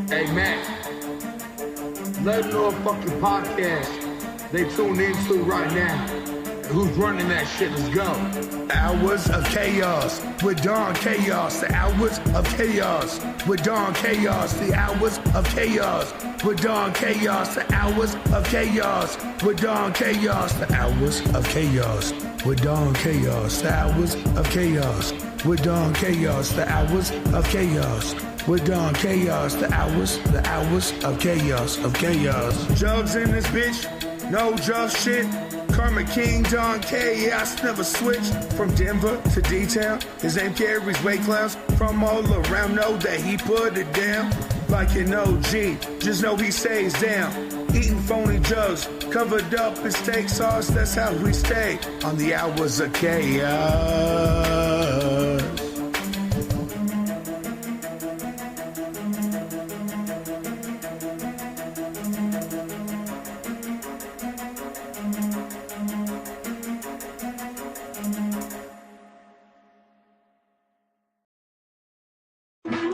Hey, man, let them know a fucking podcast they tune into right now. Who's running that shit? Let's go. Hours of Chaos with Don Chaos. The Hours of Chaos with Don Chaos. The Hours of Chaos with Don Chaos. The Hours of Chaos with Don Chaos. The Hours of Chaos with Don Chaos. The Hours of Chaos with Don Chaos. The Hours of Chaos with Don Chaos. The hours of chaos. Jugs in this bitch, no jug shit. Karma King, Don Chaos, never switched from Denver to D-Town. His name carries weight clouds from all around. Know that he put it down like an OG. Just know he stays down. Eating phony jugs, covered up in steak sauce. That's how we stay on the Hours of Chaos.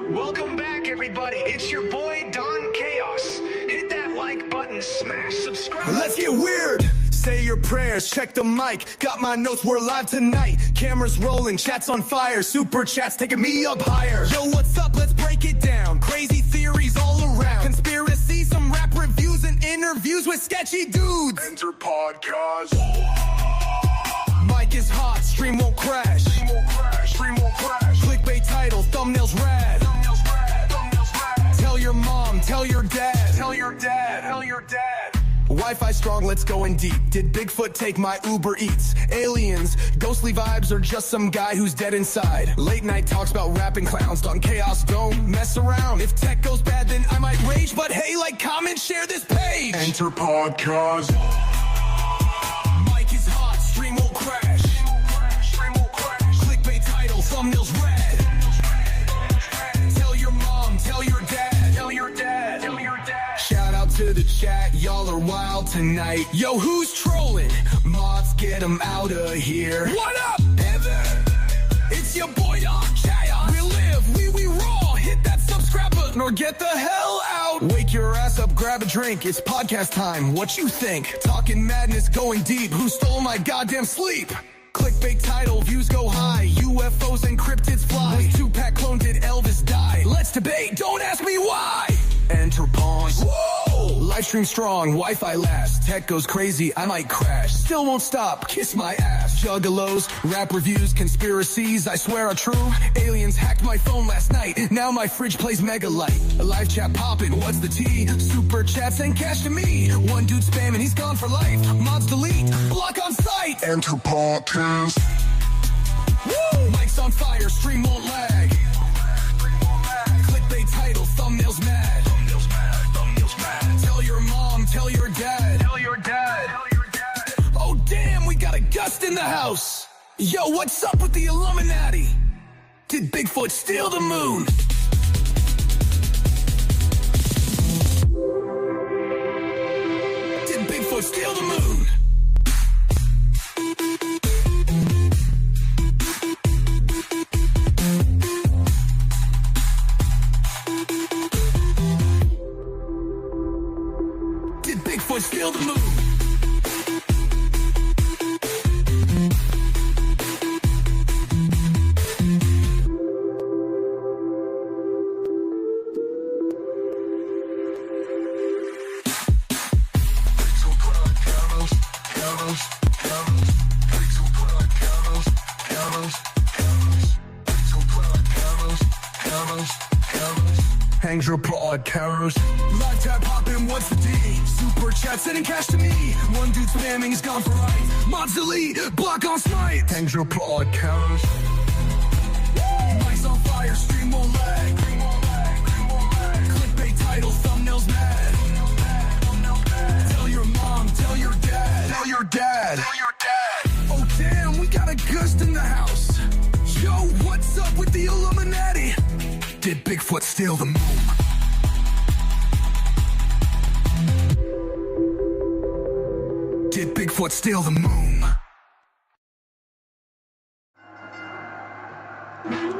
Welcome back, everybody. It's your boy, Don Chaos. Hit that like button, smash, subscribe. Let's get weird. Say your prayers, check the mic. Got my notes, we're live tonight. Cameras rolling, chats on fire. Super chats taking me up higher. Yo, what's up? Let's break it down. Crazy theories all around. Conspiracy, some rap reviews and interviews with sketchy dudes. Enter podcast. Mic is hot, stream won't crash. Stream won't crash. Clickbait title, thumbnails rad. Tell your mom, tell your dad. Tell your dad. Wi-Fi strong, let's go in deep. Did Bigfoot take my Uber Eats? Aliens, ghostly vibes, or just some guy who's dead inside? Late night talks about rapping clowns. Don Chaos, don't mess around. If tech goes bad, then I might rage. But hey, like, comment, share this page. Enter podcast. Mic is hot, stream won't crash. Clickbait title, thumbnails red. Tell your mom, tell your dad. Shout out to the chat, y'all are wild tonight. Yo, who's trolling? Mods, get them out of here. What up, Evan? It's your boy, Don Chaos. We live, we raw. Hit that subscribe button or get the hell out. Wake your ass up, grab a drink. It's podcast time. What you think? Talking madness, going deep. Who stole my goddamn sleep? Clickbait title, views go high. UFOs and cryptids fly. Was Tupac clone, did Elvis die? Let's debate, don't ask me why. Enter pawns. Whoa! Livestream strong, Wi-Fi last. Tech goes crazy, I might crash. Still won't stop, kiss my ass. Juggalos, rap reviews, conspiracies, I swear are true. Aliens hacked my phone last night. Now my fridge plays Mega Light. A live chat poppin', what's the tea? Super chats and cash to me. One dude spamming, he's gone for life. Mods delete, block on sight. Enter podcast. Woo! Mic's on fire, stream won't lag. Clickbait title, thumbnails mad. Tell your mom, tell your dad. Oh damn, we got a gust in the house. Yo, what's up with the Illuminati? Did Bigfoot steal the moon? Did Bigfoot steal the moon? Did Bigfoot steal the moon? Hangs your podcast. Live tap poppin', what's the D? Super chat sending cash to me. One dude spamming, he's gone for life. Mods delete, block on smite. Hangs your podcast. Mic's on fire, stream won't lag. Clickbait title, thumbnails mad. Tell your mom, tell your dad. Oh damn, we got a gust in the house. Yo, what's up with the Illuminati? Did Bigfoot steal the moon? Did Bigfoot steal the moon?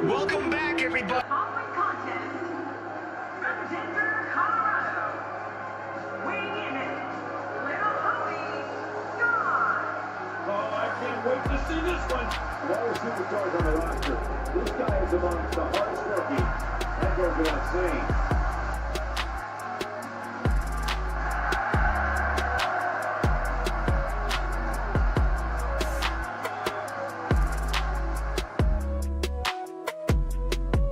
Welcome back, everybody. everybody. Following contest, from Denver, Colorado, weighing in at Little Hoey, Don. Oh, I can't wait to see this one. Of all the superstars on the roster, this guy is amongst the hardest working. That goes without saying.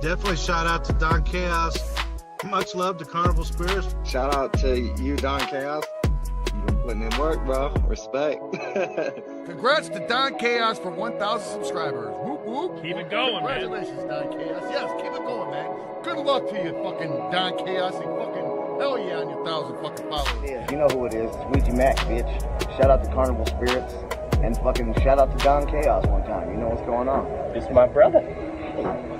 Definitely shout out to Don Chaos. Much love to Carnival Spirits. Shout out to you, Don Chaos. You've been putting in work, bro. Respect. Congrats to Don Chaos for 1,000 subscribers. Whoop, whoop. Keep it going, man. Congratulations, Don Chaos. Yes, keep it going, man. Good luck to you, fucking Don Chaos. And fucking hell yeah on your 1,000 fucking followers. Yeah, you know who it is. It's Ouija Mac, bitch. Shout out to Carnival Spirits. And fucking shout out to Don Chaos one time. You know what's going on. This is my brother.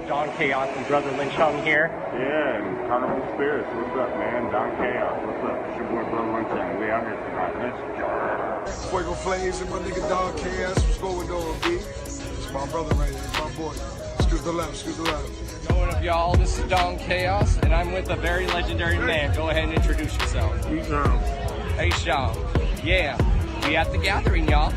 Don Chaos and Brother Lynch on here. Yeah, and Carnival Spirits. What's up, man? Don Chaos. What's up? It's your boy, Brother Lynch, and we out here tonight. Let's go. Fuego Flames and my nigga Don Chaos. What's going on, B? It's my brother right here. It's my boy. Excuse the left, excuse the left. Yo, what up, y'all? This is Don Chaos, and I'm with a very legendary man. Go ahead and introduce yourself. He's on. Hey, Sean. Yeah, we at the gathering, y'all.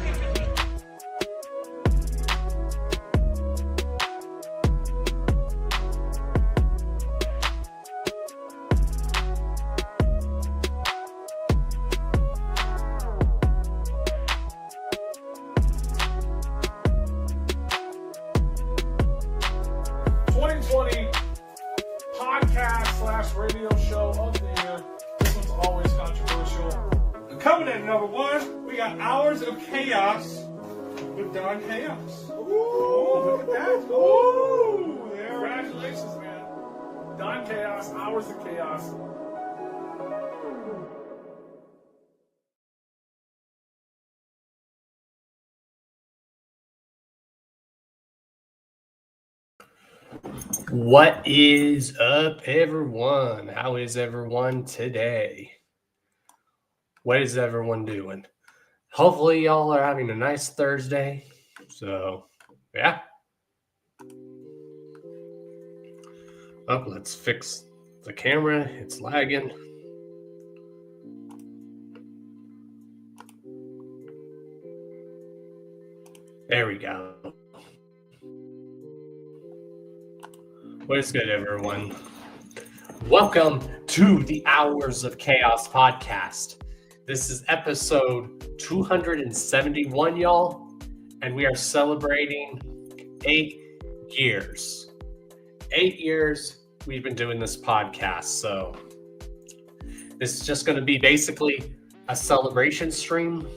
Radio show of the year. This one's always controversial. Coming in at number one, we got Hours of Chaos with Don Chaos. Ooh, look at that. Ooh, congratulations, man. Don Chaos, Hours of Chaos. What is up, everyone? How is everyone today? What is everyone doing? Hopefully y'all are having a nice Thursday. So, yeah. Oh, let's fix the camera. It's lagging. There we go. What is good, everyone? Welcome to the Hours of Chaos podcast. This is episode 271, y'all, and we are celebrating 8 years. 8 years we've been doing this podcast, so this is just going to be basically a celebration stream.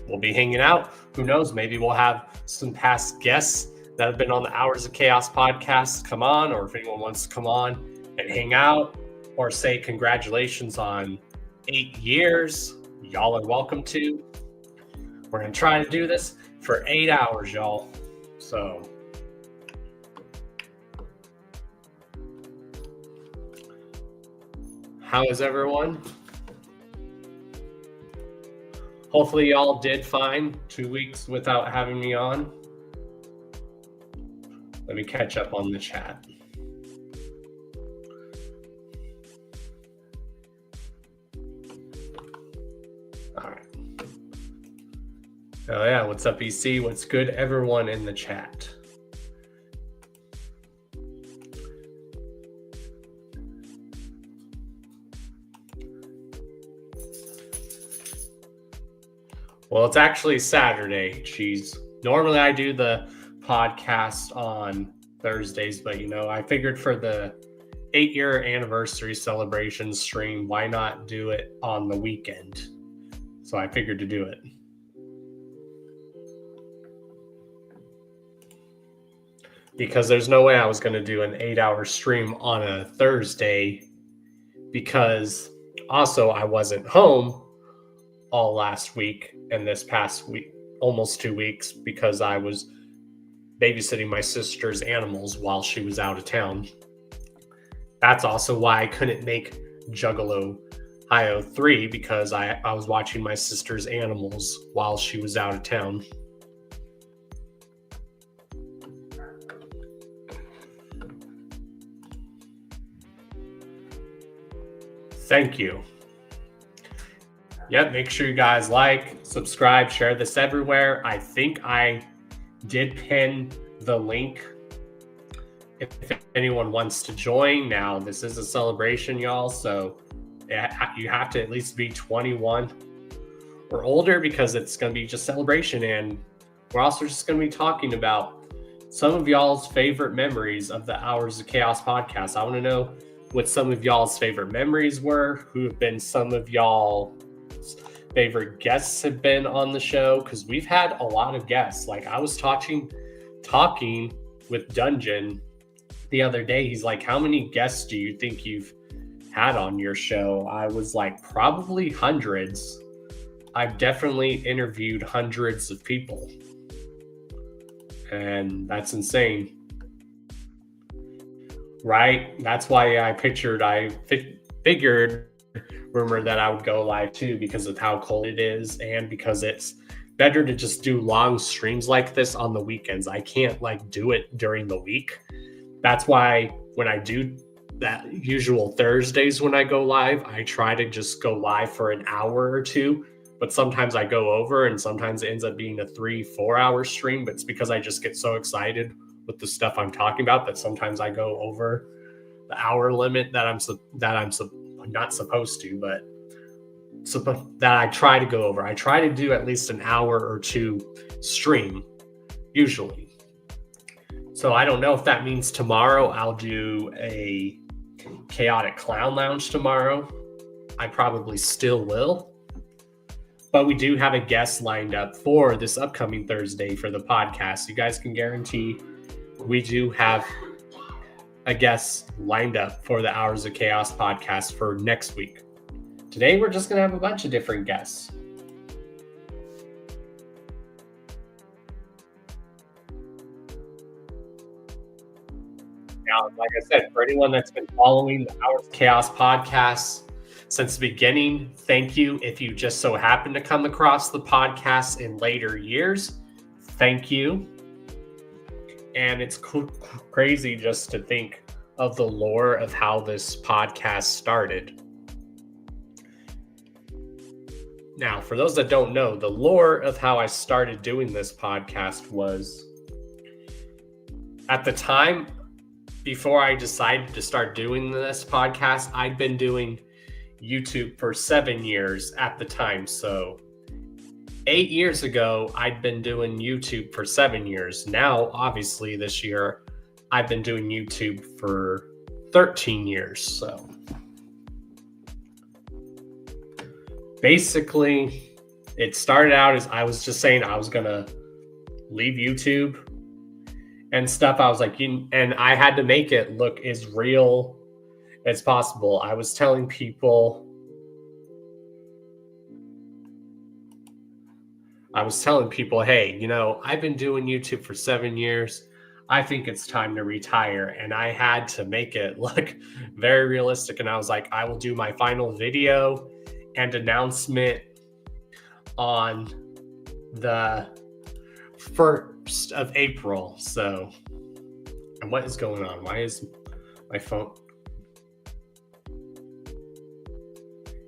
We'll be hanging out. Who knows? Maybe we'll have some past guests that have been on the Hours of Chaos podcast come on, or if anyone wants to come on and hang out or say congratulations on 8 years, y'all are welcome to. We're going to try to do this for 8 hours, y'all. So, how is everyone? Hopefully y'all did fine 2 weeks without having me on. Let me catch up on the chat. All right. Oh yeah, what's up, EC? What's good, everyone in the chat? Well, it's actually Saturday. Jeez. Normally I do the podcast on Thursdays, but I figured for the 8-year anniversary celebration stream, why not do it on the weekend? So I figured to do it. Because there's no way I was going to do an 8-hour stream on a Thursday, because also I wasn't home all last week and this past week, almost 2 weeks, because I was babysitting my sister's animals while she was out of town. That's also why I couldn't make Juggalo IO 3, because I was watching my sister's animals while she was out of town. Thank you. Yep, make sure you guys like, subscribe, share this everywhere. I think I did pin the link if anyone wants to join. Now, this is a celebration, y'all, so you have to at least be 21 or older because it's going to be just celebration. And we're also just going to be talking about some of y'all's favorite memories of the Hours of Chaos podcast. I want to know what some of y'all's favorite memories were, who have been some of y'all's favorite guests have been on the show, because we've had a lot of guests. Like, I was talking with Dungeon the other day. He's like, how many guests do you think you've had on your show? I was like, probably hundreds. I've definitely interviewed hundreds of people, and that's insane, right? That's why I figured rumor that I would go live too, because of how cold it is, and because it's better to just do long streams like this on the weekends. I can't like do it during the week. That's why when I do that usual Thursdays when I go live, I try to just go live for an hour or two, but sometimes I go over, and sometimes it ends up being a 3-4 hour stream. But it's because I just get so excited with the stuff I'm talking about that sometimes I go over the hour limit that I'm not supposed to, but that I try to go over. I try to do at least an hour or two stream usually. So I don't know if that means tomorrow I'll do a Chaotic Clown Lounge tomorrow. I probably still will. But we do have a guest lined up for this upcoming Thursday for the podcast. You guys can guarantee we do have a guest lined up for the Hours of Chaos podcast for next week. Today, we're just going to have a bunch of different guests. Now, like I said, for anyone that's been following the Hours of Chaos podcast since the beginning, thank you. If you just so happen to come across the podcast in later years, thank you. And it's crazy just to think of the lore of how this podcast started. Now, for those that don't know, the lore of how I started doing this podcast was, at the time, before I decided to start doing this podcast, I'd been doing YouTube for 7 years at the time. So 8 years ago, I'd been doing YouTube for 7 years. Now, obviously, this year, I've been doing YouTube for 13 years. So basically, it started out as I was just saying I was going to leave YouTube and stuff. I was like, and I had to make it look as real as possible. I was telling people, hey, I've been doing YouTube for 7 years. I think it's time to retire. And I had to make it look very realistic. And I was like, I will do my final video and announcement on the 1st of April. So, and what is going on? Why is my phone?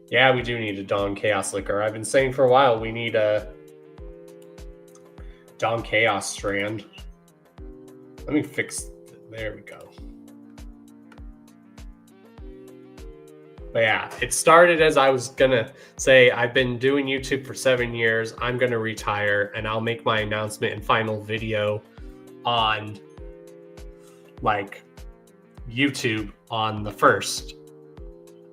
Yeah, we do need a Dawn Chaos liquor. I've been saying for a while we need a Dawn Chaos strand. Let me fix. There we go. But yeah, it started as I was gonna say I've been doing YouTube for 7 years. I'm gonna retire, and I'll make my announcement and final video on like YouTube on the 1st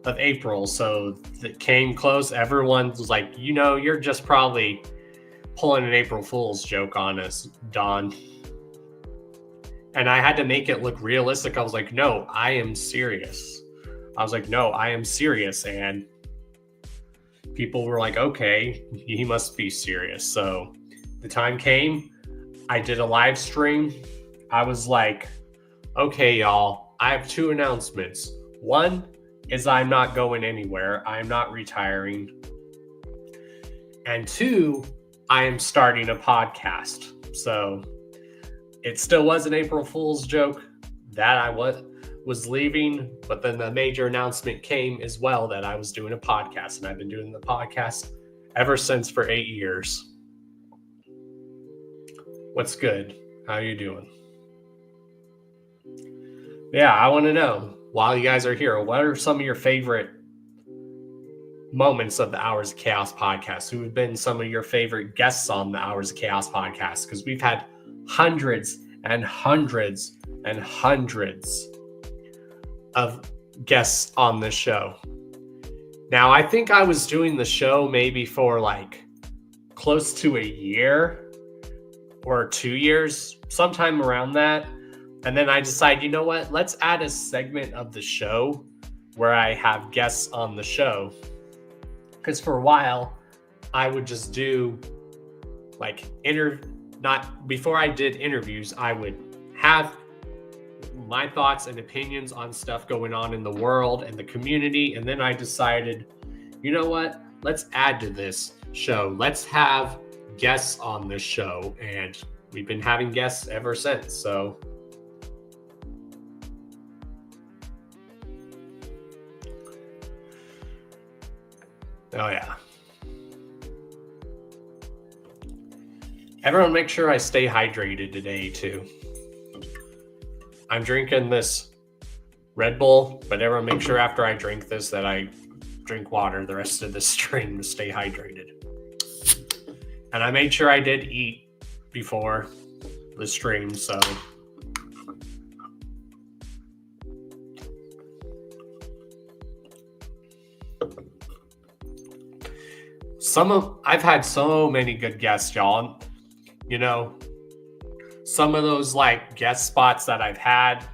of April. So it came close. Everyone was like, you're just probably pulling an April Fool's joke on us, Don. And I had to make it look realistic. I was like, no, I am serious. And people were like, okay, he must be serious. So the time came, I did a live stream. I was like, okay, y'all, I have 2 announcements. One is I'm not going anywhere. I'm not retiring. And 2, I am starting a podcast. So it still was an April Fool's joke. That I was. was leaving, but then the major announcement came as well that I was doing a podcast, and I've been doing the podcast ever since for 8 years. What's good? How are you doing? Yeah, I want to know, while you guys are here, what are some of your favorite moments of the Hours of Chaos podcast? Who have been some of your favorite guests on the Hours of Chaos podcast? Because we've had hundreds and hundreds and hundreds of guests on this show. Now, I think I was doing the show maybe for like close to a year or 2 years, sometime around that. And then I decided, you know what? Let's add a segment of the show where I have guests on the show. Because for a while, I would just do like before I did interviews, I would have my thoughts and opinions on stuff going on in the world and the community. And then I decided, you know what? Let's add to this show. Let's have guests on this show. And we've been having guests ever since. So oh yeah. Everyone make sure I stay hydrated today too. I'm drinking this Red Bull, but everyone make sure after I drink this that I drink water the rest of the stream to stay hydrated. And I made sure I did eat before the stream, so I've had so many good guests, y'all. You know, some of those like guest spots that I've had,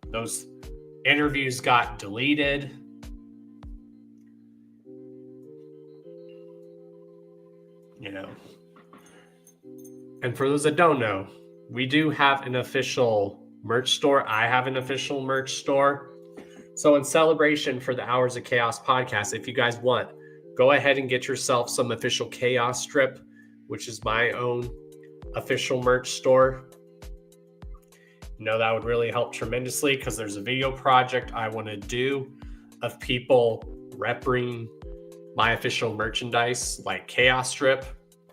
those interviews got deleted. You know. And for those that don't know, we do have an official merch store. I have an official merch store. So in celebration for the Hours of Chaos podcast, if you guys want, go ahead and get yourself some official Chaos strip, which is my own official merch store. You know, that would really help tremendously because there's a video project I want to do of people repping my official merchandise like Chaos strip.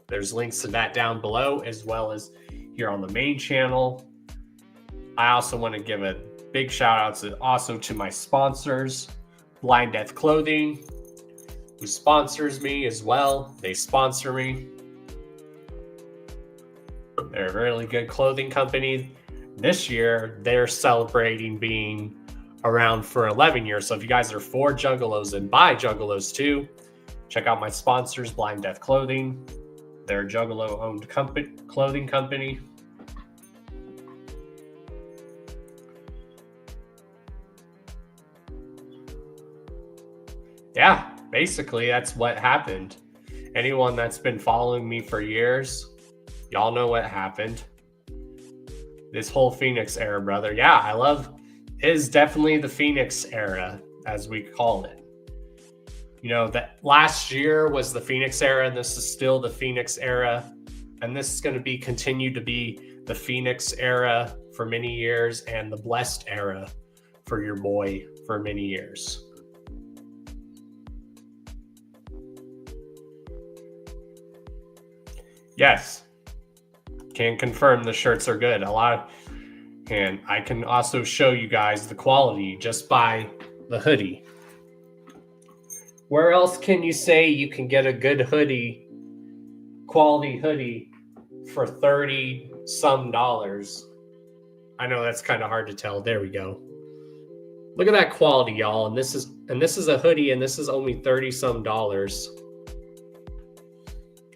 There's links to that down below as well as here on the main channel. I also want to give a big shout out to my sponsors, Blind Death Clothing, who sponsors me as well. They sponsor me. They're a really good clothing company. This year, they're celebrating being around for 11 years. So if you guys are for Juggalos and buy Juggalos too, check out my sponsors, Blind Death Clothing. They're a Juggalo-owned clothing company. Yeah, basically, that's what happened. Anyone that's been following me for years, y'all know what happened. This whole Phoenix era, brother. Yeah, it is definitely the Phoenix era, as we call it. You know, that last year was the Phoenix era, and this is still the Phoenix era. And this is going to continue to be the Phoenix era for many years and the blessed era for your boy for many years. Yes, can confirm the shirts are good. And I can also show you guys the quality just by the hoodie. Where else can you say you can get a good hoodie, quality hoodie for $30 some? I know that's kind of hard to tell. There we go. Look at that quality, y'all. And this is a hoodie, and this is only $30 some.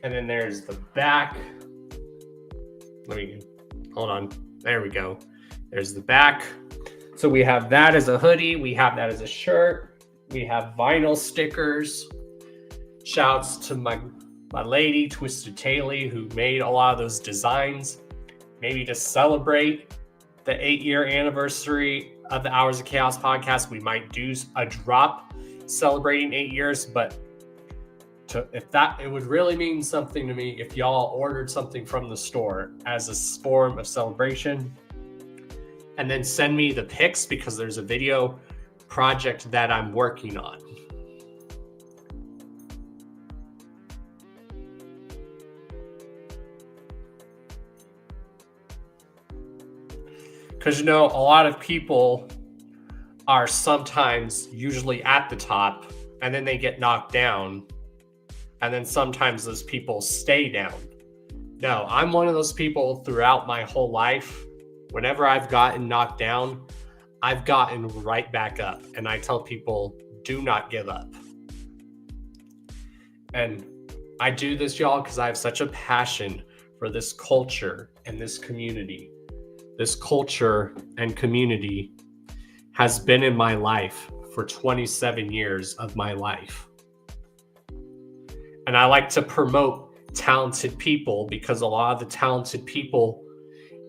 And then there's the back. Hold on. There we go. There's the back. So we have that as a hoodie. We have that as a shirt. We have vinyl stickers. Shouts to my lady, Twisted Taily, who made a lot of those designs. Maybe to celebrate the 8-year anniversary of the Hours of Chaos podcast, we might do a drop celebrating 8 years, but it would really mean something to me if y'all ordered something from the store as a form of celebration. and then send me the pics because there's a video project that I'm working on. Because, you know, a lot of people are sometimes usually at the top and then they get knocked down. And then sometimes those people stay down. No, I'm one of those people throughout my whole life. Whenever I've gotten knocked down, I've gotten right back up. And I tell people, do not give up. And I do this, y'all, because I have such a passion for this culture and this community. This culture and community has been in my life for 27 years of my life. And I like to promote talented people because a lot of the talented people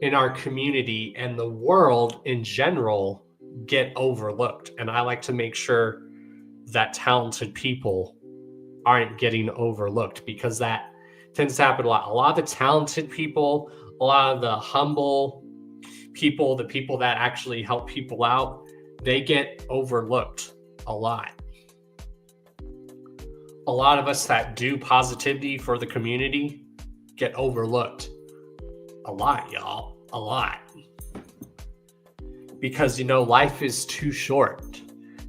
in our community and the world in general get overlooked. And I like to make sure that talented people aren't getting overlooked because that tends to happen a lot. A lot of the talented people, a lot of the humble people, the people that actually help people out, they get overlooked a lot. A lot of us that do positivity for the community get overlooked a lot, y'all. A lot. Because, you know, life is too short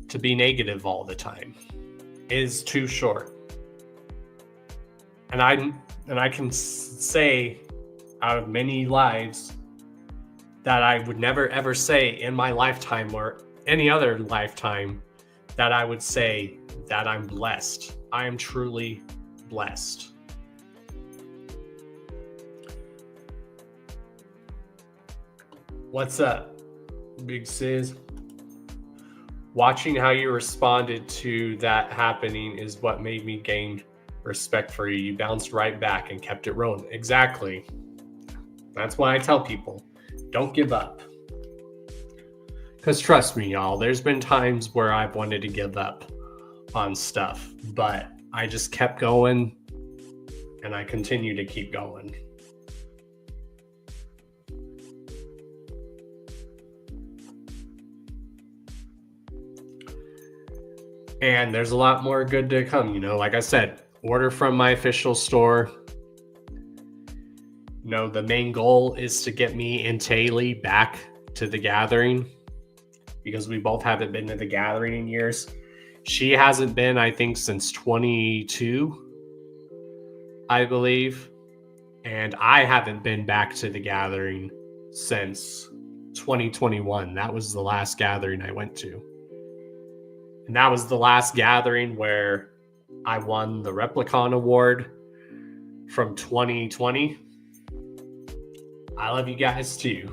to be negative all the time. It is too short. And I can say out of many lives that I would never ever say in my lifetime or any other lifetime that I would say that I'm blessed. I am truly blessed. What's up, Big Sis? Watching how you responded to that happening is what made me gain respect for you. You bounced right back and kept it rolling. Exactly. That's why I tell people, don't give up. Because trust me, y'all, there's been times where I've wanted to give up on stuff, but I just kept going and I continue to keep going. And there's a lot more good to come, you know, like I said, order from my official store. You know, the main goal is to get me and Taylor back to the gathering because we both haven't been to the gathering in years. She hasn't been, I think, since 22, I believe. And I haven't been back to the gathering since 2021. That was the last gathering I went to. And that was the last gathering where I won the Replicon Award from 2020. I love you guys too.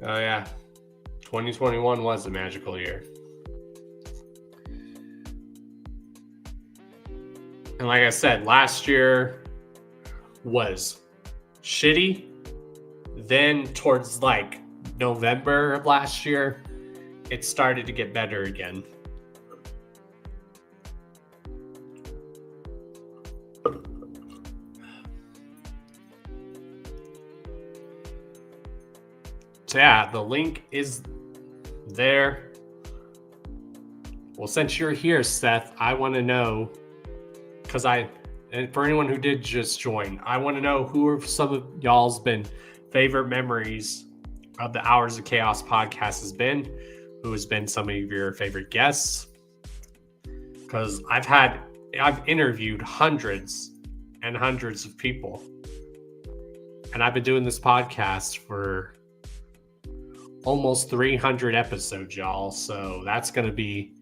Oh yeah, 2021 was a magical year. And like I said, last year was shitty. Then towards like November of last year, it started to get better again. So yeah, the link is there. Well, since you're here, Seth, I want to know, because and for anyone who did just join, I want to know who are some of y'all's been favorite memories of the Hours of Chaos podcast has been, who has been some of your favorite guests. Because I've interviewed hundreds and hundreds of people. And I've been doing this podcast for almost 300 episodes, y'all. So that's going to be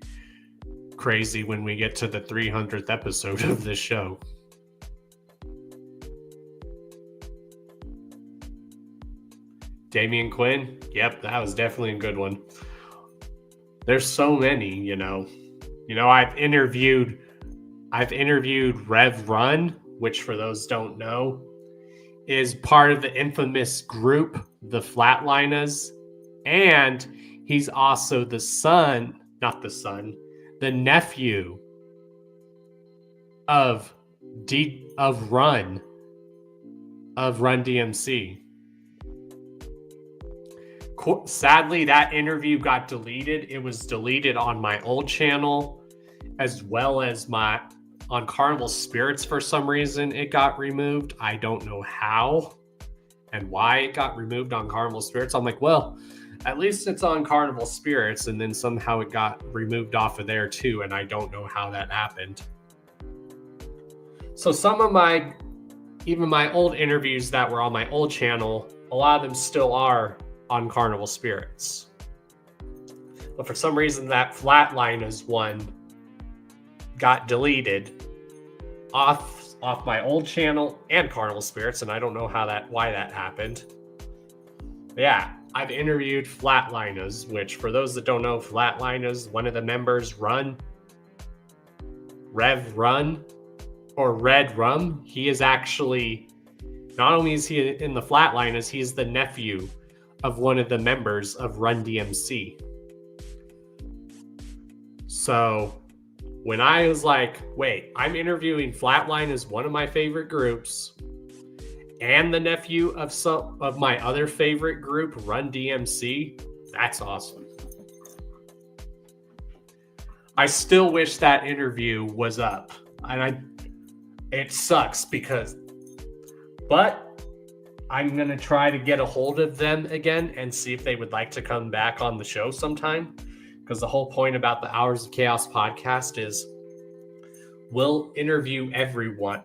crazy when we get to the 300th episode of this show. Damian Quinn. Yep, that was definitely a good one. There's so many, you know. I've interviewed Rev Run, which for those don't know, is part of the infamous group, the Flatliners. And he's also the nephew of Run DMC. Sadly, that interview got deleted. It was deleted on my old channel as well as on Carnival Spirits. For some reason, it got removed. I don't know how and why it got removed on Carnival Spirits. I'm like, well, at least it's on Carnival Spirits, and then somehow it got removed off of there too, and I don't know how that happened. So some of even my old interviews that were on my old channel, a lot of them still are on Carnival Spirits. But for some reason, that Flatliners one got deleted off my old channel and Carnival Spirits, and I don't know why that happened. But yeah, I've interviewed Flatliners, which for those that don't know, Flatliners, one of the members, Rev Run, or Red Rum, he is actually, not only is he in the Flatliners, he's the nephew of one of the members of Run DMC. So when I was like, wait, I'm interviewing Flatline as one of my favorite groups and the nephew of some of my other favorite group, Run DMC, that's awesome. I still wish that interview was up, and it sucks but I'm going to try to get a hold of them again and see if they would like to come back on the show sometime. Because the whole point about the Hours of Chaos podcast is we'll interview anyone,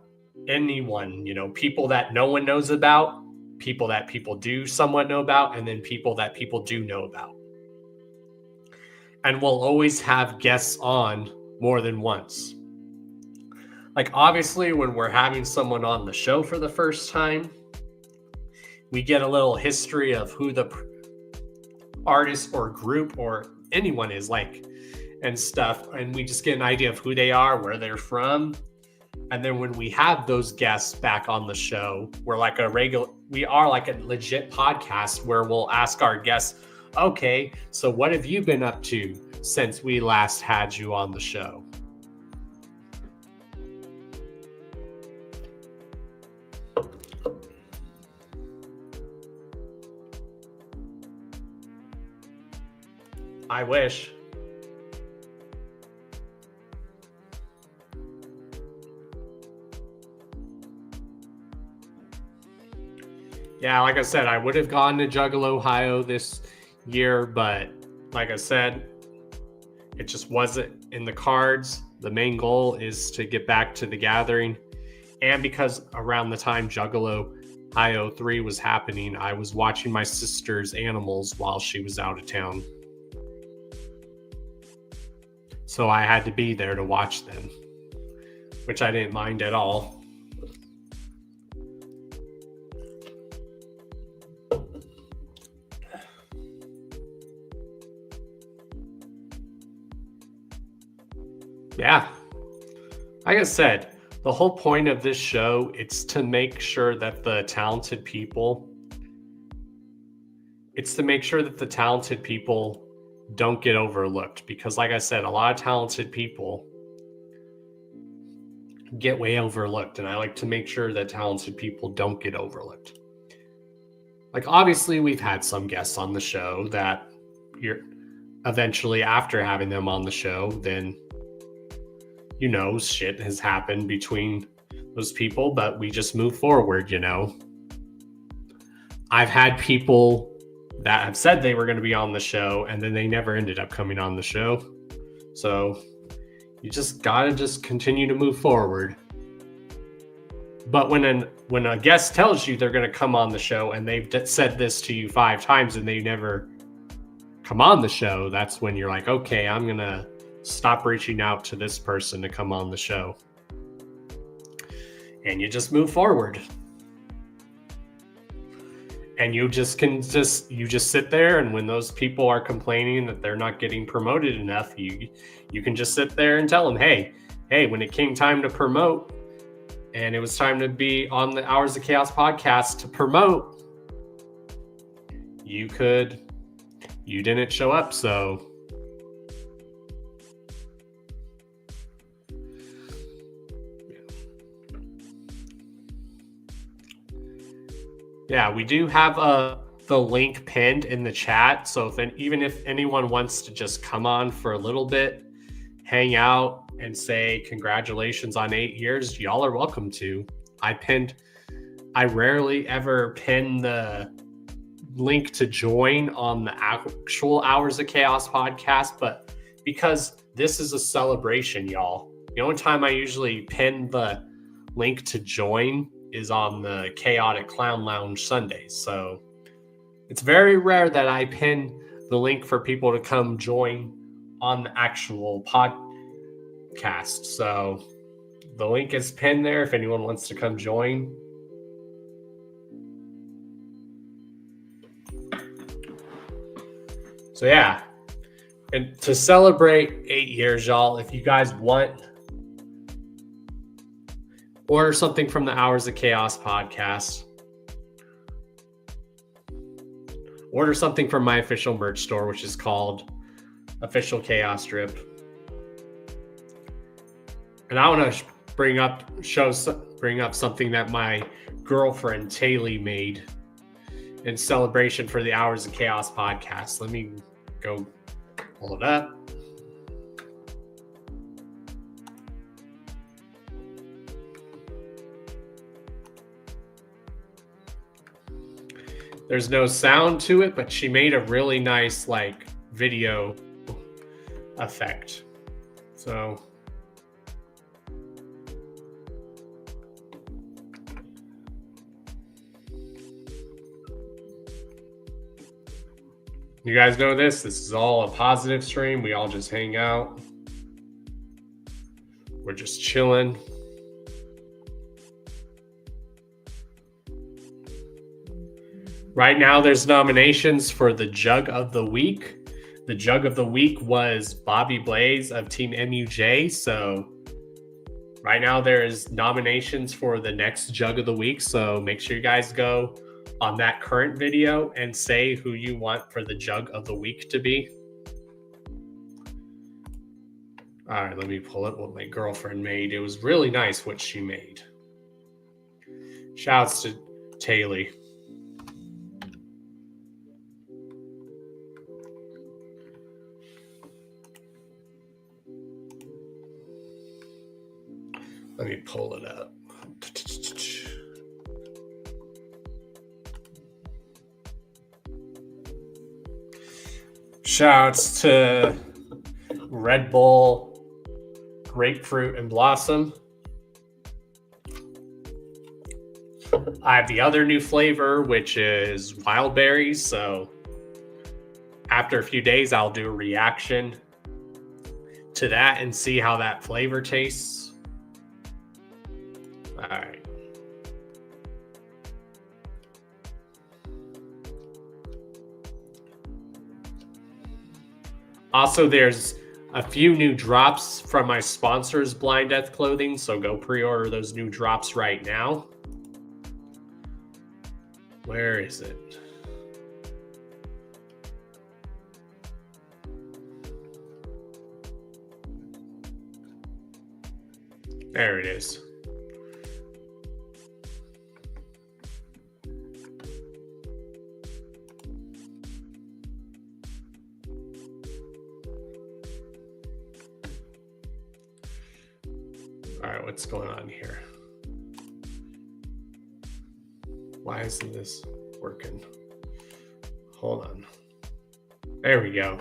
people that no one knows about, people that people do somewhat know about, and then people that people do know about. And we'll always have guests on more than once. Like, obviously, when we're having someone on the show for the first time, we get a little history of who the artist or group or anyone is like and stuff. And we just get an idea of who they are, where they're from. And then when we have those guests back on the show, we are like a legit podcast where we'll ask our guests, okay, so what have you been up to since we last had you on the show? I wish. Yeah, like I said, I would have gone to Juggalo, Ohio this year, but like I said, it just wasn't in the cards. The main goal is to get back to the gathering. And because around the time Juggalo Ohio 3 was happening, I was watching my sister's animals while she was out of town. So I had to be there to watch them, which I didn't mind at all. Yeah. Like I said, the whole point of this show, it's to make sure that the talented people don't get overlooked, because like I said, a lot of talented people get way overlooked, and I like to make sure that talented people don't get overlooked. Like, obviously we've had some guests on the show that you're eventually, after having them on the show, then shit has happened between those people, but we just move forward. I've had people that have said they were going to be on the show, and then they never ended up coming on the show. So you just gotta continue to move forward. But when a guest tells you they're going to come on the show and they've said this to you 5 times and they never come on the show, that's when you're like, okay, I'm going to stop reaching out to this person to come on the show. And you just move forward. And you just sit there, and when those people are complaining that they're not getting promoted enough, you can just sit there and tell them, hey, when it came time to promote, and it was time to be on the Hours of Chaos podcast to promote, you didn't show up, so Yeah, we do have the link pinned in the chat. So even if anyone wants to just come on for a little bit, hang out and say congratulations on 8 years, y'all are welcome to. I rarely ever pin the link to join on the actual Hours of Chaos podcast, but because this is a celebration, y'all, the only time I usually pin the link to join is on the Chaotic Clown Lounge Sundays. So it's very rare that I pin the link for people to come join on the actual podcast. So the link is pinned there if anyone wants to come join. So yeah, and to celebrate 8 years, y'all, if you guys want, order something from the Hours of Chaos podcast. Order something from my official merch store, which is called Official Chaos Drip. And I want to bring up something that my girlfriend Taylor made in celebration for the Hours of Chaos podcast. Let me go pull it up. There's no sound to it, but she made a really nice like video effect. So you guys know this. This is all a positive stream. We all just hang out. We're just chilling. Right now, there's nominations for the Jug of the Week. The Jug of the Week was Bobby Blaze of Team MUJ. So right now, there's nominations for the next Jug of the Week. So make sure you guys go on that current video and say who you want for the Jug of the Week to be. All right, let me pull up what my girlfriend made. It was really nice what she made. Shouts to Taylor. Let me pull it up. Shouts to Red Bull, Grapefruit, and Blossom. I have the other new flavor, which is wild berries. So after a few days, I'll do a reaction to that and see how that flavor tastes. All right. Also, there's a few new drops from my sponsors, Blind Death Clothing, so go pre-order those new drops right now. Where is it? There it is. All right, what's going on here? Why isn't this working? Hold on. There we go.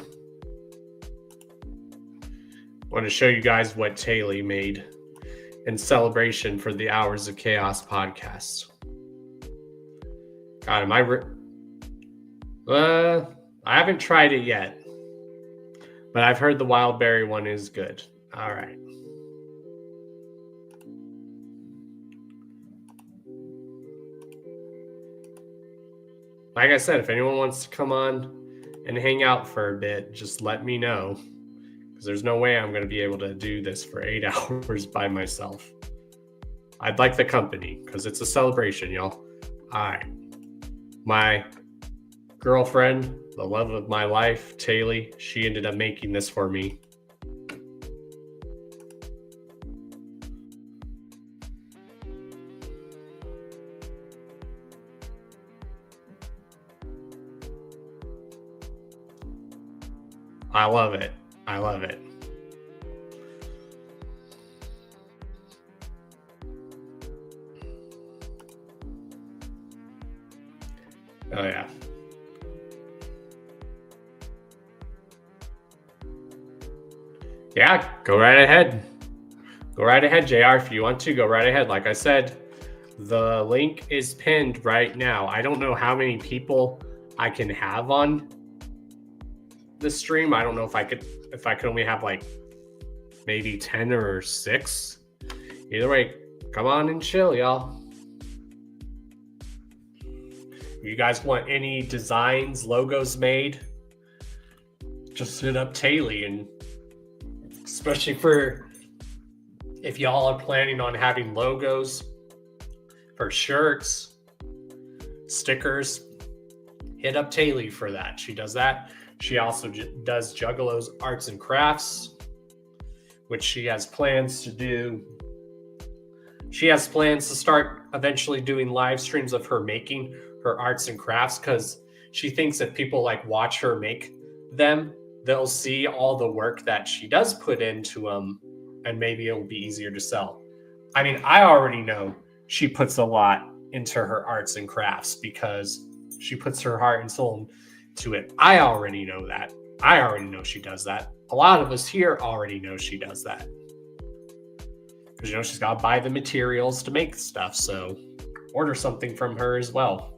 I want to show you guys what Taylor made in celebration for the Hours of Chaos podcast. God, I haven't tried it yet, but I've heard the wild berry one is good. All right. Like I said, if anyone wants to come on and hang out for a bit, just let me know. Because there's no way I'm going to be able to do this for 8 hours by myself. I'd like the company, because it's a celebration, y'all. All right. My girlfriend, the love of my life, Taylor, she ended up making this for me. I love it. I love it. Oh, yeah. Yeah, go right ahead. Go right ahead, JR. If you want to, go right ahead. Like I said, the link is pinned right now. I don't know how many people I can have on the stream. I don't know if I could only have like maybe 10 or 6. Either way, come on and chill, y'all. You guys want any designs, logos made? Just hit up Taylor, and especially for if y'all are planning on having logos for shirts, stickers, hit up Taylor for that. She does that. She also does Juggalo's Arts and Crafts, which she has plans to do. She has plans to start eventually doing live streams of her making her arts and crafts, because she thinks if people like watch her make them, they'll see all the work that she does put into them, and maybe it'll be easier to sell. I mean, I already know she puts a lot into her arts and crafts because she puts her heart and soul into it. I already know that. I already know she does that. A lot of us here already know she does that. Because, you know, she's got to buy the materials to make stuff. So order something from her as well.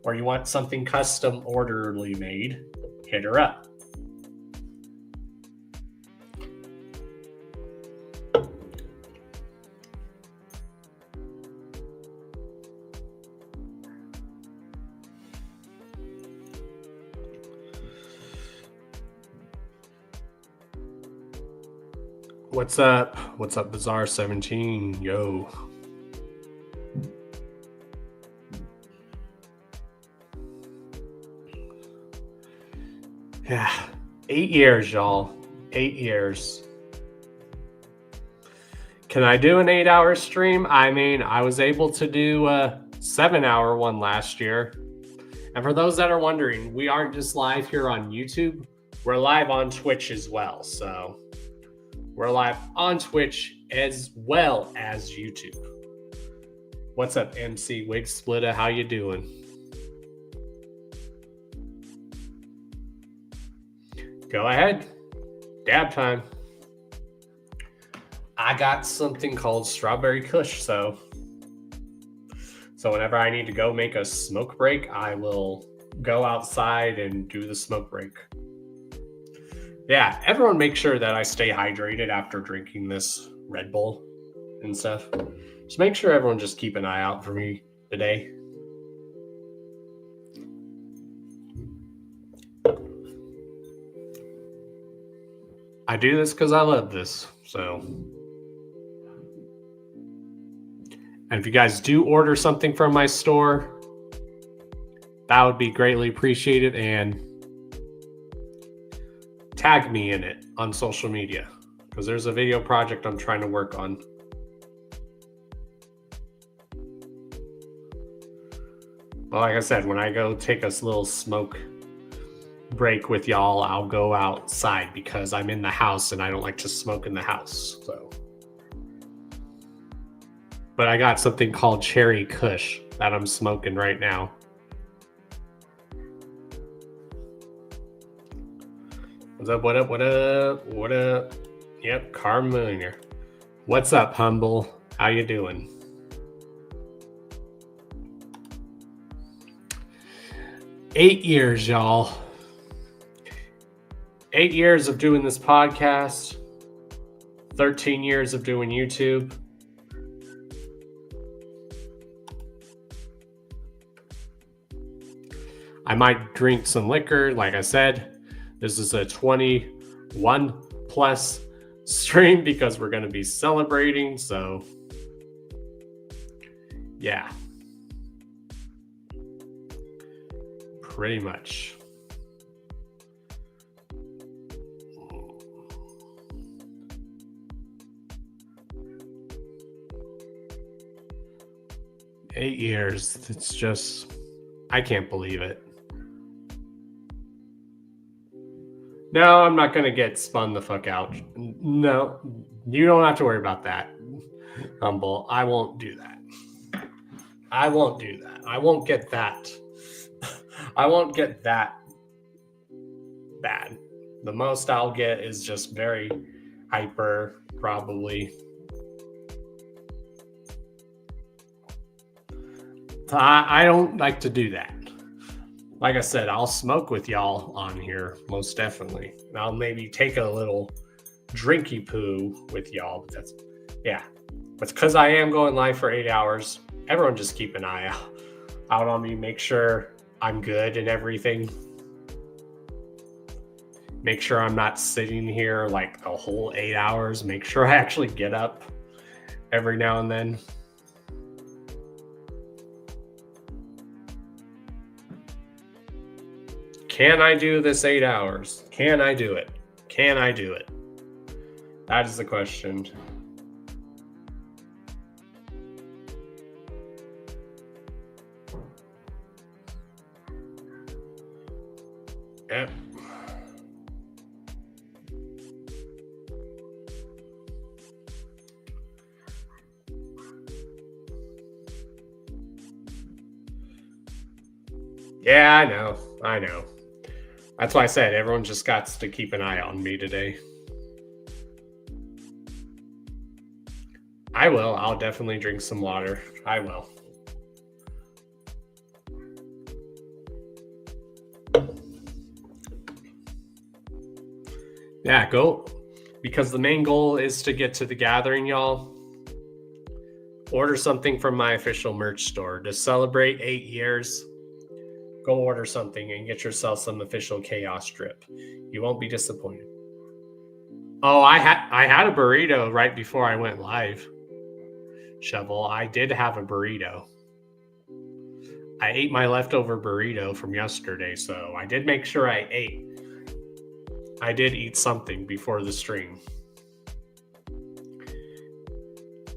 Or you want something custom orderly made, hit her up. What's up? What's up, Bizarre 17? Yo. Yeah, 8 years, y'all. 8 years. Can I do an 8-hour stream? I mean, I was able to do a 7-hour one last year. And for those that are wondering, we aren't just live here on YouTube. We're live on Twitch as well. So we're live on Twitch as well as YouTube. What's up, MC Wig Splitter? How you doing? Go ahead. Dab time. I got something called Strawberry Kush, so whenever I need to go make a smoke break, I will go outside and do the smoke break. Yeah, everyone make sure that I stay hydrated after drinking this Red Bull and stuff. Just make sure everyone just keep an eye out for me today. I do this because I love this, so. And if you guys do order something from my store, that would be greatly appreciated, and tag me in it on social media, because there's a video project I'm trying to work on. But like I said, when I go take a little smoke break with y'all, I'll go outside because I'm in the house and I don't like to smoke in the house. So, but I got something called Cherry Kush that I'm smoking right now. What's up? What up? What up? What up? Yep, Carminer. What's up, Humble? How you doing? Eight years, y'all. 8 years of doing this podcast, 13 years of doing YouTube. I might drink some liquor. Like I said, this is a 21 plus stream because we're going to be celebrating. So, yeah. Pretty much. Eight years. It's just, I can't believe it. No, I'm not going to get spun the fuck out. No, you don't have to worry about that, Humble. I won't do that. I won't do that. I won't get that. I won't get that bad. The most I'll get is just very hyper, probably. I don't like to do that. Like I said, I'll smoke with y'all on here, most definitely. And I'll maybe take a little drinky poo with y'all. But that's, yeah. But because I am going live for 8 hours, everyone just keep an eye out on me. Make sure I'm good and everything. Make sure I'm not sitting here like the whole 8 hours. Make sure I actually get up every now and then. Can I do this 8 hours? Can I do it? Can I do it? That is the question. Yep. Yeah, I know. That's why I said everyone just got to keep an eye on me today. I will. I'll definitely drink some water. I will. Yeah, go. Because the main goal is to get to the gathering, y'all. Order something from my official merch store. To celebrate 8 years, go order something and get yourself some official Chaos drip. You won't be disappointed. Oh, I had a burrito right before I went live. Shovel, I did have a burrito. I ate my leftover burrito from yesterday, so I did make sure I ate. I did eat something before the stream.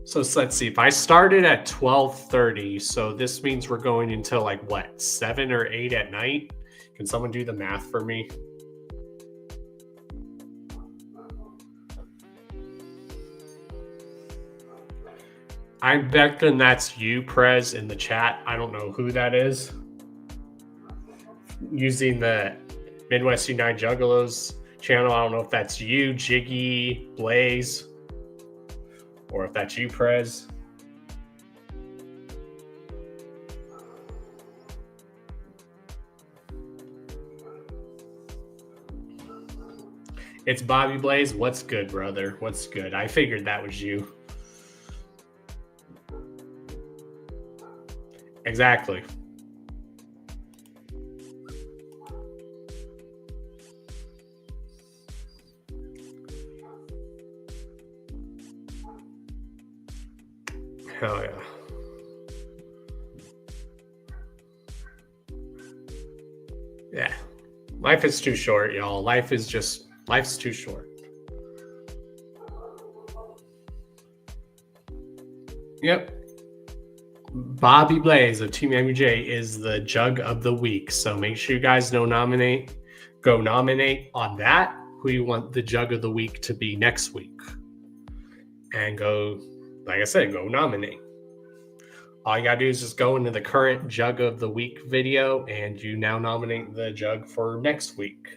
So let's see. If I started at 12:30, so this means we're going until like what, 7 or 8 at night? Can someone do the math for me? I bet then that's you, Prez, in the chat. I don't know who that is. Using the Midwest United Juggalos channel. I don't know if that's you, Jiggy, Blaze, or if that's you, Prez. It's Bobby Blaze. What's good, brother? What's good? I figured that was you. Exactly. Hell yeah. Yeah. Life is too short, y'all. Life's too short. Yep. Bobby Blaze of Team MUJ is the Jug of the Week. So make sure you guys go nominate on that who you want the Jug of the Week to be next week. And go, like I said, go nominate. All you gotta do is just go into the current Jug of the Week video and you now nominate the Jug for next week.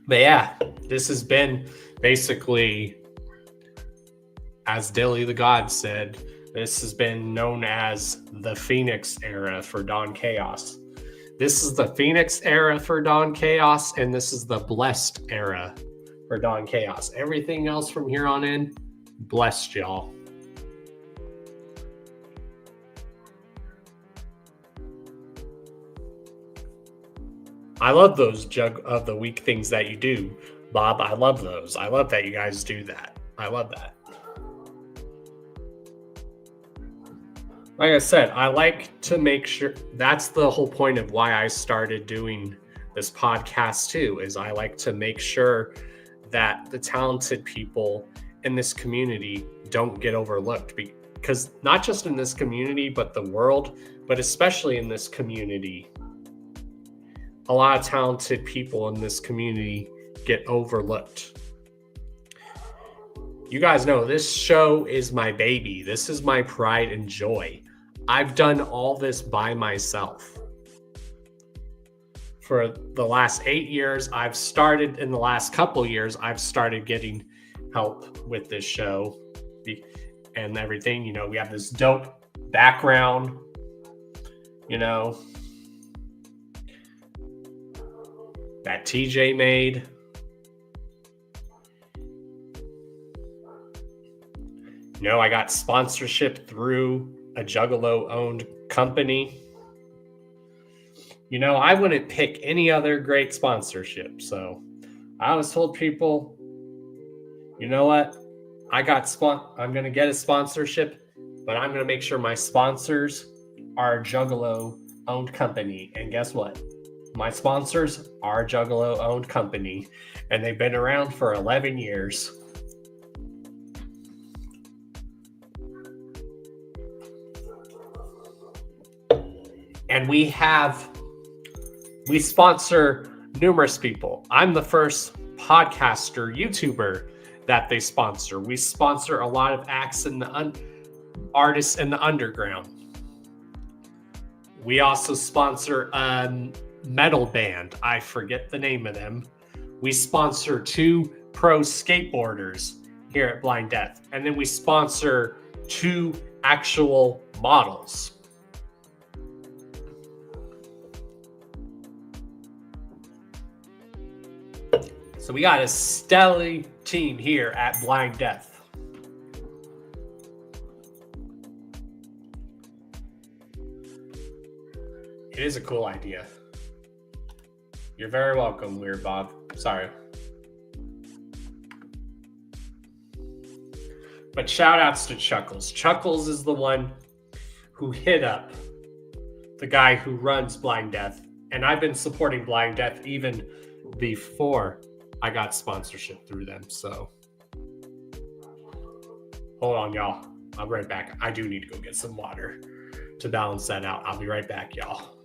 But yeah, this has been basically, as Dilly the God said, this has been known as the Phoenix era for Don Chaos. This is the Phoenix era for Don Chaos, and this is the blessed era for Don Chaos. Everything else from here on in, blessed, y'all. I love those Jug of the Week things that you do, Bob. I love those. I love that you guys do that. I love that. Like I said, I like to make sure, that's the whole point of why I started doing this podcast too, is I like to make sure that the talented people in this community don't get overlooked. because not just in this community, but the world, but especially in this community, a lot of talented people in this community get overlooked. You guys know this show is my baby. This is my pride and joy. I've done all this by myself. For the last 8 years, in the last couple years, I've started getting help with this show and everything. You know, we have this dope background, you know, that TJ made. You know, I got sponsorship through a Juggalo-owned company. You know, I wouldn't pick any other great sponsorship. So I always told people, you know what? I'm going to get a sponsorship, but I'm going to make sure my sponsors are a Juggalo-owned company. And guess what? My sponsors are a Juggalo-owned company, and they've been around for 11 years. And we sponsor numerous people. I'm the first podcaster, YouTuber that they sponsor. We sponsor a lot of acts and artists in the underground. We also sponsor a metal band. I forget the name of them. We sponsor 2 pro skateboarders here at Blind Death. And then we sponsor 2 actual models. So we got a stellar team here at Blind Death. It is a cool idea. You're very welcome, Weird Bob. Sorry. But shout outs to Chuckles. Chuckles is the one who hit up the guy who runs Blind Death. And I've been supporting Blind Death even before I got sponsorship through them. So hold on, y'all. I'll be right back. I do need to go get some water to balance that out. I'll be right back, y'all.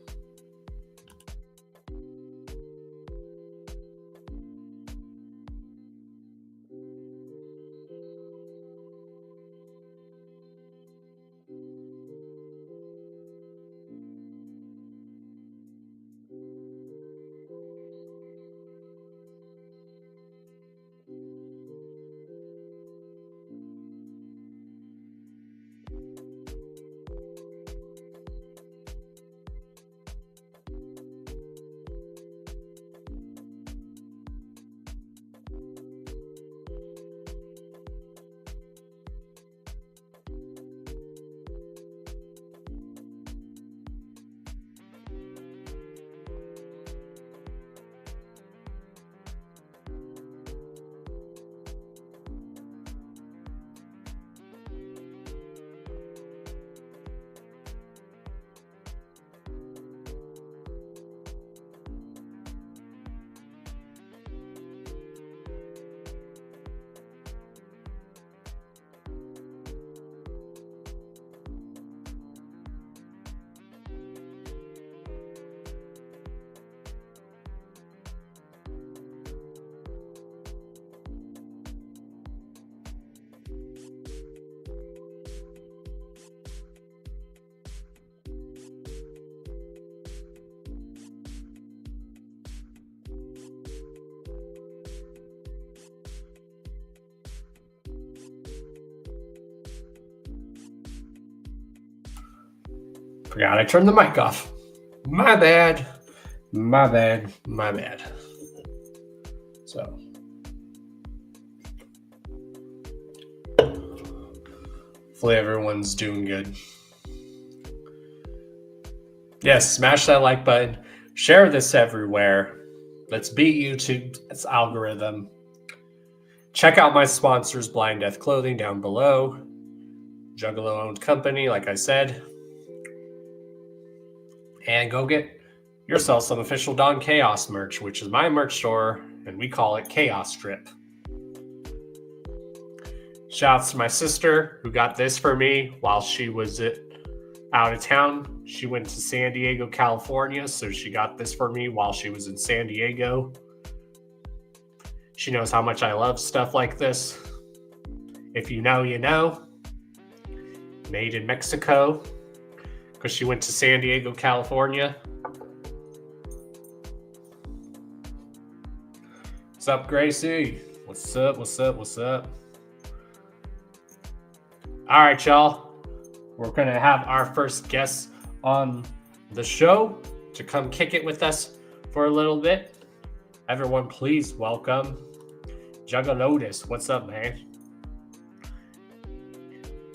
Forgot I turned the mic off. My bad. My bad. My bad. So. Hopefully everyone's doing good. Yes, smash that like button. Share this everywhere. Let's beat YouTube's algorithm. Check out my sponsors, Blind Death Clothing, down below. Juggalo-owned company, like I said. And go get yourself some official Don Chaos merch, which is my merch store, and we call it Chaos Strip. Shouts to my sister who got this for me while she was out of town. She went to San Diego, California, so she got this for me while she was in San Diego. She knows how much I love stuff like this. If you know, you know. Made in Mexico, because she went to San Diego, California. What's up, Gracie? What's up? What's up? What's up? All right, y'all. We're going to have our first guest on the show to come kick it with us for a little bit. Everyone, please welcome Juggalotus. What's up, man?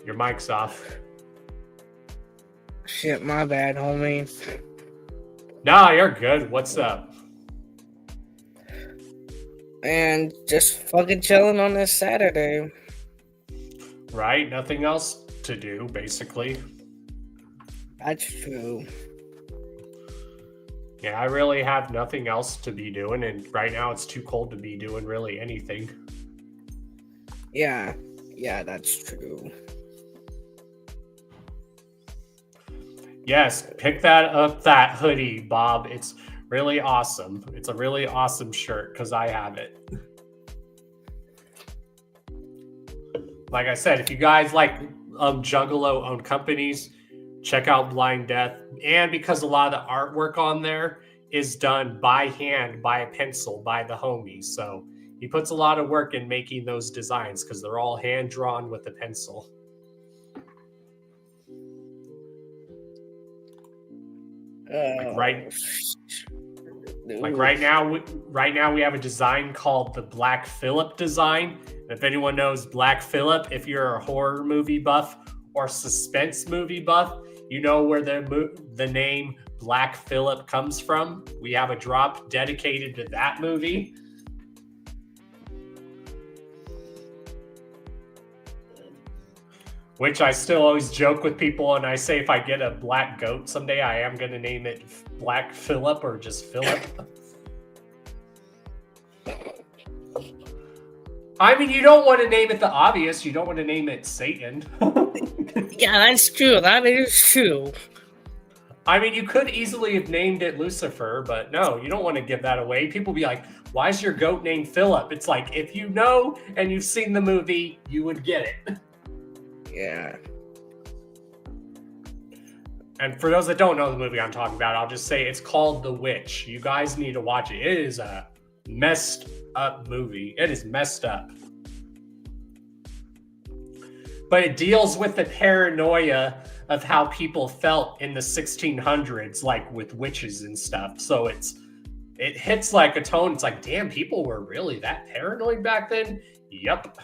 Your mic's off. Shit, my bad, homie. Nah, you're good. What's up? And just fucking chilling on this Saturday. Right? Nothing else to do, basically. That's true. Yeah, I really have nothing else to be doing, and right now it's too cold to be doing really anything. Yeah, that's true. Yes, pick that hoodie, Bob. It's really awesome. It's a really awesome shirt because I have it. Like I said, if you guys like Juggalo-owned companies, check out Blind Death. And because a lot of the artwork on there is done by hand, by a pencil, by the homie. So he puts a lot of work in making those designs because they're all hand-drawn with a pencil. Right now we have a design called the Black Phillip design. And if anyone knows Black Phillip, if you're a horror movie buff or suspense movie buff, you know where the name Black Phillip comes from. We have a drop dedicated to that movie. Which I still always joke with people, and I say if I get a black goat someday, I am going to name it Black Phillip or just Phillip. I mean, you don't want to name it the obvious. You don't want to name it Satan. Yeah, that's true. That is true. I mean, you could easily have named it Lucifer, but no, you don't want to give that away. People be like, why is your goat named Phillip? It's like, if you know and you've seen the movie, you would get it. Yeah. And for those that don't know the movie I'm talking about, I'll just say it's called The Witch. You guys need to watch it. It is a messed up movie. It is messed up. But it deals with the paranoia of how people felt in the 1600s, like with witches and stuff. So it hits like a tone. It's like, damn, people were really that paranoid back then? Yep.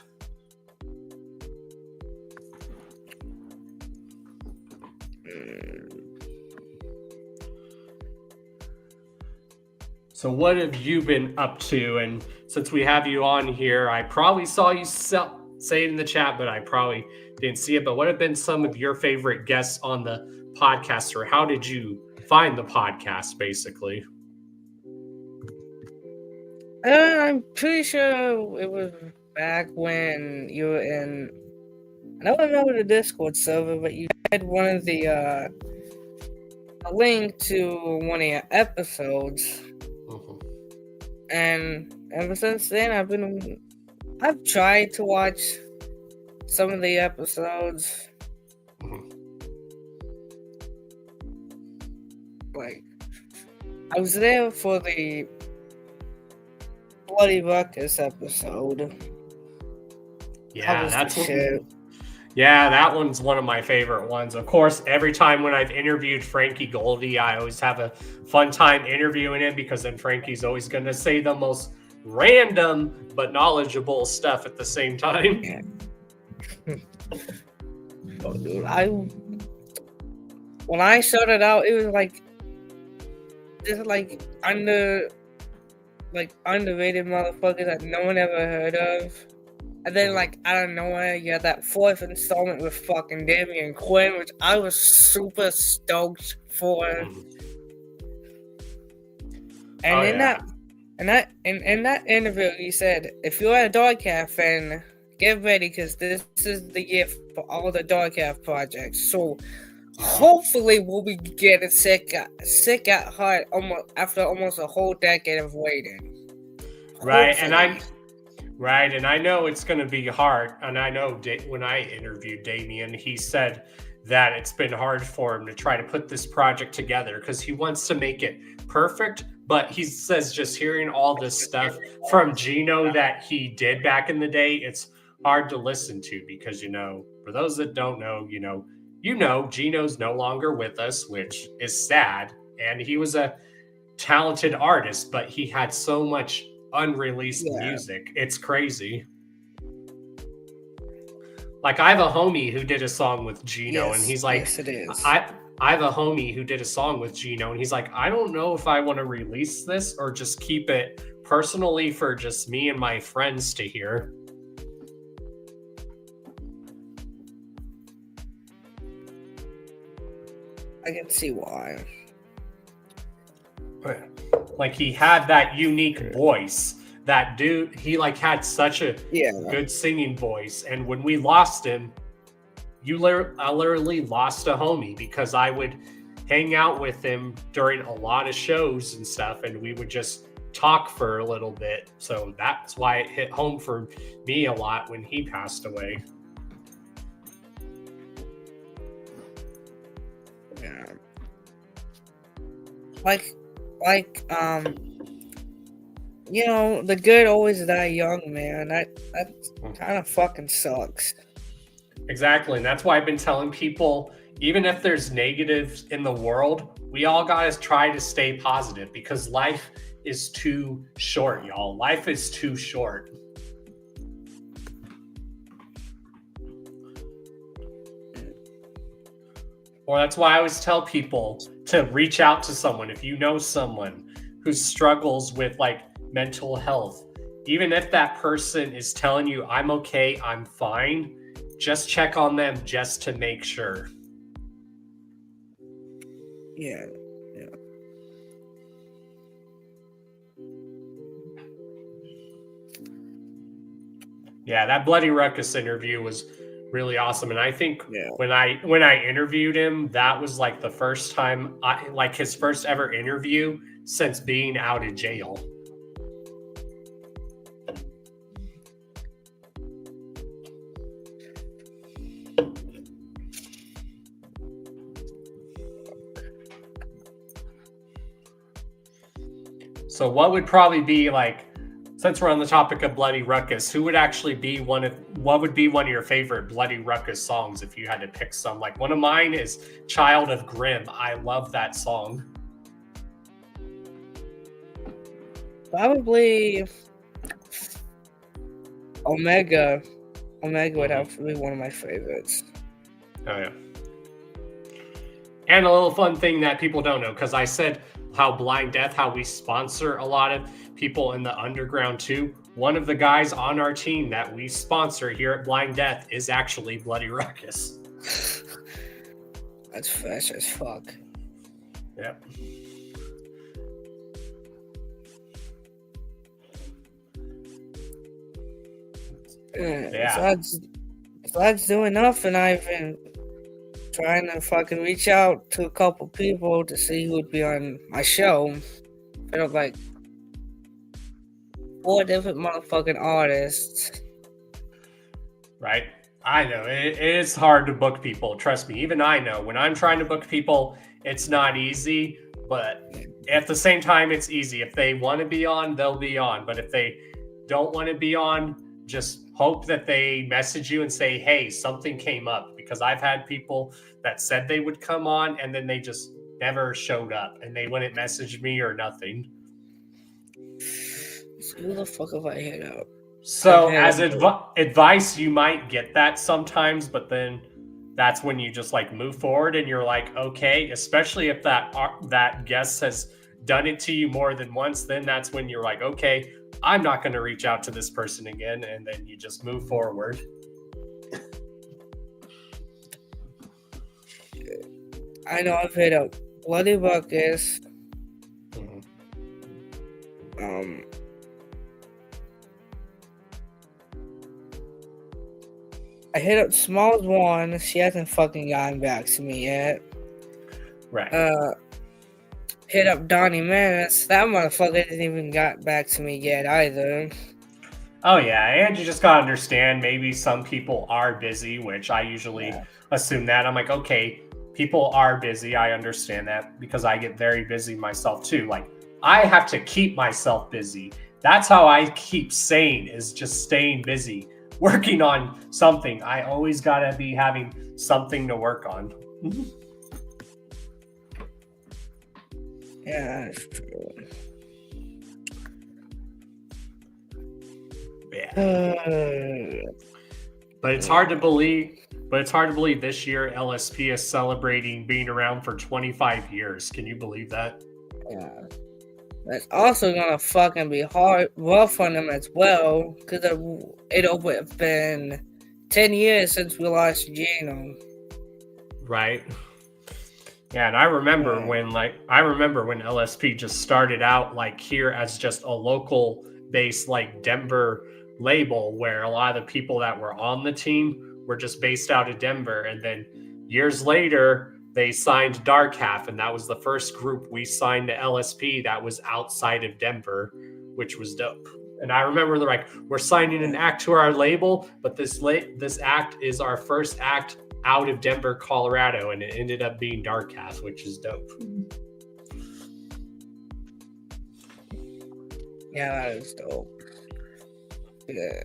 So what have you been up to? And since we have you on here, I probably saw you say it in the chat, but I probably didn't see it. But what have been some of your favorite guests on the podcast, or how did you find the podcast, basically? I'm pretty sure it was back when you were in, I don't remember the Discord server, but you had one of the a link to one of your episodes. And ever since then, I've tried to watch some of the episodes. Like, I was there for the Bloody Ruckus episode. Yeah, that one's one of my favorite ones. Of course, every time when I've interviewed Frankie Goldie, I always have a fun time interviewing him because then Frankie's always going to say the most random but knowledgeable stuff at the same time. Yeah. When I started out, it was like just like underrated motherfuckers that no one ever heard of. And then, like, out of nowhere, you had that fourth installment with fucking Damian Quinn, which I was super stoked for. And in that interview, he said, if you're a Dogcat fan, get ready because this is the year for all the Dark Half projects. So hopefully we'll be getting sick at heart after almost a whole decade of waiting. Right, Hopefully. and I know it's going to be hard. And I know when I interviewed Damien, he said that it's been hard for him to try to put this project together because he wants to make it perfect. But he says just hearing all this stuff from Gino that he did back in the day, it's hard to listen to because, for those that don't know, Gino's no longer with us, which is sad. And he was a talented artist, but he had so much unreleased music. It's crazy. Like, I have a homie who did a song with Gino, and he's like, yes, it is. I have a homie who did a song with Gino, and he's like, I don't know if I want to release this or just keep it personally for just me and my friends to hear. I can see why. Like, he had that unique voice. That dude, he had such a good singing voice. And when we lost him, I literally lost a homie because I would hang out with him during a lot of shows and stuff, and we would just talk for a little bit. So that's why it hit home for me a lot when he passed away. Yeah. The good always die young, man. That kind of fucking sucks. Exactly. And that's why I've been telling people, even if there's negatives in the world, we all got to try to stay positive because life is too short, y'all. Life is too short. Or that's why I always tell people to reach out to someone. If you know someone who struggles with mental health, even if that person is telling you, I'm okay, I'm fine, just check on them just to make sure. Yeah. Yeah, that Bloody Ruckus interview was really awesome. And I think when I interviewed him, that was the first time, his first ever interview since being out of jail. So what would probably be since we're on the topic of Bloody Ruckus, who would actually be what would be one of your favorite Bloody Ruckus songs if you had to pick some? One of mine is Child of Grimm. I love that song. Probably Omega. Omega would have to be one of my favorites. Oh, yeah. And a little fun thing that people don't know, because I said how Blind Death, how we sponsor a lot of people in the underground too. One of the guys on our team that we sponsor here at Blind Death is actually Bloody Ruckus. That's fresh as fuck. Yep. Yeah. Besides doing nothing, I've been trying to fucking reach out to a couple people to see who would be on my show. But 4 different motherfucking artists. Right. I know. It is hard to book people. Trust me. Even I know. When I'm trying to book people, it's not easy. But at the same time, it's easy. If they want to be on, they'll be on. But if they don't want to be on, just hope that they message you and say, hey, something came up. Because I've had people that said they would come on and then they just never showed up. And they wouldn't message me or nothing. So who the fuck have I hit up? So as advice, you might get that sometimes, but then that's when you just move forward and you're okay, especially if that guest has done it to you more than once, then that's when you're okay, I'm not going to reach out to this person again. And then you just move forward. I know I've hit up Bloody Ruckus. I hit up Smalls 1. She hasn't fucking gotten back to me yet. Right. Hit up Donnie Menace. That motherfucker hasn't even got back to me yet either. Oh, yeah, and you just gotta understand, maybe some people are busy, which I usually assume that. I'm like, okay, people are busy. I understand that because I get very busy myself too. Like, I have to keep myself busy. That's how I keep sane, is just staying busy, working on something. I always gotta be having something to work on. Yeah, that's true. Yeah. But it's hard to believe. But it's hard to believe this year LSP is celebrating being around for 25 years. Can you believe that? Yeah. That's also gonna fucking be rough on them as well, because it would have been 10 years since we lost Gino. Right. Yeah, and I remember when LSP just started out like here as just a local based like Denver label, where a lot of the people that were on the team were just based out of Denver, and then years later they signed Dark Half, and that was the first group we signed to LSP that was outside of Denver, which was dope. And I remember they're like, we're signing an act to our label, but this act is our first act out of Denver, Colorado, and it ended up being Dark Half, which is dope. Yeah, that is dope. Yeah.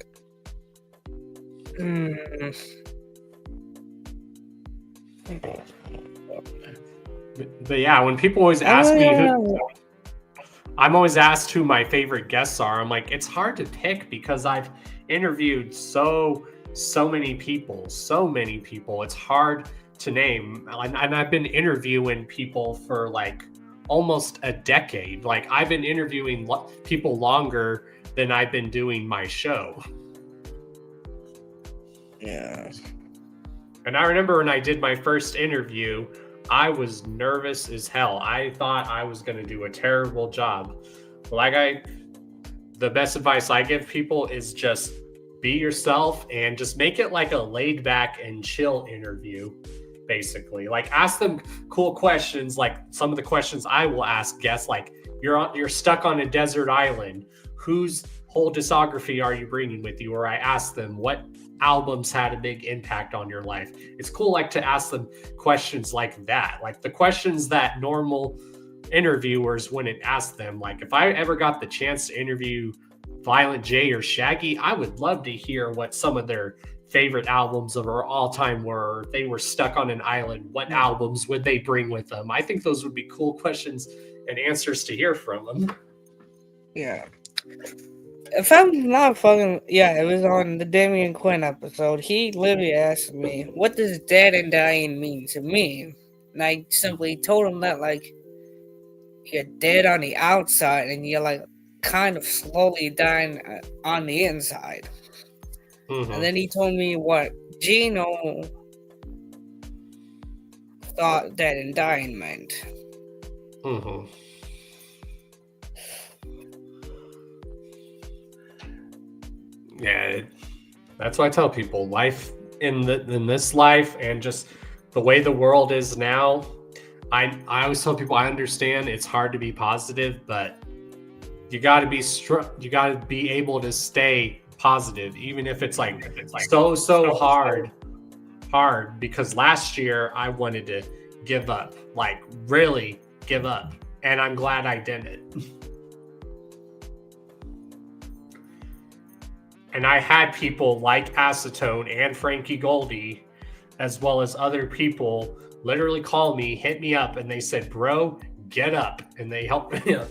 But yeah, when people always ask me I'm always asked who my favorite guests are. I'm like, it's hard to pick because I've interviewed so many people. It's hard to name. And I've been interviewing people for like almost a decade. Like, I've been interviewing people longer than I've been doing my show. Yeah. And I remember when I did my first interview, I was nervous as hell. I thought I was going to do a terrible job. The best advice I give people is just be yourself and just make it like a laid back and chill interview, basically. Like, ask them cool questions, like some of the questions I will ask guests, like, you're stuck on a desert island. Whose whole discography are you bringing with you? Or I ask them, what albums had a big impact on your life? It's cool, like, to ask them questions like that, like the questions that normal interviewers wouldn't ask them. Like, if I ever got the chance to interview Violent J or Shaggy, I would love to hear what some of their favorite albums of all time were. If they were stuck on an island, what albums would they bring with them? I think those would be cool questions and answers to hear from them. Yeah. If I'm not fucking... Yeah, it was on the Damian Quinn episode. He literally asked me, what does dead and dying mean to me? And I simply told him that, like, you're dead on the outside and you're, like, kind of slowly dying on the inside. Mm-hmm. And then he told me what Gino thought dead and dying meant. Mm-hmm. Yeah, that's what I tell people. Life in this life, and just the way the world is now, I always tell people I understand it's hard to be positive, but you got to be you got to be able to stay positive, even if it's like so hard. Because last year I wanted to give up, like really give up, and I'm glad I didn't. And I had people like Acetone and Frankie Goldie, as well as other people, literally call me, hit me up, and they said, bro, get up. And they helped me up.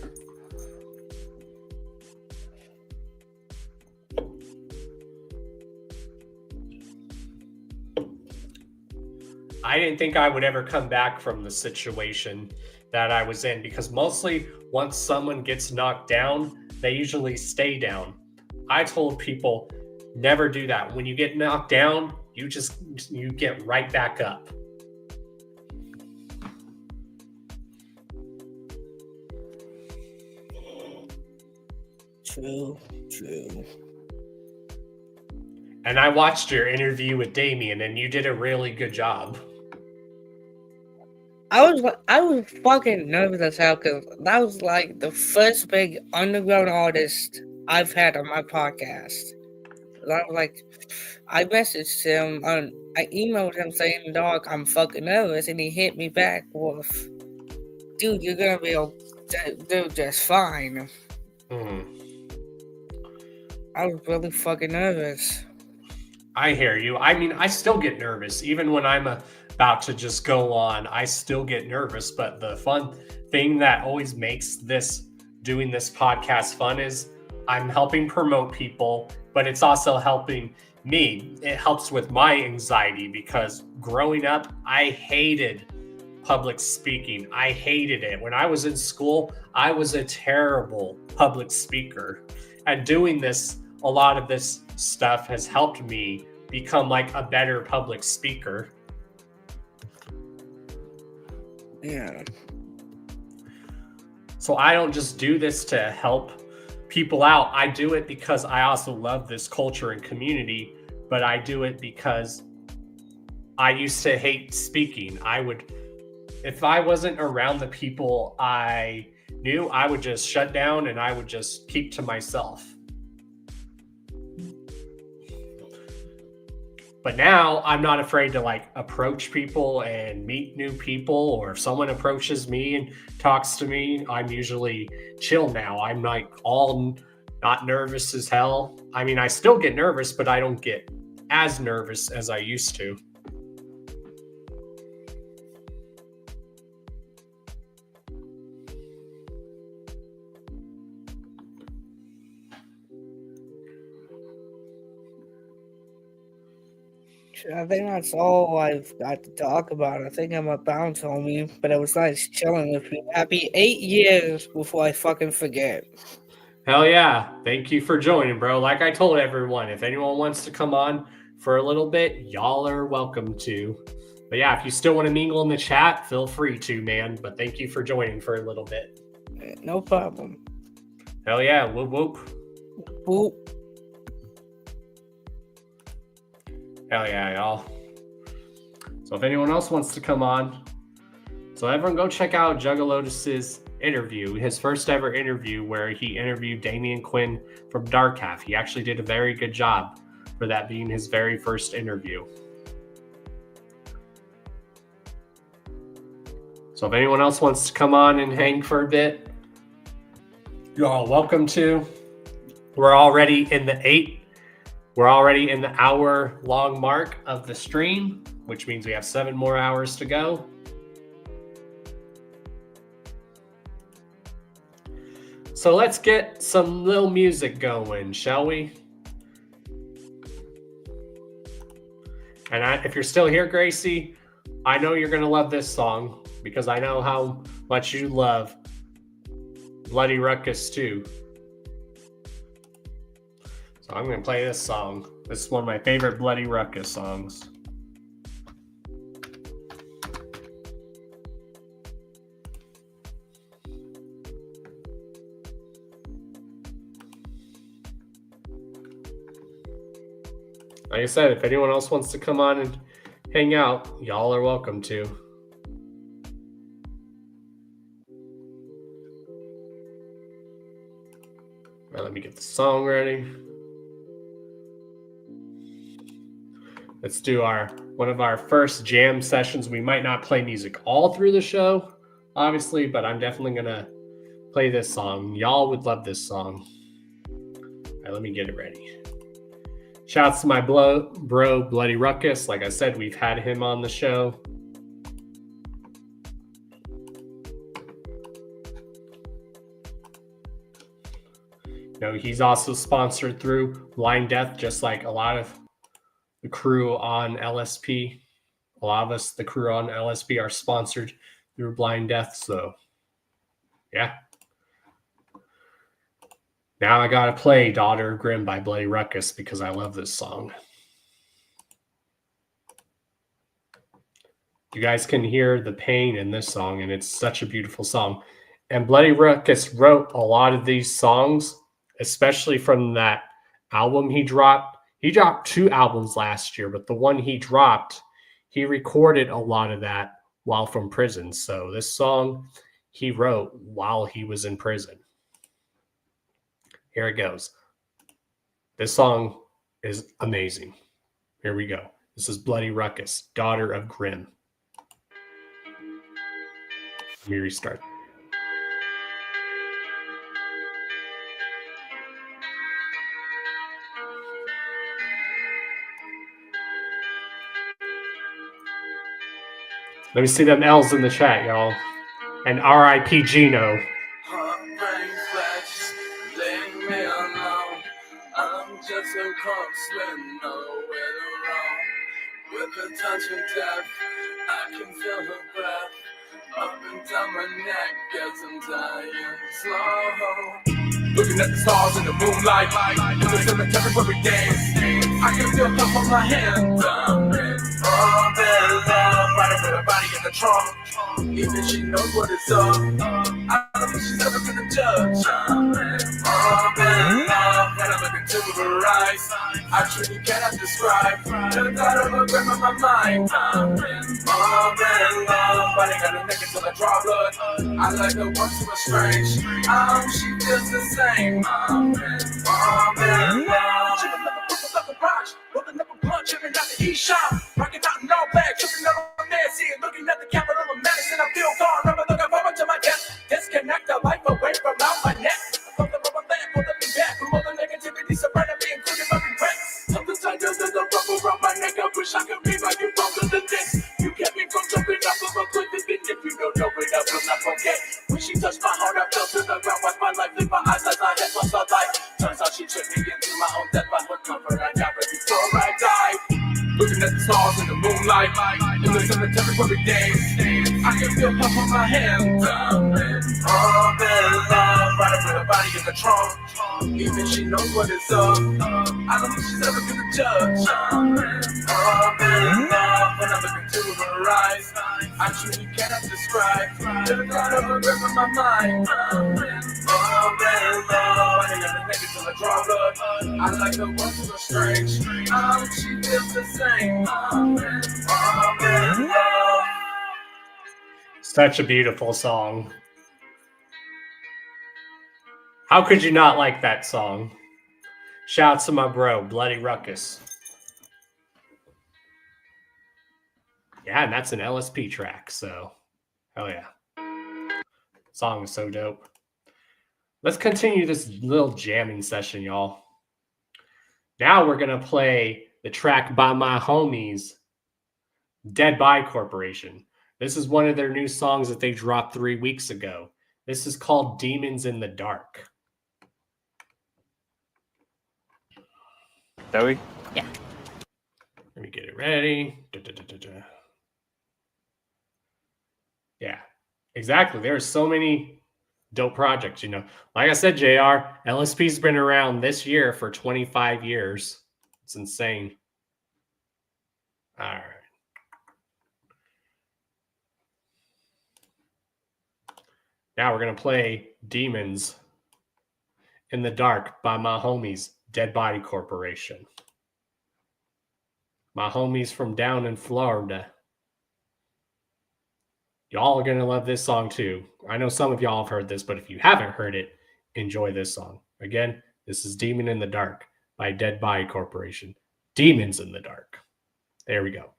I didn't think I would ever come back from the situation that I was in, because mostly once someone gets knocked down, they usually stay down. I told people, never do that. When you get knocked down, you get right back up. True. And I watched your interview with Damien, and you did a really good job. I was fucking nervous as hell because that was like the first big underground artist I've had on my podcast. I was like, I messaged him, I emailed him saying, "Dog, I'm fucking nervous," and he hit me back with, "Dude, you're gonna be do just fine." I was really fucking nervous. I hear you. I mean, I still get nervous. Even when I'm about to just go on, I still get nervous. But the fun thing that always makes doing this podcast fun is I'm helping promote people, but it's also helping me. It helps with my anxiety because growing up, I hated public speaking. I hated it. When I was in school, I was a terrible public speaker. And doing this, a lot of this stuff has helped me become like a better public speaker. Yeah. So I don't just do this to help people out. I do it because I also love this culture and community, but I do it because I used to hate speaking. If I wasn't around the people I knew, I would just shut down and I would just keep to myself. But now I'm not afraid to like approach people and meet new people, or if someone approaches me and talks to me, I'm usually chill now. I'm like all not nervous as hell. I mean, I still get nervous, but I don't get as nervous as I used to. I think that's all I've got to talk about. I think I'm a bounce, homie, but it was nice chilling with you. Happy 8 years before I fucking forget. Hell yeah. Thank you for joining, bro. Like I told everyone, if anyone wants to come on for a little bit, y'all are welcome to. But yeah, if you still want to mingle in the chat, feel free to, man. But thank you for joining for a little bit. No problem. Hell yeah. Whoop, whoop. Whoop. Hell yeah, y'all. So if anyone else wants to come on, so everyone go check out Juggalotus's interview, his first ever interview where he interviewed Damien Quinn from Dark Half. He actually did a very good job for that being his very first interview. So if anyone else wants to come on and hang for a bit, you're all welcome to. We're already in the hour-long mark of the stream, which means we have 7 more hours to go. So let's get some little music going, shall we? And if you're still here, Gracie, I know you're going to love this song because I know how much you love Bloody Ruckus too. So I'm going to play this song. This is one of my favorite Bloody Ruckus songs. Like I said, if anyone else wants to come on and hang out, y'all are welcome to. All right, let me get the song ready. Let's do one of our first jam sessions. We might not play music all through the show, obviously, but I'm definitely going to play this song. Y'all would love this song. All right, let me get it ready. Shouts to my bro, Bloody Ruckus. Like I said, we've had him on the show. You know, he's also sponsored through Blind Death, just like a lot of the crew on LSP. A lot of us, the crew on LSP, are sponsored through Blind Death. So, yeah. Now I gotta play Daughter of Grimm by Bloody Ruckus because I love this song. You guys can hear the pain in this song, and it's such a beautiful song. And Bloody Ruckus wrote a lot of these songs, especially from that album he dropped. He dropped 2 albums last year, but the one he dropped, he recorded a lot of that while from prison. So this song he wrote while he was in prison. Here it goes. This song is amazing. Here we go. This is Bloody Ruckus, Daughter of Grimm. Let me restart. Let me see them L's in the chat, y'all. And R.I.P. Gino. Just a corpse with nowhere to roam. With a touch of death, I can feel her breath up and down my neck as I'm dying slow. Looking at the stars in the moonlight, in the cemetery where we dance. I can feel her on my hand. All that love, right with her body in the trunk. Even she knows what it's up. I don't think she's ever gonna judge. All that love, when I look into her eyes, I truly cannot describe the thought of her grip on my mind. All that love, body got a neck until I draw blood. I like her once she was strange. She feels the same. All that love. She was never put up a box, rolling up a punch, every night the E-shop, rocking out in all black, tripping up on Nancy, looking at the capital of medicine. I feel gone, never looking forward to my death. Disconnect the life away from out my neck. From the rubber band, pulling me back from all the negativity surrounding me, including my regrets. Something tighter than the rubber around my neck. I wish I could be like you from the distance. You kept me from jumping off of a cliff, and if you don't know it, I will not forget. When she touched my heart, I fell to the ground. Watch my life leave my eyes as I had lost her life. Turns out she tricked me into my own death by her comfort. I got ready before I died. Looking at the stars in the moonlight, in the cemetery where we dance. I can feel her on my hand. All that love, right up with her body in the trunk. Even she knows what it's up. I don't think she's ever gonna judge. All that love, when I look into her eyes, I truly cannot describe the thought of her grip on my mind. All that love, I ain't gonna make it till I draw blood. I like her once she was strange. She feels the same. All that love. Such a beautiful song. How could you not like that song? Shouts to my bro, Bloody Ruckus. Yeah, and that's an LSP track, so hell yeah. Song is so dope. Let's continue this little jamming session, y'all. Now we're going to play the track by my homies, Dead Body Corporation. This is one of their new songs that they dropped 3 weeks ago. This is called Demons in the Dark. Joey? Yeah. Let me get it ready. Yeah, exactly. There are so many dope projects, you know. Like I said, JR, LSP's been around this year for 25 years. It's insane. All right. Now we're going to play Demons in the Dark by my homies, Dead Body Corporation. My homies from down in Florida. Y'all are going to love this song too. I know some of y'all have heard this, but if you haven't heard it, enjoy this song. Again, this is Demon in the Dark by Dead Body Corporation. Demons in the Dark. There we go.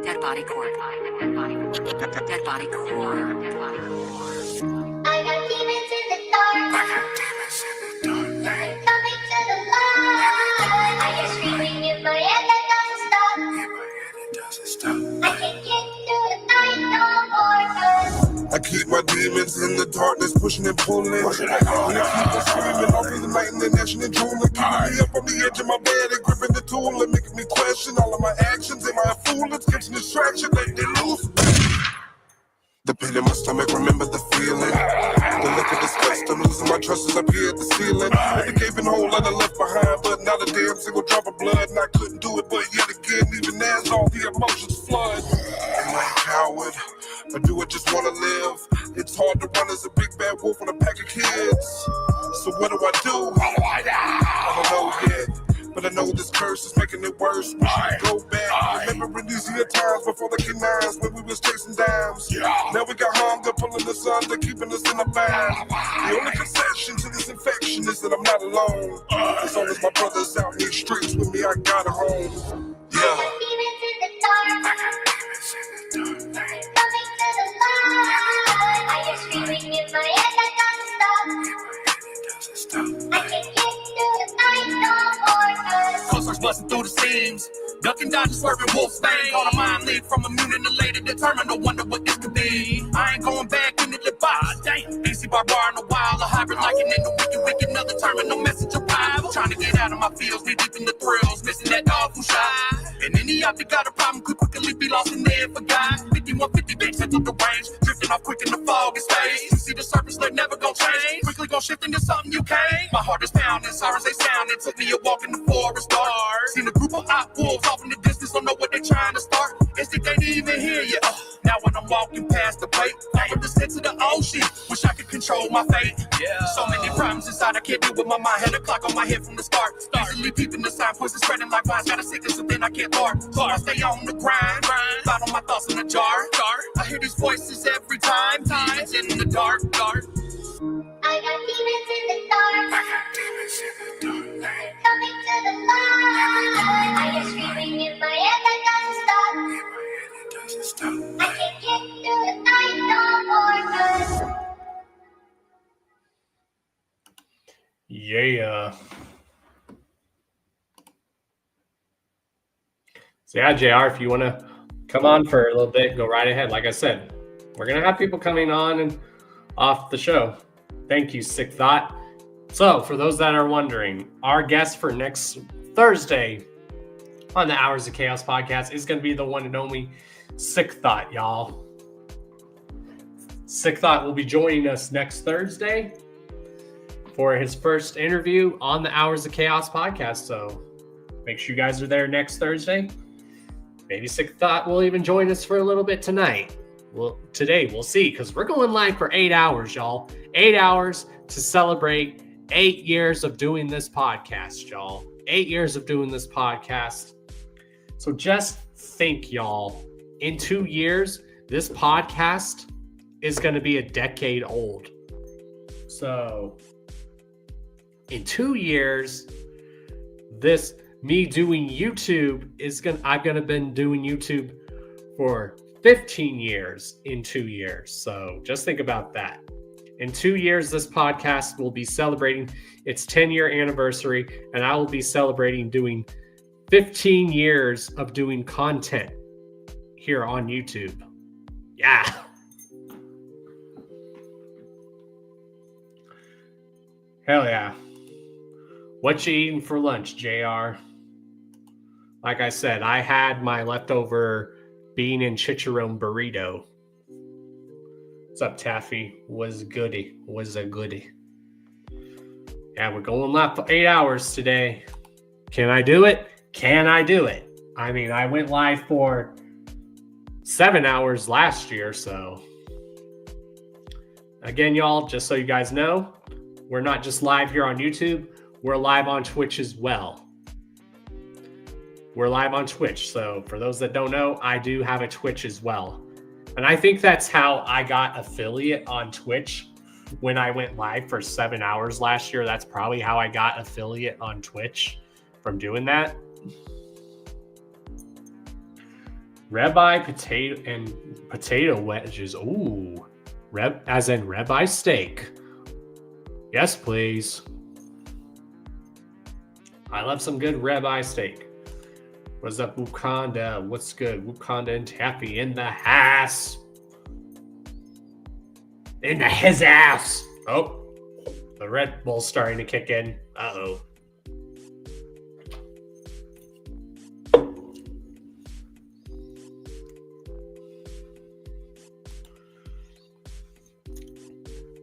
Dead Body Corp. Dead Body Corp. Dead Body Corp. I got demons in the dark. I got demons in the dark. They're coming to the light. I hear screaming in my head that doesn't stop. In my head it doesn't stop. I can't get through the night no more. I keep my demons in the darkness, pushing and pulling. And I keep on screaming all through the night and the national drooling. Keeping me up on the edge of my bed and gripping the tool and making me question all of my actions. Am I a fool? It's catching distraction, they lose. The pain in my stomach, remember the feeling. The look of disgust, I'm losing my trust as I peer at the ceiling. The gaping hole that I left behind, but not a damn single drop of blood. And I couldn't do it, but yet again, even as all the emotions flood. Am I a coward? Or do I just making it worse. We should go back. Remembering these year times before the canines when we was chasing dimes. Now we got hunger pulling us under, keeping us in a bind. The only concession to this infection is that I'm not alone. As long as my brother's out in these streets with me, I got a home. Yeah. Screaming in my head, I can't stop. I can't get through the night no more. Closers busting through the seams, ducking, dodging, swerving, Wolfsbane. On a mind lead from immune and elated, determined to wonder what this could be. I ain't going back into the box. Damn, AC bar in a while, a hybrid like an in the wicked, another terminal message arrival. Trying to get out of my fields, knee deep in the thrills, missing that awful shot. And any optic got a problem could quickly be lost in there, forgot. 5150 big set through the range, drifting off quick in the fog and space. You see the surface, they're never gonna change. Quickly gonna shift into something you can't. My heart is pounding, sirens they sounding. Took me a walk in the forest dark. Seen a group of hot wolves off in the distance, don't know what they trying to start. Instinct ain't even hear you. Now when I'm walking past the plate, I am the sense of the ocean. Wish I could control my fate. So many problems inside, I can't deal with my mind. Had a clock on my head from the start. Easily peeping the sign, poison spreading like vines. Got a sickness, so then I can't bark. So I stay on the grind. Bottle my thoughts in a jar. I hear these voices every time. Demons in the dark. I got demons in the dark. Coming to the light. I hear screaming in my head that doesn't stop. I can't get through the night no more. Yeah. So yeah, JR, if you want to come on for a little bit, go right ahead. Like I said, we're going to have people coming on and off the show. Thank you, Sick Thought. So for those that are wondering, our guest for next Thursday on the Hours of Chaos podcast is going to be the one and only Sick Thought, y'all. Sick Thought will be joining us next Thursday for his first interview on the Hours of Chaos podcast. So make sure you guys are there next Thursday. Maybe Sick Thought will even join us for a little bit tonight. Well, today we'll see, because we're going live for 8 hours, y'all. 8 hours to celebrate 8 years of doing this podcast, y'all. 8 years of doing this podcast. So just think, y'all, in 2 years, this podcast is going to be a decade old. So in 2 years, me doing YouTube I'm gonna been doing YouTube for 15 years in 2 years. So just think about that. In 2 years, this podcast will be celebrating its 10-year anniversary, and I will be celebrating doing 15 years of doing content here on YouTube. Yeah. Hell yeah. What you eating for lunch, JR? Like I said, I had my leftover bean and chicharron burrito. What's up, Taffy? Was a goodie. Yeah, we're going live for 8 hours today. Can I do it? Can I do it? I mean, I went live for 7 hours last year, so. Again, y'all, just so you guys know, we're not just live here on YouTube. We're live on Twitch as well. We're live on Twitch. So for those that don't know, I do have a Twitch as well. And I think that's how I got affiliate on Twitch when I went live for 7 hours last year. That's probably how I got affiliate on Twitch from doing that. Ribeye, potato wedges. Ooh, as in ribeye steak. Yes, please. I love some good ribeye steak. What's up, Wakanda? What's good? Wakanda and Taffy in the house. In his ass. Oh, the Red Bull's starting to kick in. Uh-oh.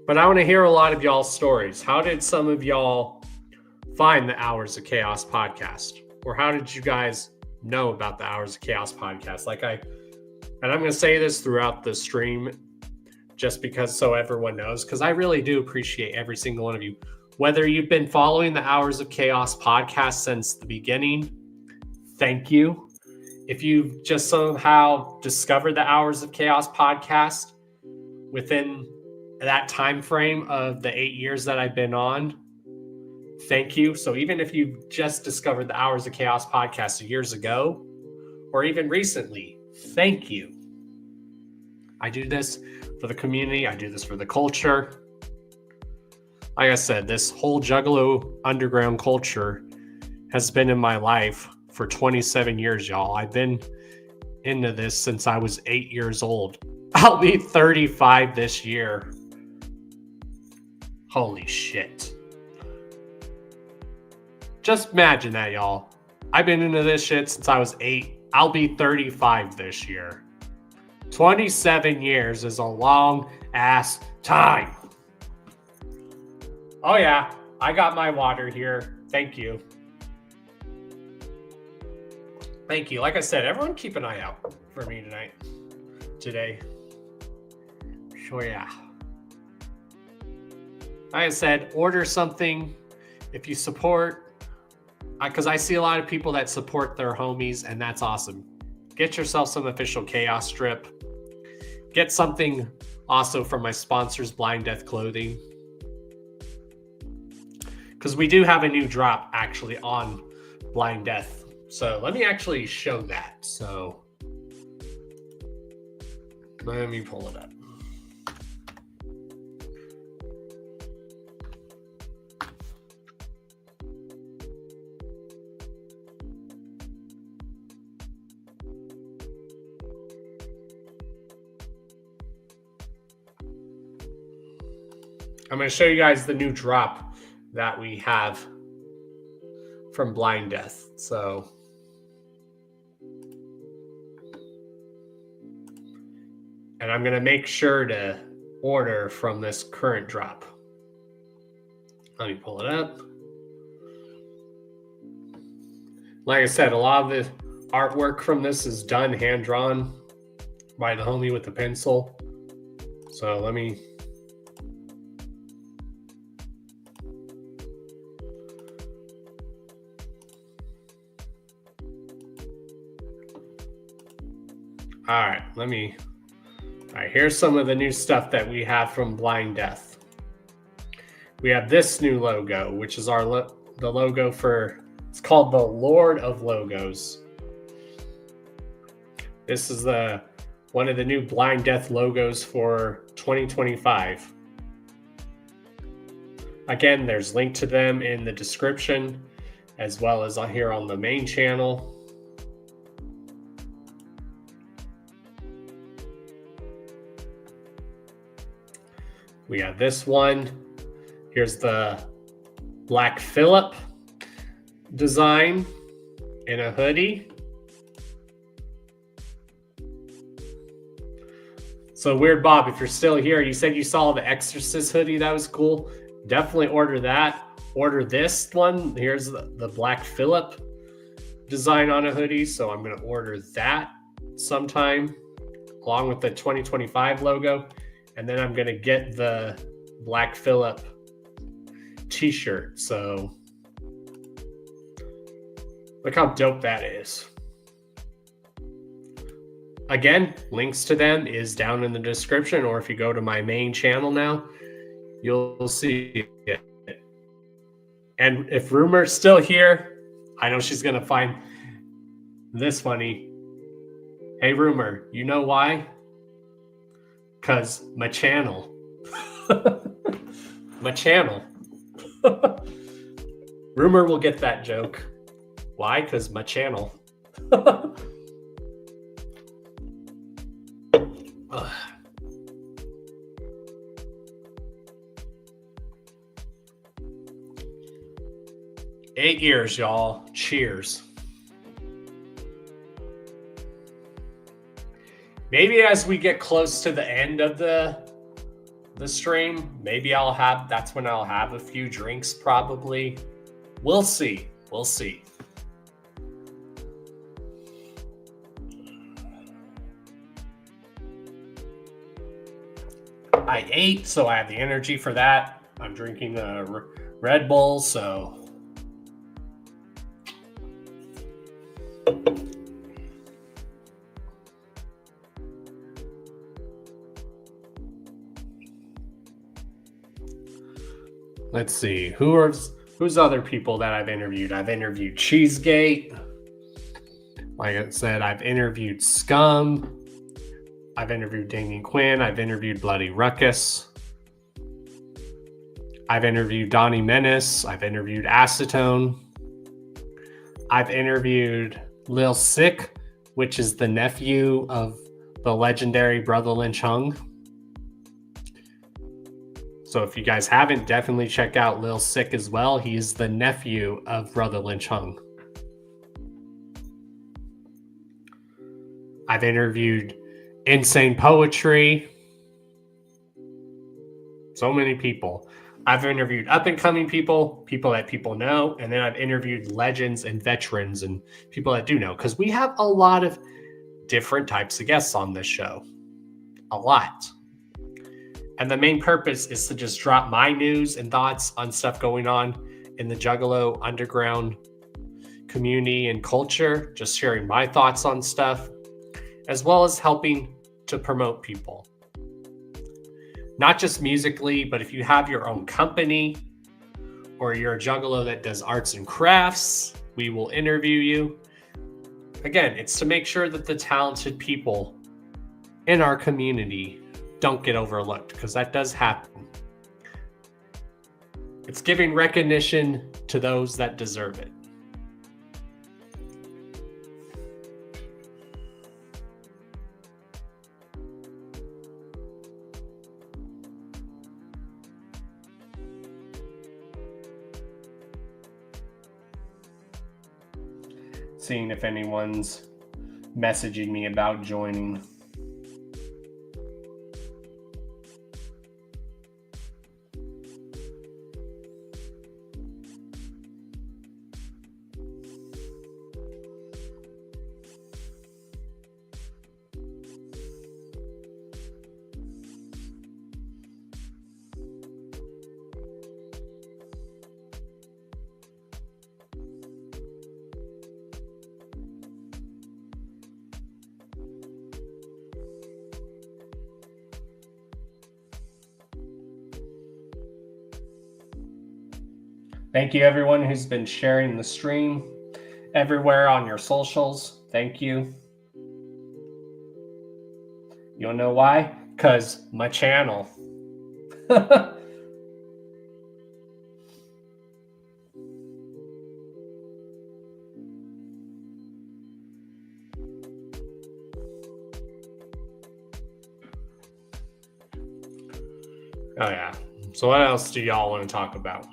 But I want to hear a lot of y'all's stories. How did some of y'all find the Hours of Chaos podcast? Or how did you guys know about the Hours of Chaos podcast? And I'm going to say this throughout the stream just because so everyone knows, because I really do appreciate every single one of you. Whether you've been following the Hours of Chaos podcast since the beginning, thank you. If you've just somehow discovered the Hours of Chaos podcast within that time frame of the 8 years that I've been on, thank you. So even if you've just discovered the Hours of Chaos podcast years ago, or even recently, thank you. I do this for the community. I do this for the culture. Like I said, this whole Juggalo underground culture has been in my life for 27 years, y'all. I've been into this since I was 8 years old. I'll be 35 this year. Holy shit. Just imagine that, y'all. I've been into this shit since I was 8. I'll be 35 this year. 27 years is a long ass time. Oh yeah, I got my water here. Thank you. Thank you. Like I said, everyone keep an eye out for me today. Sure, yeah. Like I said, order something if you support, because I see a lot of people that support their homies, and that's awesome. Get yourself some official Chaos strip. Get something also from my sponsors, Blind Death Clothing, because we do have a new drop actually on Blind Death. So let me actually show that. So let me pull it up. I'm going to show you guys the new drop that we have from Blind Death. So and I'm going to make sure to order from this current drop. Let me pull it up. Like I said, a lot of the artwork from this is done hand-drawn by the homie with the pencil. So let me... All right, here's some of the new stuff that we have from Blind Death. We have this new logo, which is the logo for, it's called the Lord of Logos. This is one of the new Blind Death logos for 2025. Again, there's link to them in the description, as well as here on the main channel. We have this one. Here's the Black Phillip design in a hoodie. So Weird Bob, if you're still here, you said you saw the Exorcist hoodie. That was cool. Definitely order that. Order this one. Here's the Black Phillip design on a hoodie. So I'm going to order that sometime along with the 2025 logo. And then I'm going to get the Black Phillip t-shirt. So look how dope that is. Again, links to them is down in the description, or if you go to my main channel now, you'll see it. And if Rumor's still here, I know she's going to find this funny. Hey, Rumor, you know why? Because my channel. My channel. Rumor will get that joke. Why? Because my channel. 8 years, y'all. Cheers. Maybe as we get close to the end of the stream, maybe that's when I'll have a few drinks probably. We'll see. We'll see. I ate, so I have the energy for that. I'm drinking the Red Bull, so Let's see. Who's other people that I've interviewed? I've interviewed Cheesegate. Like I said, I've interviewed Scum. I've interviewed Damien Quinn. I've interviewed Bloody Ruckus. I've interviewed Donnie Menace. I've interviewed Acetone. I've interviewed Lil Sick, which is the nephew of the legendary Brother Lynch Hung. So if you guys haven't, definitely check out Lil Sick as well. He is the nephew of Brother Lynch Hung. I've interviewed Insane Poetry. So many people. I've interviewed up-and-coming people that people know, and then I've interviewed legends and veterans and people that do know, because we have a lot of different types of guests on this show. A lot. And the main purpose is to just drop my news and thoughts on stuff going on in the Juggalo underground community and culture, just sharing my thoughts on stuff, as well as helping to promote people. Not just musically, but if you have your own company or you're a Juggalo that does arts and crafts, we will interview you. Again, it's to make sure that the talented people in our community don't get overlooked, because that does happen. It's giving recognition to those that deserve it. Seeing if anyone's messaging me about joining. Thank you, everyone who's been sharing the stream everywhere on your socials. Thank you. You'll know why? Because my channel. Oh, yeah. So what else do y'all want to talk about?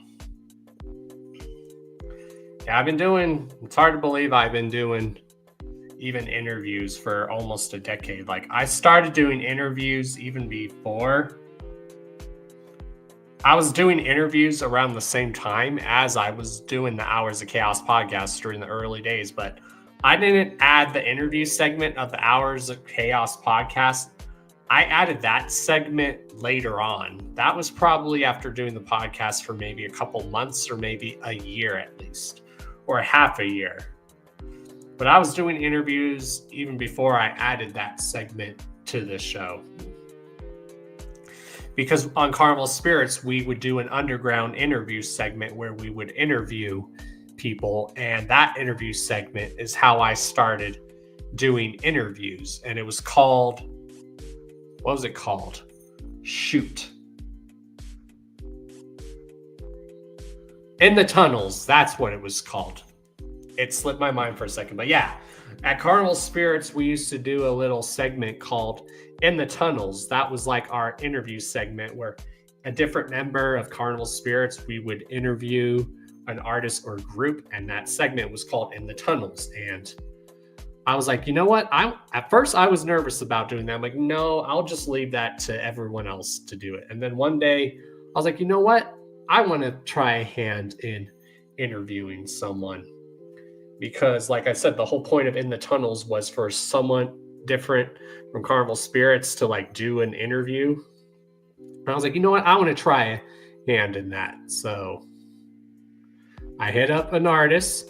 Yeah, it's hard to believe I've been doing even interviews for almost a decade. Like, I started doing interviews even before. I was doing interviews around the same time as I was doing the Hours of Chaos podcast during the early days, but I didn't add the interview segment of the Hours of Chaos podcast. I added that segment later on. That was probably after doing the podcast for maybe a couple months or maybe a year at least, or half a year. But I was doing interviews even before I added that segment to the show. Because on Carnival Spirits, we would do an underground interview segment where we would interview people. And that interview segment is how I started doing interviews. And it was called, what was it called? Shoot. In the Tunnels, that's what it was called. It slipped my mind for a second, but yeah. At Carnival Spirits, we used to do a little segment called In the Tunnels. That was like our interview segment where a different member of Carnival Spirits, we would interview an artist or group, and that segment was called In the Tunnels. And I was like, you know what? At first I was nervous about doing that. I'm like, no, I'll just leave that to everyone else to do it. And then one day I was like, you know what? I want to try a hand in interviewing someone, because like I said, the whole point of In the Tunnels was for someone different from Carnival Spirits to like do an interview. And I was like, you know what? I want to try a hand in that. So I hit up an artist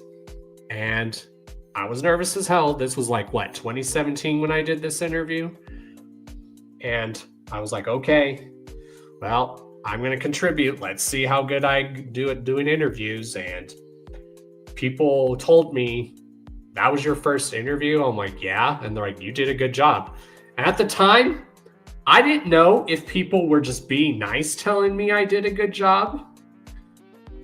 and I was nervous as hell. This was like, 2017 when I did this interview? And I was like, okay, well, I'm going to contribute. Let's see how good I do at doing interviews. And people told me, that was your first interview? I'm like, yeah. And they're like, you did a good job. And at the time, I didn't know if people were just being nice telling me I did a good job,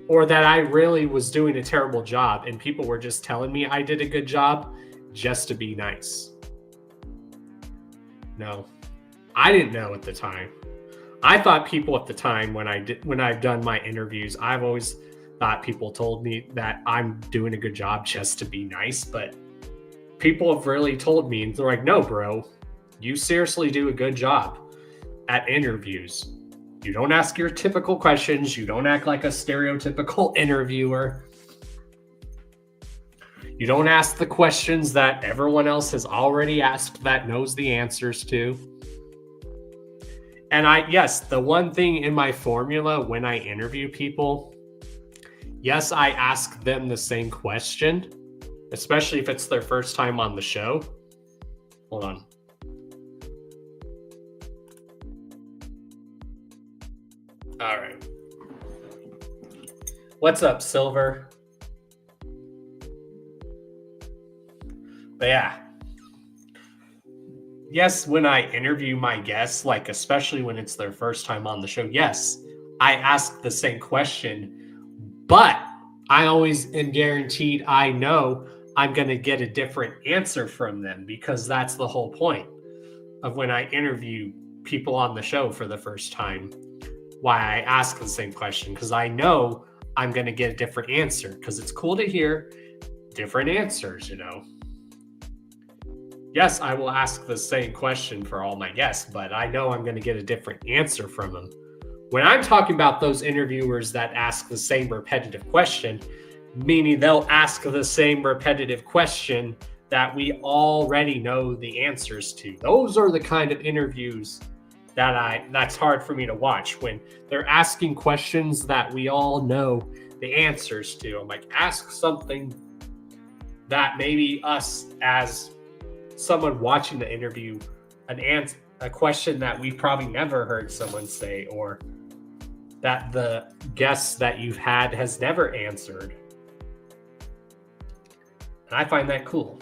or that I really was doing a terrible job and people were just telling me I did a good job just to be nice. No, I didn't know at the time. I thought people at the time when I've done my interviews, I've always thought people told me that I'm doing a good job just to be nice, but people have really told me, and they're like, no, bro, you seriously do a good job at interviews. You don't ask your typical questions. You don't act like a stereotypical interviewer. You don't ask the questions that everyone else has already asked that knows the answers to. And yes, the one thing in my formula when I interview people, yes, I ask them the same question, especially if it's their first time on the show. Hold on. All right. What's up, Silver? But yeah. Yes, when I interview my guests, like especially when it's their first time on the show, yes, I ask the same question, but I always am guaranteed I know I'm going to get a different answer from them, because that's the whole point of when I interview people on the show for the first time. Why I ask the same question, because I know I'm going to get a different answer, because it's cool to hear different answers, you know. Yes, I will ask the same question for all my guests, but I know I'm going to get a different answer from them. When I'm talking about those interviewers that ask the same repetitive question, meaning they'll ask the same repetitive question that we already know the answers to. Those are the kind of interviews that's hard for me to watch, when they're asking questions that we all know the answers to. I'm like, ask something that maybe us as someone watching the interview, a question that we've probably never heard someone say, or that the guest that you've had has never answered. And I find that cool.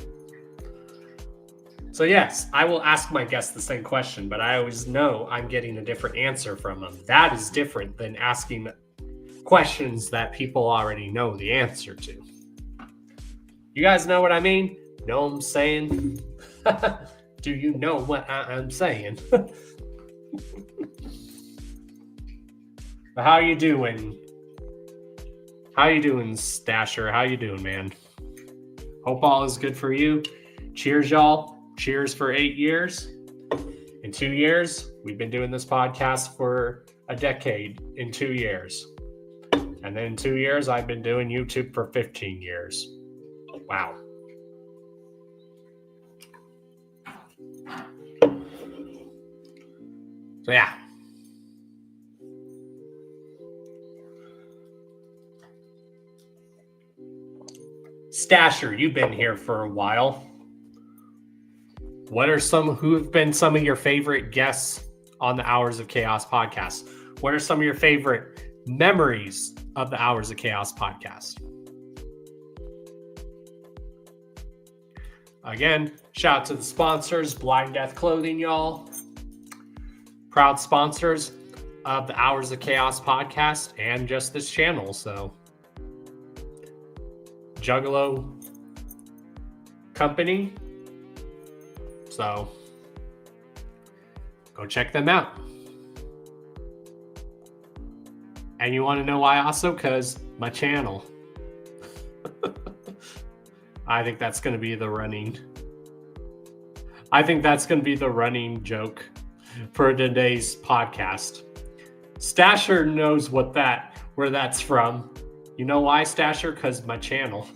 So yes, I will ask my guests the same question, but I always know I'm getting a different answer from them. That is different than asking questions that people already know the answer to. You guys know what I mean? Know what I'm saying? Do you know what I'm saying? But how you doing? How you doing, Stasher? How you doing, man? Hope all is good for you. Cheers, y'all. Cheers for 8 years. In 2 years, we've been doing this podcast for a decade in 2 years. And then in 2 years, I've been doing YouTube for 15 years. Wow. So yeah. Stasher, you've been here for a while. Who have been some of your favorite guests on the Hours of Chaos podcast? What are some of your favorite memories of the Hours of Chaos podcast? Again, shout out to the sponsors, Blind Death Clothing, y'all. Proud sponsors of the Hours of Chaos podcast and just this channel. So, Juggalo Company. So, go check them out. And you want to know why also? Because my channel. I think that's going to be the running joke for today's podcast. Stasher knows where that's from. You know why, Stasher? Because my channel.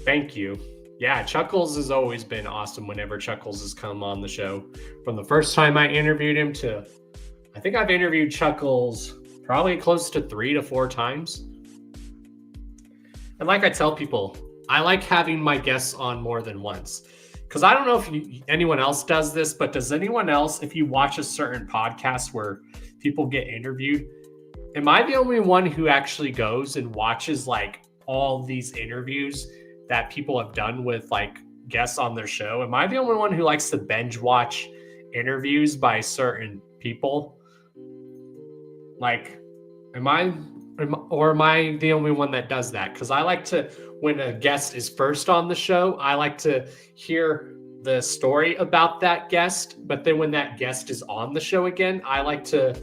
Thank you. Yeah, Chuckles has always been awesome whenever Chuckles has come on the show. From the first time I interviewed him to, I think I've interviewed Chuckles probably close to 3 to 4 times. And like I tell people, I like having my guests on more than once. Because I don't know if anyone else does this, but does anyone else, if you watch a certain podcast where people get interviewed, am I the only one who actually goes and watches like all these interviews that people have done with like guests on their show? Am I the only one who likes to binge watch interviews by certain people? Like, am I the only one that does that? Because I like to, when a guest is first on the show, I like to hear the story about that guest. But then when that guest is on the show again, I like to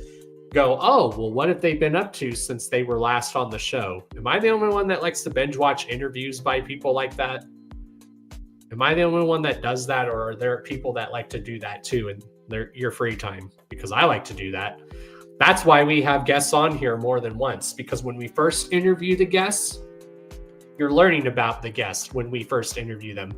go, oh, well, what have they been up to since they were last on the show? Am I the only one that likes to binge watch interviews by people like that? Am I the only one that does that? Or are there people that like to do that too in your free time? Because I like to do that. That's why we have guests on here more than once, because when we first interview the guests, you're learning about the guest when we first interview them.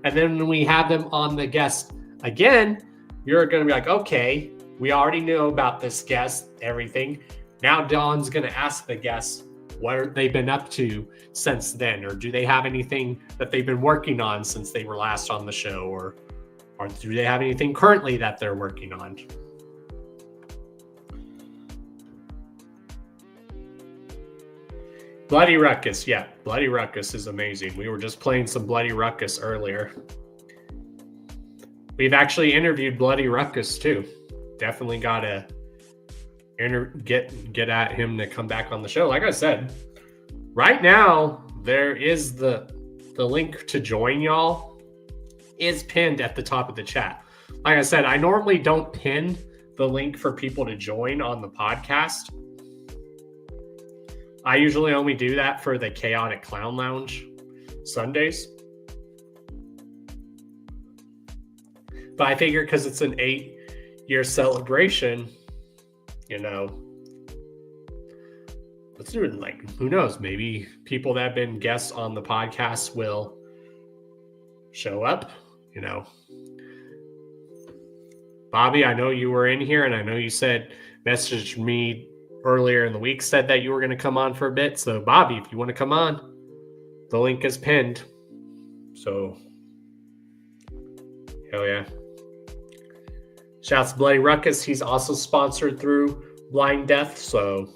And then when we have them on the guest again, you're going to be like, okay, we already know about this guest, everything. Now Don's going to ask the guests what have they been up to since then, or do they have anything that they've been working on since they were last on the show, or do they have anything currently that they're working on? Bloody Ruckus, yeah. Bloody Ruckus is amazing. We were just playing some Bloody Ruckus earlier. We've actually interviewed Bloody Ruckus too. Definitely got to get at him to come back on the show. Like I said, right now there is the link to join y'all is pinned at the top of the chat. Like I said, I normally don't pin the link for people to join on the podcast. I usually only do that for the Chaotic Clown Lounge Sundays. But I figure because it's an 8-year celebration, you know, let's do it. Like, who knows? Maybe people that have been guests on the podcast will show up, you know. Bobby, I know you were in here, and I know you messaged me earlier in the week, said that you were going to come on for a bit. So Bobby, if you want to come on, the link is pinned. So hell yeah. Shouts to Bloody Ruckus. He's also sponsored through Blind Death. So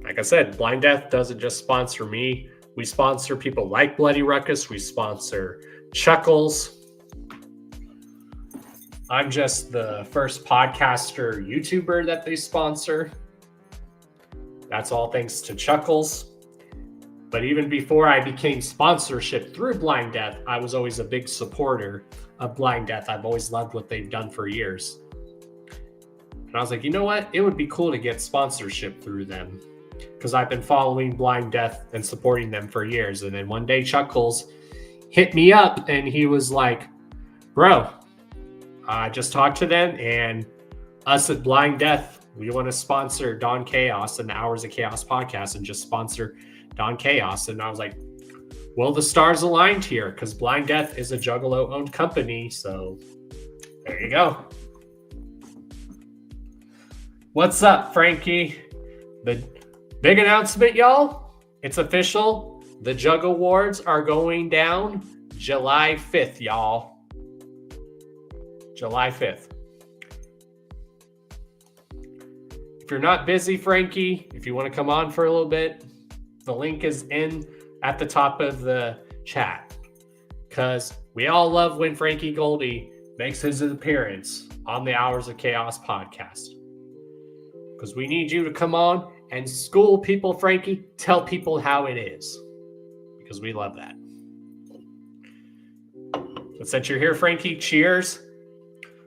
like I said, Blind Death doesn't just sponsor me. We sponsor people like Bloody Ruckus. We sponsor Chuckles. I'm just the first podcaster YouTuber that they sponsor. That's all thanks to Chuckles. But even before I became sponsorship through Blind Death, I was always a big supporter of Blind Death. I've always loved what they've done for years. And I was like, you know what? It would be cool to get sponsorship through them, because I've been following Blind Death and supporting them for years. And then one day Chuckles hit me up and he was like, bro, I just talked to them, and us at Blind Death, we want to sponsor Don Chaos and the Hours of Chaos podcast and just sponsor Don Chaos. And I was like, well, the stars aligned here, because Blind Death is a Juggalo-owned company. So there you go. What's up, Frankie? The big announcement, y'all. It's official. The Jug Awards are going down July 5th, y'all. July 5th. If you're not busy, Frankie, if you want to come on for a little bit, the link is at the top of the chat. Because we all love when Frankie Goldie makes his appearance on the Hours of Chaos podcast. Because we need you to come on and school people, Frankie. Tell people how it is. Because we love that. But since you're here, Frankie, cheers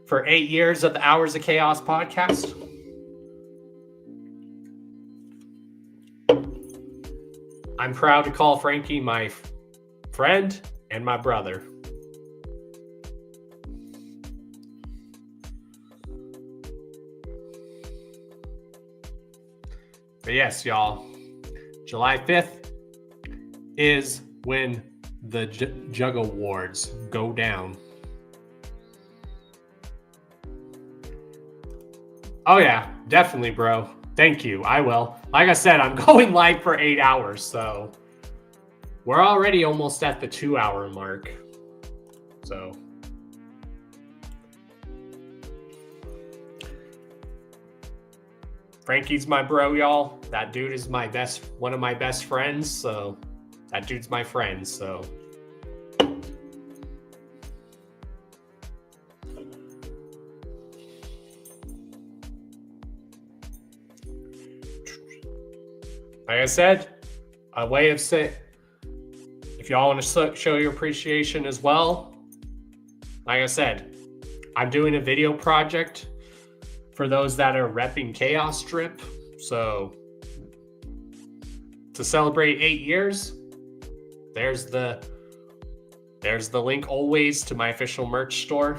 for 8 years of the Hours of Chaos podcast. I'm proud to call Frankie my friend and my brother. But yes, y'all, July 5th is when the Jug Awards go down. Oh yeah, definitely, bro. Thank you. I will. Like I said, I'm going live for 8 hours, so we're already almost at the 2-hour mark. So Frankie's my bro, y'all. That dude is one of my best friends, so that dude's my friend, so like I said, a way of saying, if y'all want to show your appreciation as well, like I said, I'm doing a video project for those that are repping Chaos Strip. So to celebrate 8 years, there's the link always to my official merch store.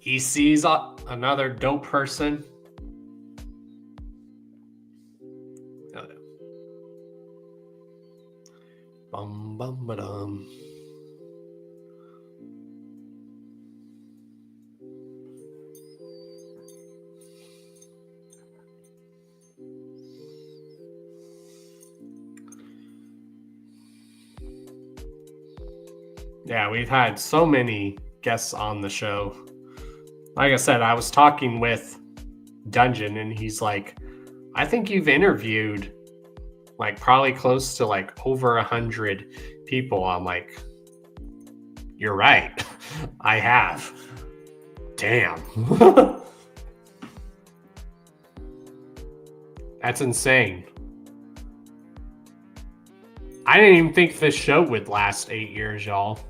EC's another dope person. Bum bum ba-dum. Yeah, we've had so many guests on the show. Like I said, I was talking with Dungeon and he's like, I think you've interviewed like probably close to like over 100 people. I'm like, you're right. I have. Damn. That's insane. I didn't even think this show would last 8 years, y'all.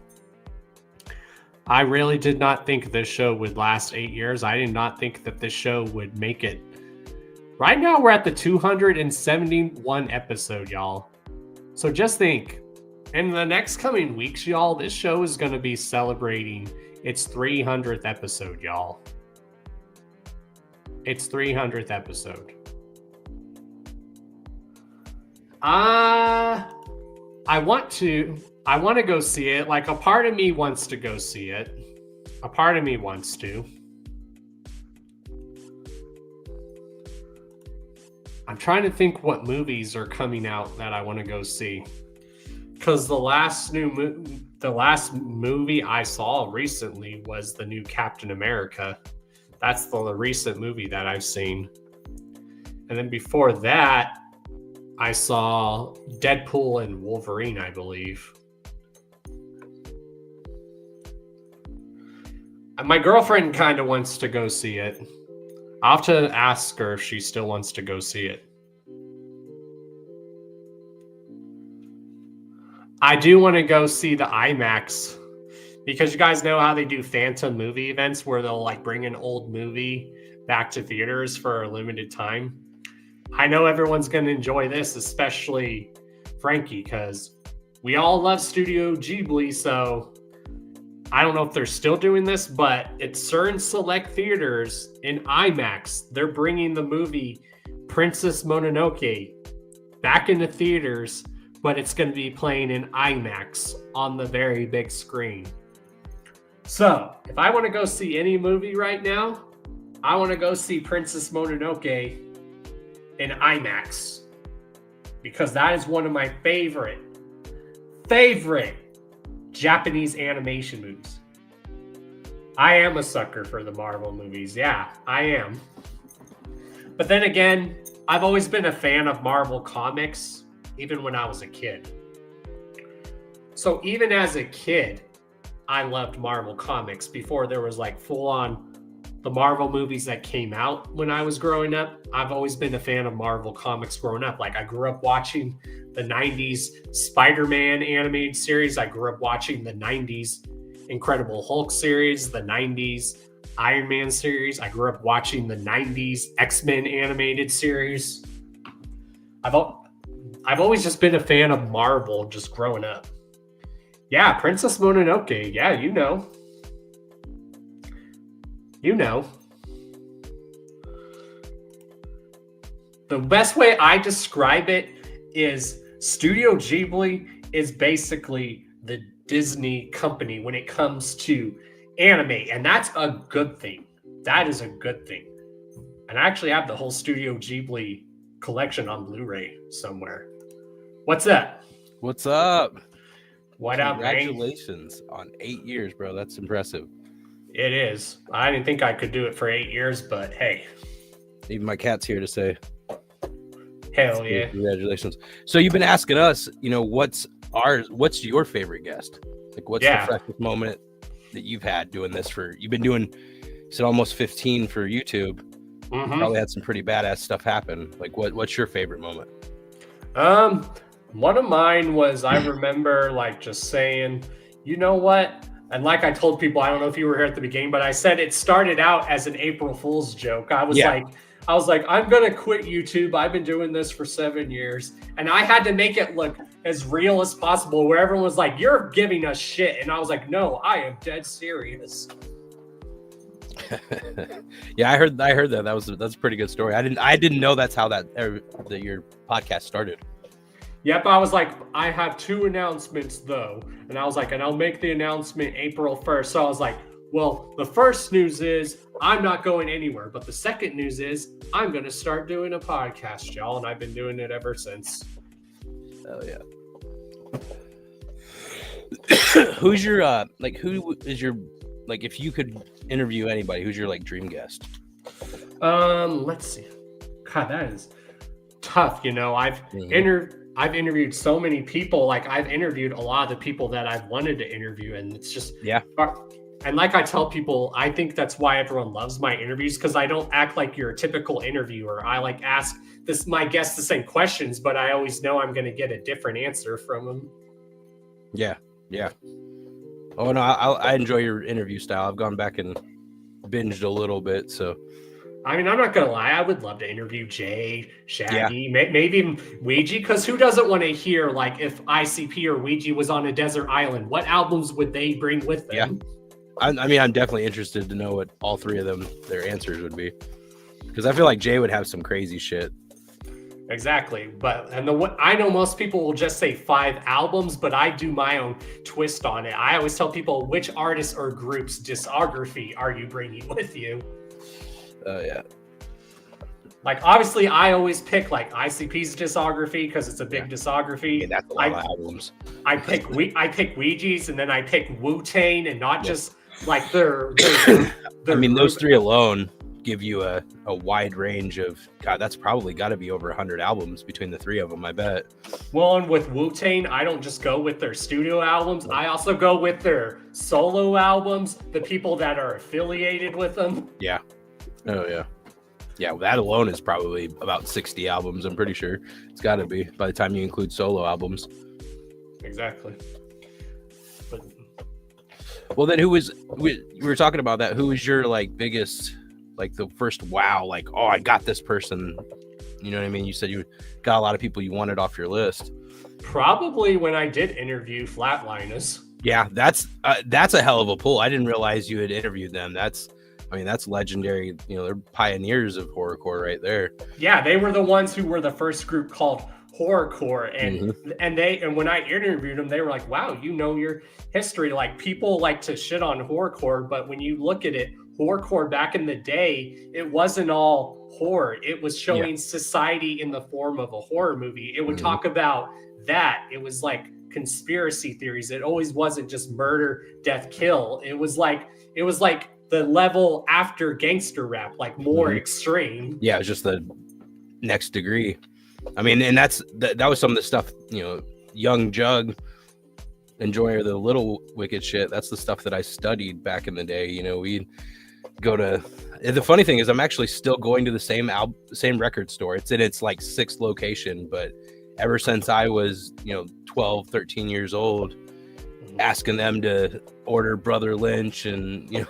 I really did not think this show would last 8 years. I did not think that this show would make it. Right now, we're at the 271 episode, y'all. So just think, in the next coming weeks, y'all, this show is going to be celebrating its 300th episode, y'all. Its 300th episode. I want to go see it. Like, a part of me wants to go see it. A part of me wants to. I'm trying to think what movies are coming out that I want to go see. Because the last movie I saw recently was the new Captain America. That's the recent movie that I've seen. And then before that, I saw Deadpool and Wolverine, I believe. My girlfriend kind of wants to go see it. I'll have to ask her if she still wants to go see it. I do want to go see the IMAX because you guys know how they do phantom movie events where they'll like bring an old movie back to theaters for a limited time. I know everyone's going to enjoy this, especially Frankie, because we all love Studio Ghibli, so I don't know if they're still doing this, but at certain select theaters in IMAX, they're bringing the movie Princess Mononoke back into theaters, but it's going to be playing in IMAX on the very big screen. So, if I want to go see any movie right now, I want to go see Princess Mononoke in IMAX because that is one of my favorite Japanese animation movies. I am a sucker for the Marvel movies. Yeah, I am. But then again, I've always been a fan of Marvel comics, even when I was a kid. So even as a kid, I loved Marvel comics before there was like full-on the Marvel movies that came out when I was growing up. I've always been a fan of Marvel comics growing up. Like I grew up watching the 90s Spider-Man animated series. I grew up watching the 90s Incredible Hulk series, the 90s Iron Man series. I grew up watching the 90s X-Men animated series. I've always just been a fan of Marvel just growing up. Yeah, Princess Mononoke. Yeah, you know. You know. The best way I describe it is Studio Ghibli is basically the Disney company when it comes to anime, and that's a good thing. That is a good thing. And I actually have the whole Studio Ghibli collection on Blu-ray somewhere. What's that? What's up? What up, man? Congratulations on 8 years, bro. That's impressive. It is. I didn't think I could do it for 8 years, but hey. Even my cat's here to say. Hell yeah. Congratulations. So you've been asking us, what's your favorite guest? Like, what's the freshest moment that you've had doing this you've been doing, you said almost 15 for YouTube. Mm-hmm. Probably had some pretty badass stuff happen. Like, what's your favorite moment? One of mine was, I remember like just saying, you know what? And like I told people, I don't know if you were here at the beginning, but I said it started out as an April Fool's joke. I was like, I'm going to quit YouTube. I've been doing this for 7 years. And I had to make it look as real as possible, where everyone was like, you're giving us shit. And I was like, no, I am dead serious. Yeah, I heard that. That's a pretty good story. I didn't know that's how that your podcast started. Yep, I was like, I have 2 announcements though. And I was like, and I'll make the announcement April 1st. So I was like, well, the first news is I'm not going anywhere. But the second news is I'm going to start doing a podcast, y'all. And I've been doing it ever since. Oh, yeah. Who's your, if you could interview anybody, who's your, dream guest? Let's see. God, that is tough. I've interviewed so many people. Like, I've interviewed a lot of the people that I've wanted to interview, and it's just And like I tell people, I think that's why everyone loves my interviews, because I don't act like you're a typical interviewer. I ask my guests the same questions, but I always know I'm going to get a different answer from them. Yeah. Oh no, I enjoy your interview style. I've gone back and binged a little bit, so. I mean, I'm not going to lie. I would love to interview Jay, Shaggy, maybe even Ouija, because who doesn't want to hear, if ICP or Ouija was on a desert island, what albums would they bring with them? Yeah. I mean, I'm definitely interested to know what all 3 of them, their answers would be. Because I feel like Jay would have some crazy shit. Exactly. I know most people will just say 5 albums, but I do my own twist on it. I always tell people, which artists or groups discography are you bringing with you? Oh, yeah. Obviously, I always pick ICP's discography because it's a big discography. Yeah, that's a lot of albums. I pick Ouija's, and then I pick Wu-Tang, and not just their I mean, those 3 alone give you a wide range of, God, that's probably got to be over 100 albums between the 3 of them, I bet. Well, and with Wu-Tang, I don't just go with their studio albums. I also go with their solo albums, the people that are affiliated with them. Yeah. Oh, yeah. Yeah, that alone is probably about 60 albums, I'm pretty sure. It's got to be, by the time you include solo albums. Exactly. Well, then we were talking about that. Who was your biggest, the first wow, oh, I got this person. You know what I mean? You said you got a lot of people you wanted off your list. Probably when I did interview Flatliners. Yeah, that's a hell of a pull. I didn't realize you had interviewed them. That's legendary. They're pioneers of horrorcore right there. Yeah, they were the ones who were the first group called horrorcore, and when I interviewed them, they were like, "Wow, you know your history." People like to shit on horrorcore, but when you look at it, horrorcore back in the day, it wasn't all horror. It was showing society in the form of a horror movie. It would talk about that. It was conspiracy theories. It always wasn't just murder, death, kill. It was the level after gangster rap, more extreme. Yeah, it was just the next degree. I mean, and that was some of the stuff, Young Jug, Enjoyer, the Little Wicked shit. That's the stuff that I studied back in the day. We'd go to, the funny thing is I'm actually still going to the same record store. It's in its 6th location, but ever since I was, 12, 13 years old, asking them to order Brother Lynch and because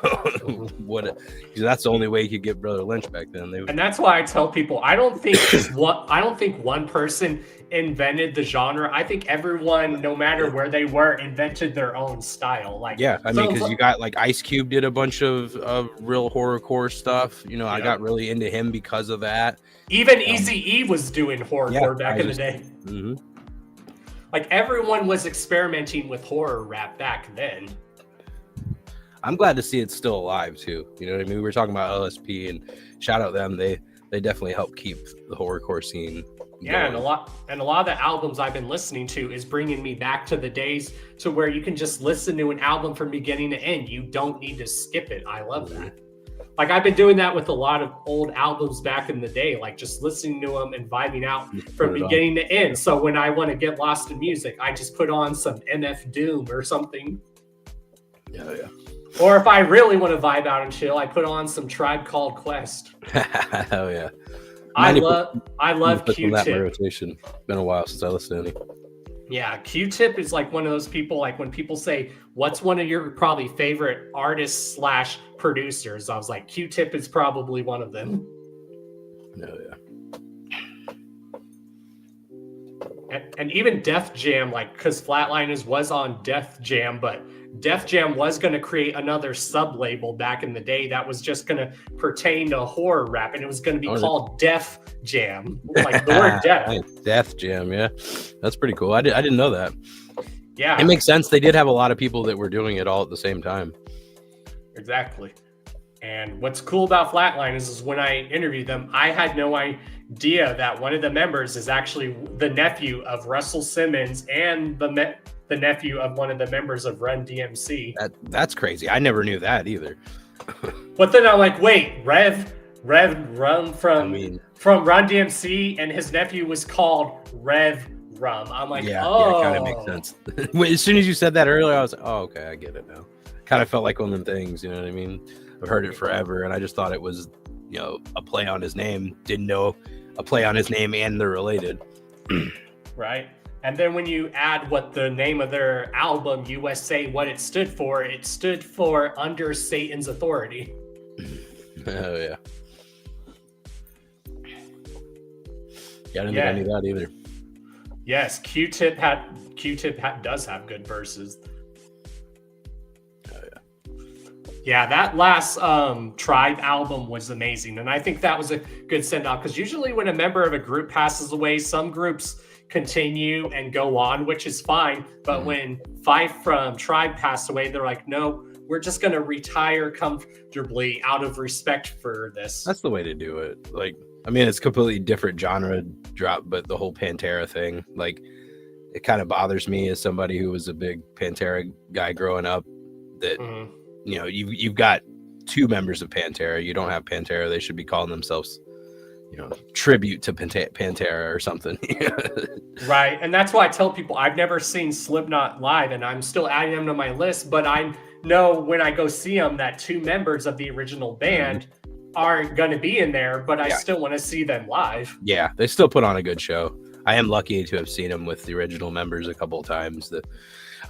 that's the only way you could get Brother Lynch back then. And that's why I tell people I don't think one person invented the genre. I think everyone, no matter where they were, invented their own style. Because you got Ice Cube did a bunch of real horrorcore stuff. I got really into him because of that. Even Eazy-E was doing horrorcore back in the day. Mm-hmm. like everyone was experimenting with horror rap back then. I'm glad to see it's still alive too. You know what I mean? We were talking about LSP, and shout out them. They definitely help keep the horrorcore scene. Yeah, and a lot of the albums I've been listening to is bringing me back to the days to where you can just listen to an album from beginning to end. You don't need to skip it. I love that. Like I've been doing that with a lot of old albums back in the day, like just listening to them and vibing out from beginning to end. So when I want to get lost in music, I just put on some MF Doom or something. Yeah, yeah. Or if I really want to vibe out and chill, I put on some Tribe Called Quest. Hell yeah. I love Q-Tip. That in my rotation. Been a while since I listened to any. Yeah, Q-Tip is like one of those people, like when people say, what's one of your probably favorite artists / producers? I was like, Q-Tip is probably one of them. No, yeah. And even Def Jam, like, because Flatliners was on Def Jam, but Def Jam was going to create another sub-label back in the day that was just going to pertain to horror rap, and it was going to be called Def Jam, like the word death. Def Jam, yeah. That's pretty cool. I didn't know that. Yeah. It makes sense. They did have a lot of people that were doing it all at the same time. Exactly. And what's cool about Flatliners is when I interviewed them, I had no idea that one of the members is actually the nephew of Russell Simmons and the nephew of one of the members of Run DMC. That's crazy. I never knew that either. But then I'm like, wait, Rev Rum from Run DMC, and his nephew was called Rev Rum. I'm like, yeah, it kind of makes sense. As soon as you said that earlier, I was like, oh, okay, I get it now. Kind of felt like one of them things, you know what I mean? I've heard it forever, and I just thought it was, a play on his name. Didn't know a play on his name and they're related. Right. And then when you add what the name of their album, USA, what it stood for Under Satan's Authority. Oh, yeah. Yeah, I didn't think I knew that either. Yes, Q-Tip does have good verses. Yeah, that last Tribe album was amazing. And I think that was a good send-off, because usually when a member of a group passes away, some groups continue and go on, which is fine. But when Fife from Tribe passed away, they're like, no, we're just going to retire comfortably out of respect for this. That's the way to do it. Like, I mean, it's completely different genre drop, but the whole Pantera thing, like, it kind of bothers me as somebody who was a big Pantera guy growing up that... you've got two members of Pantera. You don't have Pantera. They should be calling themselves, tribute to Pantera or something. Right. And that's why I tell people I've never seen Slipknot live, and I'm still adding them to my list. But I know when I go see them that two members of the original band aren't going to be in there, but I still want to see them live. Yeah, they still put on a good show. I am lucky to have seen them with the original members a couple of times.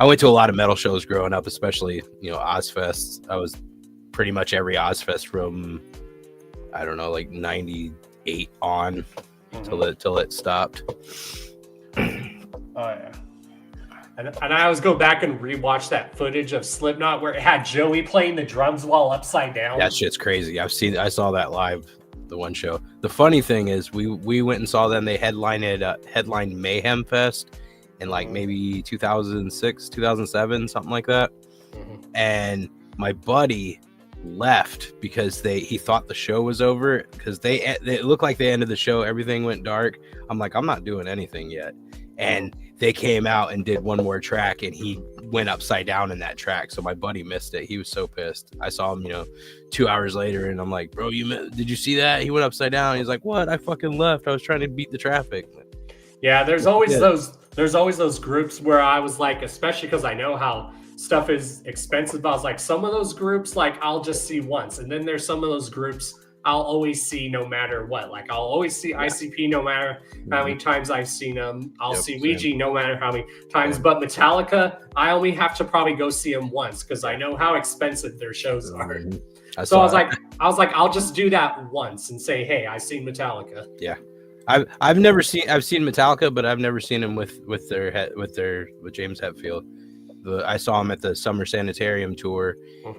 I went to a lot of metal shows growing up, especially, Ozfest. I was pretty much every Ozfest from, I don't know, like 98 on till it stopped. Oh, yeah. And I always go back and rewatch that footage of Slipknot where it had Joey playing the drums while upside down. That shit's crazy. I saw that live, the one show. The funny thing is we went and saw them. They headlined Mayhem Fest in like maybe 2006, 2007, something like that. And my buddy left because he thought the show was over, because it looked like they ended the show. Everything went dark. I'm like, I'm not doing anything yet. And they came out and did one more track, and he went upside down in that track. So my buddy missed it. He was so pissed. I saw him, 2 hours later, and I'm like, bro, did you see that? He went upside down. He's like, what? I fucking left. I was trying to beat the traffic. Yeah, there's always those groups where I was like, especially because I know how stuff is expensive, I was like, some of those groups, like, I'll just see once. And then there's some of those groups I'll always see no matter what. Like, I'll always see ICP no matter how many times I've seen them. I'll see Ouija no matter how many times. But Metallica, I only have to probably go see them once because I know how expensive their shows are. So I was like, I'll just do that once and say, hey, I've seen Metallica. Yeah. I've seen Metallica, but I've never seen him with James Hetfield. I saw him at the Summer Sanitarium tour,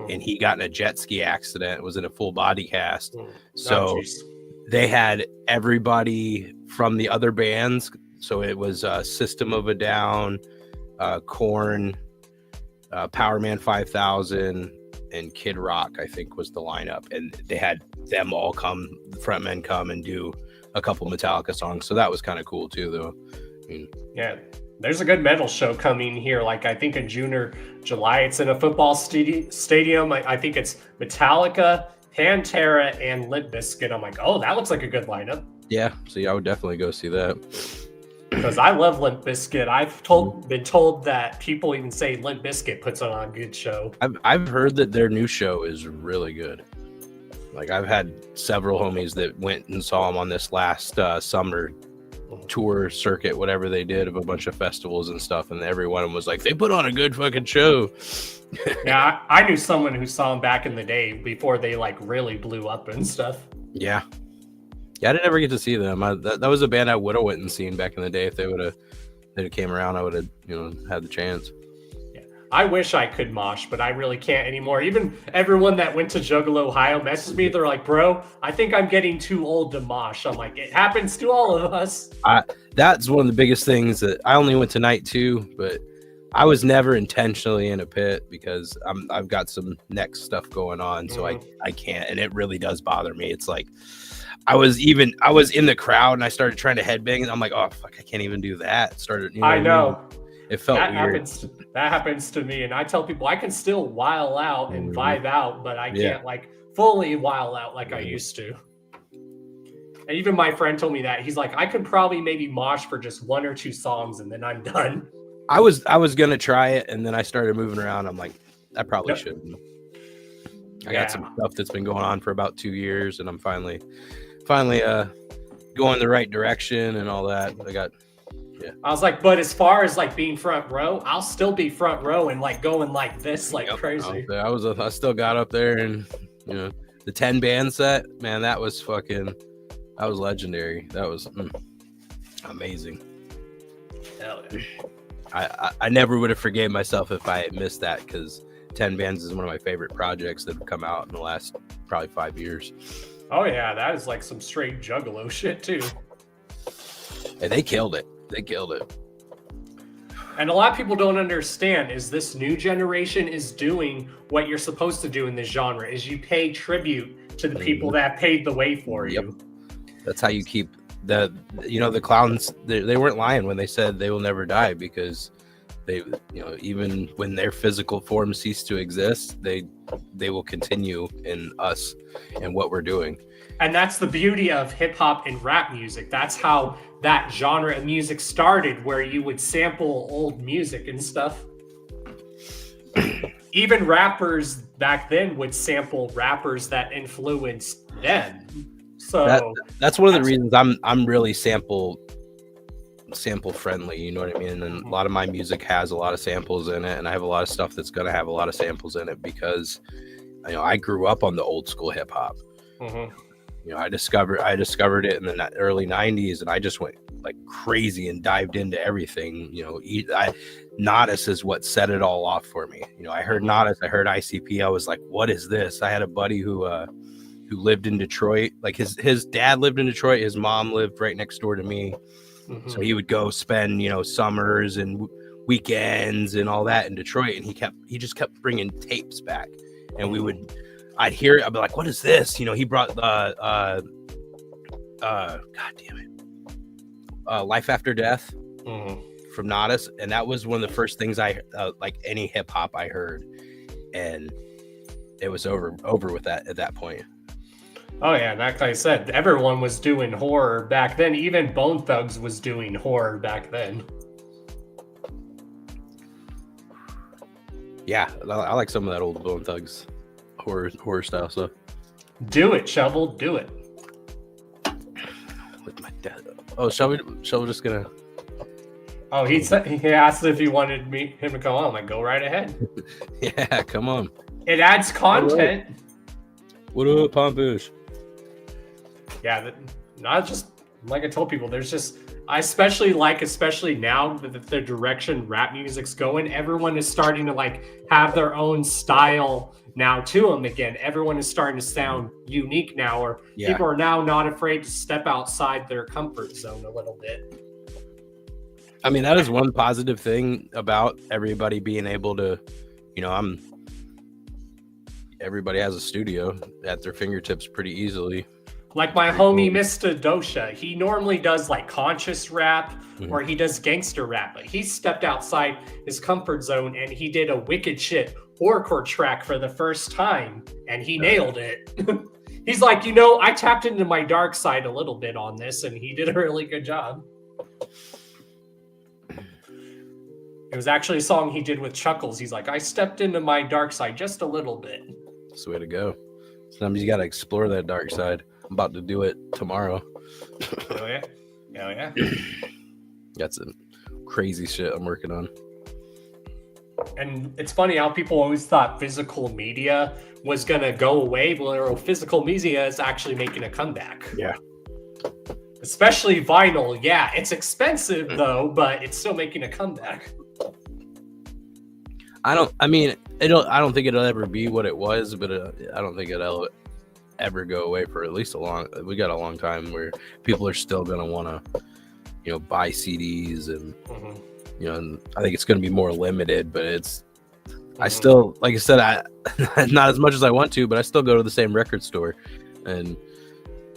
and he got in a jet ski accident. It was in a full body cast. So they had everybody from the other bands So it was System of a Down, Korn, Power Man 5000, and Kid Rock, I think, was the lineup. And they had them all come, the frontmen come and do a couple Metallica songs. So that was kind of cool too, though. I mean, yeah, there's a good metal show coming here. Like, I think in June or July, it's in a football stadium. I think it's Metallica, Pantera, and Limp Bizkit. I'm like, oh, that looks like a good lineup. yeah, so I would definitely go see that. Because I love Limp Bizkit. I've been told that people even say Limp Bizkit puts on a good show. I've heard that their new show is really good. Like, I've had several homies that went and saw them on this last summer tour circuit, whatever they did, of a bunch of festivals and stuff, and every one of them was like, they put on a good fucking show. Yeah, I knew someone who saw them back in the day before they like really blew up and stuff. Yeah, I didn't ever get to see them. That was a band I would have went and seen back in the day. If they would have came around, I would have had the chance. I wish I could mosh, but I really can't anymore. Even everyone that went to Juggalo, Ohio messaged me. They're like, bro, I think I'm getting too old to mosh. I'm like, it happens to all of us. That's one of the biggest things that I only went to night 2, but I was never intentionally in a pit because I've got some neck stuff going on. So I can't, and it really does bother me. It's like, I was in the crowd and I started trying to headbang and I'm like, oh, fuck, I can't even do that. I know. It felt that weird. That happens to me, and I tell people I can still while out and vibe out, but I can't like fully while out like I used to. And even my friend told me that. He's like, I could probably maybe mosh for just 1 or 2 songs and then I'm done. I was gonna try it, and then I started moving around. I'm like, I probably shouldn't. I got some stuff that's been going on for about 2 years, and I'm finally going the right direction and all that. I was like, but as far as like being front row, I'll still be front row and like going like this, like crazy. I still got up there, and the 10 band set, man, that was legendary. That was amazing. Hell yeah. I never would have forgave myself if I had missed that, because 10 bands is one of my favorite projects that have come out in the last probably 5 years. Oh yeah, that is like some straight Juggalo shit too. And they killed it. And a lot of people don't understand is this new generation is doing what you're supposed to do in this genre, is you pay tribute to the people that paved the way for you. That's how you keep the clowns. They weren't lying when they said they will never die, because they, even when their physical form cease to exist, they will continue in us and what we're doing. And that's the beauty of hip hop and rap music. That's how that genre of music started, where you would sample old music and stuff. Even rappers back then would sample rappers that influenced them. So that's one of the reasons I'm really sample friendly, you know what I mean? And a lot of my music has a lot of samples in it, and I have a lot of stuff that's going to have a lot of samples in it, because I grew up on the old school hip hop. I discovered it in the early 90s, and I just went like crazy and dived into everything. Nodus is what set it all off for me. I heard Nodus, I heard ICP, I was like, what is this? I had a buddy who lived in Detroit. Like his dad lived in Detroit, his mom lived right next door to me. So he would go spend summers and weekends and all that in Detroit, and he just kept bringing tapes back, and I'd hear it, I'd be like, what is this? He brought God damn it, Life After Death from Nodus, and that was one of the first things I like any hip hop I heard, and it was over with that at that point. Oh yeah, like I said, everyone was doing horror back then. Even Bone Thugs was doing horror back then. Yeah, I like some of that old Bone Thugs horror style stuff. Do it, Shovel. Do it. With my dad. Oh, Shovel just gonna. Oh, he asked if he wanted him to come on. I'm like, go right ahead. Yeah, come on. It adds content. What up, Pompish? Yeah, not just like I told people. There's just especially now that the direction rap music's going, everyone is starting to like have their own style now to them again. Everyone is starting to sound unique now, or people are now not afraid to step outside their comfort zone a little bit. I mean, that is one positive thing about everybody being able to, everybody has a studio at their fingertips pretty easily. Like my homie Mr. Dosha, he normally does like conscious rap or he does gangster rap, but he stepped outside his comfort zone and he did a wicked shit horrorcore track for the first time and he nailed it. He's like, I tapped into my dark side a little bit on this and he did a really good job. It was actually a song he did with Chuckles. He's like, I stepped into my dark side just a little bit. That's the way to go. Sometimes you got to explore that dark side. I'm about to do it tomorrow. Oh, yeah? Hell yeah. Got some crazy shit I'm working on. And it's funny how people always thought physical media was going to go away. Well, physical media is actually making a comeback. Yeah. Especially vinyl. Yeah, it's expensive, though, but it's still making a comeback. I don't think it'll ever be what it was, but I don't think it'll ever go away for at least we got a long time where people are still going to want to, buy CDs and, and I think it's going to be more limited, but I still, like I said, not as much as I want to, but I still go to the same record store and,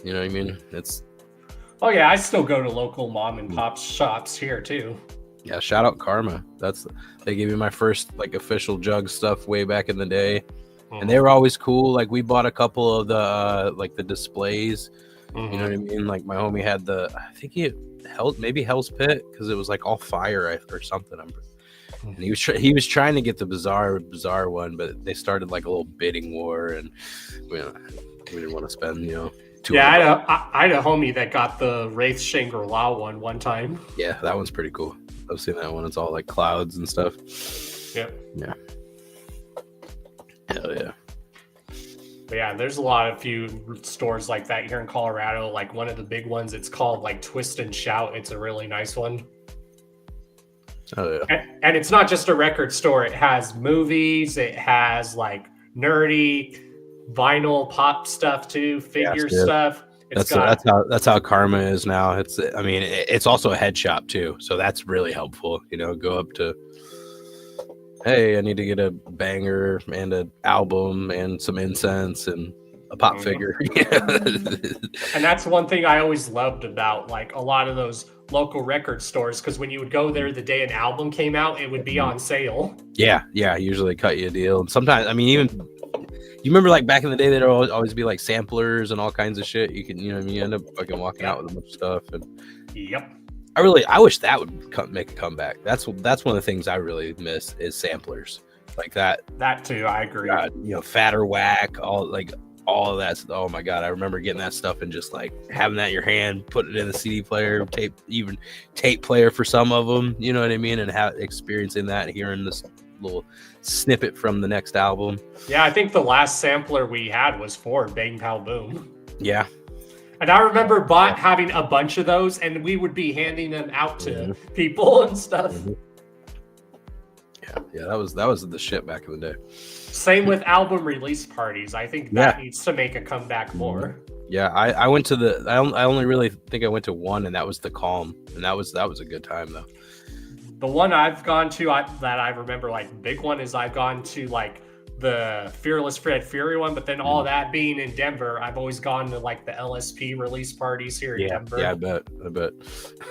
you know what I mean? Oh yeah, I still go to local mom and pop shops here too. Yeah, shout out Karma. They gave me my first like official jug stuff way back in the day, and they were always cool. Like we bought a couple of the like the displays. You know what I mean? Like my homie had I think maybe Hell's Pit because it was like all fire or something. And he was trying to get the bizarre one, but they started like a little bidding war, and we didn't want to spend Yeah, I had a homie that got the Wraith Shangri-La one time. Yeah, that one's pretty cool. I've seen that one. It's all like clouds and stuff. Yep. Yeah. Hell yeah. But yeah, there's a few stores like that here in Colorado. Like one of the big ones, it's called like Twist and Shout. It's a really nice one. Oh yeah. And it's not just a record store. It has movies. It has like nerdy vinyl pop stuff too, figure stuff. That's how Karma is now. It's also a head shop too, so that's really helpful. Go up to, hey, I need to get a banger and an album and some incense and a pop figure. And that's one thing I always loved about like a lot of those local record stores, because when you would go there the day an album came out, it would be on sale. Yeah, usually cut you a deal. And sometimes, even you remember like back in the day, there'd always be like samplers and all kinds of shit. You can, you end up fucking walking out with a bunch of stuff. And yep. I wish that would make a comeback. That's one of the things I really miss is samplers like that. That too, I agree. God, Fatter Whack, all of that. Oh my God, I remember getting that stuff and just like having that in your hand, putting it in the CD player, tape player for some of them. You know what I mean? And experiencing that, hearing this little snippet from the next album. Yeah, I think the last sampler we had was for Bang Pow Boom. Yeah. And I remember having a bunch of those, and we would be handing them out to people and stuff. Yeah, that was the shit back in the day. Same with album release parties. I think that needs to make a comeback more. Yeah, I went to I only really think I went to one, and that was the Calm, and that was a good time though. The one I've gone to that I remember, like big one, is I've gone to like the Fearless Fred Fury one, but then all that being in Denver, I've always gone to like the LSP release parties here in Denver. Yeah, I bet.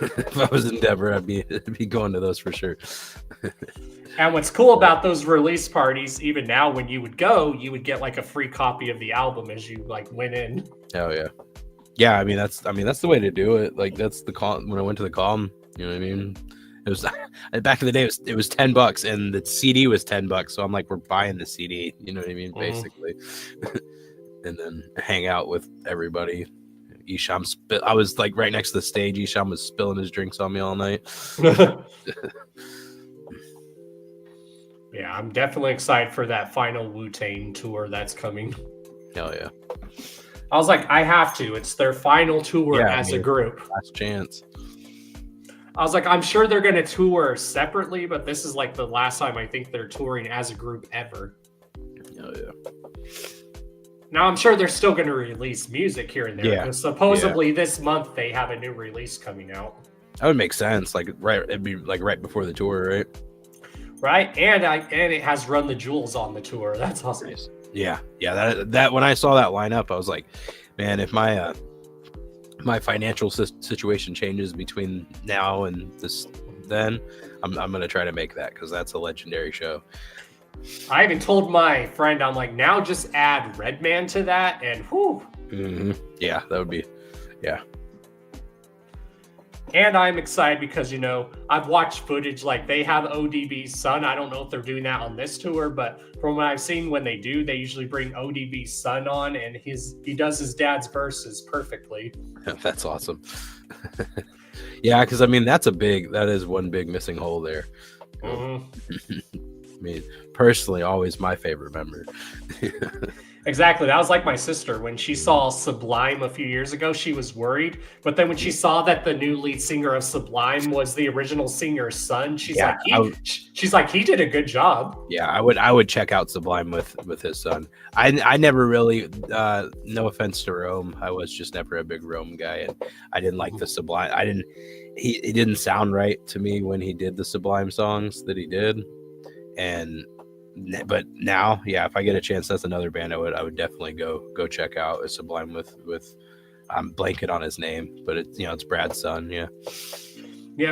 If I was in Denver, I'd be going to those for sure. And what's cool about those release parties, even now, when you would go, you would get like a free copy of the album as you like went in. Oh yeah, yeah. That's the way to do it. Like that's the Calm. When I went to the Calm, you know what I mean. It was back in the day. It was $10, and the CD was $10. So I'm like, we're buying the CD. You know what I mean, basically. And then hang out with everybody. Isham I was like right next to the stage. Isham was spilling his drinks on me all night. Yeah, I'm definitely excited for that final Wu-Tang tour that's coming. Hell yeah. I was like, I have to. It's their final tour as a group. Last chance. I was like, I'm sure they're going to tour separately, but this is like the last time I think they're touring as a group ever. Oh, yeah. Now, I'm sure they're still going to release music here and there. Because supposedly this month they have a new release coming out. That would make sense. Like it'd be like right before the tour, right? Right, and it has Run the Jewels on the tour. That's awesome. Yeah. That when I saw that lineup, I was like, man, if my my financial situation changes between now and this, then I'm gonna try to make that because that's a legendary show. I even told my friend, I'm like, now just add Redman to that, and whew. Mm-hmm. Yeah, that would be, yeah. And I'm excited because, I've watched footage, like they have ODB's son. I don't know if they're doing that on this tour, but from what I've seen, when they do, they usually bring ODB's son on, and he does his dad's verses perfectly. That's awesome. Yeah, because I mean, that is one big missing hole there. Mm-hmm. I mean, personally, always my favorite member. Exactly. That was like my sister. When she saw Sublime a few years ago, she was worried. But then when she saw that the new lead singer of Sublime was the original singer's son, she's like, he did a good job. Yeah, I would check out Sublime with his son. I never really, no offense to Rome, I was just never a big Rome guy, and I didn't like the Sublime. He didn't sound right to me when he did the Sublime songs that he did, but now, yeah, if I get a chance, that's another band I would definitely go check out. Is Sublime with I'm blanking on his name, but it's Brad's son. Yeah,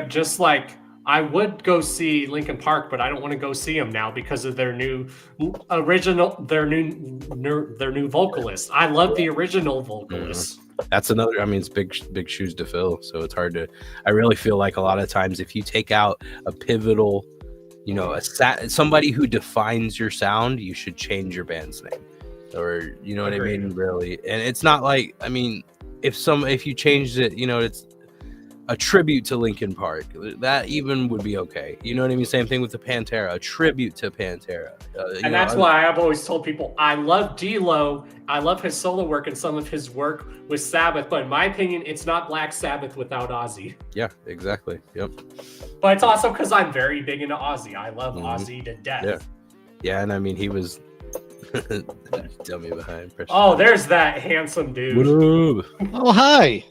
just like I would go see Linkin Park, but I don't want to go see them now because of their new vocalist. I love the original vocalist. That's another. I mean, it's big shoes to fill, so it's hard to. I really feel like a lot of times if you take out a pivotal, somebody who defines your sound, you should change your band's name, or what I mean, really. And it's not like, I mean, if you changed it, it's a tribute to Linkin Park, that even would be okay. You know what I mean? Same thing with the Pantera, a tribute to Pantera. And that's why I've always told people I love D-Lo. I love his solo work and some of his work with Sabbath, but in my opinion, it's not Black Sabbath without Ozzy. Yeah, exactly. Yep. But it's also because I'm very big into Ozzy. I love Ozzy to death. Yeah, and I mean, he was. Tell me behind. Oh, there's that handsome dude. What up? Oh, hi.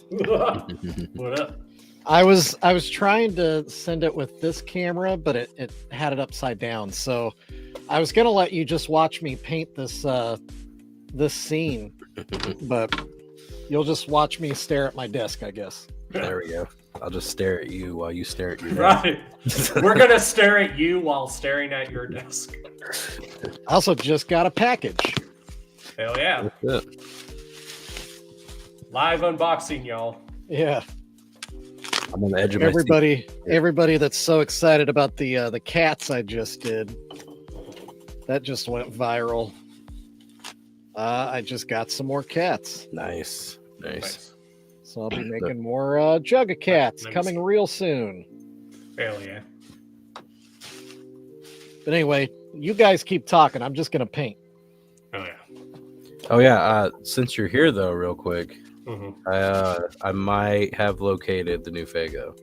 What up? I was trying to send it with this camera, but it had it upside down. So I was gonna let you just watch me paint this scene, but you'll just watch me stare at my desk, I guess. There we go. I'll just stare at you while you stare at your desk. Right. We're gonna stare at you while staring at your desk. I also just got a package. Hell yeah. Live unboxing, y'all. Yeah. I'm on the edge of everybody that's so excited about the cats I just did. That just went viral. I just got some more cats. Nice. So I'll be making more Jug of Cats coming real soon. Hell yeah. But anyway, you guys keep talking. I'm just gonna paint. Oh yeah. Since you're here though, real quick. Mm-hmm. I might have located the new Faygo.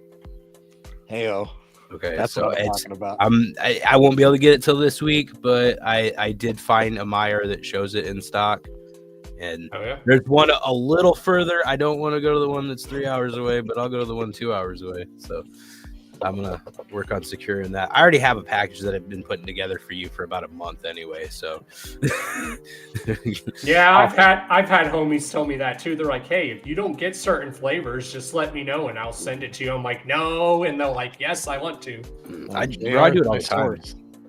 Heyo. Okay, that's so what I'm talking about. I won't be able to get it till this week, but I did find a Meyer that shows it in stock. And there's one a little further. I don't want to go to the one that's 3 hours away, but I'll go to the one 2 hours away. So I'm gonna work on securing that. I already have a package that I've been putting together for you for about a month anyway. So yeah, I've had homies tell me that too. They're like, hey, if you don't get certain flavors, just let me know and I'll send it to you. I'm like, no, and they're like, yes, I want to. I do it all the time.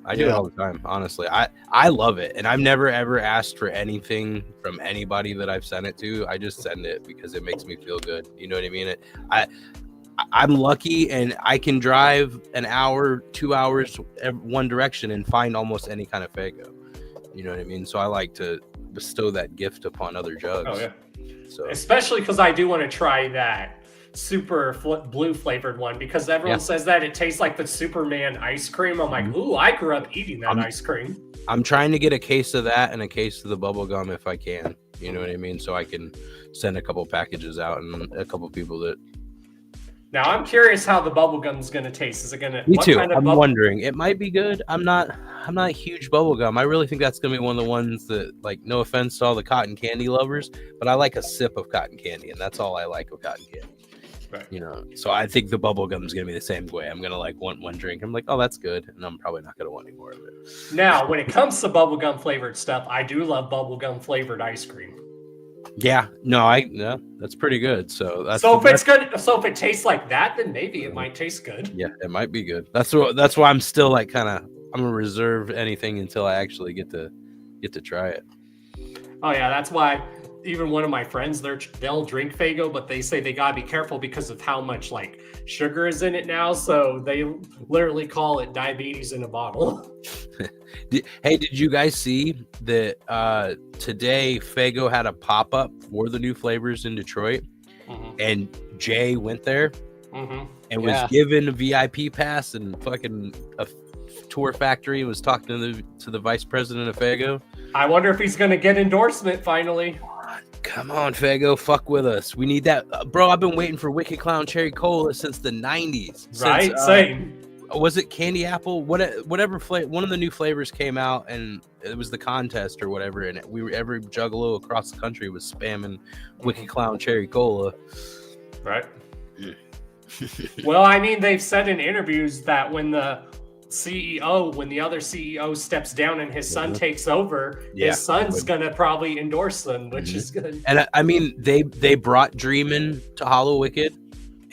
I do it all the time, honestly. I love it, and I've never ever asked for anything from anybody that I've sent it to. I just send it because it makes me feel good. You know what I mean? I'm lucky, and I can drive an hour, 2 hours one direction and find almost any kind of Faygo. You know what I mean? So I like to bestow that gift upon other jugs. Oh yeah. So especially because I do want to try that super blue flavored one because everyone says that it tastes like the Superman ice cream. I'm like, ooh, I grew up eating that ice cream. I'm trying to get a case of that and a case of the bubble gum if I can. You know what I mean? So I can send a couple packages out and a couple people that. Now I'm curious how the bubble gum's gonna taste. Is it gonna? Me too. I'm wondering. It might be good. I'm not a huge bubble gum. I really think that's gonna be one of the ones that, like, no offense to all the cotton candy lovers, but I like a sip of cotton candy, and that's all I like of cotton candy. Right. You know, so I think the bubble gum is gonna be the same way. I'm gonna like want one drink. I'm like, oh, that's good, and I'm probably not gonna want any more of it. Now, when it comes to bubblegum flavored stuff, I do love bubblegum flavored ice cream. Yeah, no, that's pretty good. So that's So if it's good, so if it tastes like that, then maybe it might taste good. Yeah, it might be good. That's why I'm still like I'm gonna reserve anything until I actually get to try it. Oh yeah, that's why even one of my friends, they'll drink Faygo, but they say they gotta be careful because of how much like sugar is in it now. So they literally call it diabetes in a bottle. Hey, did you guys see that today Faygo had a pop-up for the new flavors in Detroit? And Jay went there and was given a VIP pass and fucking a tour factory and was talking to the vice president of Faygo. I wonder if he's gonna get endorsement finally. Come on, Faygo, fuck with us. We need that, bro. I've been waiting for Wicked Clown Cherry Cola since the 90s. Right, same. Was it candy apple? Whatever flavor. One of the new flavors came out, and it was the contest or whatever. And every Juggalo across the country was spamming Wicked Clown Cherry Cola. Right. Well, I mean, they've said in interviews that when the other CEO steps down and his son takes over, his son's gonna probably endorse them, which is good. And I mean, they brought Dreamin' to Hollow Wicked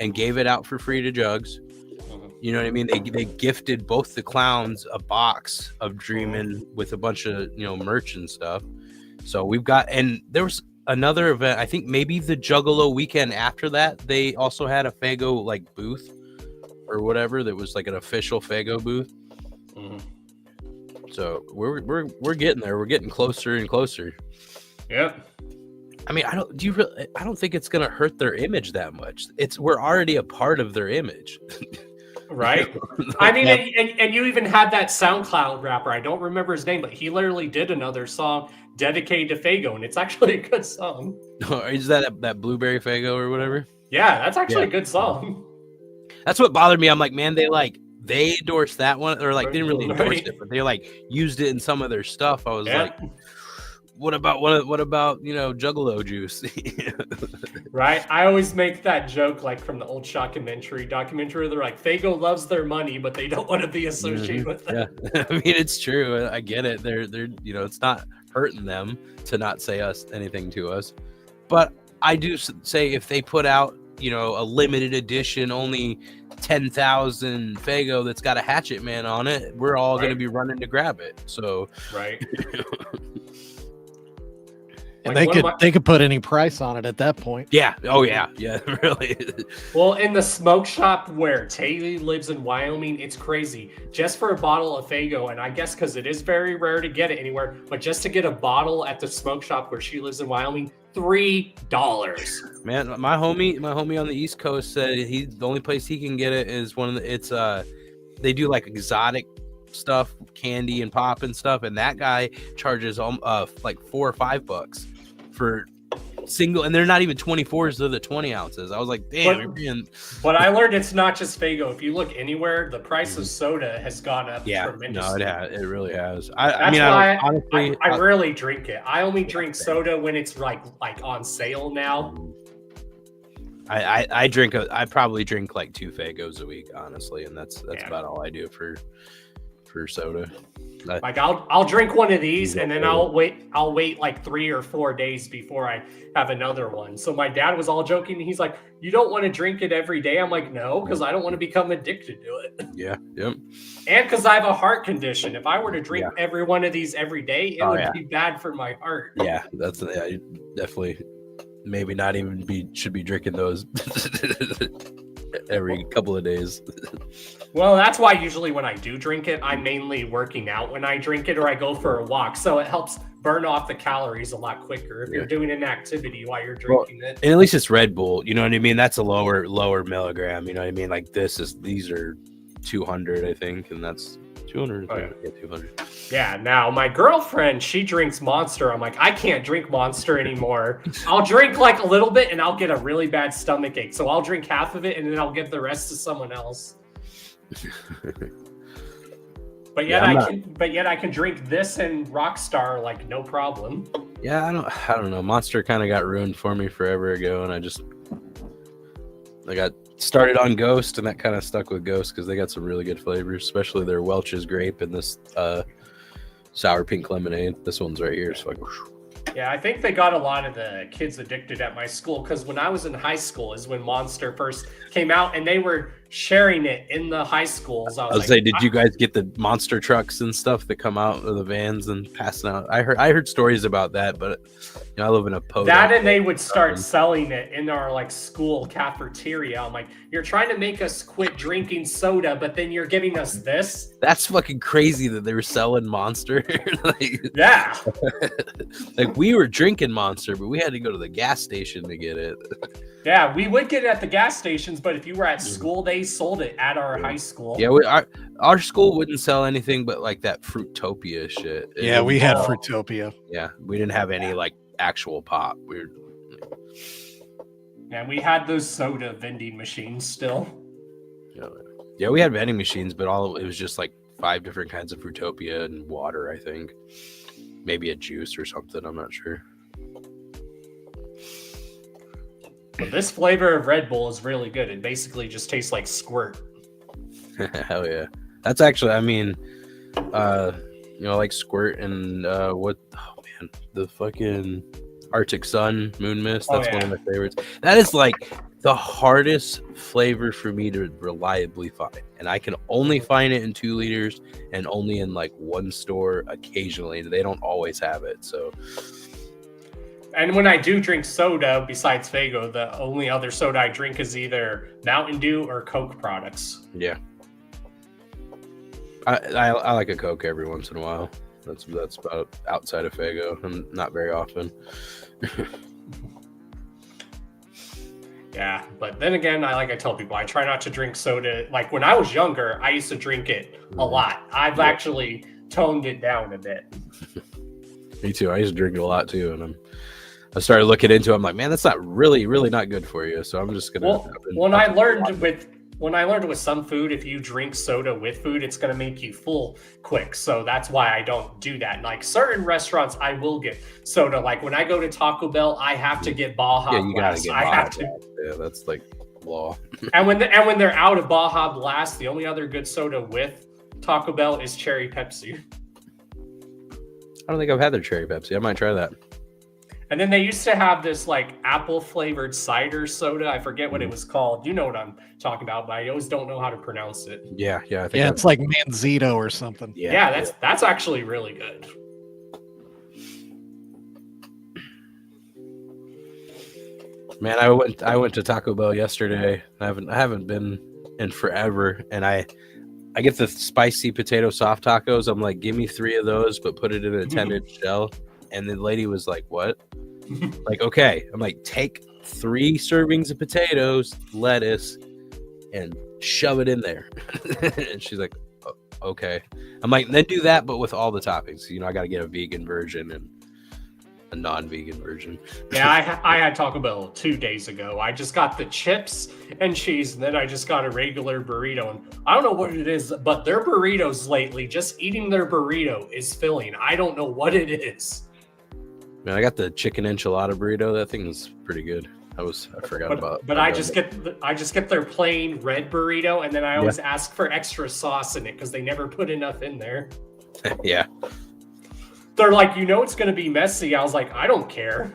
and gave it out for free to Jugs. You know what I mean? They gifted both the clowns a box of Dreamin' with a bunch of merch and stuff. So we've got, and there was another event. I think maybe the Juggalo weekend after that, they also had a Faygo like booth or whatever that was like an official Faygo booth. So we're getting there. We're getting closer and closer. Yep. I mean, I don't think it's gonna hurt their image that much. We're already a part of their image. Right. I mean, and you even had that SoundCloud rapper. I don't remember his name, but he literally did another song dedicated to Faygo, and it's actually a good song. Is that Blueberry Faygo or whatever? Yeah, that's actually a good song. That's what bothered me. I'm like, man, they endorsed that one, or like didn't really endorse it, but they like used it in some of their stuff. I was like, what about Juggalo juice? Right. I always make that joke like from the old documentary. They're like, Faygo loves their money, but they don't want to be associated with them. Yeah. I mean, it's true. I get it. They're it's not hurting them to not say anything to us, but I do say if they put out a limited edition, only 10,000 Faygo that's got a Hatchet Man on it, we're all going to be running to grab it. So right. And they could put any price on it at that point. Yeah. Oh yeah. Yeah. Really. Well, in the smoke shop where Taylor lives in Wyoming, it's crazy. Just for a bottle of Faygo, and I guess because it is very rare to get it anywhere, but just to get a bottle at the smoke shop where she lives in Wyoming, $3. Man, my homie on the East Coast said the only place he can get it is they do like exotic stuff, candy and pop and stuff, and that guy charges like $4 or $5 for single, and they're not even 24s, they're the 20 ounces. I was like, damn. But I learned it's not just Faygo. If you look anywhere, the price of soda has gone up tremendously. No, it really has. I rarely drink it. I only drink soda when it's like on sale now. I probably drink like 2 Faygos a week, honestly, and that's about all I do for soda. Like I'll drink one of these and then I'll wait like 3 or 4 days before I have another one. So my dad was all joking. He's like, you don't want to drink it every day? I'm like, no, because I don't want to become addicted to it. Yeah. Yep. And because I have a heart condition. If I were to drink every one of these every day, it would be bad for my heart. Yeah, definitely. Maybe not even should be drinking those every couple of days. Well, that's why usually when I do drink it, I'm mainly working out when I drink it, or I go for a walk. So it helps burn off the calories a lot quicker if you're doing an activity while you're drinking it. And at least it's Red Bull, you know what I mean? That's a lower milligram, you know what I mean? Like these are 200, I think, and that's 200. Oh, yeah. 200. Yeah, now my girlfriend, she drinks Monster. I'm like, I can't drink Monster anymore. I'll drink like a little bit and I'll get a really bad stomach ache. So I'll drink half of it and then I'll give the rest to someone else. But yet I can drink this and Rockstar like no problem. Yeah, I don't know. Monster kind of got ruined for me forever ago, and I got started on Ghost, and that kind of stuck with Ghost because they got some really good flavors, especially their Welch's grape and this sour pink lemonade. This one's right here. So Yeah, I think they got a lot of the kids addicted at my school because when I was in high school is when Monster first came out, and they were sharing it in the high schools. I was say, did you guys get the monster trucks and stuff that come out of the vans and passing out? I heard stories about that, but I live in a podunk. That, and they would start selling it in our like school cafeteria. I'm like, you're trying to make us quit drinking soda, but then you're giving us this. That's fucking crazy that they were selling Monster. Yeah. Like we were drinking Monster, but we had to go to the gas station to get it. Yeah, we would get it at the gas stations, but if you were at school, they sold it at our high school. Yeah, our school wouldn't sell anything but like that Fruitopia shit. Yeah, we had Fruitopia. Yeah, we didn't have any like actual pop. And we had those soda vending machines still. Yeah, we had vending machines, but it was just like 5 different kinds of Fruitopia and water, I think. Maybe a juice or something, I'm not sure. But this flavor of Red Bull is really good. It basically just tastes like Squirt. Hell yeah. That's actually, I mean, like Squirt and the fucking Arctic Sun Moon Mist. That's one of my favorites. That is like the hardest flavor for me to reliably find. And I can only find it in 2 liters and only in like one store occasionally. They don't always have it. So. And when I do drink soda, besides Faygo, the only other soda I drink is either Mountain Dew or Coke products. Yeah. I like a Coke every once in a while. That's about outside of Faygo, and not very often. Yeah, but then again, I tell people, I try not to drink soda. Like when I was younger, I used to drink it a lot. I've actually toned it down a bit. Me too. I used to drink it a lot too, and I started looking into it. I'm like, man, that's not really not good for you. So I'm just gonna. When I learned with some food, if you drink soda with food, it's gonna make you full quick. So that's why I don't do that. Like certain restaurants, I will get soda. Like when I go to Taco Bell, I have to get Baja Yeah, you Blast. gotta get I have Baja to. Blast. Yeah, that's like law. And when they're out of Baja Blast, the only other good soda with Taco Bell is Cherry Pepsi. I don't think I've had their Cherry Pepsi. I might try that. And then they used to have this like apple flavored cider soda. I forget what it was called. You know what I'm talking about, but I always don't know how to pronounce it. Yeah. I think it's like Manzito or something. Yeah, that's actually really good. Man, I went to Taco Bell yesterday. I haven't been in forever, and I get the spicy potato soft tacos. I'm like, give me 3 of those, but put it in a 10-inch shell. And the lady was like, what? Like, okay. I'm like, take 3 servings of potatoes, lettuce, and shove it in there. And she's like, okay. I'm like, then do that, but with all the toppings. I got to get a vegan version and a non-vegan version. Yeah, I had Taco Bell 2 days ago. I just got the chips and cheese, and then I just got a regular burrito. And I don't know what it is, but their burritos lately, just eating their burrito is filling. I don't know what it is. Man, I got the chicken enchilada burrito. That thing is pretty good. I forgot about. But I just get their plain red burrito, and then I always ask for extra sauce in it because they never put enough in there. Yeah. They're like, it's going to be messy. I was like, I don't care.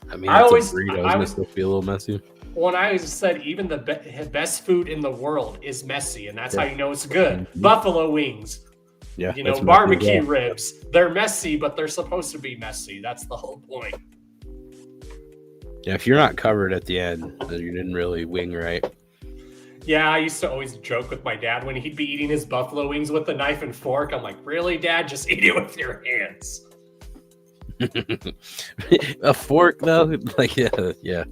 I mean, it's a burrito. It's supposed to be a little messy. When I said even the best food in the world is messy, and that's how you know it's good. Buffalo wings. Yeah, barbecue ribs. They're messy, but they're supposed to be messy. That's the whole point. Yeah, if you're not covered at the end, then you didn't really wing right. Yeah, I used to always joke with my dad when he'd be eating his buffalo wings with a knife and fork. I'm like, really, Dad? Just eat it with your hands. A fork, though? Like, yeah.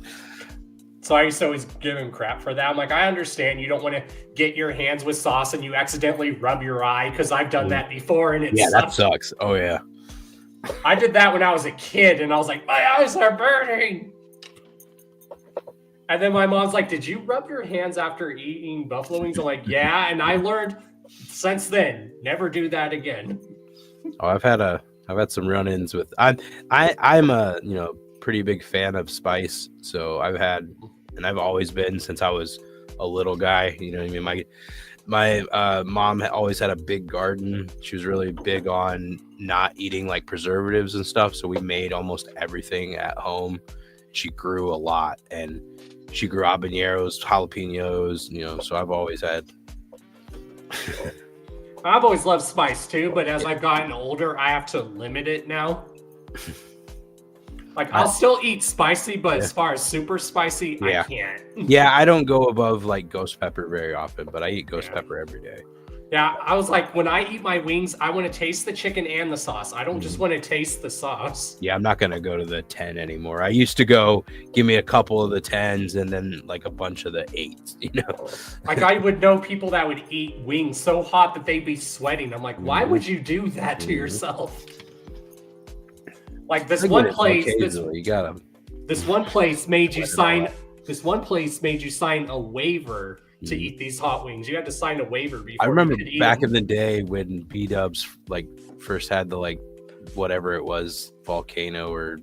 So I used to always give him crap for that. I'm like, I understand you don't want to get your hands with sauce and you accidentally rub your eye because I've done that before and it sucks. That sucks. Oh, yeah. I did that when I was a kid and I was like, my eyes are burning. And then my mom's like, did you rub your hands after eating buffalo wings? I'm like, yeah. And I learned since then, never do that again. Oh, I've had some run-ins with I'm a pretty big fan of spice. So I've always been since I was a little guy. You know what I mean? My mom always had a big garden. She was really big on not eating like preservatives and stuff. So we made almost everything at home. She grew a lot, and she grew habaneros, jalapenos, you know, so I've always had. I've always loved spice too, but as I've gotten older, I have to limit it now. Like, I'll still eat spicy, but as far as super spicy, I can't. Yeah, I don't go above like ghost pepper very often, but I eat ghost pepper every day. Yeah, I was like, when I eat my wings, I want to taste the chicken and the sauce. I don't just want to taste the sauce. Yeah, I'm not going to go to the 10 anymore. I used to go, give me a couple of the 10s and then like a bunch of the 8s, you know? Like, I would know people that would eat wings so hot that they'd be sweating. I'm like, why would you do that to yourself? Like, this one place, this one place made you sign a waiver to eat these hot wings. You had to sign a waiver before. I remember you could eat back them. in the day when B-dubs like first had the like whatever it was, volcano, or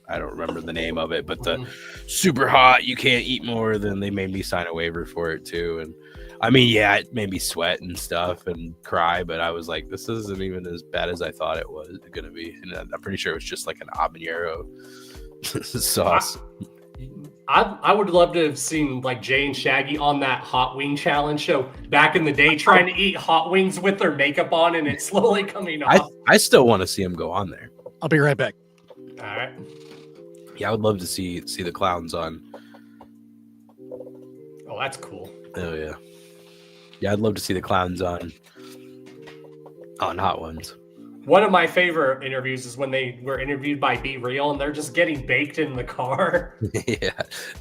I don't remember the name of it, but the super hot, you can't eat more. Then they made me sign a waiver for it too. And I mean, yeah, it made me sweat and stuff and cry, but I was like, this isn't even as bad as I thought it was going to be. And I'm pretty sure it was just like an habanero sauce. I would love to have seen like Jay and Shaggy on that hot wing challenge show back in the day, trying to eat hot wings with their makeup on and it's slowly coming off. I still want to see them go on there. I'll be right back. All right. Yeah, I would love to see the clowns on. Oh, that's cool. Oh yeah. Yeah, I'd love to see the clowns on Hot Ones. One of my favorite interviews is when they were interviewed by Be Real and they're just getting baked in the car. Yeah.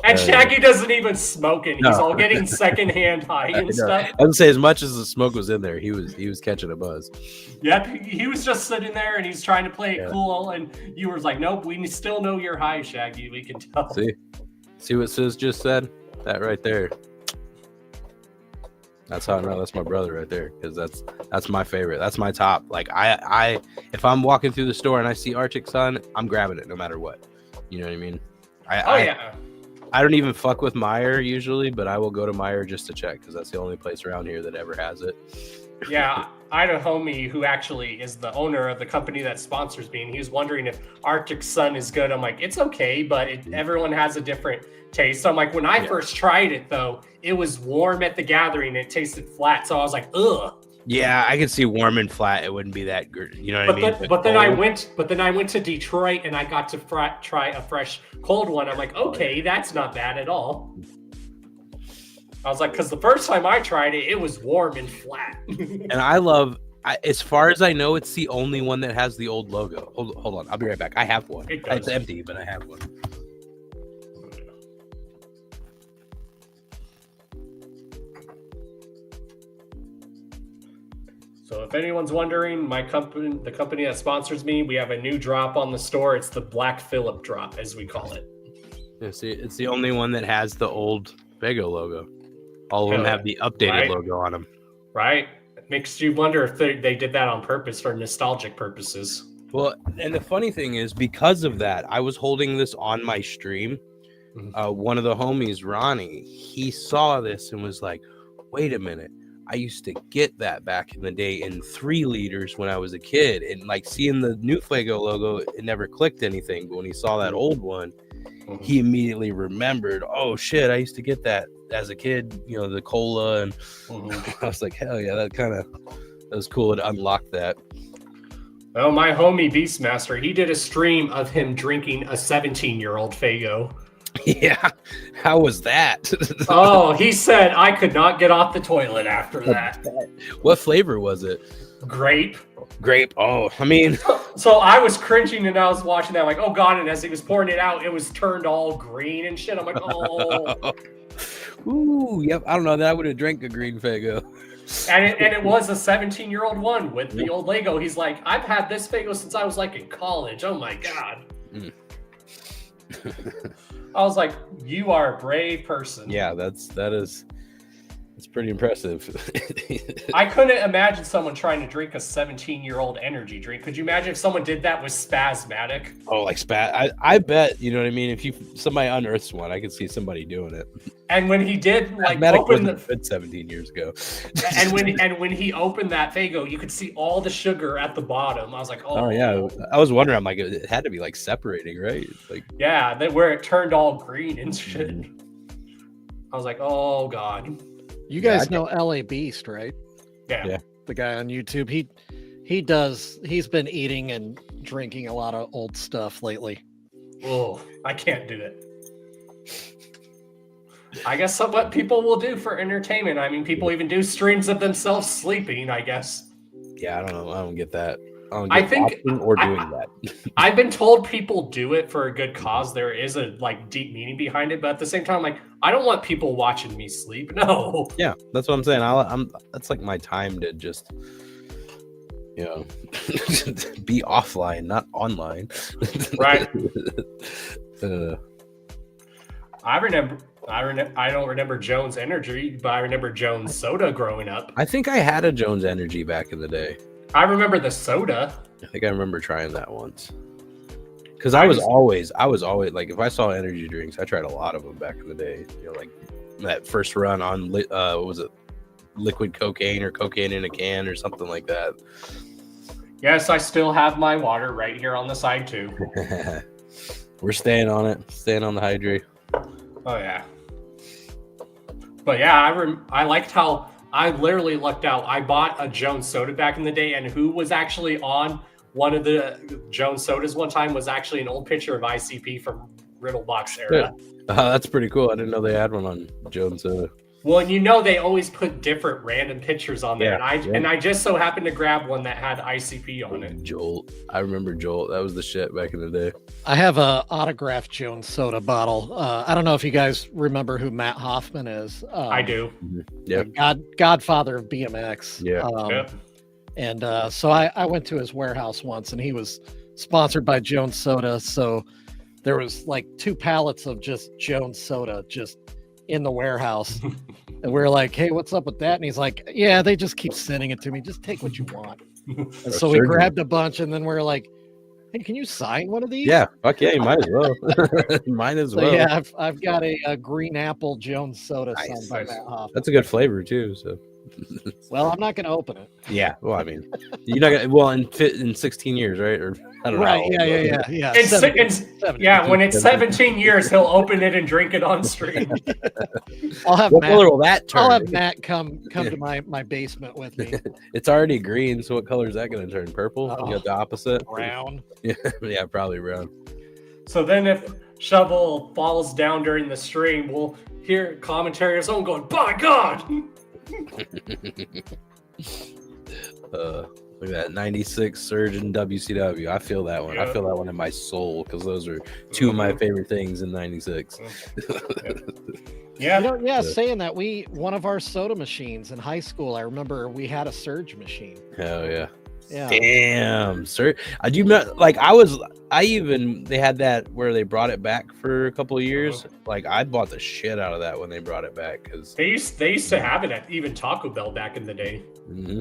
And Shaggy doesn't even smoke and he's all getting secondhand high and stuff. I would say as much as the smoke was in there, he was catching a buzz. Yep, he was just sitting there and he's trying to play it cool, and you were like, nope, we still know you're high, Shaggy. We can tell. See what Sis just said? That right there. That's how I know that's my brother right there, because that's my favorite. That's my top. Like I if I'm walking through the store and I see Arctic Sun, I'm grabbing it no matter what. You know what I mean? I don't even fuck with Meijer usually, but I will go to Meijer just to check because that's the only place around here that ever has it. Yeah, I had a homie who actually is the owner of the company that sponsors me, and he was wondering if Arctic Sun is good. I'm like, it's okay, but everyone has a different taste. So I'm like, when I first tried it, though, it was warm at the gathering. It tasted flat, so I was like, ugh. Yeah, I could see warm and flat. It wouldn't be that good. You know what I mean? But then I went to Detroit and I got to try a fresh cold one. I'm like, okay, that's not bad at all. I was like, because the first time I tried it, it was warm and flat. And as far as I know, it's the only one that has the old logo. Hold on, I'll be right back. I have one. It's empty, but I have one. So if anyone's wondering, the company that sponsors me, we have a new drop on the store. It's the Black Phillip drop, as we call it. Yeah, see, it's the only one that has the old Fago logo. All of them have the updated logo on them. Right. It makes you wonder if they did that on purpose for nostalgic purposes. Well, and the funny thing is, because of that, I was holding this on my stream. One of the homies, Ronnie, he saw this and was like, wait a minute. I used to get that back in the day in 3 liters when I was a kid. And like seeing the new Fago logo, it never clicked anything. But when he saw that old one, he immediately remembered, oh shit, I used to get that as a kid, you know, the cola. And I was like, hell yeah, that was cool to unlock that. Oh, my homie Beastmaster, he did a stream of him drinking a 17-year-old Fago. Yeah, how was that? Oh, he said I could not get off the toilet after that. What flavor was it? Grape. Oh, I mean, so I was cringing and I was watching that like, oh god, and as he was pouring it out, it was turned all green and shit. I'm like, oh. Ooh, yep. I don't know that I would have drank a green Fago. And it was a 17-year-old one with the old Lego. He's like, I've had this Fago since I was like in college. Oh my god. I was like, you are a brave person. Yeah, that is It's pretty impressive. I couldn't imagine someone trying to drink a 17-year-old energy drink. Could you imagine if someone did that with Spasmatic? Oh, like I bet, you know what I mean? If somebody unearths one, I could see somebody doing it. And when he did, like, Spasmatic open wasn't good 17 years ago. and when he opened that Faygo, you could see all the sugar at the bottom. I was like, Oh yeah, I was wondering. I'm like, it had to be like separating, right? Like, yeah, then where it turned all green and shit. I was like, oh god. You guys know LA Beast, right? Yeah. The guy on YouTube. He's been eating and drinking a lot of old stuff lately. Oh, I can't do it. I guess what people will do for entertainment. I mean, people even do streams of themselves sleeping, I guess. Yeah, I don't know. I don't get that. I think or doing that. I've been told people do it for a good cause. There is a like deep meaning behind it, but at the same time, like, I don't want people watching me sleep. No. Yeah, that's what I'm saying. That's like my time to just, you know, be offline, not online. Right. I don't remember Jones Energy, but I remember Jones Soda growing up. I think I had a Jones Energy back in the day. I remember the soda. I think I remember trying that once. Because I was always like, if I saw energy drinks, I tried a lot of them back in the day. You know, like that first run on what was it, liquid cocaine or cocaine in a can or something like that. Yes, I still have my water right here on the side too. We're staying on it, staying on the hydrate. Oh yeah. But yeah, I liked how I literally lucked out. I bought a Jones soda back in the day, and who was actually on one of the Jones sodas one time was actually an old picture of ICP from Riddlebox era. That's pretty cool. I didn't know they had one on Jones soda. Well, and you know they always put different random pictures on there, and I just so happened to grab one that had ICP on it. Jolt, I remember Jolt. That was the shit back in the day. I have a autographed Jones soda bottle. I don't know if you guys remember who Matt Hoffman is. I do. Yeah, Godfather of BMX. Yeah. And so I went to his warehouse once, and he was sponsored by Jones Soda. So there was like 2 pallets of just Jones Soda just in the warehouse. And we were like, hey, what's up with that? And he's like, yeah, they just keep sending it to me. Just take what you want. And so we grabbed a bunch, and then we were like, hey, can you sign one of these? Yeah, fuck yeah, you might as well. Might as well. Yeah, I've got a green apple Jones Soda signed by Matt Hoffman. That's a good flavor too. So, well, I'm not going to open it. Yeah, well, I mean, you're not gonna. Well, in 16 years, right? Or I don't know. Right? Yeah. When it's 17 years, he'll open it and drink it on stream. I'll have what Matt, color will that turn? I'll have Matt come to my basement with me. It's already green, so what color is that going to turn? Purple? You got the opposite. Brown. Yeah, probably brown. So then, if Shovel falls down during the stream, we'll hear commentary of someone going, "By God!" Look at that 96 Surge in WCW. I feel that one. I feel that one in my soul because those are 2 of my favorite things in 96. Yeah. Saying that, one of our soda machines in high school, I remember we had a Surge machine. Hell yeah. Yeah. Damn, sir. They had that where they brought it back for a couple of years. Like I bought the shit out of that when they brought it back because they used to have it at even Taco Bell back in the day. Mm-hmm.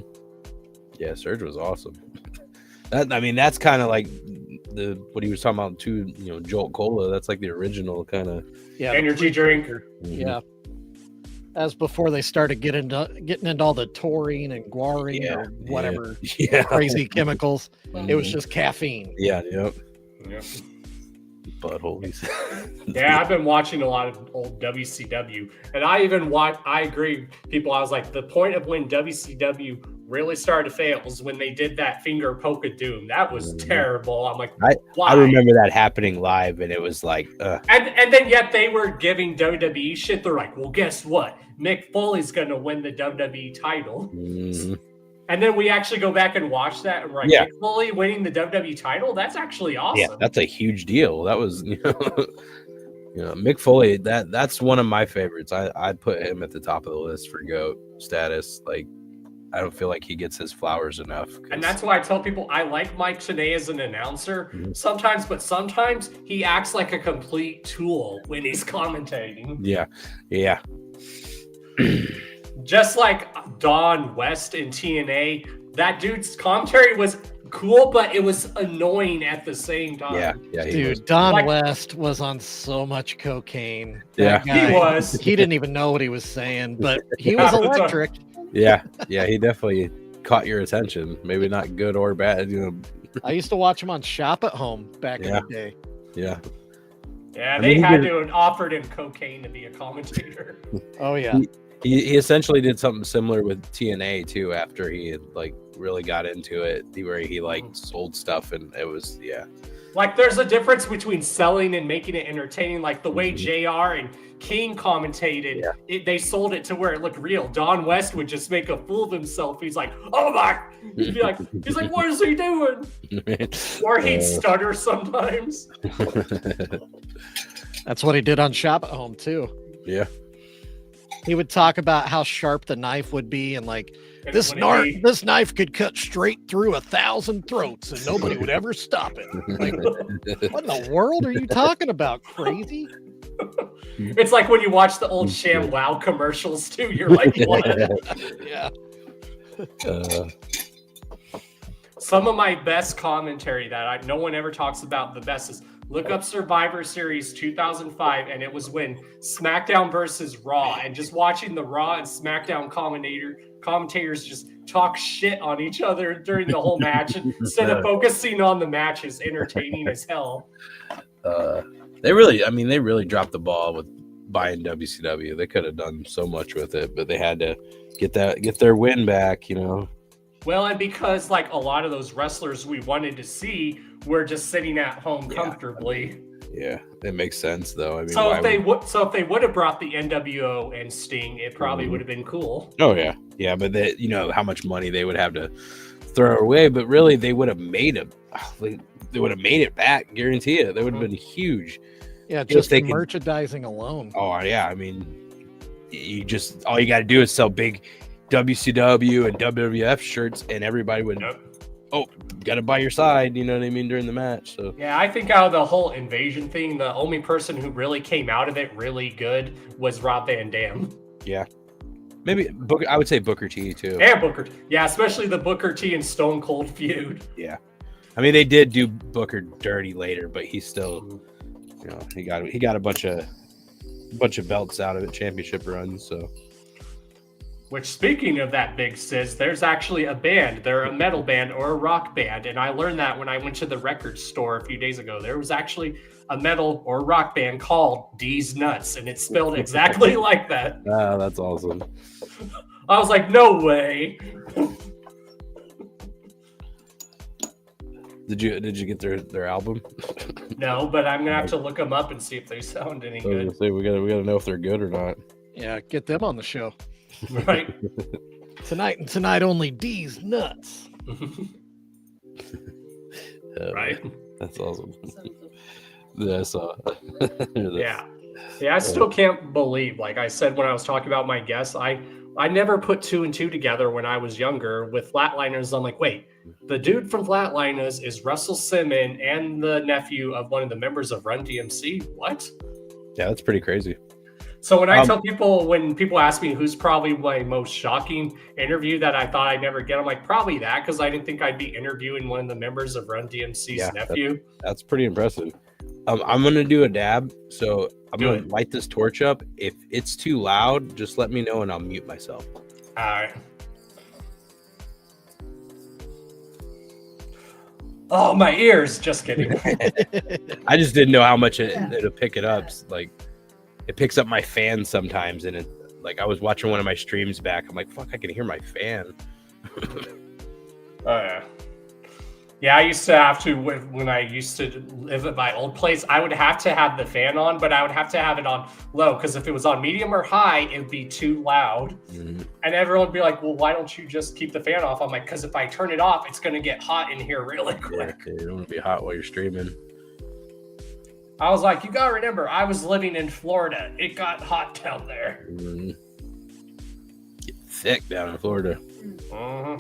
Yeah, Surge was awesome. That's kind of like what he was talking about too. You know, Jolt Cola. That's like the original kind of energy drink. Mm-hmm. Yeah. As before they started getting into all the taurine and guarine or whatever crazy chemicals. It was just caffeine. Yeah. Yep. Buttholes. Yeah, I've been watching a lot of old WCW, and I agree, people. I was like, the point of when WCW really started to fail was when they did that finger poke of doom. That was terrible. I'm like, why? I remember that happening live, and it was like, and then yet they were giving WWE shit. They're like, well, guess what? Mick Foley's gonna win the WWE title. Mm-hmm. And then we actually go back and watch that, and we're like, Mick Foley winning the WWE title? That's actually awesome. Yeah, that's a huge deal. That was, Mick Foley, that's one of my favorites. I'd put him at the top of the list for GOAT status. Like, I don't feel like he gets his flowers enough. And that's why I tell people I like Mike Tenay as an announcer sometimes, but sometimes he acts like a complete tool when he's commentating. Yeah. just like Don West in TNA, that dude's commentary was cool, but it was annoying at the same time. Yeah, Dude, Don West was on so much cocaine. Yeah. That guy, He was. He didn't even know what he was saying, but he was electric. Yeah, he definitely caught your attention. Maybe not good or bad, you know. I used to watch him on Shop at Home back in the day. Yeah. Yeah, I they mean, had to have offered him cocaine to be a commentator. Oh yeah. He essentially did something similar with TNA too after he had like really got into it, where he like sold stuff, and it was Like, there's a difference between selling and making it entertaining. Like the way JR and King commentated, they sold it to where it looked real. Don West would just make a fool of himself. He's like, "Oh my!" He'd be like, "He's like, what is he doing?" Or he'd stutter sometimes. That's what he did on Shop at Home too. Yeah. He would talk about how sharp the knife would be, and like And this when it- this knife could cut straight through 1,000 throats, and nobody would ever stop it. Like, what in the world are you talking about? Crazy? It's like when you watch the old Sham Wow commercials too. You're like, what? Yeah. Some of my best commentary that no one ever talks about the best is look up Survivor Series 2005, and it was when SmackDown versus Raw, and just watching the Raw and SmackDown commentators just talk shit on each other during the whole match instead of focusing on the match is entertaining as hell. They really dropped the ball with buying WCW. They could have done so much with it, but they had to get their win back, you know. Well, and because like a lot of those wrestlers we wanted to see were just sitting at home comfortably. Yeah, it makes sense though. I mean, So if they would have brought the NWO and Sting, it probably would have been cool. Oh yeah, but they, you know how much money they would have to throw away, but really they would have made it. They would have made it back, guarantee it. They would have been huge. Yeah, just the merchandising alone. Oh yeah, I mean, all you got to do is sell big WCW and WWF shirts, and everybody would. Oh, got to buy your side. You know what I mean during the match. So Yeah, I think out of the whole invasion thing, the only person who really came out of it really good was Rob Van Dam. yeah, maybe I would say Booker T too. And Booker. Yeah, especially the Booker T and Stone Cold feud. Yeah, I mean they did do Booker dirty later, but he still, you know, he got a bunch of belts out of it, championship runs. So. Which, speaking of that big sis, there's actually a band. They're a metal band or a rock band. And I learned that when I went to the record store a few days ago. There was actually a metal or rock band called D's Nuts. And it's spelled exactly like that. Oh, that's awesome. I was like, no way. Did you get their album? No, but I'm going to have to look them up and see if they sound any So good. we gotta know if they're good or not. Yeah, get them on the show. Right. Tonight and tonight only, D's Nuts. Right. That's awesome. Yeah, I saw. Yeah. Yeah, I still can't believe, like I said when I was talking about my guests, I never put two and two together when I was younger with Flatliners. I'm like, wait, the dude from Flatliners is Russell Simmons and the nephew of one of the members of Run DMC. What? Yeah, that's pretty crazy. So when I tell people, when people ask me who's probably my most shocking interview that I thought I'd never get, I'm like, probably that, because I didn't think I'd be interviewing one of the members of Run DMC's nephew. That's pretty impressive. I'm gonna do a dab, so I'm gonna light this torch up. If it's too loud, just let me know and I'll mute myself. All right. Oh, my ears! Just kidding. I just didn't know how much it'll pick it up. Like, it picks up my fan sometimes, and it, like, I was watching one of my streams back. I'm like, fuck, I can hear my fan. Oh yeah. Yeah, I used to have to, when I used to live at my old place, I would have to have the fan on, but I would have to have it on low, because if it was on medium or high, it'd be too loud. Mm-hmm. And everyone would be like, well, why don't you just keep the fan off? I'm like, because if I turn it off, it's going to get hot in here really quick. Yeah, you don't want to be hot while you're streaming. I was like, you got to remember, I was living in Florida. It got hot down there. Mm-hmm. Get thick down in Florida. Uh-huh.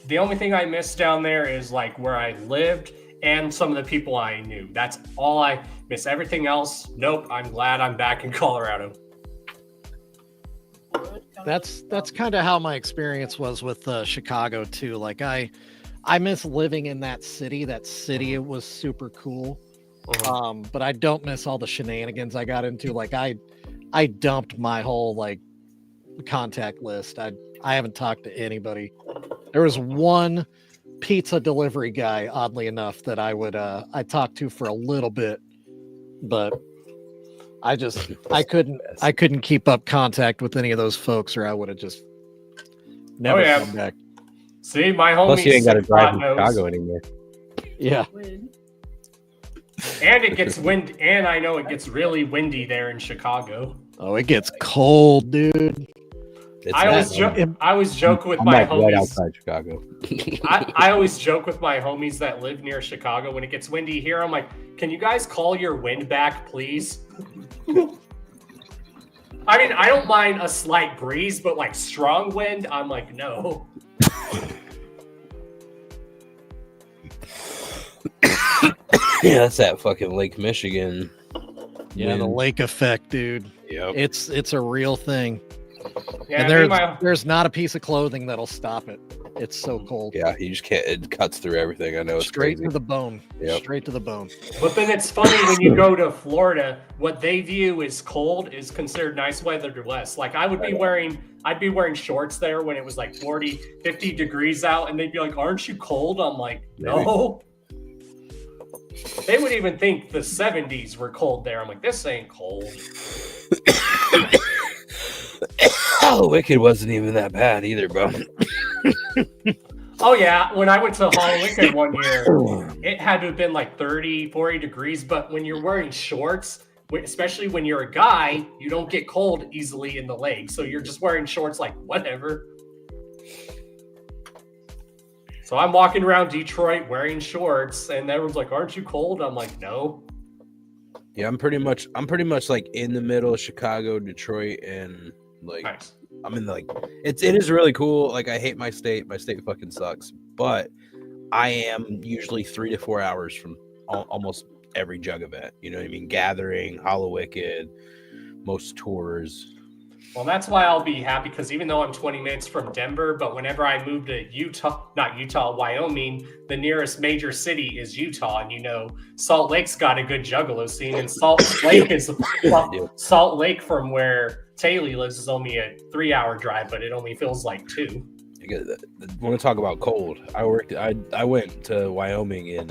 The only thing I miss down there is like where I lived and some of the people I knew. That's all I miss. Everything else, nope. I'm glad I'm back in Colorado. That's kind of how my experience was with Chicago too. Like I miss living in that city. That city, it was super cool. But I don't miss all the shenanigans I got into. Like I dumped my whole like contact list. I haven't talked to anybody. There was one pizza delivery guy, oddly enough, that I talked to for a little bit, but I couldn't keep up contact with any of those folks, or I would have just never come back. See, my homie. Plus, you ain't got to drive to Chicago anymore. Yeah. And it gets wind, and I know it gets really windy there in Chicago. Oh, it gets cold, dude. I always joke with my homies. Right outside Chicago. I always joke with my homies that live near Chicago. When it gets windy here, I'm like, can you guys call your wind back, please? I mean, I don't mind a slight breeze, but like strong wind, I'm like, no. Yeah, that's that fucking Lake Michigan. Yeah, wind. the lake effect, dude. Yep. It's a real thing. Yeah, and there's not a piece of clothing that'll stop it. It's so cold. Yeah, you just can't. It cuts through everything. I know. It's straight crazy. to the bone. Yep. Straight to the bone. But then it's funny when you go to Florida, what they view as cold is considered nice weather to us. Like I'd be wearing shorts there when it was like 40, 50 degrees out, and they'd be like, "Aren't you cold?" I'm like, "No." They would even think the 70s were cold there. I'm like, this ain't cold. Oh, Wicked wasn't even that bad either, bro. Oh, yeah. When I went to Hall Wicked one year, it had to have been like 30, 40 degrees. But when you're wearing shorts, especially when you're a guy, you don't get cold easily in the leg. So you're just wearing shorts like whatever. So I'm walking around Detroit wearing shorts, and everyone's like, "Aren't you cold?" I'm like, "No." Yeah, I'm pretty much like in the middle of Chicago, Detroit, and like nice. I'm in like it is really cool. Like I hate my state. My state fucking sucks. But I am usually 3 to 4 hours from almost every jug event. You know what I mean? Gathering, Hollow Wicked, most tours. Well, that's why I'll be happy, because even though I'm 20 minutes from Denver, but whenever I move to Wyoming, the nearest major city is Utah. And, you know, Salt Lake's got a good juggalo scene. And Salt Lake from where Taylor lives is only a 3-hour drive, but it only feels like 2. I want to talk about cold. I went to Wyoming in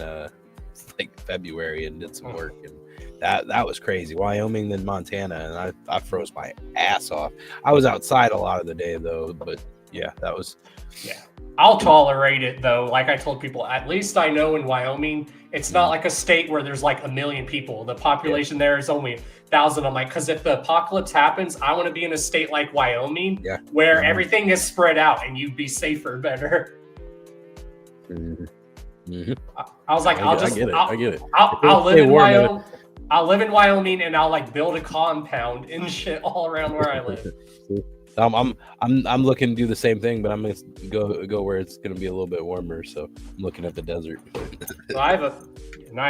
like February and did some work, and that was crazy. Wyoming, then Montana, and I froze my ass off. I was outside a lot of the day though, but yeah, that was. Yeah, I'll tolerate it though. Like I told people, at least I know in Wyoming, it's not like a state where there's like 1 million people. The population there is only 1,000. I'm like, because if the apocalypse happens, I want to be in a state like Wyoming, where everything is spread out and you'd be safer, better. Mm-hmm. I was like, I get it. I'll live in Wyoming. I'll live in Wyoming and I'll like build a compound and shit all around where I live. I'm looking to do the same thing, but I'm gonna go where it's gonna be a little bit warmer. So I'm looking at the desert. So I have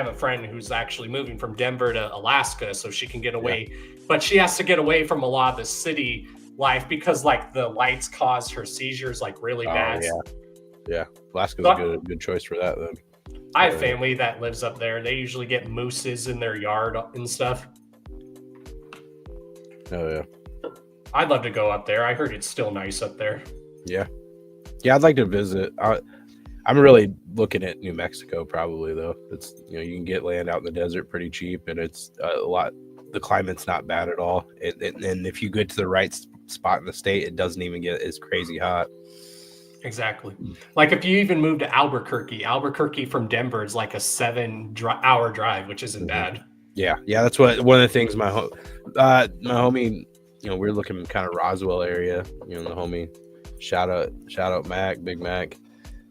a friend who's actually moving from Denver to Alaska so she can get away, but she has to get away from a lot of the city life because like the lights cause her seizures like really bad. Yeah, Alaska's a good choice for that then. I have family that lives up there. They usually get mooses in their yard and stuff. Oh yeah. I'd love to go up there. I heard it's still nice up there. Yeah, I'd like to visit. I'm really looking at New Mexico probably though. It's you can get land out in the desert pretty cheap, and it's a lot. The climate's not bad at all, and if you get to the right spot in the state, it doesn't even get as crazy hot. Exactly. Like if you even move to Albuquerque from Denver is like a 7-hour drive, which isn't bad. Yeah, that's one of the things my homie. We're looking kind of Roswell area. The homie, shout out Mac, Big Mac.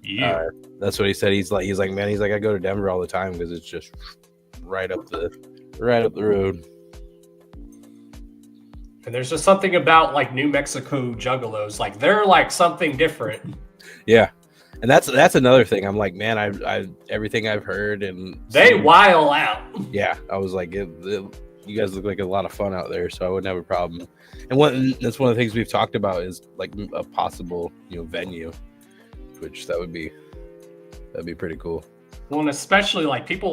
Yeah, that's what he said. He's like, man, I go to Denver all the time because it's just right up the road. And there's just something about like New Mexico juggalos, like they're like something different. Yeah, and that's another thing. I'm like, man, I everything I've heard and they wild out. Yeah, I was like, you guys look like a lot of fun out there, so I wouldn't have a problem. And that's one of the things we've talked about is like a possible, venue, which that'd be pretty cool. Well, and especially like people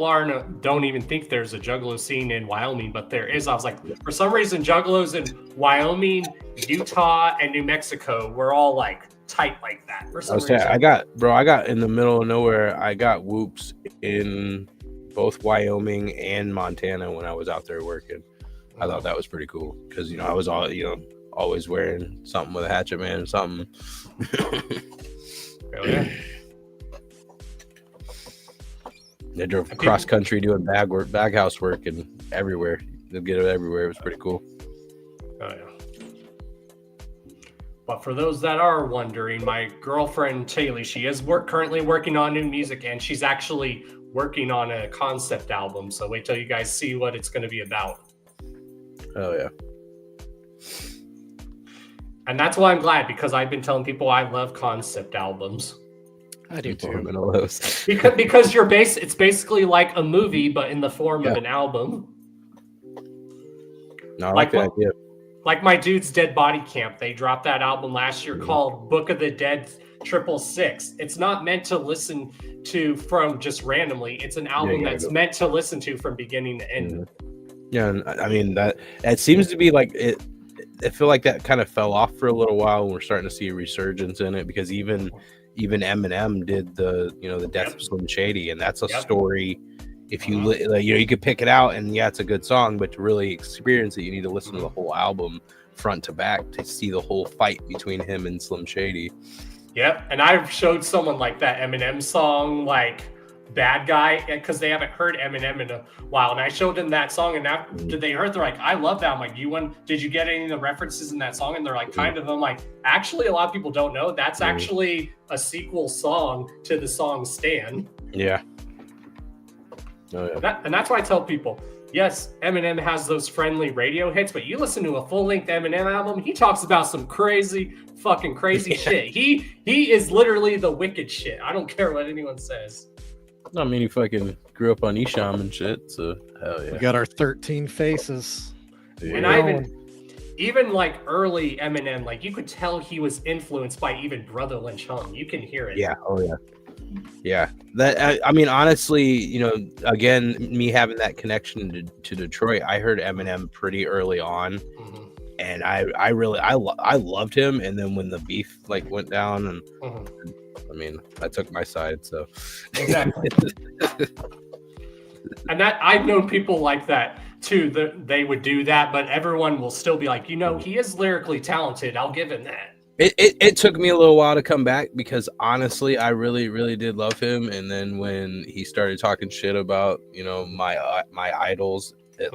don't even think there's a Juggalo scene in Wyoming, but there is. I was like, for some reason, Juggalos in Wyoming, Utah, and New Mexico were all like tight like that. For some reason, I got in the middle of nowhere. I got whoops in both Wyoming and Montana when I was out there working. I thought that was pretty cool because I was always wearing something with a Hatchet Man or something. Hell yeah. They drove cross country doing bag house work, and everywhere. They'll get it everywhere. It was pretty cool. Oh yeah. But for those that are wondering, my girlfriend Taylor, she is currently working on new music, and she's actually working on a concept album. So wait till you guys see what it's going to be about. Oh yeah. And that's why I'm glad, because I've been telling people I love concept albums. I do too. because it's basically like a movie, but in the form of an album. No, I like that idea. Like my dude's Dead Body Camp, they dropped that album last year called Book of the Dead 666. It's not meant to listen to from just randomly. It's an album that's meant to listen to from beginning to end. Yeah, and I mean that seems to be like it. I feel like that kind of fell off for a little while, and we're starting to see a resurgence in it because even Eminem did the Death of Slim Shady, and that's a story. If you you could pick it out, and it's a good song, but to really experience it, you need to listen to the whole album front to back to see the whole fight between him and Slim Shady. Yep, and I've showed someone like that Eminem song, like Bad Guy, because they haven't heard Eminem in a while, and I showed them that song, and after they heard, they're like, I love that. I'm like, did you get any of the references in that song? And they're like, kind of. I'm like, actually, a lot of people don't know that's actually a sequel song to the song Stan. Yeah. Oh, yeah. And that's why I tell people, yes, Eminem has those friendly radio hits, but you listen to a full-length Eminem album, he talks about some crazy shit. He is literally the wicked shit. I don't care what anyone says. I mean, he fucking grew up on Esham and shit, so hell yeah. We got our 13 faces. Yeah. And I even like early Eminem, like you could tell he was influenced by even Brother Lynch Hung. You can hear it. Yeah. Oh yeah. Yeah. That I mean, honestly, again, me having that connection to Detroit, I heard Eminem pretty early on, and I loved him. And then when the beef went down, and I mean, I took my side. So exactly. And that I've known people like that too. That they would do that, but everyone will still be like, he is lyrically talented. I'll give him that. It took me a little while to come back because honestly, I really, really did love him. And then when he started talking shit about, my idols, it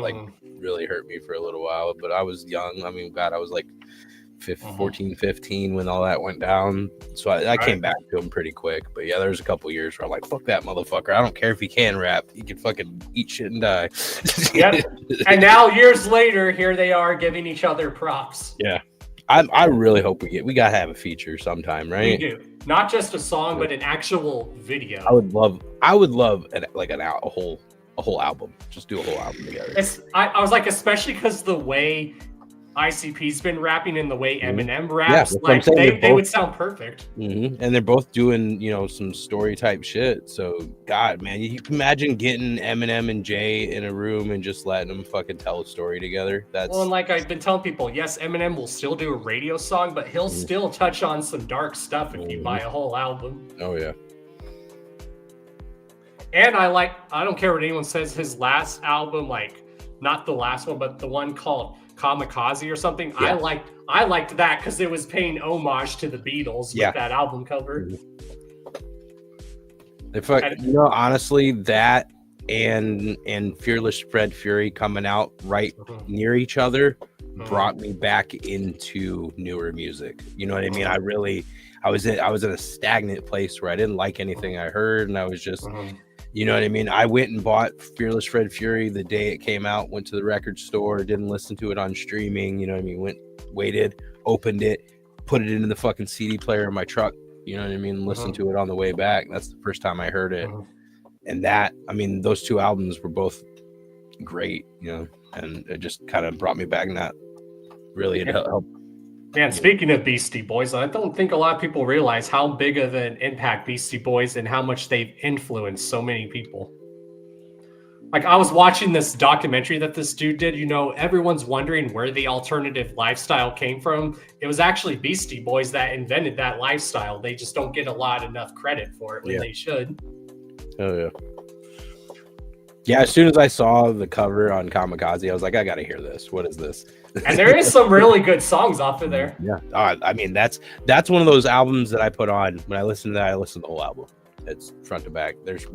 really hurt me for a little while. But I was young. I mean, God, I was like 14, 15 when all that went down. So I came back to him pretty quick. But yeah, there's a couple years where I'm like, fuck that motherfucker. I don't care if he can rap. He can fucking eat shit and die. Yep. And now years later, here they are giving each other props. Yeah. I really hope we gotta have a feature sometime, right? We do. Not just a song, but an actual video. I would love a whole album. Just do a whole album together. I was like, especially because the way ICP's been rapping and the way Eminem raps, they would sound perfect. And they're both doing, some story type shit. So God, man, you can imagine getting Eminem and Jay in a room and just letting them fucking tell a story together. Well, and like I've been telling people, yes, Eminem will still do a radio song, but he'll still touch on some dark stuff if you buy a whole album. Oh yeah. And I don't care what anyone says, his last album, not the last one, but the one called Kamikaze or something. Yeah. I liked that because it was paying homage to the Beatles with that album cover. Honestly, that and Fearless Fred Fury coming out right near each other brought me back into newer music. You know what I mean? I was in a stagnant place where I didn't like anything I heard, and I was just you know what I mean? I went and bought Fearless Fred Fury the day it came out, went to the record store, didn't listen to it on streaming, you know what I mean? Waited, opened it, put it into the fucking CD player in my truck, you know what I mean? Listened to it on the way back. That's the first time I heard it. And those two albums were both great, you know, and it just kind of brought me back, and that really helped. Man, speaking of Beastie Boys, I don't think a lot of people realize how big of an impact Beastie Boys and how much they've influenced so many people. Like, I was watching this documentary that this dude did. You know, everyone's wondering where the alternative lifestyle came from. It was actually Beastie Boys that invented that lifestyle. They just don't get enough credit for it when they should. Oh, yeah. Yeah, as soon as I saw the cover on Kamikaze, I was like, I gotta hear this. What is this? And there is some really good songs off of there. Yeah. I mean, that's one of those albums that I put on. When I listen to that, I listen to the whole album. It's front to back. There's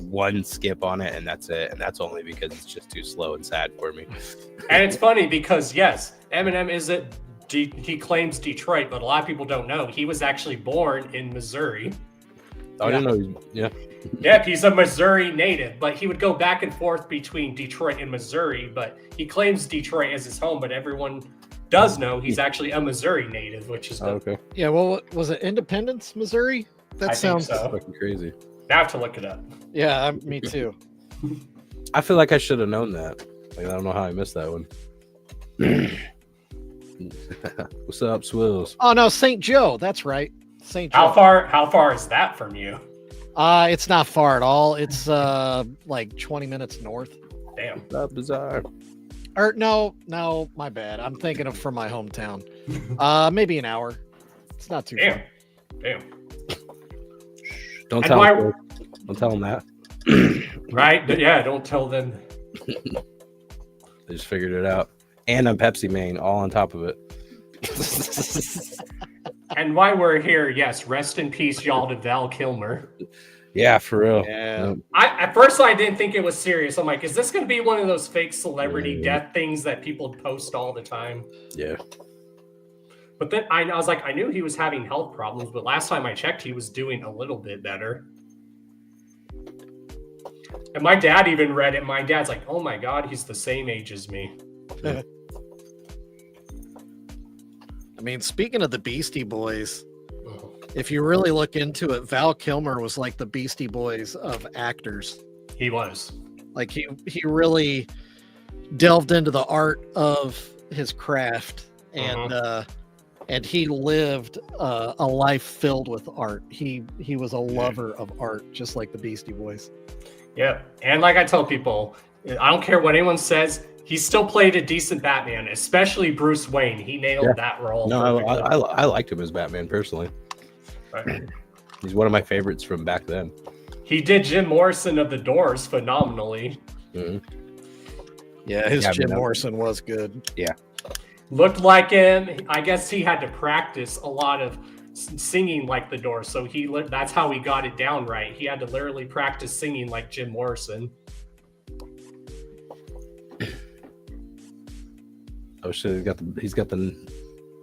one skip on it, and that's it. And that's only because it's just too slow and sad for me. And it's funny because, yes, Eminem he claims Detroit, but a lot of people don't know. He was actually born in Missouri. I didn't know. Yeah. Yep, he's a Missouri native, but he would go back and forth between Detroit and Missouri, but he claims Detroit as his home, but everyone does know he's actually a Missouri native, which is okay. Yeah, well, was it Independence, Missouri? That sounds fucking crazy. I have to look it up. Yeah, me too. I feel like I should have known that. Like, I don't know how I missed that one. What's up, Swills? Oh no, St. Joe. That's right, St. Joe. How far is that from you? It's not far at all. It's like 20 minutes north. Damn. That bizarre. Or no, my bad. I'm thinking of from my hometown. Maybe an hour. It's not too far. Damn. Don't tell them. Don't tell them that. Right? Yeah, don't tell them. They just figured it out. And I'm Pepsi Man, all on top of it. And while we're here, yes, rest in peace, y'all, to Val Kilmer. Yeah, for real. Yeah. At first, I didn't think it was serious. I'm like, is this going to be one of those fake celebrity death things that people post all the time? Yeah. But then I was like, I knew he was having health problems, but last time I checked, he was doing a little bit better. And my dad even read it. My dad's like, oh my God, he's the same age as me. I mean, speaking of the Beastie Boys, if you really look into it, Val Kilmer was like the Beastie Boys of actors. He was. Like he really delved into the art of his craft, and he lived a life filled with art. He was a lover of art, just like the Beastie Boys. Yeah, and like I tell people, I don't care what anyone says. He still played a decent Batman, especially Bruce Wayne. He nailed that role. No, I liked him as Batman personally. Right. He's one of my favorites from back then. He did Jim Morrison of The Doors phenomenally. Mm-hmm. Yeah, Jim Morrison was good. Yeah. Looked like him. I guess he had to practice a lot of singing like The Doors, so that's how he got it down right. He had to literally practice singing like Jim Morrison. Oh shit! He's got the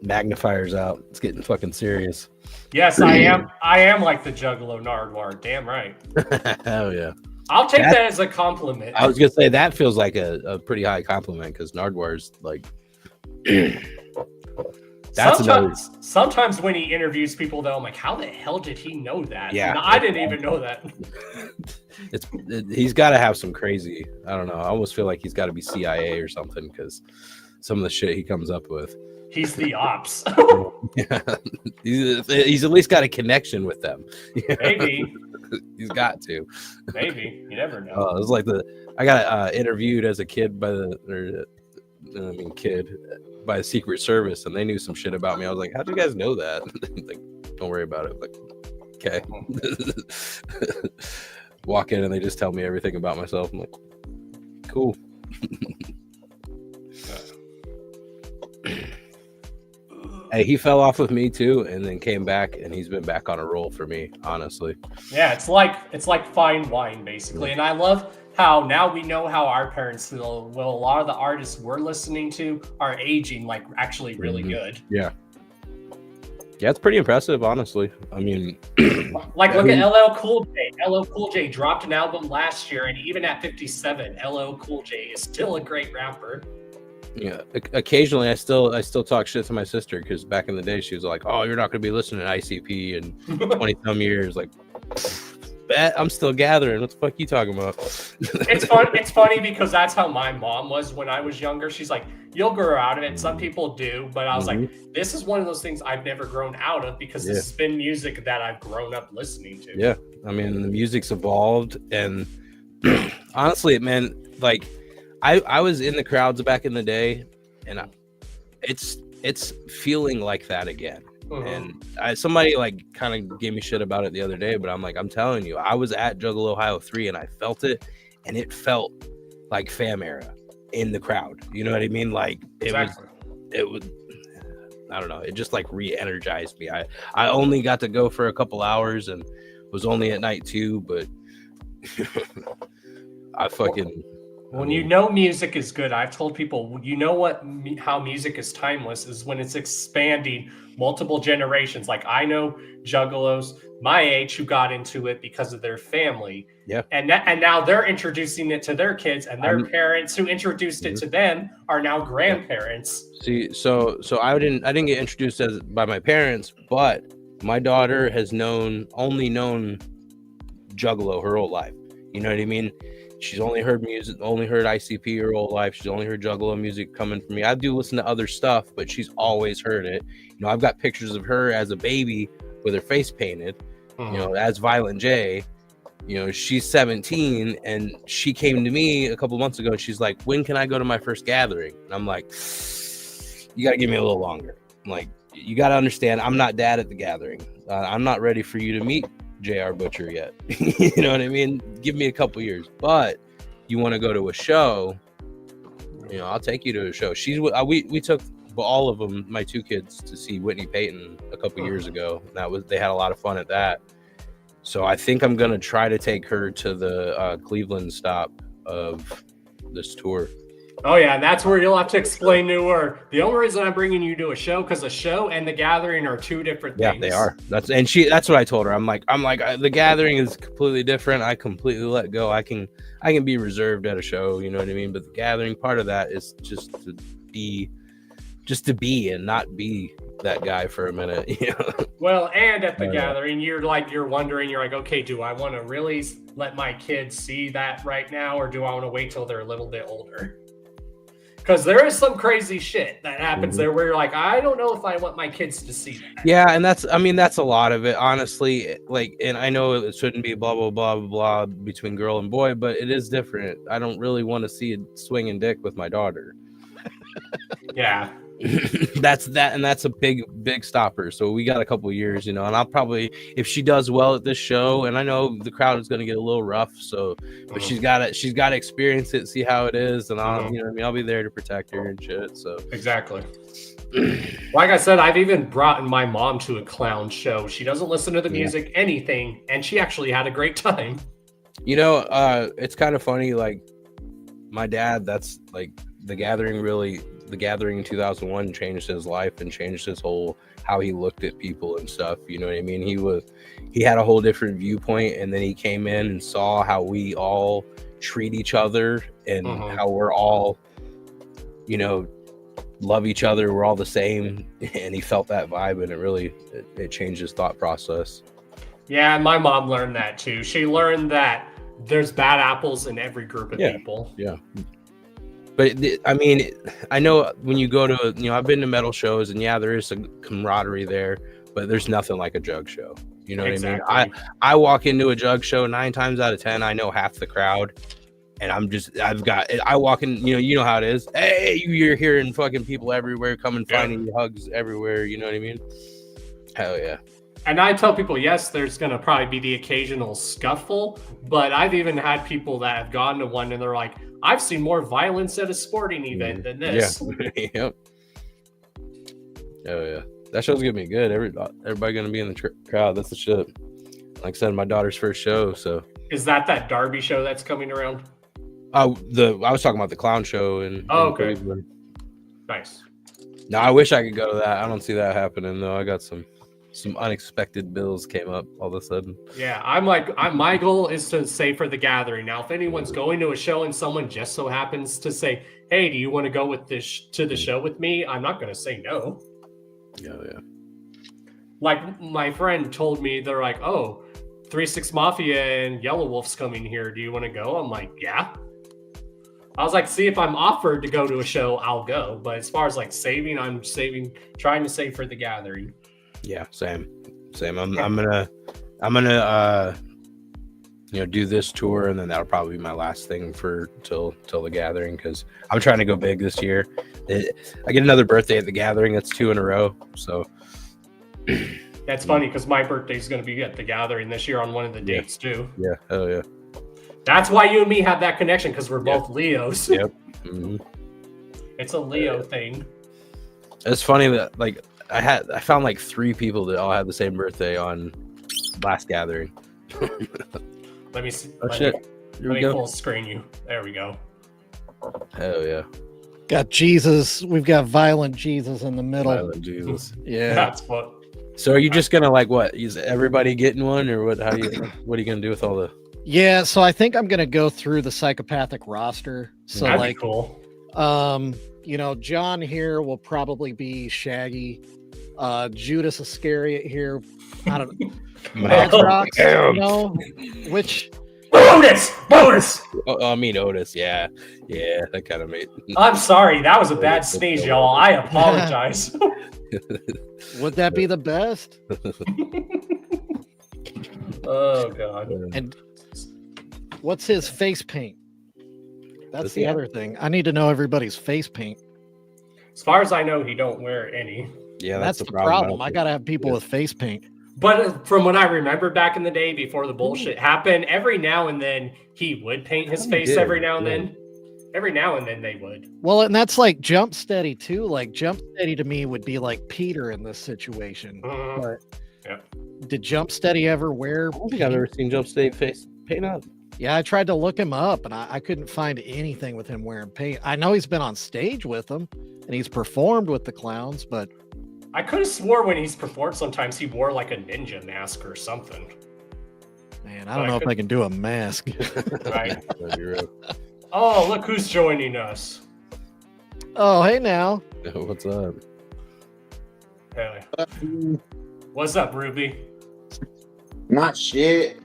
magnifiers out. It's getting fucking serious. Yes, I am like the Juggalo Nardwuar. Damn right. Hell yeah. I'll take that as a compliment. I was gonna say that feels like a pretty high compliment because Nardwuar's like. Sometimes when he interviews people, though, I'm like, how the hell did he know that? Yeah, and I didn't even know that. He's got to have some crazy. I don't know. I almost feel like he's got to be CIA or something because some of the shit he comes up with. He's the ops. Yeah. He's at least got a connection with them. Maybe. He's got to. Maybe. You never know. It was like I got interviewed as a kid by the Secret Service, and they knew some shit about me. I was like, how'd you guys know that? Like, don't worry about it. Like, okay. Walk in and they just tell me everything about myself. I'm like, cool. Hey, he fell off with me too, and then came back, and he's been back on a roll for me, honestly. Yeah, it's like fine wine, basically. And I love how now we know how our parents feel. Well, a lot of the artists we're listening to are aging like actually really good. Yeah. Yeah, it's pretty impressive, honestly. I mean, like look at LL Cool J. LL Cool J dropped an album last year, and even at 57, LL Cool J is still a great rapper. Yeah, occasionally I still talk shit to my sister because back in the day she was like, "Oh, you're not going to be listening to ICP in 20 some years." Like, Bet I'm still gathering. What the fuck you talking about? It's fun. It's funny because that's how my mom was when I was younger. She's like, "You'll grow out of it." Some people do, but I was like, "This is one of those things I've never grown out of because this has been music that I've grown up listening to." Yeah, I mean the music's evolved, and honestly, man, like I was in the crowds back in the day, and it's feeling like that again. And somebody like kind of gave me shit about it the other day, but I'm like, I'm telling you, I was at Juggle Ohio 3 and I felt it, and it felt like Fam Era in the crowd. You know what I mean? Like it was I don't know, it just like re-energized me. I only got to go for a couple hours and was only at night 2, but I fucking when you know music is good, I've told people, you know how music is timeless is when it's expanding multiple generations. Like I know juggalos my age who got into it because of their family. Yeah. And now they're introducing it to their kids, and their parents who introduced it to them are now grandparents. See, so I didn't get introduced by my parents, but my daughter has only known Juggalo her whole life. You know what I mean? She's only heard music, only heard ICP her whole life. She's only heard Juggalo music coming from me. I do listen to other stuff, but she's always heard it. You know, I've got pictures of her as a baby with her face painted, you know, as Violent J. You know, she's 17 and she came to me a couple months ago and she's like, when can I go to my first gathering? And I'm like, you got to give me a little longer. I'm like, you got to understand, I'm not dad at the gathering. I'm not ready for you to meet JR Butcher yet. You know what I mean? Give me a couple years. But you want to go to a show, you know, I'll take you to a show. We took all of them, my 2 kids, to see Whitney Payton a couple years ago. They had a lot of fun at that. So I think I'm gonna try to take her to the Cleveland stop of this tour. Oh yeah, and that's where you'll have to explain to her. The only reason I'm bringing you to a show because a show and the gathering are 2 different things. Yeah, they are. That's what I told her. I'm like, the gathering is completely different. I completely let go. I can be reserved at a show. You know what I mean? But the gathering part of that is just to be and not be that guy for a minute. You know? Well, and at the gathering, you're wondering, you're like, okay, do I want to really let my kids see that right now, or do I want to wait till they're a little bit older? Because there is some crazy shit that happens there where you're like, I don't know if I want my kids to see that. Yeah, and that's a lot of it, honestly. Like, and I know it shouldn't be blah, blah, blah, blah, blah between girl and boy, but it is different. I don't really want to see a swinging dick with my daughter. Yeah. That's a big stopper. So we got a couple of years, you know, and I'll probably, if she does well at this show, and I know the crowd is going to get a little rough, so but she's got to experience it, see how it is, and I'll you know what I mean, I'll be there to protect her and shit. So exactly. Like I said, I've even brought my mom to a clown show. She doesn't listen to the music, anything, and she actually had a great time. You know, it's kind of funny, like my dad, that's like the gathering in 2001 changed his life and changed his whole how he looked at people and stuff. You know what I mean? He had a whole different viewpoint, and then he came in and saw how we all treat each other and how we're all, you know, love each other. We're all the same, and he felt that vibe, and it changed his thought process. Yeah, my mom learned that too. She learned that there's bad apples in every group of people. Yeah. But I mean, I know when you go to, you know, I've been to metal shows, and yeah, there is some camaraderie there, but there's nothing like a jug show. You know what I mean? I walk into a jug show 9 times out of 10, I know half the crowd, and I walk in, you know how it is. Hey, you're hearing fucking people everywhere coming, finding you, hugs everywhere. You know what I mean? Hell yeah. And I tell people, yes, there's going to probably be the occasional scuffle, but I've even had people that have gone to one and they're like, I've seen more violence at a sporting event than this. Yeah. Yep. Oh yeah, that show's gonna be good. Everybody gonna be in the crowd. That's the shit. Like I said, my daughter's first show. So is that Derby show that's coming around? I was talking about the clown show in Cleveland. Nice. No, I wish I could go to that. I don't see that happening though. I got some unexpected bills came up all of a sudden. Yeah, my goal is to say for the gathering. Now, if anyone's going to a show and someone just so happens to say, "Hey, do you want to go with this to the show with me?" I'm not going to say no. Yeah. Like my friend told me, they're like, "Oh, 3-6 Mafia and Yellow Wolf's coming here. Do you want to go? I'm like, yeah. I was like, see, if I'm offered to go to a show, I'll go. But as far as like saving, I'm trying to save for the gathering. Yeah, same. I'm gonna do this tour, and then that'll probably be my last thing for till the gathering, because I'm trying to go big this year. I get another birthday at the gathering. That's 2 in a row. So that's funny because my birthday's going to be at the gathering this year on one of the dates too. Yeah. Oh yeah. That's why you and me have that connection, because we're both Leos. Yep. Mm-hmm. It's a Leo thing. It's funny that like I found like 3 people that all had the same birthday on last gathering. Let me see. Oh shit. Here Let we me go. full screen you. There we go. Hell yeah. Got Jesus. We've got Violent Jesus in the middle. Violent Jesus. Yeah. That's what. So are you just gonna like what? Is everybody getting one, or what? What are you gonna do with all the? Yeah, so I think I'm gonna go through the psychopathic roster. So That'd like, be cool. John here will probably be Shaggy. Judas Iscariot here. I don't know. Damn. Which Otis. Oh, I mean Otis. Yeah, that kind of made. I'm sorry, that was a bad sneeze, y'all. I apologize. would that be the best? Oh god. And what's his face paint? That's Does the he other thing. I need to know everybody's face paint. As far as I know, he don't wear any. Yeah, That's the problem. I gotta have people with face paint. But from what I remember back in the day, before the bullshit happened, every now and then he would paint his face. did, Every now and yeah. then, every now and then they would. Well, and that's like Jump Steady too. Like Jump Steady to me would be like Peter in this situation. But Yeah. did Jump Steady ever wear? I don't think I've ever seen Jump Steady face paint up. Yeah, I tried to look him up, and I couldn't find anything with him wearing paint. I know he's been on stage with them, and he's performed with the clowns, but I could have swore when he's performed, sometimes he wore like a ninja mask or something. man, I don't know if I can do a mask. Right. Oh, look who's joining us. Oh, hey now. What's up? Hey. What's up, Ruby? Not shit.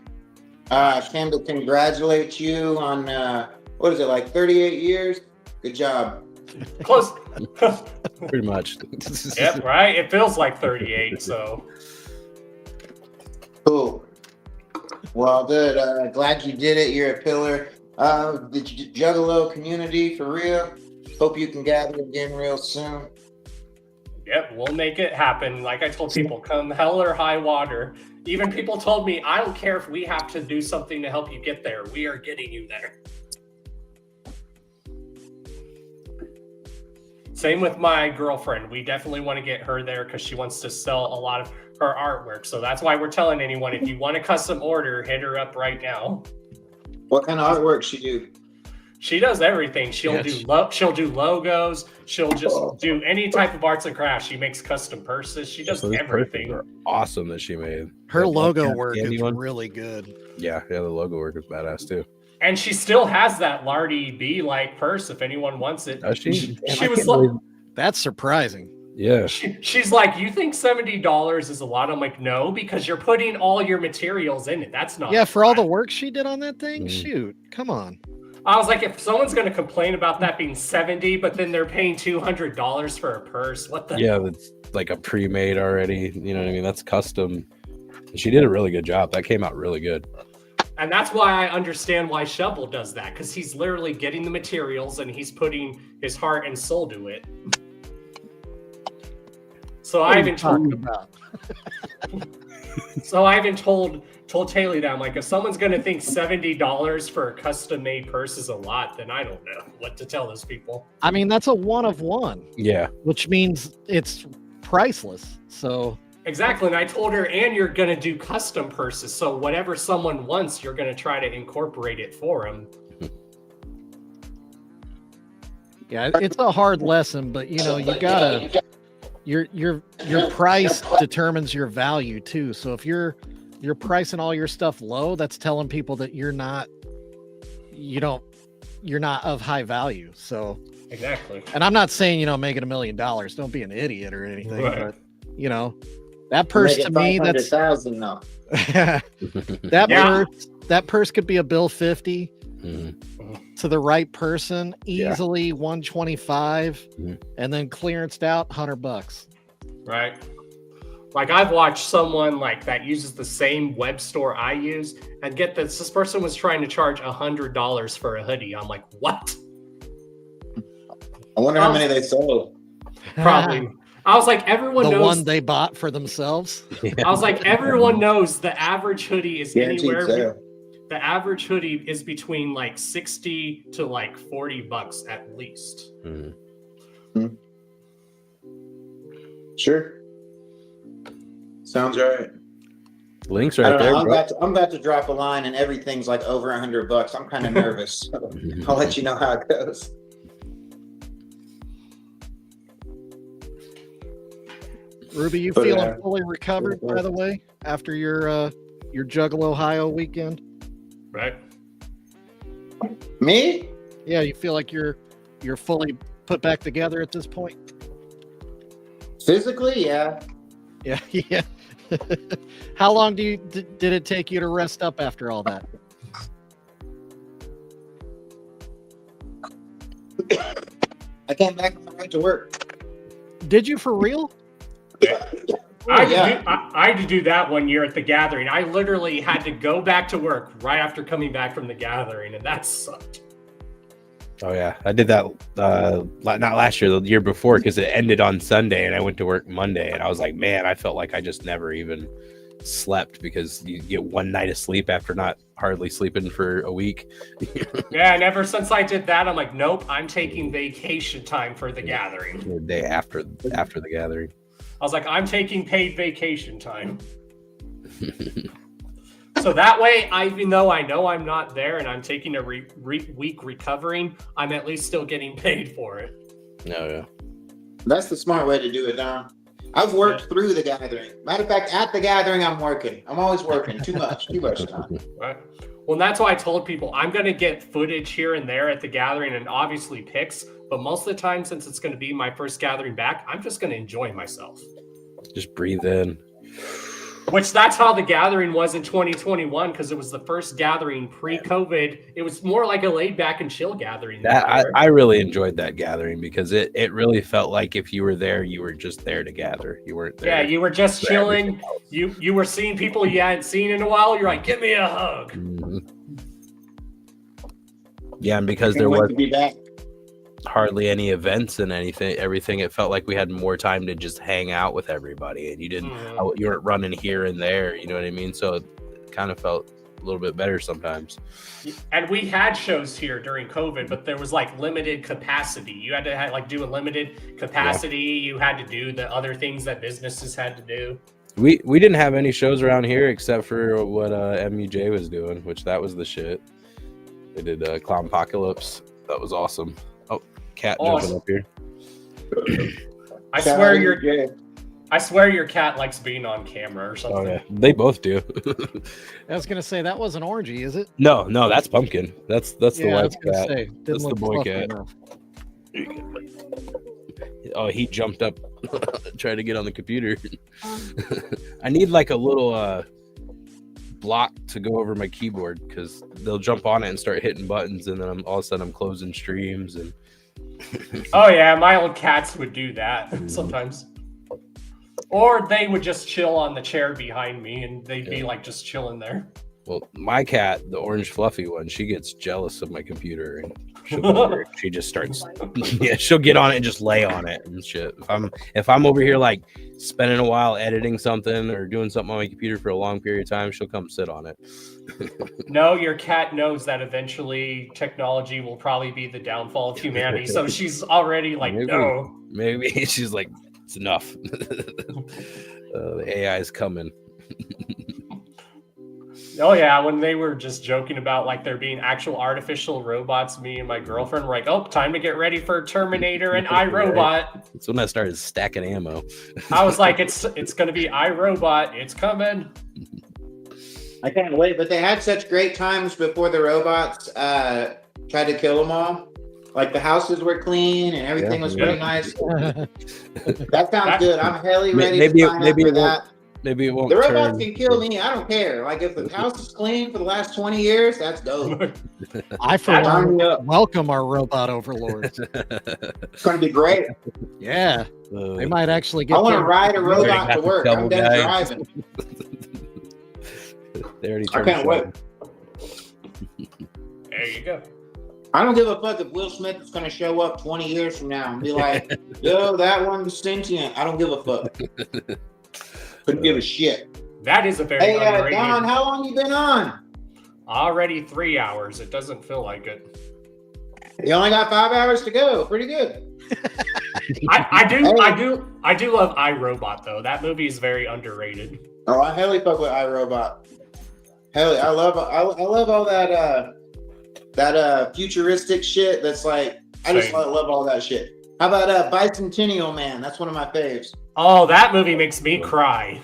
Came to congratulate you on what is it, like 38 years? Good job. Close. Pretty much. Yep, right. It feels like 38. So Cool. Well, good. Glad you did it. You're a pillar of the Juggalo community for real. Hope you can gather again real soon. yep, we'll make it happen. Like I told people, come hell or high water. Even people told me, I don't care if we have to do something to help you get there. We are getting you there. Same with my girlfriend. We definitely want to get her there because she wants to sell a lot of her artwork. So that's why we're telling anyone, if you want a custom order, hit her up right now. What kind of artwork she do? She does everything. She'll she'll do logos. She'll just do any type of arts and crafts. She makes custom purses. She does So these everything. purses are awesome that she made. Her That logo Cat work Candy is one. really good. Yeah, the logo work is badass too. And she still has that Lardy B like purse if anyone wants it. Does she? Damn, She I was can't like, believe- That's surprising. Yeah. she's like, you think $70 is a lot? I'm like, no, because you're putting all your materials in it. That's not. Yeah, for all the work she did on that thing, Mm. shoot, come on. I was like, if someone's going to complain about that being 70, but then they're paying $200 for a purse, what the? Yeah, that's like a pre-made already. You know what I mean? That's custom. She did a really good job. That came out really good. And that's why I understand why Shovel does that, because he's literally getting the materials and he's putting his heart and soul to it. So I even told told Taylor that I'm like, if someone's gonna think $70 for a custom made purse is a lot, then I don't know what to tell those people. I mean, that's a one of one. Yeah. Which means it's priceless. So Exactly, and I told her, and you're gonna do custom purses, so whatever someone wants, you're gonna try to incorporate it for them. yeah, it's a hard lesson, but you know, you gotta your price determines your value too. So if you're pricing all your stuff low, that's telling people that you're not of high value. So Exactly. and I'm not saying, make it $1 million. Don't be an idiot or anything, Right. but that purse Make to it me, that's 500,000 though. That purse could be a bill 50 to the right person, easily 125, and then clearanced out $100. Right. Like I've watched someone like that uses the same web store I use, and get this person was trying to charge $100 for a hoodie. I'm like, what? I wonder how many they sold. Probably. I was like, everyone knows the one they bought for themselves. I was like, everyone knows the average hoodie is Guaranteed anywhere. sale. The average hoodie is between like 60 to like $40 at least. Sure. Sounds right. Links I right don't there, know. bro. I'm about to drop a line and everything's like over $100. I'm kind of nervous. So I'll let you know how it goes. Ruby, you But, feeling fully recovered, by the way, after your Juggalo Ohio weekend? Right. Me? Yeah, you feel like you're fully put back together at this point? Physically, yeah. Yeah, yeah. How long did it take you to rest up after all that? I came back on the right to work. Did you for real? I had to do that one year at the gathering. I literally had to go back to work right after coming back from the gathering, and that sucked. Oh yeah, I did that not last year, the year before, because it ended on Sunday and I went to work Monday, and I was like, man, I felt like I just never even slept, because you get one night of sleep after not hardly sleeping for a week. Yeah, and ever since I did that, I'm like, nope, I'm taking vacation time for the gathering. The day after the gathering. I was like, I'm taking paid vacation time. So that way, even though I know I'm not there and I'm taking a week recovering, I'm at least still getting paid for it. No, yeah. That's the smart way to do it, Don. I've worked through the gathering. Matter of fact, at the gathering, I'm working. I'm always working. Too much time. Right. Well, that's why I told people I'm going to get footage here and there at the gathering and obviously pics. But most of the time, since it's going to be my first gathering back, I'm just going to enjoy myself. Just breathe in. Which that's how the gathering was in 2021, because it was the first gathering pre-COVID. It was more like a laid back and chill gathering. I really enjoyed that gathering, because it really felt like if you were there, you were just there to gather. You weren't there. Yeah, you were just chilling. You were seeing people you hadn't seen in a while. You're like, give me a hug. Mm-hmm. Yeah, and because there was hardly any events and everything, it felt like we had more time to just hang out with everybody, and you weren't running here and there, you know what I mean? So it kind of felt a little bit better sometimes. And we had shows here during COVID, but there was like limited capacity. You had to do a limited capacity. Yeah. You had to do the other things that businesses had to do. We didn't have any shows around here except for what MUJ was doing, which that was the shit. They did Clown Apocalypse. That was awesome. Cat jumping up here. I swear your cat likes being on camera or something. Oh yeah, they both do. I was gonna say that wasn't Orangey, is it? No, that's Pumpkin. That's the white cat. That's the boy cat. Oh, he jumped up, trying to get on the computer. I need like a little block to go over my keyboard, because they'll jump on it and start hitting buttons, and then all of a sudden I'm closing streams and. Oh yeah, my old cats would do that sometimes. Or they would just chill on the chair behind me, and they'd be like just chilling there. Well, my cat, the orange fluffy one, she gets jealous of my computer, and she just starts. Yeah, she'll get on it and just lay on it and shit. If I'm over here like spending a while editing something or doing something on my computer for a long period of time, she'll come sit on it. No, your cat knows that eventually technology will probably be the downfall of humanity, so she's already like, no. Maybe she's like, it's enough. The AI is coming. Oh yeah, when they were just joking about like there being actual artificial robots, me and my girlfriend were like, oh, time to get ready for Terminator and iRobot. That's when I started stacking ammo. I was like, it's gonna be iRobot, it's coming. I can't wait, but they had such great times before the robots tried to kill them all. Like the houses were clean and everything was pretty nice. That sounds good. I'm hella ready to sign up for that. Maybe it won't. The robots turn. can kill me. I don't care. Like if the house is clean for the last 20 years, that's dope. I for one welcome our robot overlords. It's going to be great. Yeah, they might actually get. I want to their- ride a robot to work. I'm done driving. They already I can't wait. There you go. I don't give a fuck if Will Smith is going to show up 20 years from now and be like, yo, that one's sentient. I don't give a fuck. Couldn't give a shit. That is a very Hey, underrated. Don, how long you been on? Already 3 hours. It doesn't feel like it. You only got 5 hours to go. Pretty good. I do love iRobot though. That movie is very underrated. Oh, I hella fuck with iRobot. Hell, I love all that futuristic shit. That's like I just Same. love all that shit. How about Bicentennial Man? That's one of my faves. Oh, that movie makes me cry.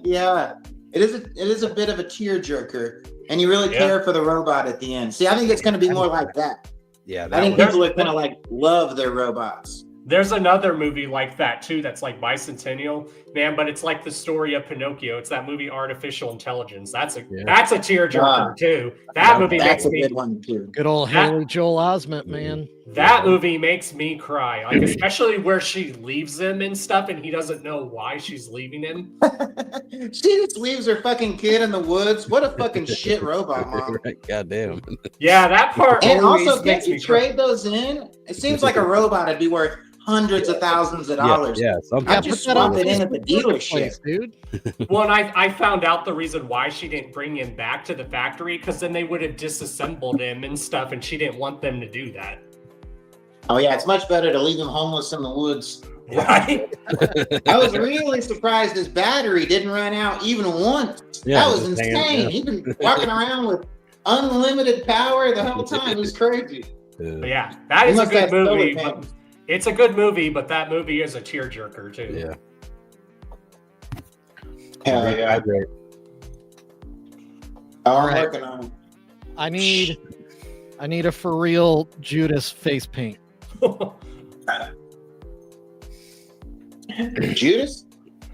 Yeah, it is a bit of a tearjerker, and you really Yeah. care for the robot at the end. See, I think it's going to be more like that. Yeah, I think people are going to like love their robots. There's another movie like that too that's like Bicentennial, man, but it's like the story of Pinocchio. It's that movie Artificial Intelligence. That's a tearjerker too. That movie That's makes a me good one too. Good old That- Haley Joel Osment, man. that movie makes me cry. Like especially where she leaves him and stuff and he doesn't know why she's leaving him. She just leaves her fucking kid in the woods. What a fucking shit robot, mom. Right, goddamn. Yeah, that part And always also, makes can't you me cry. trade those in? It seems like a robot would be worth hundreds of thousands of dollars. Yeah, something. I just swap it in at the dealership. dude. Well, and I found out the reason why she didn't bring him back to the factory because then they would have disassembled him and stuff, and she didn't want them to do that. Oh yeah, it's much better to leave him homeless in the woods. Right? I was really surprised his battery didn't run out even once. Yeah, that was just hanging insane. out. He's been walking around with unlimited power the whole time. It was crazy. But yeah, that He is a must good have solar movie. panels. But it's a good movie, but that movie is a tearjerker too. Yeah. Hell yeah. Great. I'm right. working on I need a for real Judas face paint. it. Judas?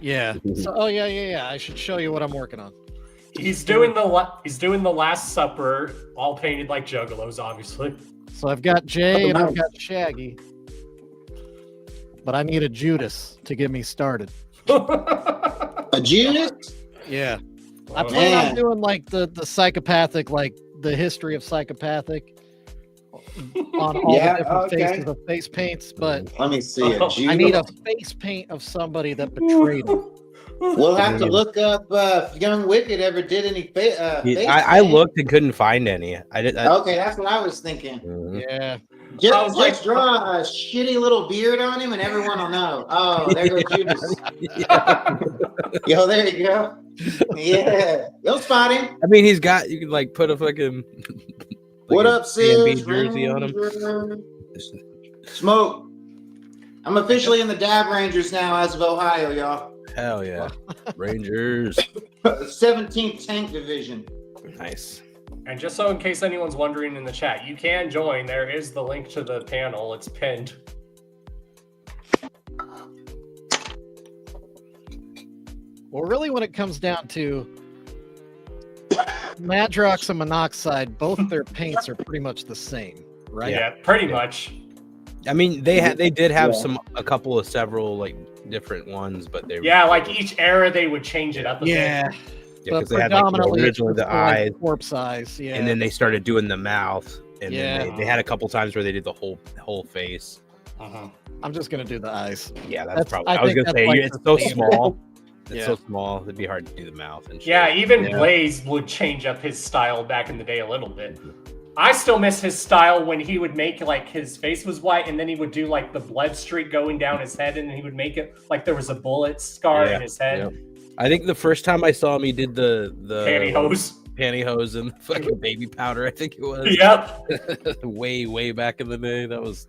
Yeah. So, oh yeah. I should show you what I'm working on. He's doing the Last Supper, all painted like Juggalos, obviously. So I've got Jay and I've got Shaggy, but I need a Judas to get me started. A Judas? Yeah. I Oh, plan man. on doing like the psychopathic, like the history of psychopathic on all Yeah, the different okay. faces of face paints, but Let me see. A Judas. I need a face paint of somebody that betrayed him. We'll have to look up if Young Wicked ever did any face I paint. looked and couldn't find any. I did. Okay, that's what I was thinking. Mhm. Yeah. Just draw a shitty little beard on him and everyone will know. Oh, there goes Judas. Yo, there you go. Yeah. You'll spot him. I mean, he's got. You can like put a fucking. What up, CMB Sis? jersey on him. Smoke. I'm officially in the Dab Rangers now as of Ohio, y'all. Hell yeah, Rangers. 17th Tank Division. Nice. And just so in case anyone's wondering in the chat, you can join. There is the link to the panel. It's pinned. Well, really, when it comes down to Madrox and Monoxide, both their paints are pretty much the same, right? Yeah, pretty much. I mean, they did have Yeah. a couple of several like different ones, but they Yeah, like each era they would change it up a Yeah. bit. because But they had like predominantly, originally it's the for, like, eyes, corpse eyes. Yeah. and then they started doing the mouth, and Yeah. then they had a couple times where they did the whole face. I'm just gonna do the eyes. Yeah, that's probably. I I was think gonna that's say like it's the so standard. small. It's Yeah. so small. It'd be hard to do the mouth and shit. Yeah, even Yeah. Blaze would change up his style back in the day a little bit. I still miss his style when he would make like his face was white and then he would do like the blood streak going down his head and then he would make it like there was a bullet scar in his head. Yep. I think the first time I saw him, he did the Pantyhose and fucking baby powder. I think it was. Yep. way back in the day. That was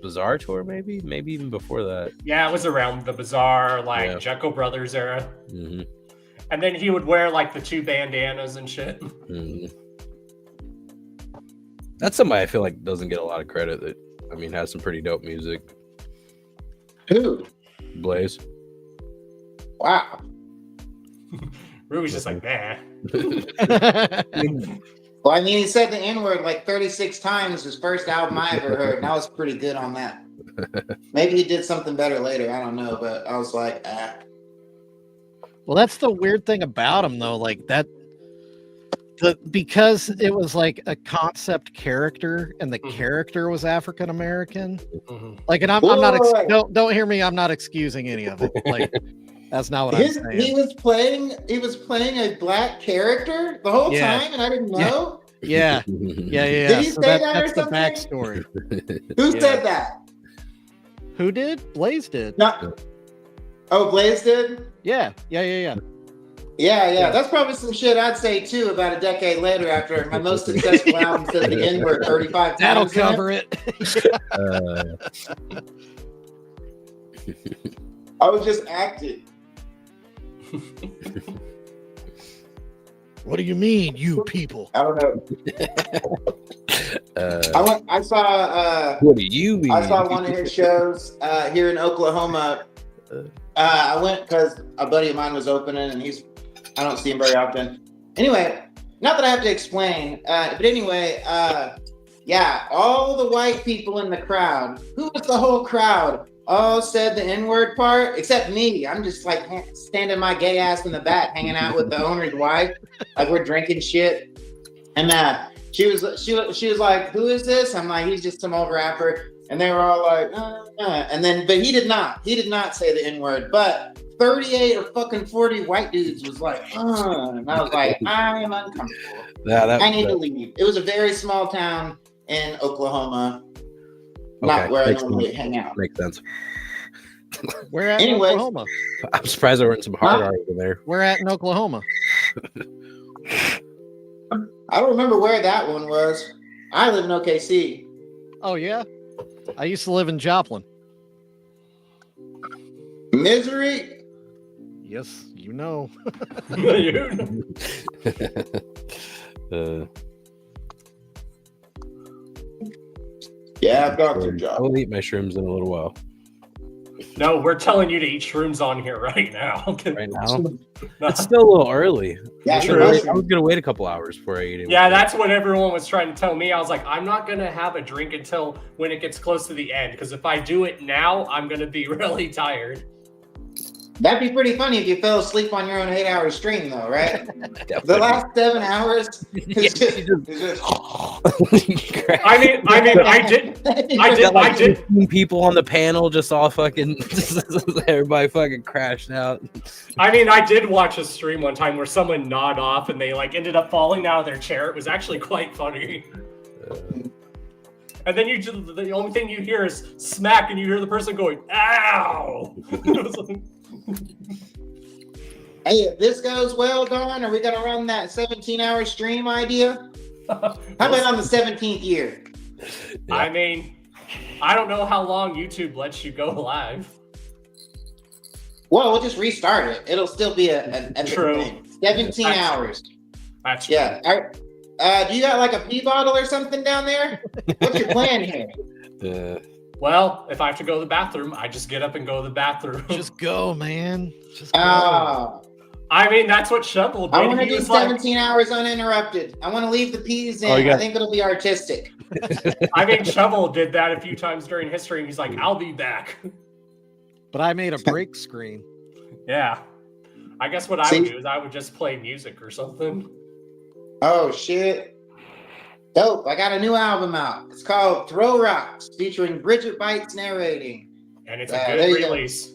Bizarre Tour, maybe even before that. Yeah, it was around the Bizarre, like Yeah. Jekyll Brothers era. Mm-hmm. And then he would wear like the two bandanas and shit. Mm-hmm. That's somebody I feel like doesn't get a lot of credit. That has some pretty dope music. Who? Blaze. Wow. Ruby's just like, nah. Well, I mean, he said the N-word like 36 times. His first album I ever heard, and I was pretty good on that. Maybe he did something better later. I don't know, but I was like, ah. Well, that's the weird thing about him, though. Like that, because it was like a concept character, and the character was African American. Like, and I'm not. Don't hear me. I'm not excusing any of it. Like, that's not what I'm saying. He was playing a black character the whole time, and I didn't know. Yeah. Did he say that or that's the something? backstory. Who said that? Who did? Blaze did. Oh, Blaze did? Yeah. Yeah. That's probably some shit I'd say too about a decade later after my most successful album says the N-word 35 times. That'll cover it. I was just acting. What do you mean, you people? I don't know. I saw what do you mean? I saw one of his shows here in Oklahoma. I went because a buddy of mine was opening, and I don't see him very often. Anyway, not that I have to explain, but anyway, all the white people in the crowd. Who was the whole crowd? All said the N-word part, except me. I'm just like standing my gay ass in the back, hanging out with the owner's wife, like we're drinking shit. And she was like, "Who is this?" I'm like, "He's just some old rapper." And they were all like, and then, but he did not say the N-word. But 38 or fucking 40 white dudes was like, and I was like, I am uncomfortable. I need to leave. It was a very small town in Oklahoma. Not where I normally hang out. Makes sense. Where at in Oklahoma? I'm surprised there weren't some hard R over there. Where at in Oklahoma? I don't remember where that one was. I live in OKC. Oh, yeah? I used to live in Joplin. Misery? Yes, you know. Yeah, I've got your job. I will eat my shrooms in a little while. No, we're telling you to eat shrooms on here right now. Right now? It's still a little early. Yeah, I was going to wait a couple hours before I eat it. Yeah, that's what everyone was trying to tell me. I was like, I'm not going to have a drink until when it gets close to the end. Because if I do it now, I'm going to be really tired. That'd be pretty funny if you fell asleep on your own 8-hour stream, though, right? The last 7 hours. I did. People on the panel just all fucking, everybody fucking crashed out. I mean, I did watch a stream one time where someone gnawed off and they like ended up falling down of their chair. It was actually quite funny. And then the only thing you hear is smack, and you hear the person going, "Ow!" Hey, if this goes well, Don, are we gonna run that 17-hour stream idea? How about on the 17th year? I mean, I don't know how long YouTube lets you go live. Well, we'll just restart it. It'll still be an True. thing. 17 hours. That's true. Yeah. Do you got like a pee bottle or something down there? What's your plan here? Well, if I have to go to the bathroom, I just get up and go to the bathroom. Just go, man. Just go. I mean, that's what Shovel did. I want to do 17 hours uninterrupted. I want to leave the peas in. I think it'll be artistic. I mean, Shovel did that a few times during history, and he's like, "I'll be back." But I made a break screen. Yeah. I guess what I would do is I would just play music or something. Oh, shit. Dope. I got a new album out. It's called Throw Rocks, featuring Bridget Bites narrating. And it's a good release.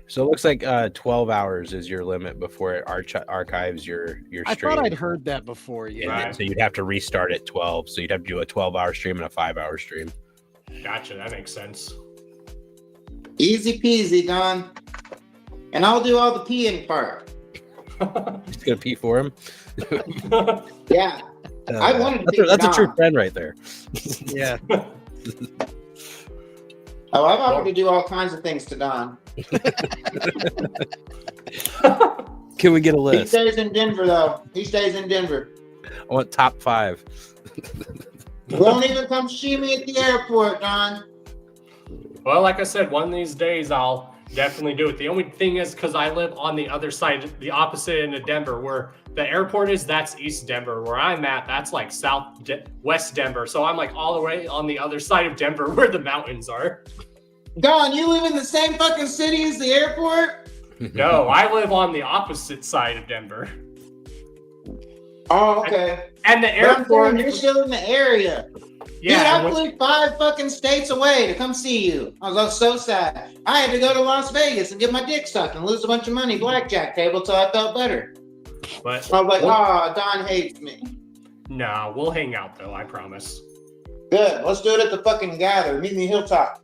So it looks like 12 hours is your limit before it archives your stream. I thought I'd heard that before. Yeah. Right. So you'd have to restart at 12. So you'd have to do a 12-hour stream and a 5-hour stream. Gotcha. That makes sense. Easy peasy, Don. And I'll do all the peeing part. Just gonna pee for him. Yeah. I wanted to that's a true friend right there. Yeah. Oh, I've offered to do all kinds of things to Don. Can we get a list? He stays in Denver, though. He stays in Denver. I want top 5. Won't even come see me at the airport, Don. Well, like I said, one of these days I'll definitely do it. The only thing is, because I live on the other side, the opposite end of Denver, where the airport is, that's East Denver. Where I'm at, that's like West Denver. So I'm like all the way on the other side of Denver where the mountains are. Don, you live in the same fucking city as the airport? No, I live on the opposite side of Denver. Oh, okay. And the airport. You're still in the area. Yeah. Dude, I flew 5 fucking states away to come see you. I was so sad. I had to go to Las Vegas and get my dick sucked and lose a bunch of money blackjack table till I felt better. But I was like, Don hates me. Nah, we'll hang out though, I promise. Good. Let's do it at the fucking Gather. Meet me Hilltop.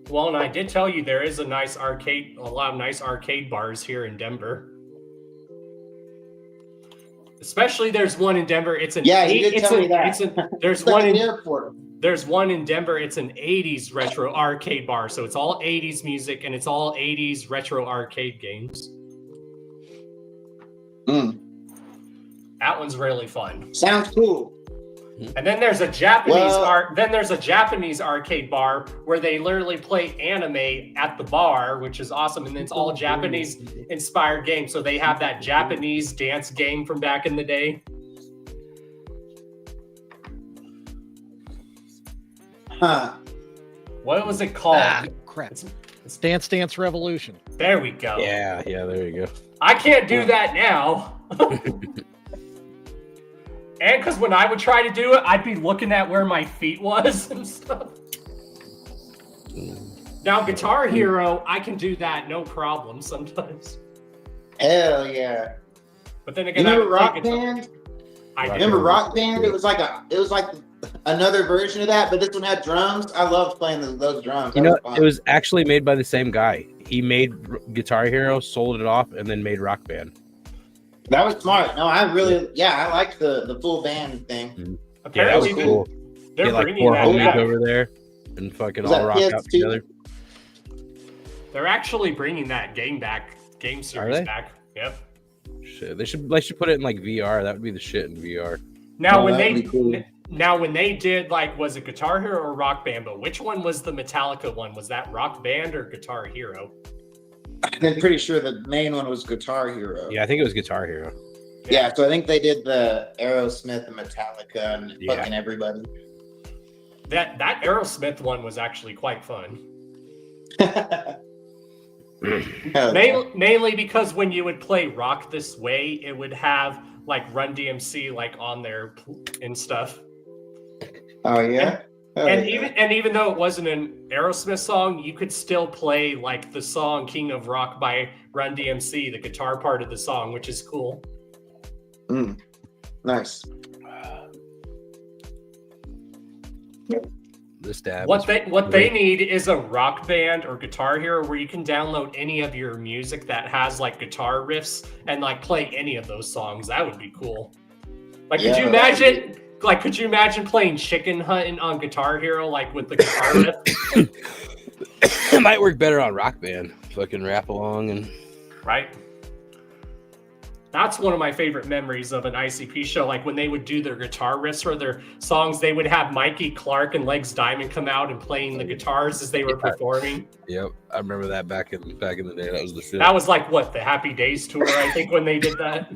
Well, and I did tell you there is a lot of nice arcade bars here in Denver. Especially there's one in Denver. It's an there's one in the airport. There's one in Denver. It's an 80s retro arcade bar. So it's all 80s music and it's all 80s retro arcade games. That one's really fun. Sounds cool. And then there's a Japanese arcade bar where they literally play anime at the bar, which is awesome. And then it's all Japanese inspired games. So they have that Japanese dance game from back in the day. Huh. What was it called? Crap. It's Dance Dance Revolution. There we go. Yeah, there you go. I can't do that now. And because when I would try to do it, I'd be looking at where my feet was and stuff. Now, Guitar Hero, I can do that no problem sometimes. Hell yeah. But then again, you remember Rock Band? Remember Rock Band? It was like another version of that, but this one had drums. I loved playing those drums. You know, it was actually made by the same guy. He made Guitar Hero, sold it off, and then made Rock Band. That was smart. No, I liked the full band thing. Yeah, that was cool. They're like bringing 4 that homies back. over there and fucking all rock out together. They're actually bringing that game series back. Yep. Shit, they should put it in like VR. That would be the shit in VR. Now when they did, like, was it Guitar Hero or Rock Band? But which one was the Metallica one? Was that Rock Band or Guitar Hero? I'm pretty sure the main one was Guitar Hero. Yeah, I think it was Guitar Hero. Yeah, so I think they did the Aerosmith and Metallica and fucking everybody. That Aerosmith one was actually quite fun. Mainly because when you would play Rock This Way, it would have like Run DMC like on there and stuff. Oh yeah. Even though it wasn't an Aerosmith song, you could still play like the song King of Rock by Run DMC, the guitar part of the song, which is cool. Nice. This dab. What they need is a Rock Band or Guitar Hero where you can download any of your music that has like guitar riffs and like play any of those songs. That would be cool. Like, could you imagine? Like, could you imagine playing Chicken Hunting on Guitar Hero, like with the guitar riff? It might work better on Rock Band. Fucking rap along and. Right. That's one of my favorite memories of an ICP show. Like when they would do their guitar riffs for their songs, they would have Mikey Clark and Legs Diamond come out and playing the guitars as they were performing. Yep, I remember that back in the day. That was the shit. That was like what, the Happy Days tour, I think, when they did that.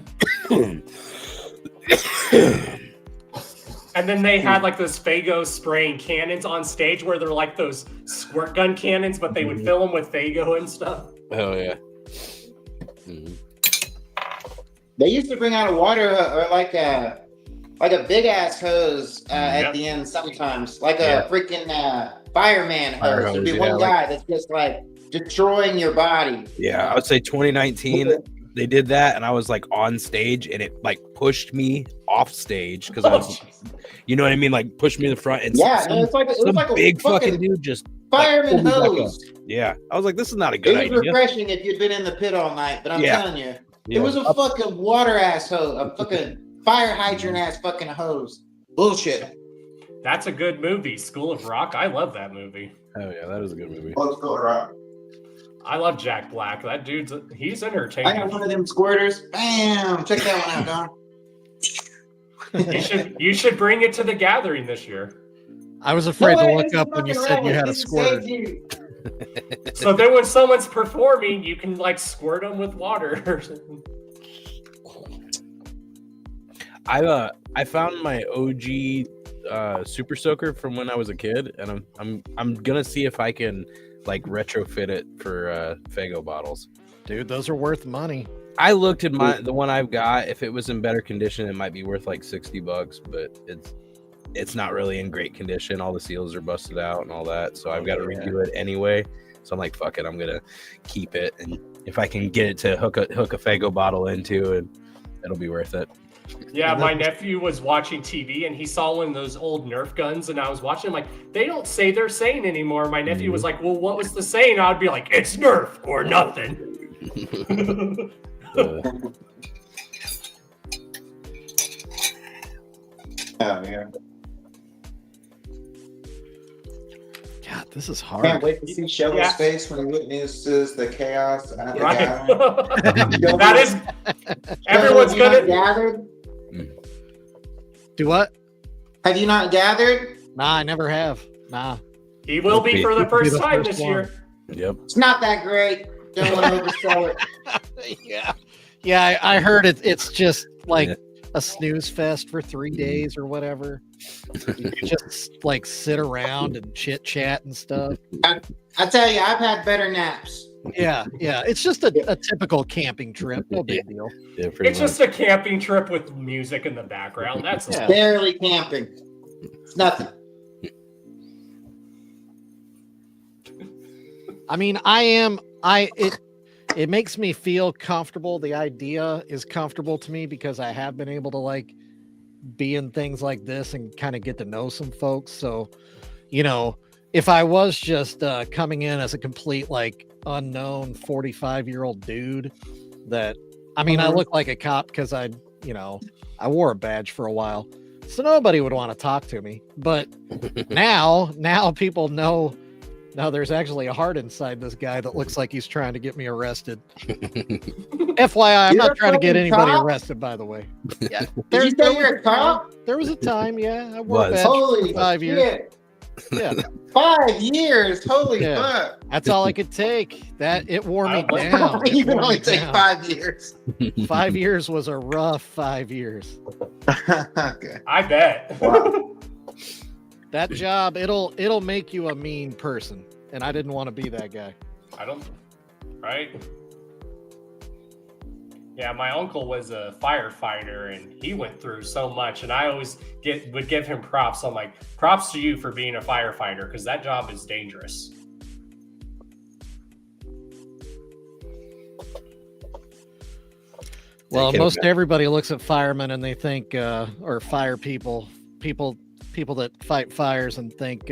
And then they had like those Faygo spraying cannons on stage where they're like those squirt gun cannons, but they would fill them with Faygo and stuff. Oh yeah. They used to bring out a water or like a big ass hose at the end sometimes, like a freaking fireman hose. There'd be one guy that's just like destroying your body. Yeah, I would say 2019 they did that, and I was like on stage, and it like pushed me off stage because I was, you know what I mean, like pushed me to the front. And it's like a big fucking dude just fireman hose. Yeah, I was like, this is not a good idea. It was refreshing if you'd been in the pit all night, but I'm telling you. Yeah. It was a fucking water ass hose, a fucking fire hydrant ass fucking hose. Bullshit. That's a good movie, School of Rock. I love that movie. Oh yeah, that is a good movie. School of Rock. I love Jack Black. That he's entertaining. I got one of them squirters. Bam! Check that one out, Don. You should bring it to the gathering this year. I was afraid No to way, look it's up when you fucking said you rebel. had a He squirter. saved you. So then when someone's performing, you can like squirt them with water or something. I found my OG Super Soaker from when I was a kid, and I'm gonna see if I can like retrofit it for Faygo bottles. Dude, those are worth money. I looked at the one I've got. If it was in better condition, it might be worth like $60, but it's not really in great condition. All the seals are busted out and all that, so I've got to redo it anyway. So I'm like, fuck it, I'm gonna keep it, and if I can get it to hook a Faygo bottle into it, it'll be worth it. Yeah, my nephew was watching TV and he saw one of those old Nerf guns, and I was watching. I'm like, they don't say they're saying anymore. My nephew was like, well, what was the saying? I'd be like, it's Nerf or nothing. Oh yeah. God, this is hard. Can't wait to see Shovel's face when he witnesses the chaos. At the Right. gathering. That is, everyone's Have you not gonna. gathered? Do what? Have you not gathered? Nah, I never have. Nah. He will be for the Be first the time first this one. year. Yep. It's not that great. Don't want to oversell it. Yeah, I heard it's just like a snooze fest for 3 days or whatever. You just like sit around and chit chat and stuff. I tell you, I've had better naps. Yeah. It's just a typical camping trip. No big deal. Yeah, pretty It's just a camping trip with music in the background. That's all. Barely camping. It's nothing. I mean, it makes me feel comfortable. The idea is comfortable to me because I have been able to like be in things like this and kind of get to know some folks. So, if I was just coming in as a complete like unknown 45-year-old dude that, I mean, I look like a cop because I wore a badge for a while. So nobody would want to talk to me. But now people know. Now there's actually a heart inside this guy that looks like he's trying to get me arrested. FYI, I'm You're not trying to get fucking anybody cop? arrested, by the way. Yeah, Did you say you're a cop? There was a time, yeah. I wore a Was. badge Holy for 5 years. shit. Yeah, 5 years. Holy Yeah. fuck. that's all I could take. That it wore me I down. It You can wore only me take down. 5 years. 5 years was a rough 5 years. Okay. I bet. That job, it'll make you a mean person, and I didn't want to be that guy. I don't. Right? Yeah, my uncle was a firefighter and he went through so much, and I always would give him props. I'm like, props to you for being a firefighter because that job is dangerous. Well, Okay, most okay. everybody looks at firemen and they think, or fire people that fight fires and think,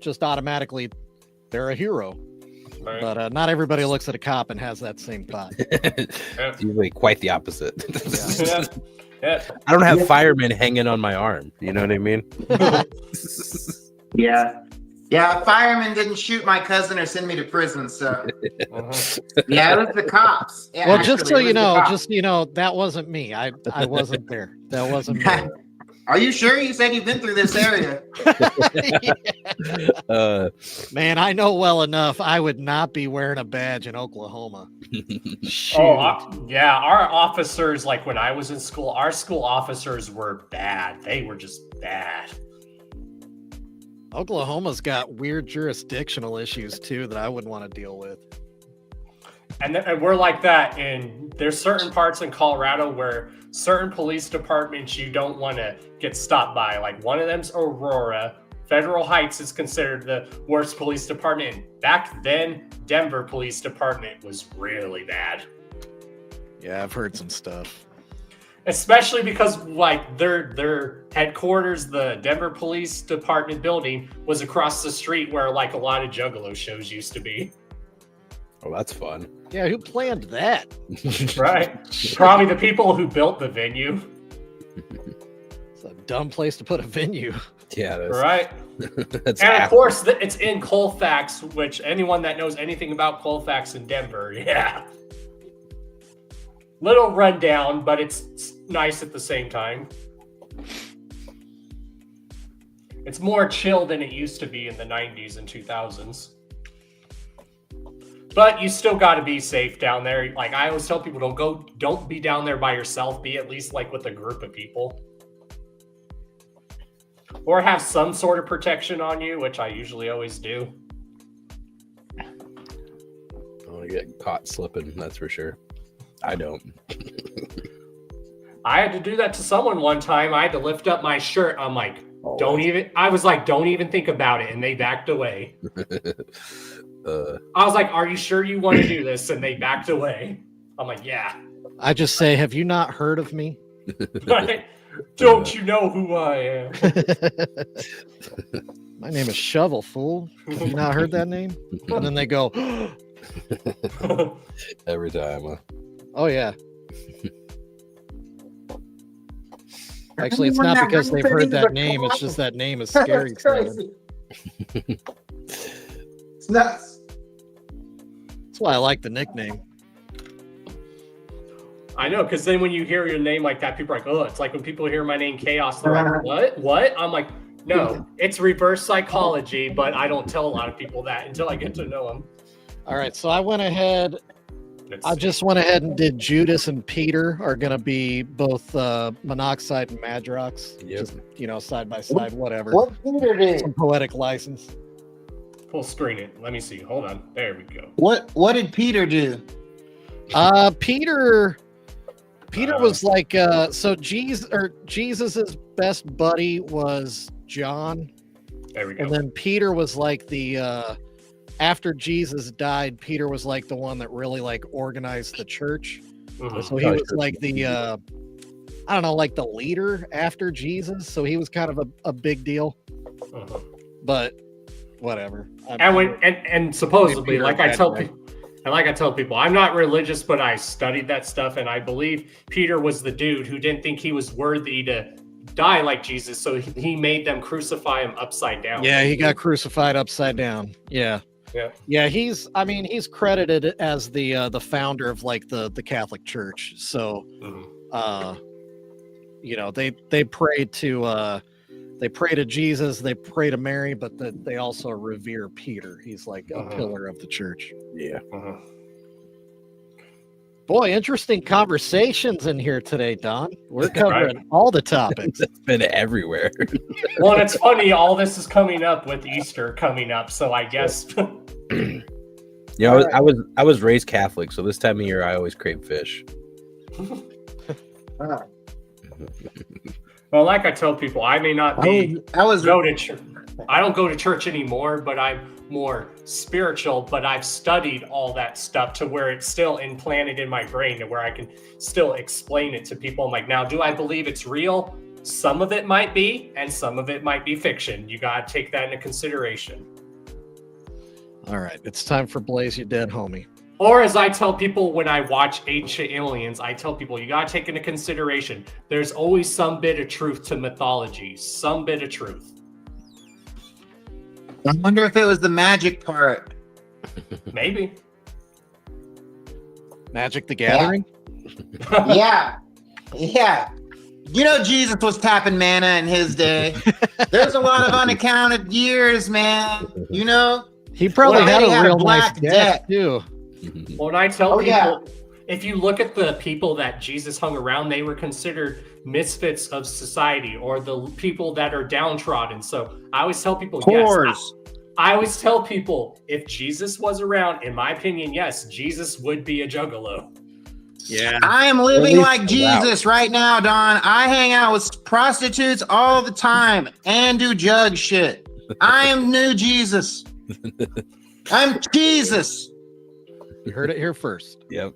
just automatically they're a hero. Right? But not everybody looks at a cop and has that same thought. It's usually quite the opposite. Yeah. Yeah. I don't have firemen hanging on my arm. You know what I mean? Yeah. Yeah, a fireman didn't shoot my cousin or send me to prison, so yeah, it was the cops. Yeah, Well, just so actually, it you was the know, cops. that wasn't me. I wasn't there. That wasn't me. Are you sure? You said you've been through this area. Man, I know well enough. I would not be wearing a badge in Oklahoma. Shoot. Yeah, our officers, like when I was in school, our school officers were bad. They were just bad. Oklahoma's got weird jurisdictional issues too that I wouldn't want to deal with. And we're like that. And there's certain parts in Colorado where certain police departments you don't want to get stopped by. Like one of them's Aurora. Federal Heights is considered the worst police department. And back then, Denver Police Department was really bad. Yeah, I've heard some stuff. Especially because like their headquarters, the Denver Police Department building, was across the street where like a lot of Juggalo shows used to be. Oh, that's fun. Yeah, who planned that? Right? Probably the people who built the venue. It's a dumb place to put a venue. Yeah, that's, Right? that's And of awful. course, it's in Colfax, which anyone that knows anything about Colfax in Denver, yeah. Little rundown, but it's nice at the same time. It's more chill than it used to be in the 90s and 2000s. But you still got to be safe down there. Like I always tell people, don't be down there by yourself. Be at least like with a group of people. Or have some sort of protection on you, which I usually always do. I want to get caught slipping, that's for sure. I don't. I had to do that to someone one time. I had to lift up my shirt. I'm like, don't even think about it. And they backed away. I was like, are you sure you want to do this? And they backed away. I'm like, yeah. I just say, have you not heard of me? Don't you know who I am? My name is Shovel, fool. Have you not heard that name? And then they go, every time. Huh? Oh, yeah. Actually, it's not because they've heard that name. It's just that name is scary. It's nuts. That's why I like the nickname. I know, because then when you hear your name like that, people are like, oh, it's like when people hear my name Chaos, they're like, what? I'm like, no, it's reverse psychology, but I don't tell a lot of people that until I get to know them. All right, so I went ahead. I just went ahead and did Judas and Peter are going to be both Monoxide and Madrox. Yep. Just, side by side, whatever. What Peter did? Some poetic license. Full screen it. Let me see. Hold on. There we go. What did Peter do? Peter was like so Jesus's best buddy was John. There we go. And then Peter was like the after Jesus died, Peter was like the one that really like organized the church. Mm-hmm. So he was like the I don't know, like the leader after Jesus. So he was kind of a big deal. Uh-huh. But whatever. And supposedly, like I tell people, I'm not religious, but I studied that stuff, and I believe Peter was the dude who didn't think he was worthy to die like Jesus, so he made them crucify him upside down. Yeah, he got crucified upside down. Yeah. Yeah. He's credited as the founder of like the Catholic Church. So they pray to Jesus, they pray to Mary, but they also revere Peter. He's like a pillar of the church. Yeah. Boy, interesting conversations in here today, Don. We're covering all the topics. It's been everywhere. Well, it's funny, all this is coming up with Easter coming up, so I guess I was raised Catholic, so this time of year I always crave fish. Well, like I tell people, I may not be go to church. I don't go to church anymore, but I'm more spiritual. But I've studied all that stuff to where it's still implanted in my brain, to where I can still explain it to people. I'm like, now, do I believe it's real? Some of it might be, and some of it might be fiction. You got to take that into consideration. All right, it's time for Blaze You Dead, homie. Or as I tell people when I watch Ancient Aliens, I tell people, you got to take into consideration, there's always some bit of truth to mythology, some bit of truth. I wonder if it was the magic part. Maybe. Magic the Gathering? Yeah. Jesus was tapping mana in his day. There's a lot of unaccounted years, man. He probably had a real nice deck, too. When I tell people, if you look at the people that Jesus hung around, they were considered misfits of society, or the people that are downtrodden. So I always tell people, I always tell people, if Jesus was around, in my opinion, yes, Jesus would be a juggalo. Yeah. I am living like Jesus right now, Don. I hang out with prostitutes all the time and do jug shit. I am new Jesus. I'm Jesus. You heard it here first. Yep.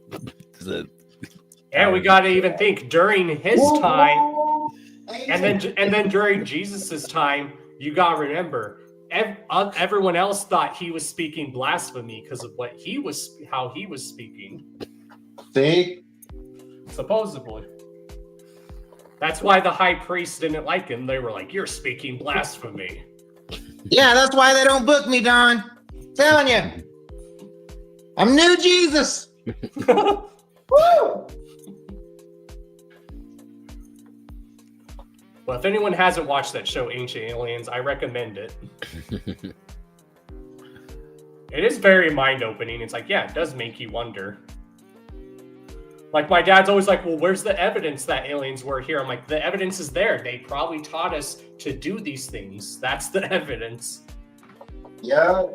And we got to even think during his time, and then during Jesus's time, you got to remember, everyone else thought he was speaking blasphemy because of how he was speaking. See? Supposedly. That's why the high priest didn't like him. They were like, "You're speaking blasphemy." Yeah, that's why they don't book me, Don. Telling you. I'm new Jesus. Woo! Well, if anyone hasn't watched that show, Ancient Aliens, I recommend it. It is very mind-opening. It's like, yeah, it does make you wonder. Like, my dad's always like, well, where's the evidence that aliens were here? I'm like, the evidence is there. They probably taught us to do these things. That's the evidence. Yeah.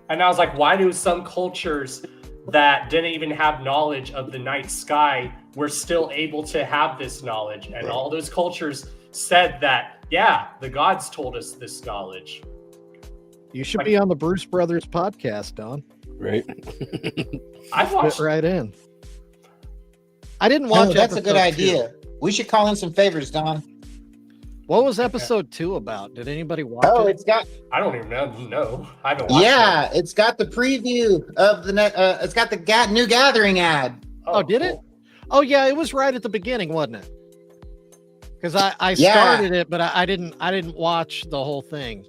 And I was like, why do some cultures that didn't even have knowledge of the night sky were still able to have this knowledge? And all those cultures said that, yeah, the gods told us this knowledge. You should be on the Bruce Brothers podcast, Don. Right. I've watched Fit right in. I didn't watch it. That's a good idea. We should call in some favors, Don. What was episode 2 about? Did anybody watch Oh, it? it's got. I don't even know. No, I haven't watched Yeah, it's got the preview of the net. It's got the new gathering ad. Oh, did it? Oh, yeah, it was right at the beginning, wasn't it? Because I Yeah. started it, but I didn't watch the whole thing.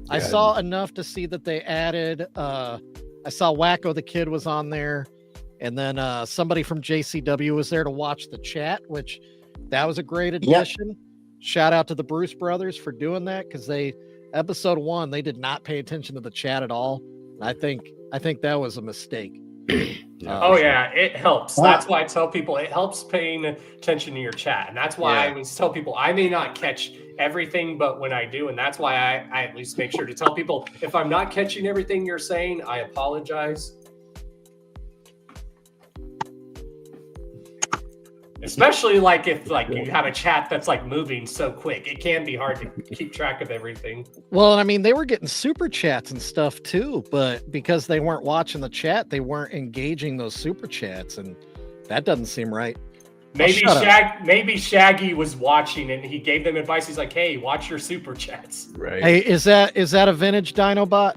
I Yeah. saw enough to see that they added. I saw Wacko the Kid was on there, and then somebody from JCW was there to watch the chat, which that was a great addition. Shout out to the Bruce Brothers for doing that, because episode 1 they did not pay attention to the chat at all. I think that was a mistake. Oh yeah, it helps. That's why I tell people it helps paying attention to your chat, and that's why I always tell people I may not catch everything, but when I do, and that's why I at least make sure to tell people if I'm not catching everything you're saying, I apologize. Especially like if like you have a chat that's like moving so quick, it can be hard to keep track of everything. Well, I mean, they were getting super chats and stuff too, but because they weren't watching the chat, they weren't engaging those super chats, and that doesn't seem right. Maybe Shaggy was watching and he gave them advice. He's like, "Hey, watch your super chats." Right. Hey, is that a vintage Dinobot?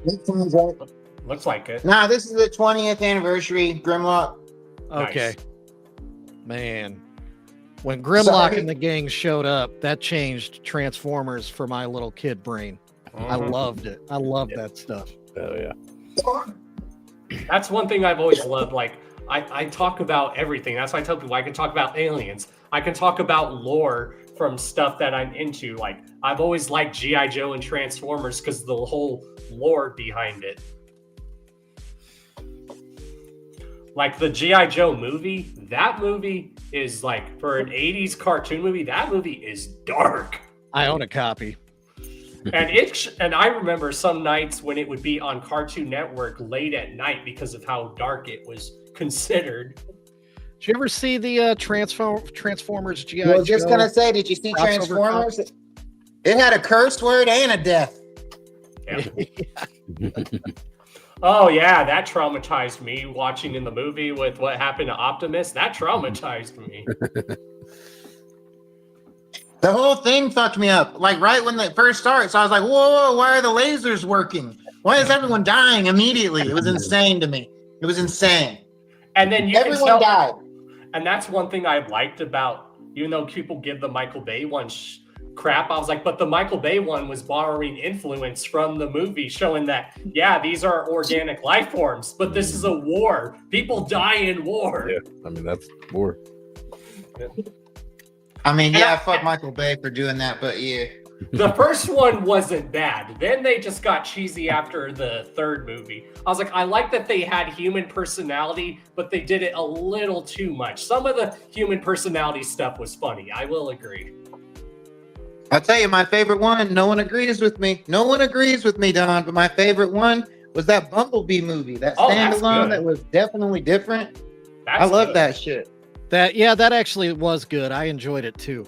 Looks like it. Nah, this is the 20th anniversary Grimlock. Okay. Man. When Grimlock and the gang showed up, that changed Transformers for my little kid brain. I loved it. I love that stuff. Oh yeah. That's one thing I've always loved. Like I talk about everything. That's why I tell people I can talk about aliens. I can talk about lore from stuff that I'm into. Like I've always liked G.I. Joe and Transformers because the whole lore behind it. Like the G.I. Joe movie, that movie is like, for an 80s cartoon movie, that movie is dark. I own a copy. And I remember some nights when it would be on Cartoon Network late at night because of how dark it was considered. Did you ever see the Transformers G.I. Joe? I was just going to say, did you see Transformers? It had a curse word and a death. Yeah. Oh yeah, that traumatized me watching in the movie with what happened to Optimus. That traumatized me. The whole thing fucked me up. Like right when it first starts, I was like, whoa, why are the lasers working? Why is everyone dying immediately? It was insane to me. It was insane. And then everyone died. And that's one thing I liked about, even though people give the Michael Bay one crap, I was like, but the Michael Bay one was borrowing influence from the movie, showing that, yeah, these are organic life forms, but this is a war. People die in war. Yeah, I mean, that's war. I mean, yeah, fuck Michael Bay for doing that, but yeah. The first one wasn't bad. Then they just got cheesy after the third movie. I was like, I like that they had human personality, but they did it a little too much. Some of the human personality stuff was funny. I will agree. I'll tell you, my favorite one, no one agrees with me. No one agrees with me, Don, but my favorite one was that Bumblebee movie. That standalone that was definitely different. I love that shit. That actually was good. I enjoyed it too.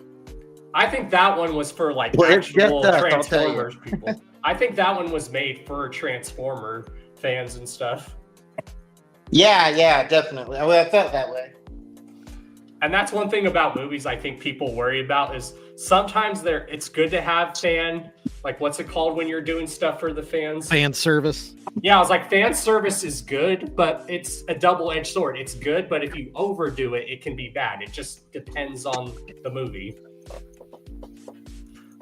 I think that one was for like actual Transformers people. I think that one was made for Transformer fans and stuff. Yeah, definitely. I felt that way. And that's one thing about movies I think people worry about is sometimes it's good to have what's it called when you're doing stuff for the fans? Fan service. Yeah, I was like, fan service is good, but it's a double-edged sword. It's good, but if you overdo it, it can be bad. It just depends on the movie.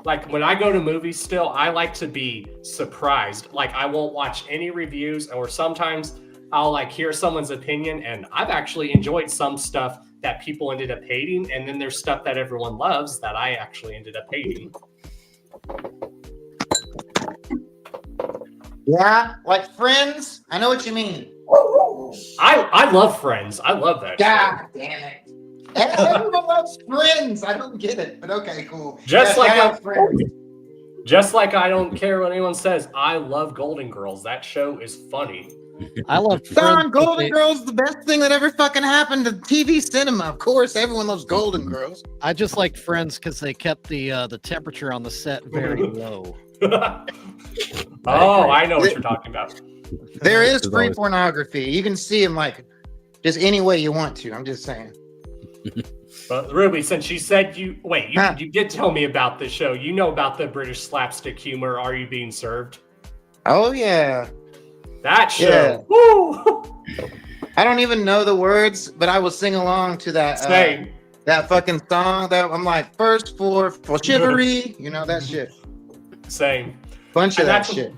Like when I go to movies still, I like to be surprised. Like I won't watch any reviews, or sometimes I'll like hear someone's opinion, and I've actually enjoyed some stuff that people ended up hating, and then there's stuff that everyone loves that I actually ended up hating. Yeah, like Friends. I know what you mean. I love Friends. I love that. God damn it. Everyone loves Friends. I don't get it, but okay, cool. Just Yeah, like shout out Friends. Just like I don't care what anyone says, I love Golden Girls. That show is funny. I love Son, Golden Girls, the best thing that ever fucking happened to TV cinema. Of course, everyone loves Golden Girls. I just like Friends because they kept the temperature on the set very low. Oh, I know what you're talking about. There is free pornography. You can see them like just any way you want to. I'm just saying. But Ruby, since you said you did tell me about this show. You know about the British slapstick humor. Are You Being Served? Oh yeah, that show. Yeah. Woo! I don't even know the words, but I will sing along to that that fucking song. That I'm like first for chivalry. You know that shit. Same. Bunch of that shit.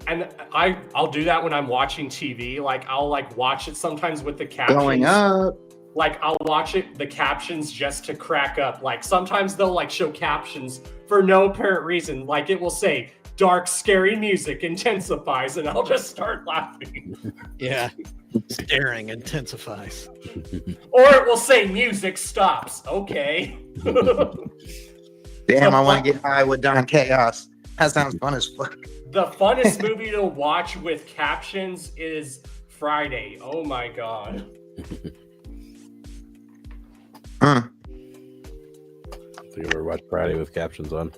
And I'll do that when I'm watching TV. Like I'll like watch it sometimes with the captions. Going up. Like I'll watch the captions just to crack up. Like sometimes they'll like show captions for no apparent reason. Like it will say dark, scary music intensifies, and I'll just start laughing. Yeah. Staring intensifies. Or it will say music stops. Okay. Damn, I want to get high with Don Chaos. That sounds fun as fuck. The funnest movie to watch with captions is Friday. Oh my god. I think I ever watched Friday with captions on.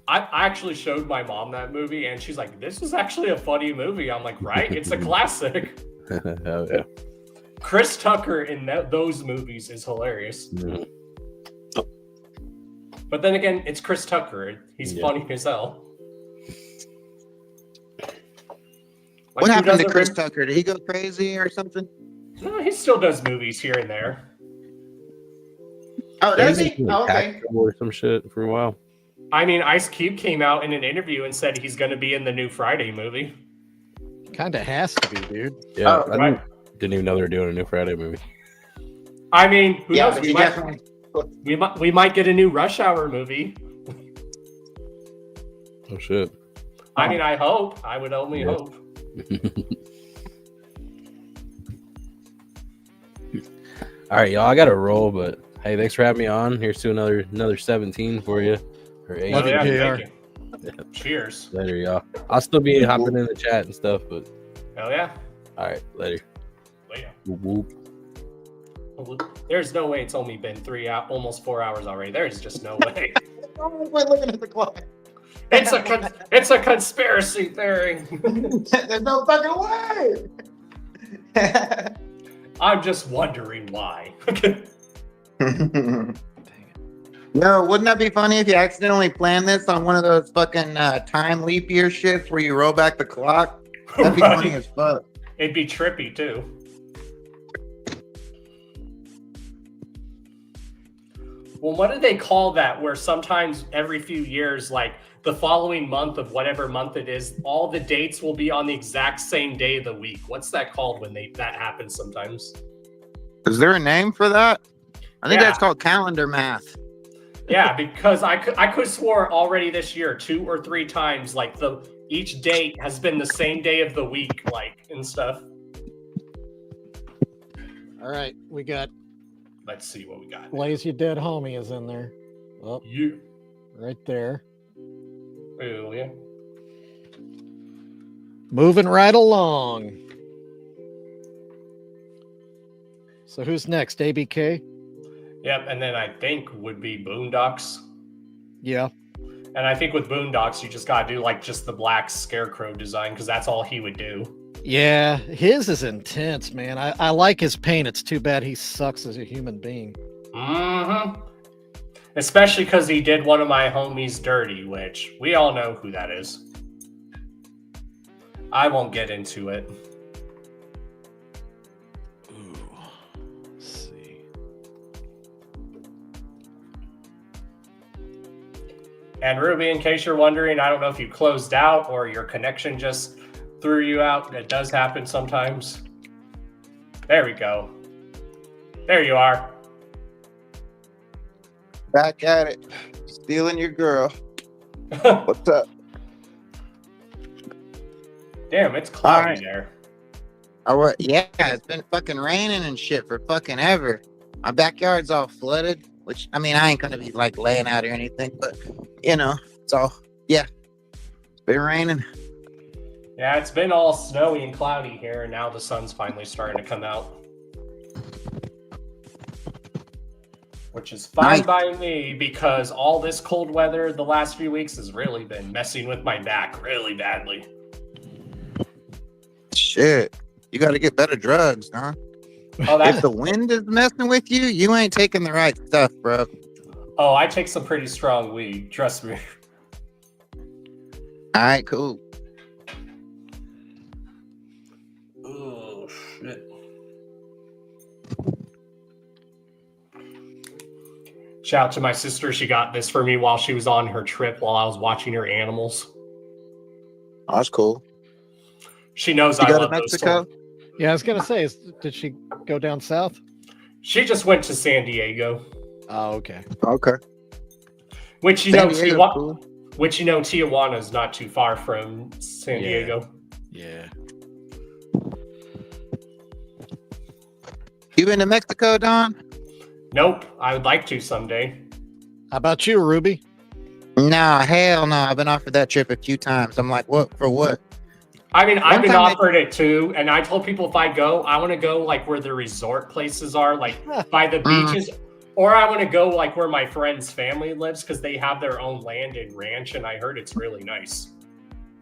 I actually showed my mom that movie, and she's like, "This is actually a funny movie." I'm like, "Right? It's a classic." Hell yeah. Chris Tucker in those movies is hilarious. Mm. But then again, it's Chris Tucker. He's funny as hell. Like, What happened to Chris Tucker? Did he go crazy or something? No, he still does movies here and there. Oh, does he? Oh, okay. Actor or some shit for a while. I mean, Ice Cube came out in an interview and said he's going to be in the new Friday movie. Kind of has to be, dude. Yeah, I didn't even know they were doing a new Friday movie. I mean, who knows? but We might get a new Rush Hour movie. Oh shit. I mean, I hope. I would only hope. All right, y'all. I got to roll, but hey, thanks for having me on. Here's to another 17 for you. Or 8. Oh, yeah, thank you. Cheers. Later, y'all. I'll still be hopping in the chat and stuff, but Hell yeah. all right, later. Later. Whoop, whoop. There's no way it's only been almost 4 hours already. There's just no way. We're looking at the clock. It's a conspiracy theory. There's no fucking way. I'm just wondering why. Yo, wouldn't that be funny if you accidentally planned this on one of those fucking time leap year shits where you roll back the clock? That'd be funny as fuck. It'd be trippy too. Well, what do they call that? Where sometimes every few years, like the following month of whatever month it is, all the dates will be on the exact same day of the week. What's that called when that happens sometimes? Is there a name for that? I think that's called calendar math. Yeah, because I could swore already this year 2 or 3 times, like each date has been the same day of the week, like and stuff. All right, we got. Let's see what we got. Blaze, you dead homie is in there. Oh, you right there. Oh yeah. Moving right along. So who's next? ABK? Yep, and then I think would be Boondocks. Yeah. And I think with Boondocks, you just gotta do like just the black scarecrow design because that's all he would do. Yeah, his is intense, man. I like his paint. It's too bad he sucks as a human being. Mm-hmm. Especially because he did one of my homies dirty, which we all know who that is. I won't get into it. And Ruby, in case you're wondering, I don't know if you closed out or your connection just threw you out. It does happen sometimes. There we go. There you are. Back at it. Stealing your girl. What's up? Damn, it's cloudy Alright. there. Yeah, it's been fucking raining and shit for fucking ever. My backyard's all flooded, which, I mean, I ain't gonna be like laying out or anything, but, you know, it's all, yeah. It's been raining. Yeah, it's been all snowy and cloudy here, and now the sun's finally starting to come out. Which is fine by me, because all this cold weather the last few weeks has really been messing with my back really badly. Shit. You gotta get better drugs, huh? Oh, If the wind is messing with you, you ain't taking the right stuff, bro. Oh, I take some pretty strong weed, trust me. All right, cool. Oh, shit. Shout out to my sister. She got this for me while she was on her trip while I was watching her animals. Oh, that's cool. She knows You I go to love those Mexico? stories. Yeah, I was gonna say, did she go down south? She just went to San Diego. Oh, okay. Okay. Which you San know, Diego's Tijuana is not too far from San Diego. Yeah. You been to Mexico, Don? Nope. I would like to someday. How about you, Ruby? Nah, hell no. I've been offered that trip a few times. I'm like, what? For what? I mean, I've One been time they- offered it too, and I told people if I go, I want to go like where the resort places are, like by the beaches, or I want to go like where my friend's family lives because they have their own land and ranch, and I heard it's really nice.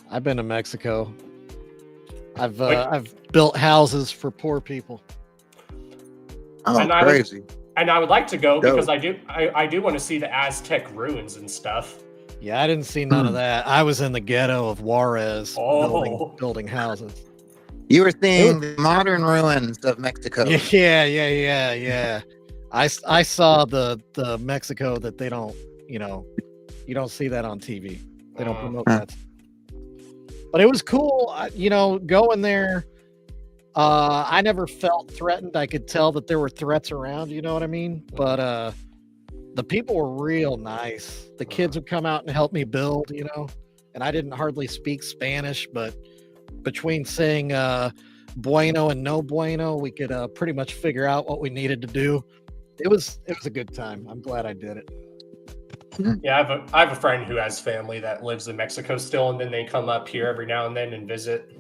I've been to Mexico. I've built houses for poor people. Oh, And I crazy. And I would like to go Dope. because I do want to see the Aztec ruins and stuff. Yeah, I didn't see none of that. I was in the ghetto of Juarez Oh. building houses. You were seeing the modern ruins of Mexico. Yeah. I saw the Mexico that they don't, you don't see that on TV. They don't promote that. But it was cool, going there. I never felt threatened. I could tell that there were threats around, you know what I mean? But the people were real nice. The kids would come out and help me build, and I didn't hardly speak Spanish, but between saying bueno and no bueno, we could pretty much figure out what we needed to do. It was a good time. I'm glad I did it. Yeah, I have a friend who has family that lives in Mexico still, and then they come up here every now and then and visit.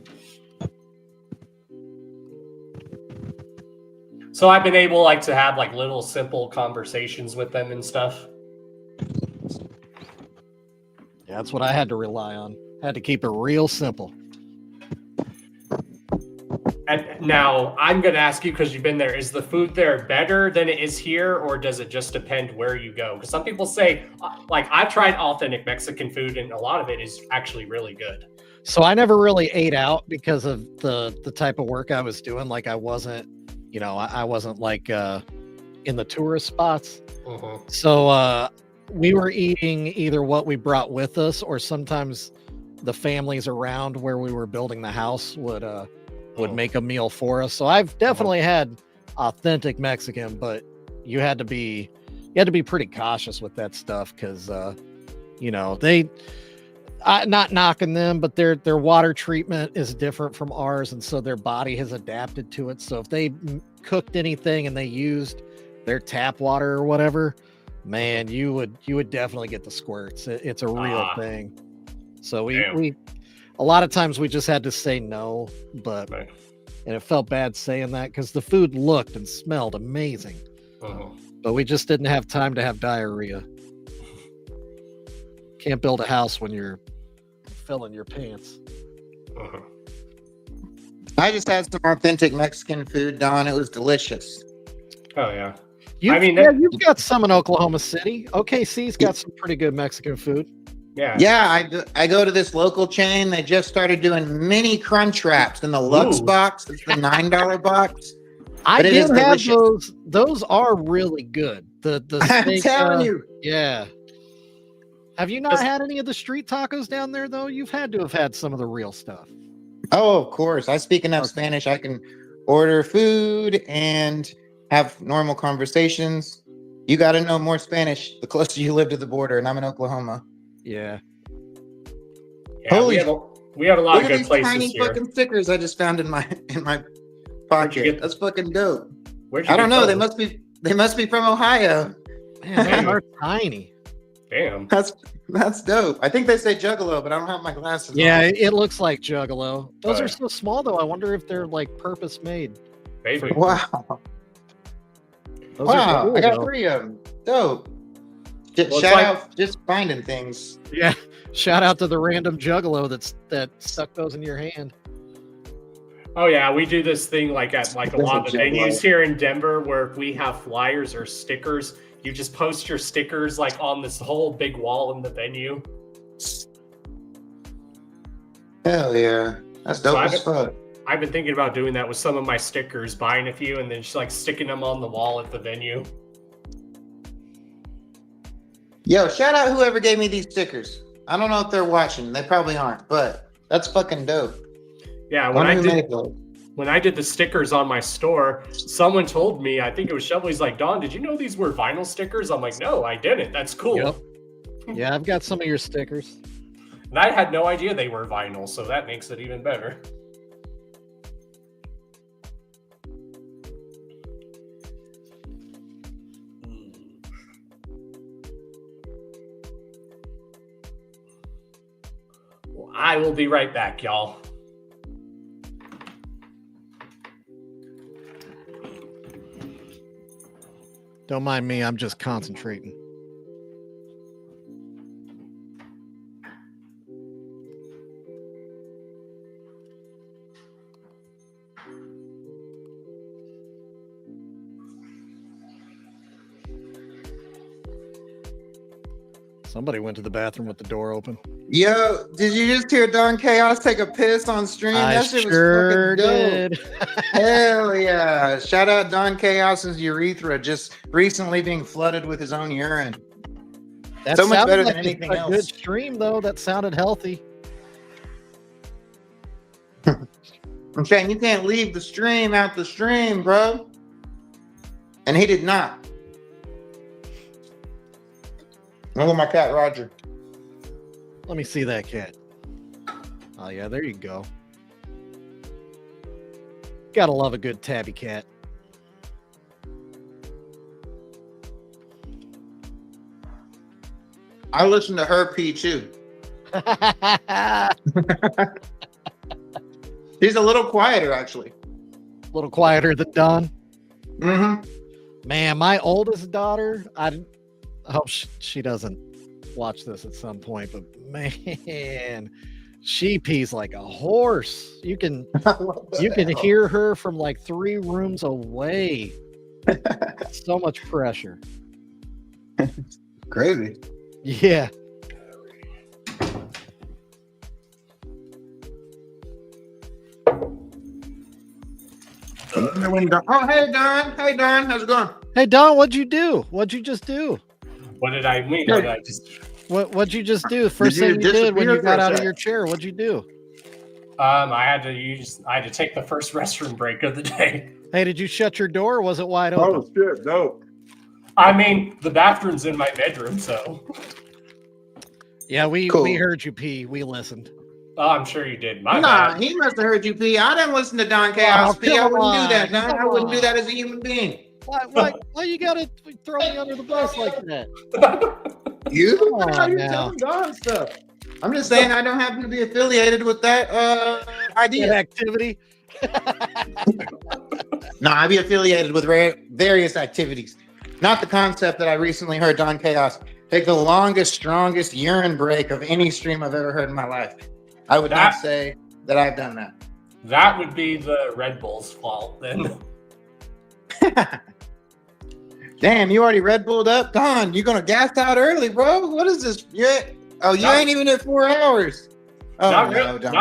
So I've been able to have little simple conversations with them and stuff. Yeah, that's what I had to rely on. Had to keep it real simple. And now I'm going to ask you, because you've been there, is the food there better than it is here, or does it just depend where you go? Because some people say, I've tried authentic Mexican food, and a lot of it is actually really good. So I never really ate out because of the type of work I was doing. I wasn't, I wasn't in the tourist spots. So we were eating either what we brought with us, or sometimes the families around where we were building the house would make a meal for us. So I've definitely had authentic Mexican, but you had to be pretty cautious with that stuff because not knocking them, but their water treatment is different from ours, and so their body has adapted to it. So if they cooked anything and they used their tap water or whatever, man, you would definitely get the squirts. It's a real thing. So we a lot of times we just had to say no, and it felt bad saying that because the food looked and smelled amazing, but we just didn't have time to have diarrhea. Can't build a house when you're filling your pants. I just had some authentic Mexican food, Don. It was delicious. Oh, yeah. You've got some in Oklahoma City. OKC's got some pretty good Mexican food. Yeah, I go to this local chain. They just started doing mini crunch wraps in the Lux box. It's the $9 box. I But it is did have delicious. those. Those are really good. The I'm steak, telling you. Yeah. Have you not had any of the street tacos down there though? You've had to have had some of the real stuff. Oh, of course. I speak enough Spanish. I can order food and have normal conversations. You got to know more Spanish the closer you live to the border, and I'm in Oklahoma. Yeah. Holy! We have a lot Look of at good these places tiny here. fucking stickers I just found in my pocket. That's fucking dope. Where'd you I don't get know. those? They must be from Ohio. Man, they are tiny. Damn. That's dope. I think they say Juggalo, but I don't have my glasses Yeah, on. it looks like Juggalo. Those Oh, are yeah. so small though. I wonder if they're like purpose made. Maybe. Wow. Those are Wow. cool, I got though. 3 of them. Dope. Just Well, it's shout like- out just finding things. Yeah. Shout out to the random Juggalo that stuck those in your hand. Oh yeah, we do this thing like at like a lot of the That's a venues Juggalo. here in Denver where if we have flyers or stickers, you just post your stickers like on this whole big wall in the venue. Hell yeah. That's dope So as fuck. I've been thinking about doing that with some of my stickers, buying a few and then just like sticking them on the wall at the venue. Yo, shout out whoever gave me these stickers. I don't know if they're watching. They probably aren't, but that's fucking dope. Yeah, Wonder who made those. when I did the stickers on my store, someone told me, I think it was Shovel, he's like, Don, did you know these were vinyl stickers? I'm like, no, I didn't. That's cool. Yep. Yeah, I've got some of your stickers. And I had no idea they were vinyl, so that makes it even better. Well, I will be right back, y'all. Don't mind me, I'm just concentrating. Somebody went to the bathroom with the door open. Yo, did you just hear Don Chaos take a piss on stream? I That shit was sure fucking dope. did. Hell yeah. Shout out Don Chaos's urethra just recently being flooded with his own urine. That So much sounded better like than anything a else. good stream, though. That sounded healthy. I'm saying you can't leave the stream out the stream, bro. And he did not. Look at my cat, Roger. Let me see that cat. Oh, yeah, there you go. Gotta love a good tabby cat. I listen to her pee too. He's a little quieter, actually. A little quieter than Don. Mm-hmm. Man, my oldest daughter, I hope she doesn't watch this at some point, but man, she pees like a horse. You can hear her from like 3 rooms away. So much pressure. Crazy. Yeah. Oh, hey, Don. Hey, Don. How's it going? Hey Don, what'd you do? What'd you just do? What did I mean? I just What'd you just do? First you thing you did when disappear you for got a out of sec? your chair, what'd you do? I had to take the first restroom break of the day. Hey, did you shut your door or was it wide open? Oh shit, dope. I mean, the bathroom's in my bedroom, so Yeah, we Cool. heard you pee. We listened. oh, I'm sure you did. My Nah, bad. he must have heard you pee. I didn't listen to Don Chaos Oh, pee. I come wouldn't do on, that, Don. I come wouldn't do on. that as a human being. Why you gotta throw me under the bus like that? You? Come on Nah, you're now. telling Don stuff. I'm just saying I don't happen to be affiliated with that That idea. activity. No, I be affiliated with various activities. Not the concept that I recently heard Don Chaos take the longest, strongest urine break of any stream I've ever heard in my life. I would not That- say that I've done that. That would be the Red Bull's fault then. Damn, you already Red Bulled up? Don, you gonna gas out early, bro? What is this? You ain't even at 4 hours. Oh, not, no, Don.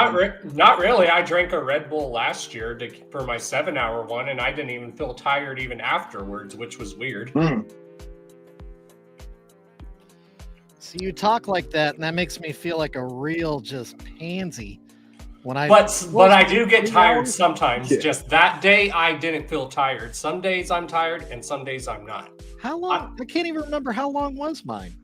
not really. I drank a Red Bull last year for my 7-hour one, and I didn't even feel tired even afterwards, which was weird. See, you talk like that, and that makes me feel like a real just pansy When I But I do get 3 tired hours? sometimes. Yeah. Just that day, I didn't feel tired. Some days I'm tired, and some days I'm not. How long? I can't even remember how long was mine.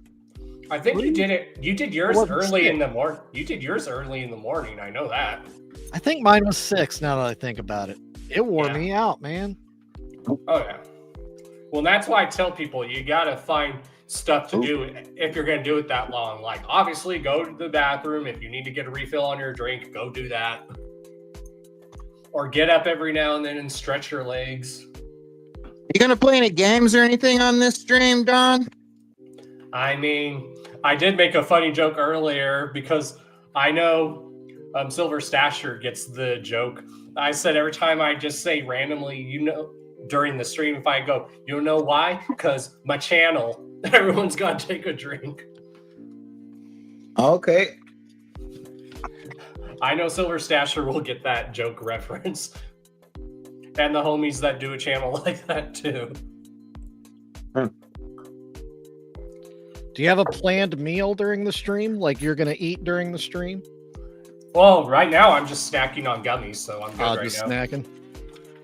I think you did it. You did yours Wasn't early in sick. the morning. You did yours early in the morning. I know that. I think mine was 6. Now that I think about it, it wore me out, man. Oh yeah. Well, that's why I tell people you gotta find stuff to do if you're gonna do it that long. Like, obviously, go to the bathroom. If you need to get a refill on your drink, go do that. Or get up every now and then and stretch your legs. You gonna play any games or anything on this stream, Don? I mean, I did make a funny joke earlier because I know Silver Stasher gets the joke. I said every time I just say randomly, during the stream, if I go, you know why? Because my channel, everyone's got to take a drink. Okay. I know Silver Stasher will get that joke reference. And the homies that do a channel like that too. Do you have a planned meal during the stream? Like you're gonna eat during the stream? Well, right now I'm just snacking on gummies, so I'm good right just now. snacking.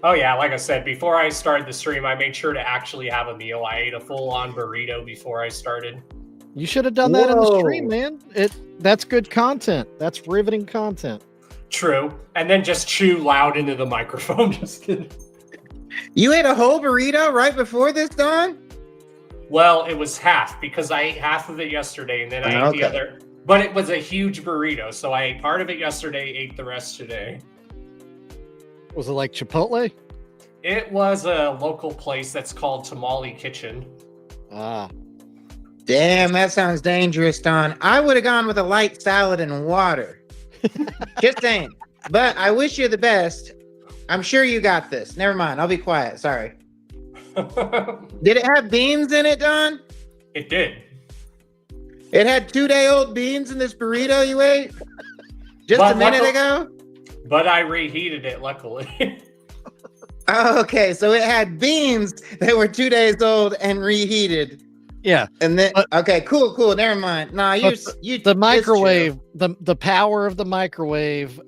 Oh yeah, like I said, before I started the stream, I made sure to actually have a meal. I ate a full-on burrito before I started. You should have done that in the stream, man. That's good content. That's riveting content. True. And then just chew loud into the microphone. Just kidding. You ate a whole burrito right before this, Don? Well, it was half because I ate half of it yesterday and then I ate the other. But it was a huge burrito, so I ate part of it yesterday, ate the rest today. Was it like Chipotle? It was a local place that's called Tamale Kitchen. Ah. Damn, that sounds dangerous, Don. I would have gone with a light salad and water. Just saying. But I wish you the best. I'm sure you got this. Never mind. I'll be quiet. Sorry. Did it have beans in it, Don? It did. It had 2-day-old beans in this burrito you ate? Just But a minute luckily- ago? But I reheated it, luckily. Oh, okay. So it had beans that were 2 days old and reheated. Yeah. And then okay, cool. Never mind. Nah, you the microwave, the power of the microwave,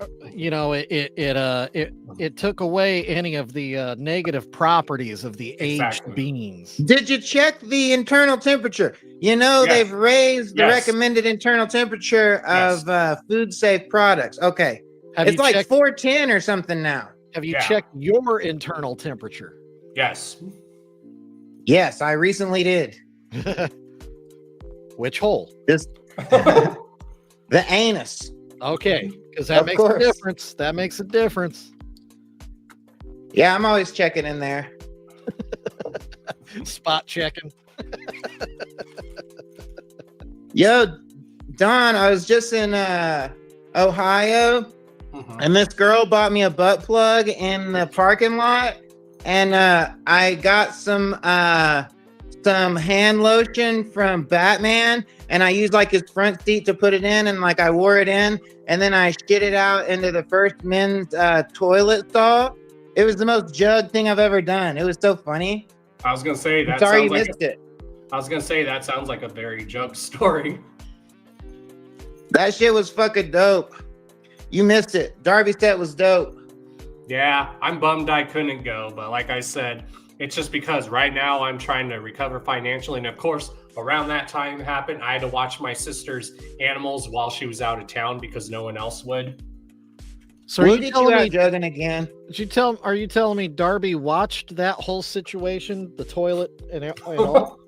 it took away any of the negative properties of the aged beans. Did you check the internal temperature? Yes. They've raised the Yes. recommended internal temperature of food safe products. Okay. Have It's you like checked- 410 or something now. Have you checked your internal temperature? Yes. Yes, I recently did. Which hole? Just the anus. Okay, because that Of makes course. a difference. That makes a difference. Yeah, I'm always checking in there. Spot checking. Yo, Don, I was just in Ohio, and this girl bought me a butt plug in the parking lot, and I got some hand lotion from Batman, and I used like his front seat to put it in, and like I wore it in, and then I shit it out into the first men's toilet stall. It was the most jug thing I've ever done. It was so funny. I was gonna say that. Sorry sounds you like missed it. I was gonna say that sounds like a very jug story. That shit was fucking dope. You missed it. Darby set was dope. Yeah, I'm bummed I couldn't go, but like I said, it's just because right now I'm trying to recover financially, and of course, around that time happened, I had to watch my sister's animals while she was out of town because no one else would. So We'll get you out jugging again. Are you telling me Darby watched that whole situation, the toilet and all?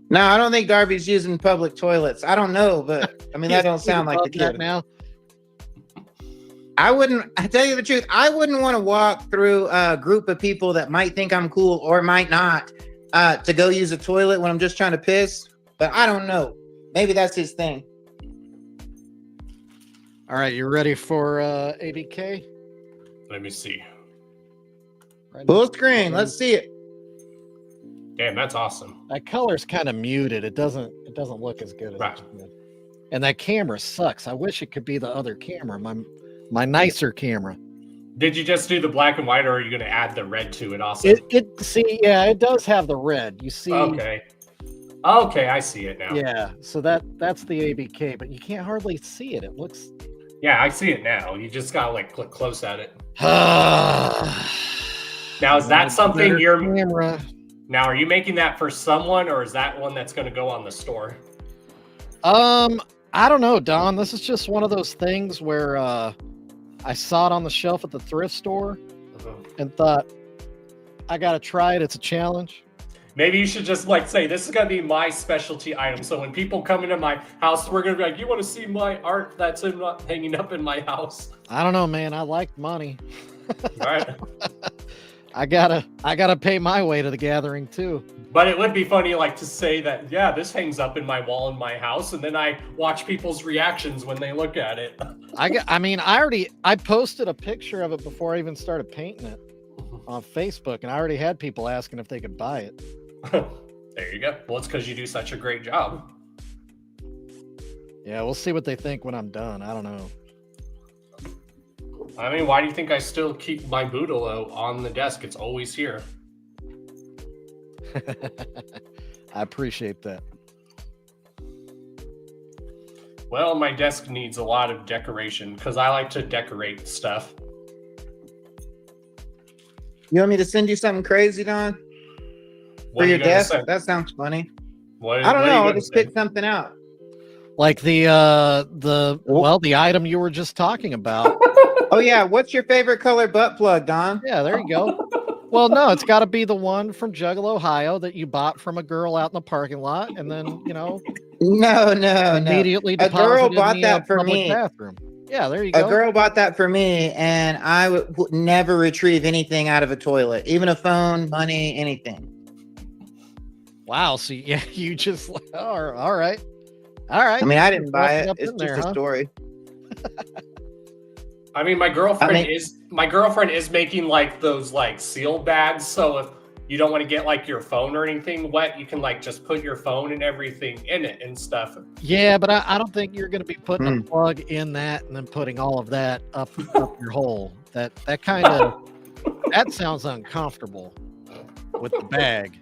No, I don't think Darby's using public toilets. I don't know, but I mean that don't sound like the that kid. now. I tell you the truth, I wouldn't want to walk through a group of people that might think I'm cool or might not to go use a toilet when I'm just trying to piss. But I don't know. Maybe that's his thing. All right, you ready for ABK? Let me see. Full screen. Let's see it. Damn, that's awesome. That color's kind of muted. It doesn't look as good as it should. And that camera sucks. I wish it could be the other camera, my nicer camera. Did you just do the black and white, or are you gonna add the red to it also? It does have the red. You see? Okay, I see it now. Yeah, so that's the ABK, but you can't hardly see it. It looks Yeah, I see it now. You just gotta like click close at it. Now, is that something you're? Camera. Now, are you making that for someone, or is that one that's going to go on the store? I don't know, Don. This is just one of those things where I saw it on the shelf at the thrift store and thought, I gotta try it. It's a challenge. Maybe you should just like say, this is going to be my specialty item. So when people come into my house, we're going to be like, you want to see my art that's hanging up in my house? I don't know, man. I like money. All right. I gotta pay my way to the gathering too. But it would be funny, like, to say that, yeah, this hangs up in my wall in my house, and then I watch people's reactions when they look at it. I posted a picture of it before I even started painting it on Facebook, and I already had people asking if they could buy it. There you go. Well, it's because you do such a great job. Yeah, we'll see what they think when I'm done. I don't know. I mean, why do you think I still keep my Boodalo on the desk? It's always here. I appreciate that. Well, my desk needs a lot of decoration because I like to decorate stuff. You want me to send you something crazy, Don? For your desk? That sounds funny. I don't know. I'll just pick something out. Like the item you were just talking about. Oh yeah, what's your favorite color butt plug, Don? Yeah, there you go. Well, no, it's got to be the one from Juggalo, Ohio that you bought from a girl out in the parking lot, and then No. immediately A girl deposited bought in the, that for public me. bathroom. Yeah, there you go. A girl bought that for me, and I would never retrieve anything out of a toilet, even a phone, money, anything. Wow. So yeah, you just all right. I mean, I didn't buy Walking it. up It's in just there, a huh? story. I mean, my girlfriend is making like those like seal bags. So if you don't want to get like your phone or anything wet, you can like just put your phone and everything in it and stuff. Yeah, but I don't think you're going to be putting a plug in that and then putting all of that up your hole. That kind of that sounds uncomfortable with the bag.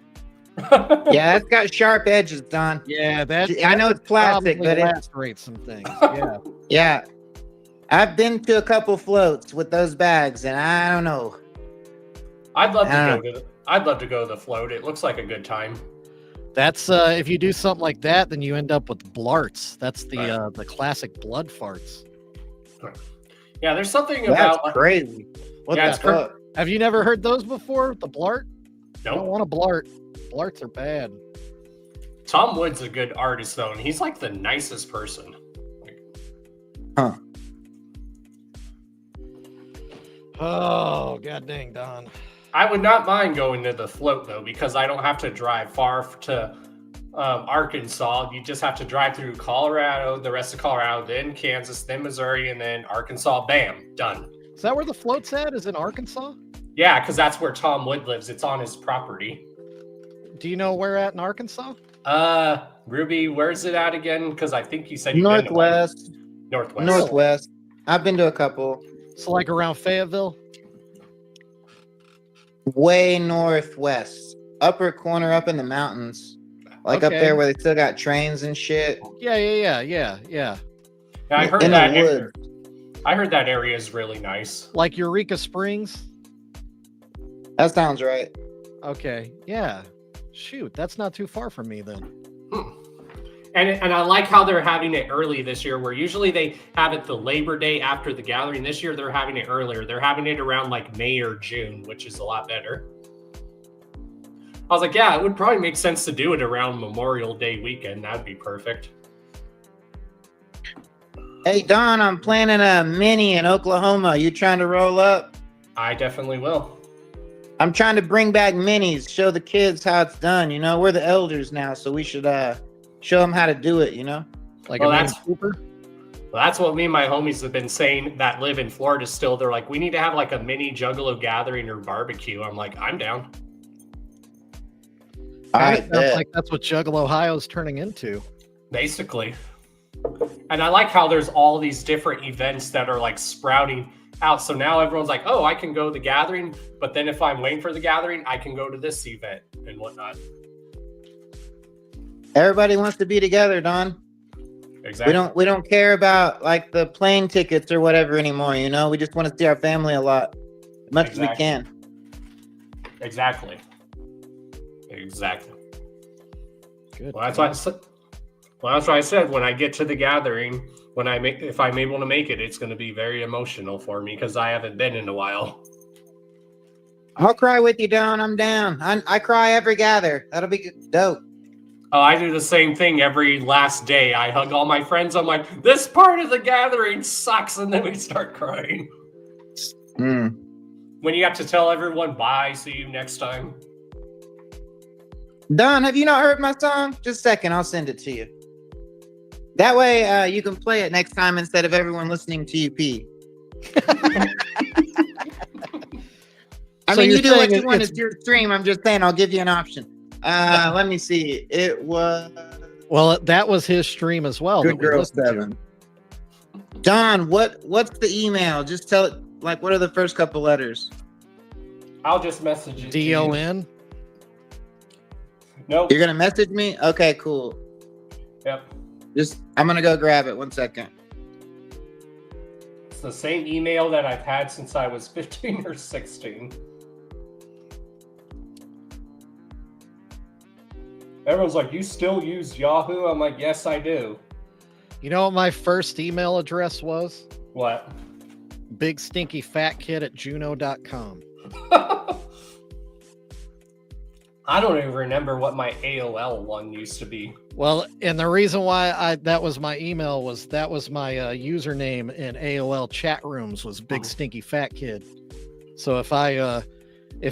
Yeah, it's got sharp edges, Don. Yeah, I know it's plastic, but it lacerates some things. Yeah. Yeah. I've been to a couple floats with those bags, and I don't know. I'd love to go to the float. It looks like a good time. That's if you do something like that, then you end up with blarts. That's the classic blood farts. Yeah, there's something That's about crazy. What Yeah, the it's cra- fuck? Have you never heard those before? The blart? Nope. I don't want a blart. Blarts are bad. Tom Wood's a good artist though, and he's like the nicest person. Huh. Oh, god dang, Don. I would not mind going to the float though, because I don't have to drive far to Arkansas. You just have to drive through Colorado, the rest of Colorado, then Kansas, then Missouri, and then Arkansas. Bam, done. Is that where the float's at? Is in Arkansas? Yeah, because that's where Tom Wood lives. It's on his property. Do you know where at in Arkansas? Ruby, where's it at again? Because I think you said you've been to one. Northwest. Northwest. Northwest. I've been to a couple. So like around Fayetteville? Way northwest. Upper corner up in the mountains. Like up Okay. there where they still got trains and shit. Yeah. Yeah, I heard In that. the woods. I heard that area is really nice. Like Eureka Springs? That sounds right. Okay. Yeah. Shoot, that's not too far from me then. And I like how they're having it early this year, where usually they have it the Labor Day after the gathering. This year they're having it earlier. They're having it around like May or June, which is a lot better. I was like, yeah, it would probably make sense to do it around Memorial Day weekend. That'd be perfect. Hey, Don, I'm planning a mini in Oklahoma. You trying to roll up? I definitely will. I'm trying to bring back minis, show the kids how it's done. You know, we're the elders now, so we should show them how to do it, you know? Like Well, a that's- Mini Cooper? Well, that's what me and my homies have been saying that live in Florida still. They're like, we need to have like a mini Juggalo gathering or barbecue. I'm like, I'm down. Kinda sounds like that's what Juggalo, Ohio's turning into. Basically. And I like how there's all these different events that are like sprouting out. So now everyone's like, oh, I can go to the gathering. But then if I'm waiting for the gathering, I can go to this event and whatnot. Everybody wants to be together, Don. There Exactly. We don't care about like the plane tickets or whatever anymore. You know, we just want to see our family a lot, as much as we can. Exactly. Good. Well, that's why I said when I get to the gathering, if I'm able to make it, it's going to be very emotional for me because I haven't been in a while. I'll cry with you, Don. I'm down. I cry every gather. That'll be dope. Oh, I do the same thing every last day. I hug all my friends. I'm like, this part of the gathering sucks, and then we start crying. When you have to tell everyone bye, see you next time. Don, have you not heard my song? Just a second, I'll send it to you. That way you can play it next time instead of everyone listening to you pee. I mean, you do what you want. It's your stream. I'm just saying I'll give you an option. Let me see. It was... Well, that was his stream as well. Good Girl 7. Don, what's the email? Just tell it, like, what are the first couple letters? I'll just message it. DON? Nope. You're going to message me? Okay, cool. Yep. I'm going to go grab it. 1 second. It's the same email that I've had since I was 15 or 16. Everyone's like, you still use Yahoo? I'm like, yes, I do. You know what my first email address was? What? BigStinkyFatKid@juno.com. I don't even remember what my AOL one used to be. Well, and the reason why that was my email was that was my username in AOL chat rooms was Big Stinky Fat Kid. So if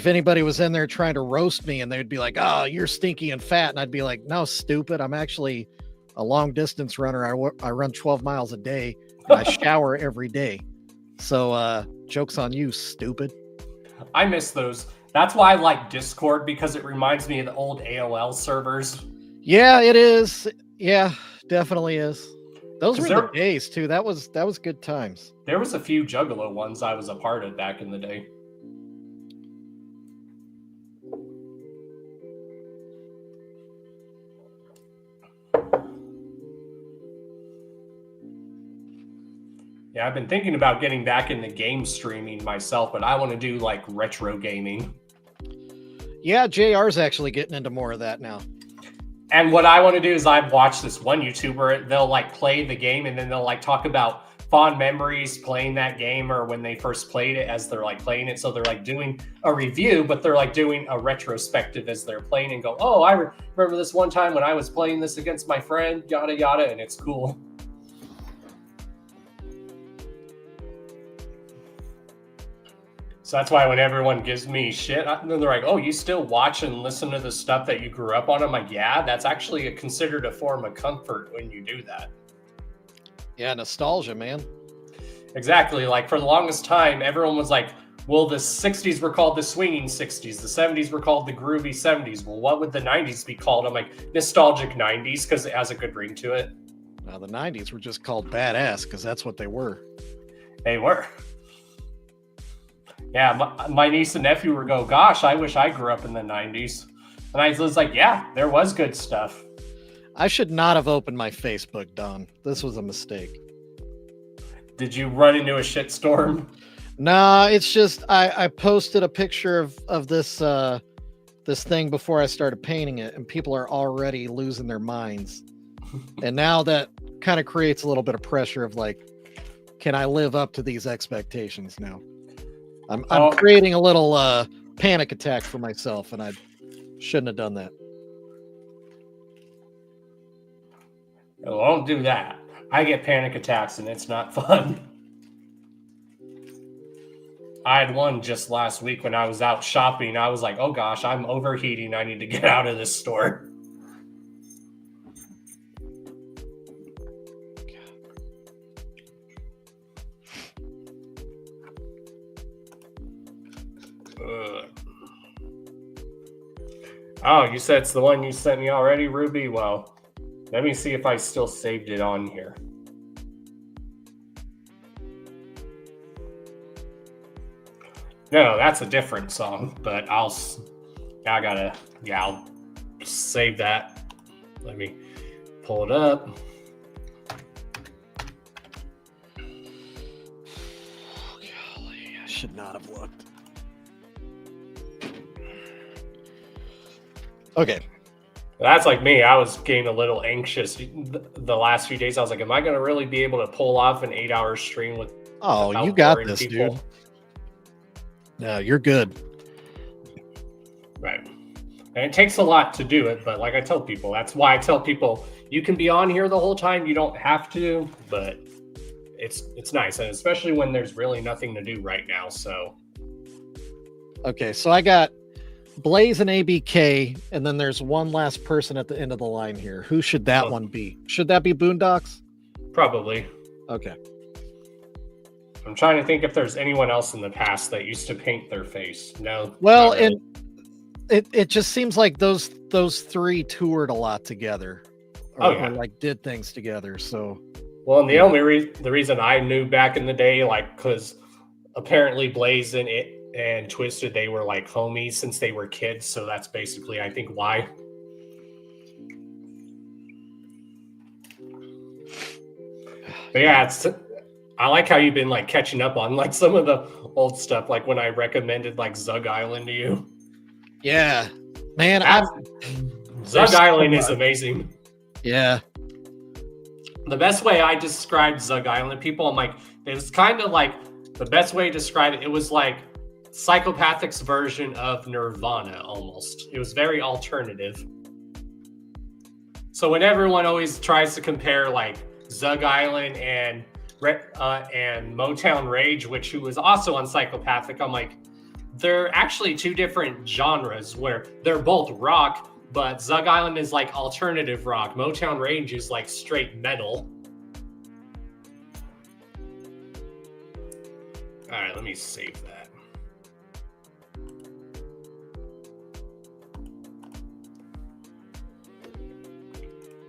anybody was in there trying to roast me and they'd be like, "Oh, you're stinky and fat," and I'd be like, "No, stupid. I'm actually a long distance runner. I run 12 miles a day. And I shower every day. So joke's on you, stupid." I miss those. That's why I like Discord, because it reminds me of the old AOL servers. Yeah, it is. Yeah, definitely is. Those were the days too. That was good times. There was a few Juggalo ones I was a part of back in the day. Yeah, I've been thinking about getting back into game streaming myself, but I want to do like retro gaming. Yeah, JR's actually getting into more of that now. And what I want to do is I've watched this one YouTuber, they'll like play the game and then they'll like talk about fond memories playing that game or when they first played it as they're like playing it. So they're like doing a review, but they're like doing a retrospective as they're playing and go, oh, I remember this one time when I was playing this against my friend, yada, yada. And it's cool. So that's why when everyone gives me shit, they're like, oh, you still watch and listen to the stuff that you grew up on? I'm like, yeah, that's actually considered a form of comfort when you do that. Yeah, nostalgia, man. Exactly. Like for the longest time, everyone was like, well, the 60s were called the swinging 60s. The 70s were called the groovy 70s. Well, what would the 90s be called? I'm like, nostalgic 90s because it has a good ring to it. Now, the 90s were just called badass because that's what they were. They were. Yeah, my niece and nephew were go, gosh, I wish I grew up in the 90s. And I was like, yeah, there was good stuff. I should not have opened my Facebook, Don. This was a mistake. Did you run into a shitstorm? Nah, it's just I posted a picture of this this thing before I started painting it, and people are already losing their minds. And now that kind of creates a little bit of pressure of like, can I live up to these expectations now? I'm creating a little panic attack for myself, and I shouldn't have done that. Oh, don't do that. I get panic attacks, and it's not fun. I had one just last week when I was out shopping. I was like, oh gosh, I'm overheating. I need to get out of this store. Oh, you said it's the one you sent me already, Ruby? Well, let me see if I still saved it on here. No, that's a different song, but I'll save that. Let me pull it up. should not have looked. Okay. That's like me. I was getting a little anxious the last few days. I was like, am I going to really be able to pull off an 8-hour stream with? Oh, you got this, dude. No, you're good. Right. And it takes a lot to do it, but like I tell people, that's why I tell people you can be on here the whole time. You don't have to, but it's nice, and especially when there's really nothing to do right now. So, okay, so I got Blaze and ABK, and then there's one last person at the end of the line here. Who should that one be? Should that be Boondocks? Probably. Okay. I'm trying to think if there's anyone else in the past that used to paint their face. No. Well, not really. and it just seems like those three toured a lot together, or like did things together. So, well, and the only reason I knew back in the day, like, because apparently Blaze and Twisted, they were like homies since they were kids. So that's basically, I think, why. But yeah, I like how you've been like catching up on like some of the old stuff, like when I recommended like Zug Island to you. Yeah, man, Zug Island is amazing. Yeah. The best way I described Zug Island, people, I'm like, it was kind of like the best way to describe it. It was like Psychopathic's version of Nirvana almost. It was very alternative. So when everyone always tries to compare like Zug Island and Motown Rage, who was also on Psychopathic, I'm like, they're actually two different genres where they're both rock, but Zug Island is like alternative rock. Motown Rage is like straight metal. All right, let me save that.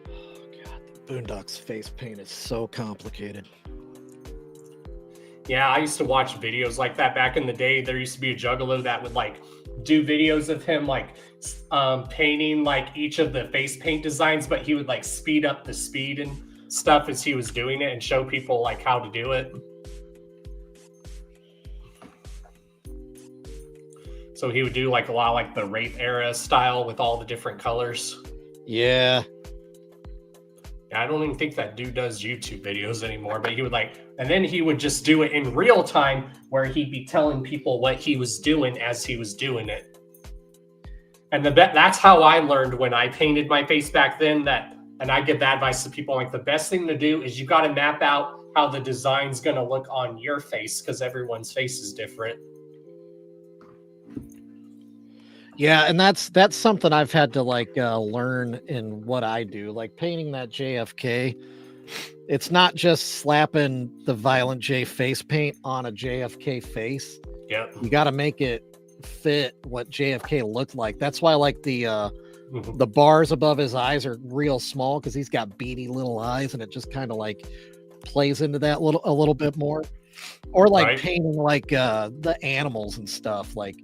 Oh God, the Boondocks face paint is so complicated. Yeah, I used to watch videos like that back in the day. There used to be a juggalo that would like do videos of him like painting like each of the face paint designs, but he would like speed up the speed and stuff as he was doing it and show people like how to do it. So he would do like a lot of like the Wraith era style with all the different colors. Yeah. I don't even think that dude does YouTube videos anymore, but he would like, and then he would just do it in real time where he'd be telling people what he was doing as he was doing it. And that's how I learned when I painted my face back then, and I give that advice to people, like the best thing to do is you got to map out how the design's going to look on your face because everyone's face is different. Yeah, and that's something I've had to like learn in what I do, like painting that JFK. It's not just slapping the Violent J face paint on a JFK face. Yep. You got to make it fit what JFK looked like. That's why like the bars above his eyes are real small because he's got beady little eyes, and it just kind of like plays into that a little bit more. Or like painting like the animals and stuff, like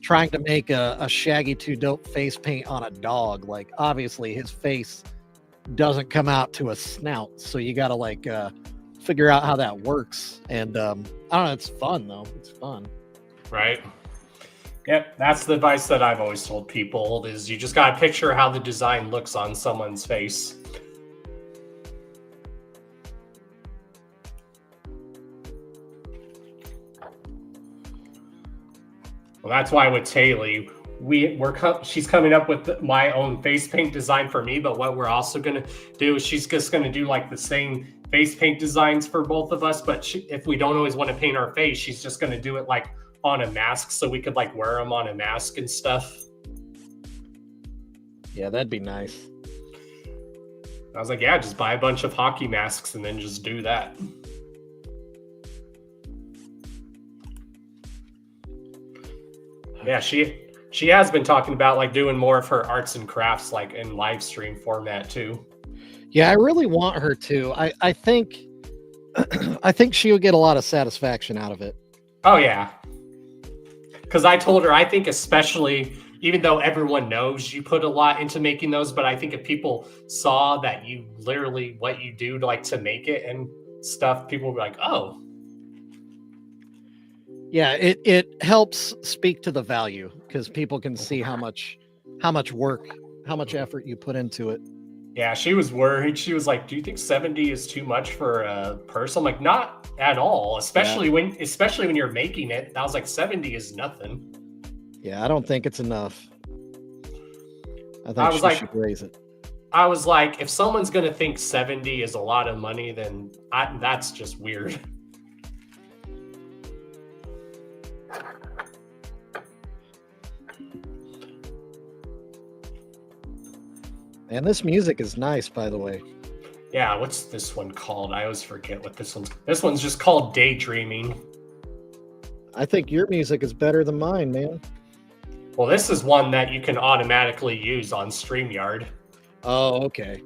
trying to make a Shaggy 2 Dope face paint on a dog. Like obviously his face doesn't come out to a snout, so you got to like figure out how that works. And I don't know, it's fun though. It's fun. Right. Yep, that's the advice that I've always told people is you just got to picture how the design looks on someone's face. Well, that's why with Taylor, she's coming up with my own face paint design for me, but what we're also going to do is she's just going to do like the same face paint designs for both of us, but if we don't always want to paint our face, she's just going to do it like on a mask so we could like wear them on a mask and stuff. Yeah, that'd be nice. I was like, yeah, just buy a bunch of hockey masks and then just do that. Yeah, she has been talking about like doing more of her arts and crafts like in live stream format too. Yeah, I really want her to. I think I think she would get a lot of satisfaction out of it. Oh yeah. Because I told her, I think especially, even though everyone knows you put a lot into making those, but I think if people saw that you literally what you do to like to make it and stuff, people would be like, oh. Yeah, it helps speak to the value because people can see how much work, how much effort you put into it. Yeah, she was worried. She was like, "Do you think 70 is too much for a purse?" I'm like, "Not at all. Especially when you're making it." I was like, "70 is nothing." Yeah, I don't think it's enough. I think I was she like- should raise it. I was like, if someone's gonna think 70 is a lot of money, then that's just weird. And this music is nice, by the way. Yeah, what's this one called? I always forget what this one's. This one's just called Daydreaming. I think your music is better than mine, man. Well, this is one that you can automatically use on StreamYard. Oh, okay.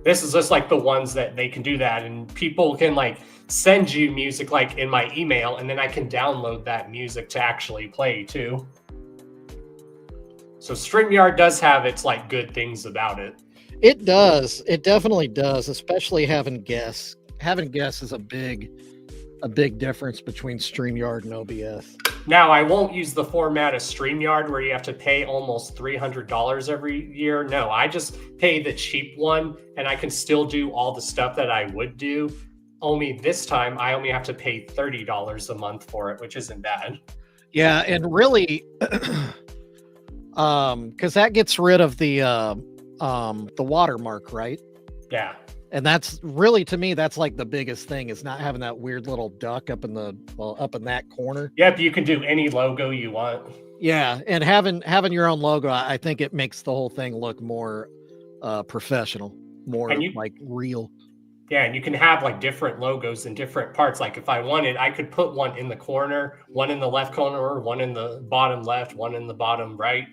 This is just like the ones that they can do that, and people can like send you music like in my email, and then I can download that music to actually play too. So StreamYard does have its like good things about it. It does. It definitely does, especially having guests. Having guests is a big difference between StreamYard and OBS. Now, I won't use the format of StreamYard where you have to pay almost $300 every year. No, I just pay the cheap one, and I can still do all the stuff that I would do. Only this time, I only have to pay $30 a month for it, which isn't bad. Yeah, and really, because that gets rid of the watermark, right? Yeah. And that's really, to me, that's like the biggest thing is not having that weird little duck up in that corner. Yep, you can do any logo you want. Yeah, and having your own logo, I think it makes the whole thing look more professional, more like real. Yeah, and you can have like different logos in different parts. Like if I wanted, I could put one in the corner, one in the left corner, one in the bottom left, one in the bottom right.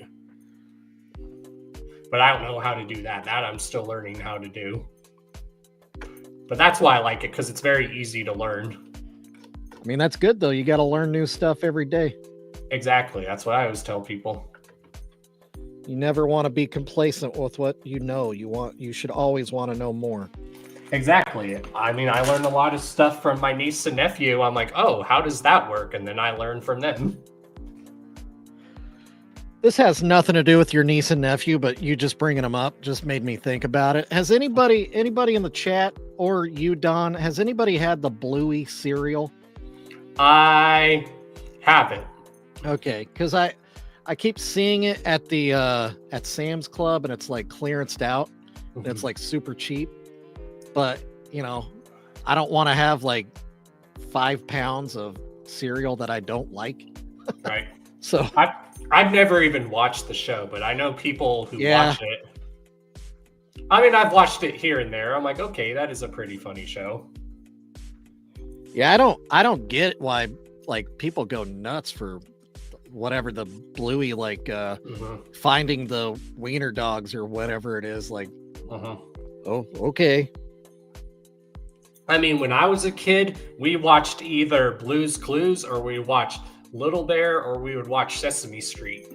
But I don't know how to do that. That I'm still learning how to do. But that's why I like it, because it's very easy to learn. I mean, that's good, though. You got to learn new stuff every day. Exactly. That's what I always tell people. You never want to be complacent with what you know. You should always want to know more. Exactly. I mean, I learned a lot of stuff from my niece and nephew. I'm like, oh, how does that work? And then I learned from them. This has nothing to do with your niece and nephew, but you just bringing them up just made me think about it. Has anybody in the chat or you, Don, has anybody had the Bluey cereal? I haven't. Okay, because I keep seeing it at the at Sam's Club, and it's like clearanced out. And it's like super cheap, but I don't want to have like 5 pounds of cereal that I don't like. Right. So I've never even watched the show, but I know people who watch it. I mean, I've watched it here and there. I'm like, okay, that is a pretty funny show. Yeah, I don't get why like people go nuts for whatever the Bluey like finding the wiener dogs or whatever it is like. Oh, okay. I mean, when I was a kid, we watched either Blue's Clues or we watched Little Bear or we would watch Sesame Street.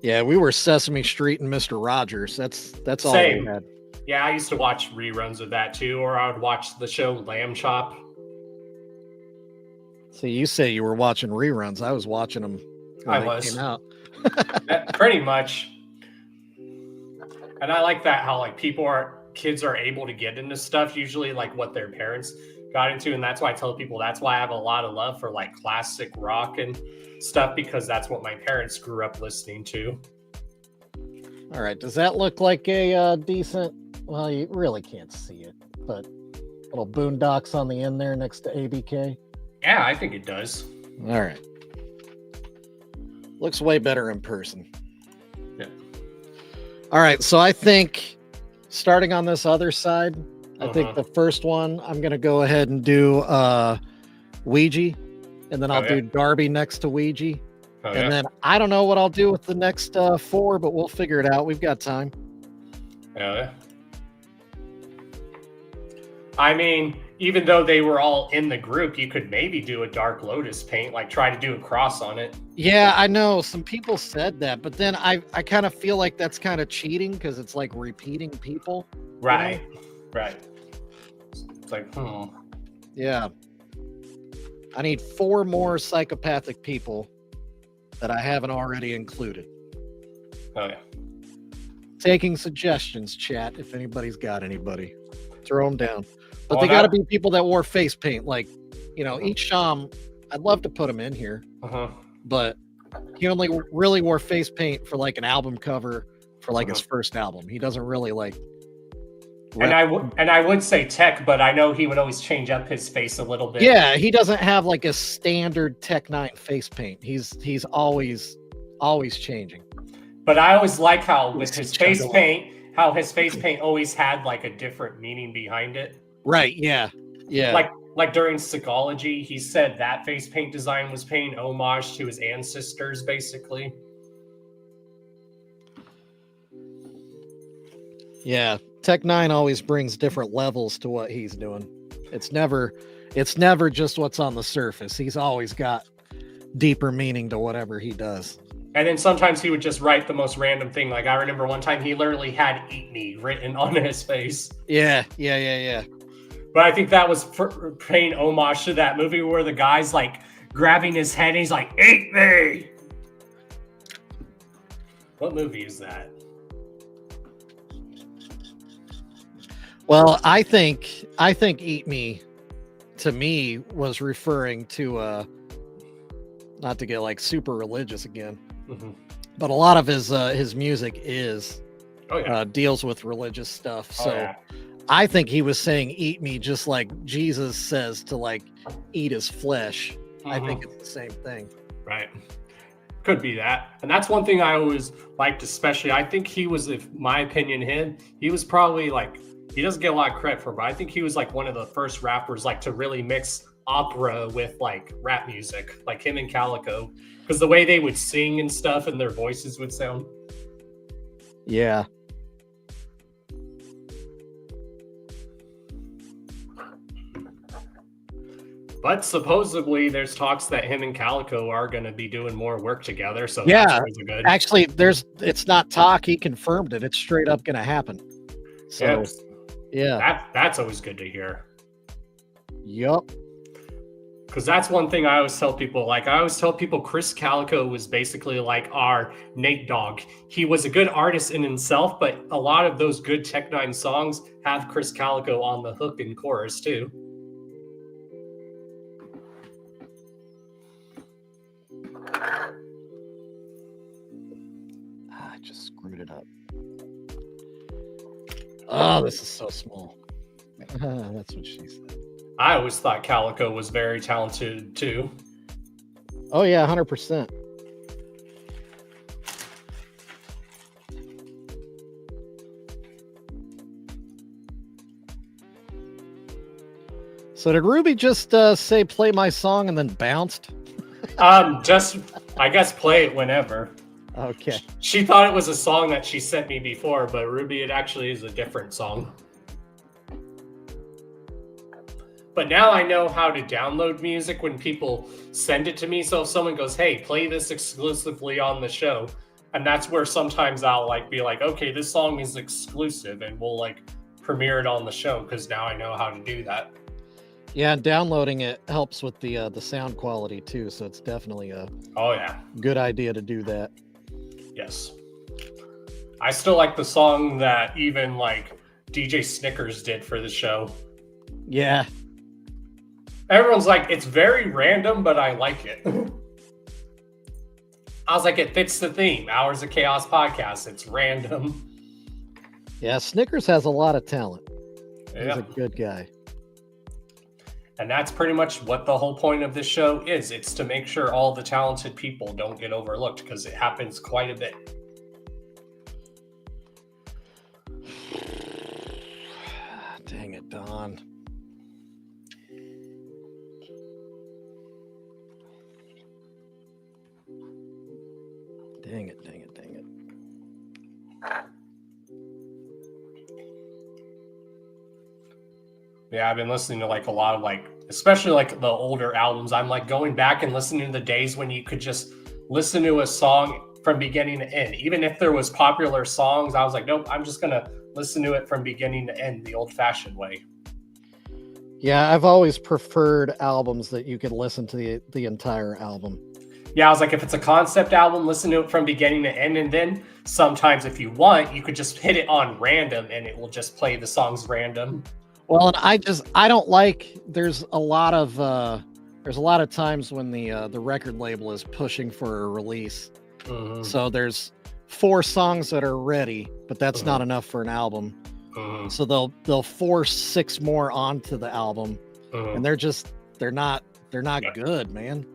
Yeah, we were Sesame Street and Mr. Rogers. That's all Same. we had. Yeah, I used to watch reruns of that too, or I would watch the show Lamb Chop. So you say you were watching reruns. I was watching them when I was. they came out. Pretty much. And I like that how like kids are able to get into stuff usually like what their parents got into, and that's why I tell people that's why I have a lot of love for like classic rock and stuff, because that's what my parents grew up listening to. All right, does that look like a decent? Well, you really can't see it, but little Boondocks on the end there next to ABK. Yeah, I think it does. All right, looks way better in person. Yeah. All right, so I think starting on this other side, I think the first one I'm gonna go ahead and do Ouija, and then I'll do Darby next to Ouija, and then I don't know what I'll do with the next 4, but we'll figure it out. We've got time. Yeah. I mean, even though they were all in the group, you could maybe do a Dark Lotus paint, like try to do a cross on it. Yeah, I know some people said that, but then I kind of feel like that's kind of cheating because it's like repeating people. Right. Right. It's like, Yeah. I need 4 more psychopathic people that I haven't already included. Oh yeah. Taking suggestions, chat. If anybody's got anybody, throw them down. But Well, they got to that- be people that wore face paint. Like, each Sham, I'd love to put him in here, but he only really wore face paint for like an album cover for like his first album. He doesn't really like. And I would say Tech, but I know he would always change up his face a little bit. Yeah, he doesn't have like a standard Tech 9 face paint. He's always changing. But I always like how with his face paint, his face paint always had like a different meaning behind it. Right, yeah. Yeah. Like during Psychology, he said that face paint design was paying homage to his ancestors, basically. Yeah, Tech 9 always brings different levels to what he's doing. It's never just what's on the surface. He's always got deeper meaning to whatever he does. And then sometimes he would just write the most random thing. Like I remember one time he literally had "Eat Me" written on his face. Yeah. But I think that was paying homage to that movie where the guy's like grabbing his head and he's like, "Eat me!" What movie is that? Well, I think "Eat Me" to me was referring to not to get like super religious again, but a lot of his music is deals with religious stuff. So I think he was saying "eat me" just like Jesus says to like eat his flesh. I think it's the same thing. Right. Could be that. And that's one thing I always liked, especially. I think he was, if my opinion, he was probably like, he doesn't get a lot of credit for, but I think he was like one of the first rappers like to really mix opera with like rap music, like him and Calico, because the way they would sing and stuff and their voices would sound. Yeah. But supposedly there's talks that him and Calico are going to be doing more work together. So Yeah. that's always good. Actually, it's not talk. He confirmed it. It's straight up going to happen. So, yeah. That's always good to hear. Yup. Because that's one thing I always tell people. Like, I always tell people Chris Calico was basically like our Nate Dogg. He was a good artist in himself, but a lot of those good Tech 9 songs have Chris Calico on the hook and chorus, too. I just screwed it up. Oh, this is so small. That's what she said. I always thought Calico was very talented, too. Oh, yeah, 100%. So did Ruby just say play my song and then bounced? Just, I guess, play it whenever. Okay. She thought it was a song that she sent me before, but Ruby, it actually is a different song. But now I know how to download music when people send it to me. So if someone goes, hey, play this exclusively on the show. And that's where sometimes I'll like be like, okay, this song is exclusive and we'll like premiere it on the show because now I know how to do that. Yeah, and downloading it helps with the sound quality too. So it's definitely a good idea to do that. Yes. I still like the song that even like DJ Snickers did for the show. Yeah. Everyone's like, it's very random, but I like it. I was like, it fits the theme. Hours of Chaos podcast. It's random. Yeah, Snickers has a lot of talent. He's Yeah. a good guy. And that's pretty much what the whole point of this show is. It's to make sure all the talented people don't get overlooked because it happens quite a bit. Dang it, Don. Dang it, dang it, dang it. Yeah, I've been listening to like a lot of like, especially like the older albums. I'm like going back and listening to the days when you could just listen to a song from beginning to end. Even if there was popular songs, I was like, nope, I'm just going to listen to it from beginning to end the old fashioned way. Yeah, I've always preferred albums that you could listen to the entire album. Yeah, I was like, if it's a concept album, listen to it from beginning to end, and then sometimes if you want, you could just hit it on random and it will just play the songs random. Well, and I don't like, there's a lot of times when the record label is pushing for a release. So there's 4 songs that are ready, but that's not enough for an album. So they'll force 6 more onto the album, and they're not good, man.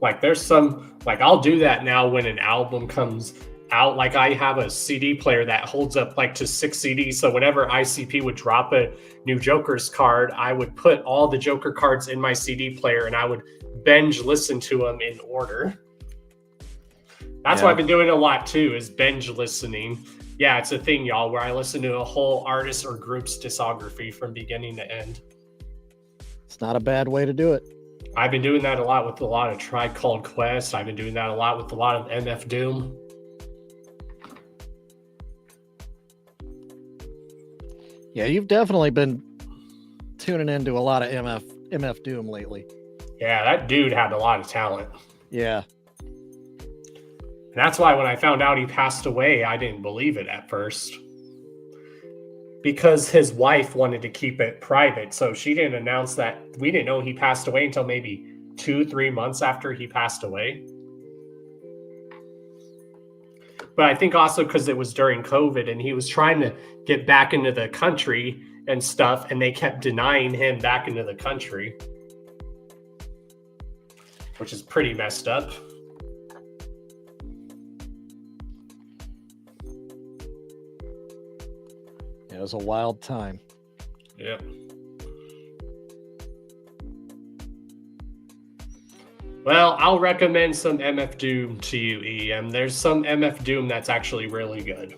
Like there's some, like I'll do that now when an album comes out. Like I have a CD player that holds up like to 6 CDs. So whenever ICP would drop a new Joker's card, I would put all the Joker cards in my CD player and I would binge listen to them in order. That's what I've been doing a lot too, is binge listening. Yeah, it's a thing, y'all, where I listen to a whole artist or group's discography from beginning to end. It's not a bad way to do it. I've been doing that a lot with a lot of Tribe Called Quest. I've been doing that a lot with a lot of MF Doom. Yeah, you've definitely been tuning into a lot of MF Doom lately. Yeah, that dude had a lot of talent. Yeah. And that's why when I found out he passed away, I didn't believe it at first. Because his wife wanted to keep it private, so she didn't announce that. We didn't know he passed away until maybe 2-3 months after he passed away. But I think also because it was during COVID and he was trying to get back into the country and stuff, and they kept denying him back into the country, which is pretty messed up. It was a wild time. Yeah. Well, I'll recommend some MF Doom to you, EM. There's some MF Doom that's actually really good.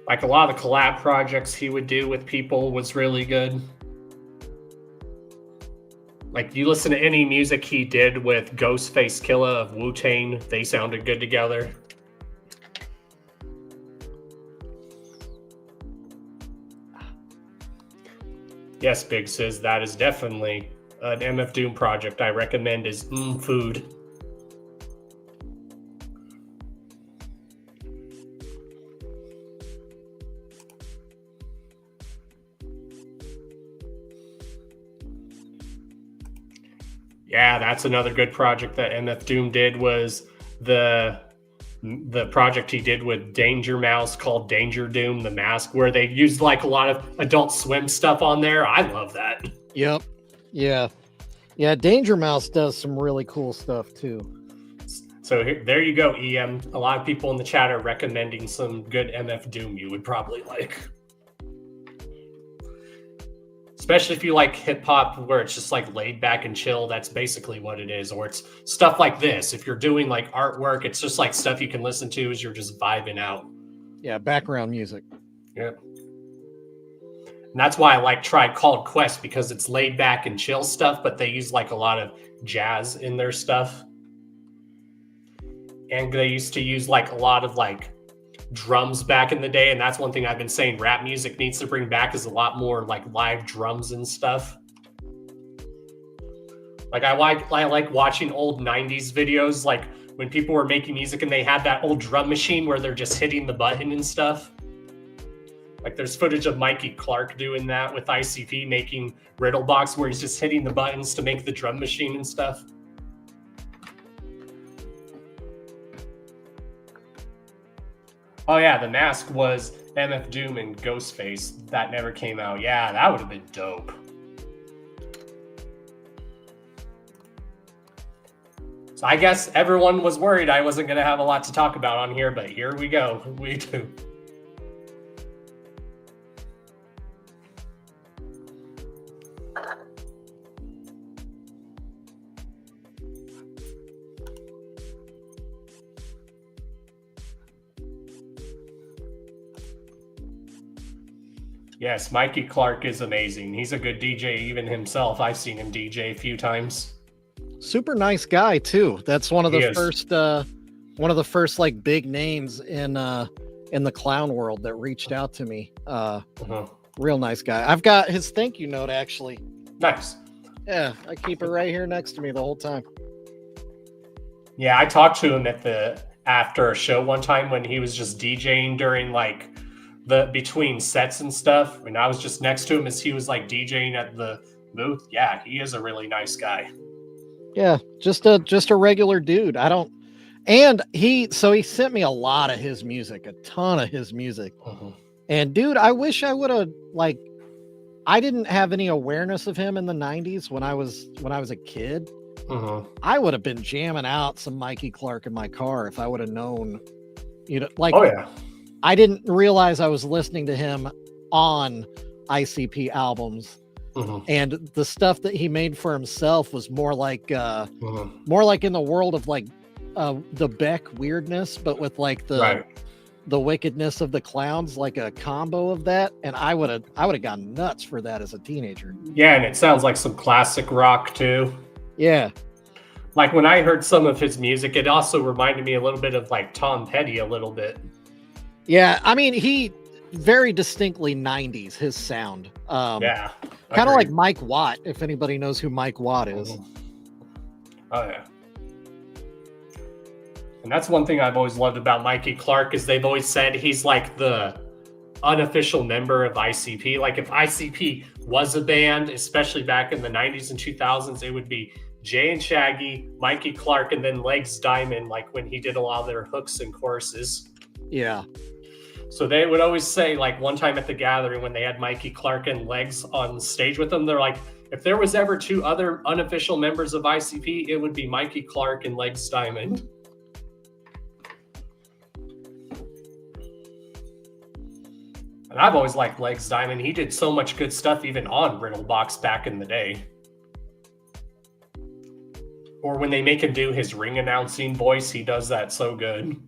Like a lot of the collab projects he would do with people was really good. Like you listen to any music he did with Ghostface Killah of Wu-Tang, they sounded good together. Yes, Big says that is definitely an MF Doom project I recommend is Food. Yeah, that's another good project that MF Doom did, was the project he did with Danger Mouse called Danger Doom, The Mask, where they used like a lot of Adult Swim stuff on there. I love that. Yep. Yeah. Yeah, Danger Mouse does some really cool stuff too. So there you go, EM. A lot of people in the chat are recommending some good MF Doom you would probably like. Especially if you like hip hop where it's just like laid back and chill, that's basically what it is. Or it's stuff like this. If you're doing like artwork, it's just like stuff you can listen to as you're just vibing out. Yeah, background music. Yeah. And that's why I like Tribe Called Quest, because it's laid back and chill stuff, but they use like a lot of jazz in their stuff. And they used to use like a lot of like drums back in the day, and that's one thing I've been saying rap music needs to bring back, is a lot more like live drums and stuff. Like I like watching old 90s videos, like when people were making music and they had that old drum machine where they're just hitting the button and stuff. Like there's footage of Mikey Clark doing that with ICP, making Riddlebox where he's just hitting the buttons to make the drum machine and stuff. Oh yeah, The Mask was MF Doom and Ghostface. That never came out. Yeah, that would have been dope. So I guess everyone was worried I wasn't going to have a lot to talk about on here, but here we go. We do. Yes, Mikey Clark is amazing. He's a good DJ even himself. I've seen him DJ a few times. Super nice guy too. That's one of the first like big names in in the clown world that reached out to me. Real nice guy. I've got his thank you note actually. Nice. Yeah, I keep it right here next to me the whole time. Yeah, I talked to him after a show one time when he was just DJing during like the between sets and stuff. And I was just next to him as he was like DJing at the booth. Yeah, he is a really nice guy. Yeah, just a regular dude. He sent me a lot of his music, a ton of his music. And dude, I wish I would have I didn't have any awareness of him in the 90s when I was a kid. I would have been jamming out some Mikey Clark in my car if I would have known, oh yeah. I didn't realize I was listening to him on ICP albums. And the stuff that he made for himself was more like in the world of like the Beck weirdness, but with like the wickedness of the clowns, like a combo of that. And I would have gone nuts for that as a teenager. Yeah, and it sounds like some classic rock too. Yeah. Like when I heard some of his music, it also reminded me a little bit of like Tom Petty a little bit. Yeah, I mean, he very distinctly 90s, his sound. Yeah. Kind of like Mike Watt, if anybody knows who Mike Watt is. Oh, yeah. And that's one thing I've always loved about Mikey Clark is they've always said he's like the unofficial member of ICP. Like if ICP was a band, especially back in the 90s and 2000s, it would be Jay and Shaggy, Mikey Clark, and then Legs Diamond, like when he did a lot of their hooks and choruses. Yeah. So they would always say, like one time at the gathering when they had Mikey Clark and Legs on stage with them, they're like, if there was ever two other unofficial members of ICP, it would be Mikey Clark and Legs Diamond. And I've always liked Legs Diamond. He did so much good stuff even on Riddlebox back in the day. Or when they make him do his ring announcing voice, he does that so good.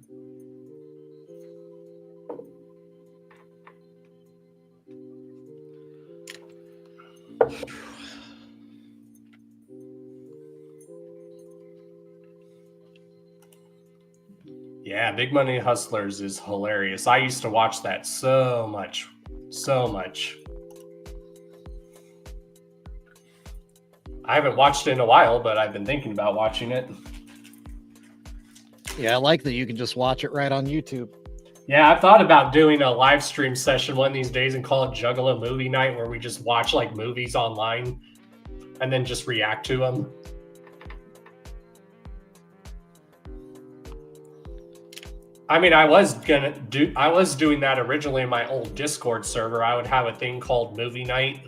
Yeah, Big Money Hustlers is hilarious. I used to watch that so much. So much. I haven't watched it in a while, but I've been thinking about watching it. Yeah, I like that you can just watch it right on YouTube. Yeah, I thought about doing a live stream session one of these days and call it Juggalo Movie Night, where we just watch like movies online and then just react to them. I mean, I was doing that originally in my old Discord server. I would have a thing called Movie Night.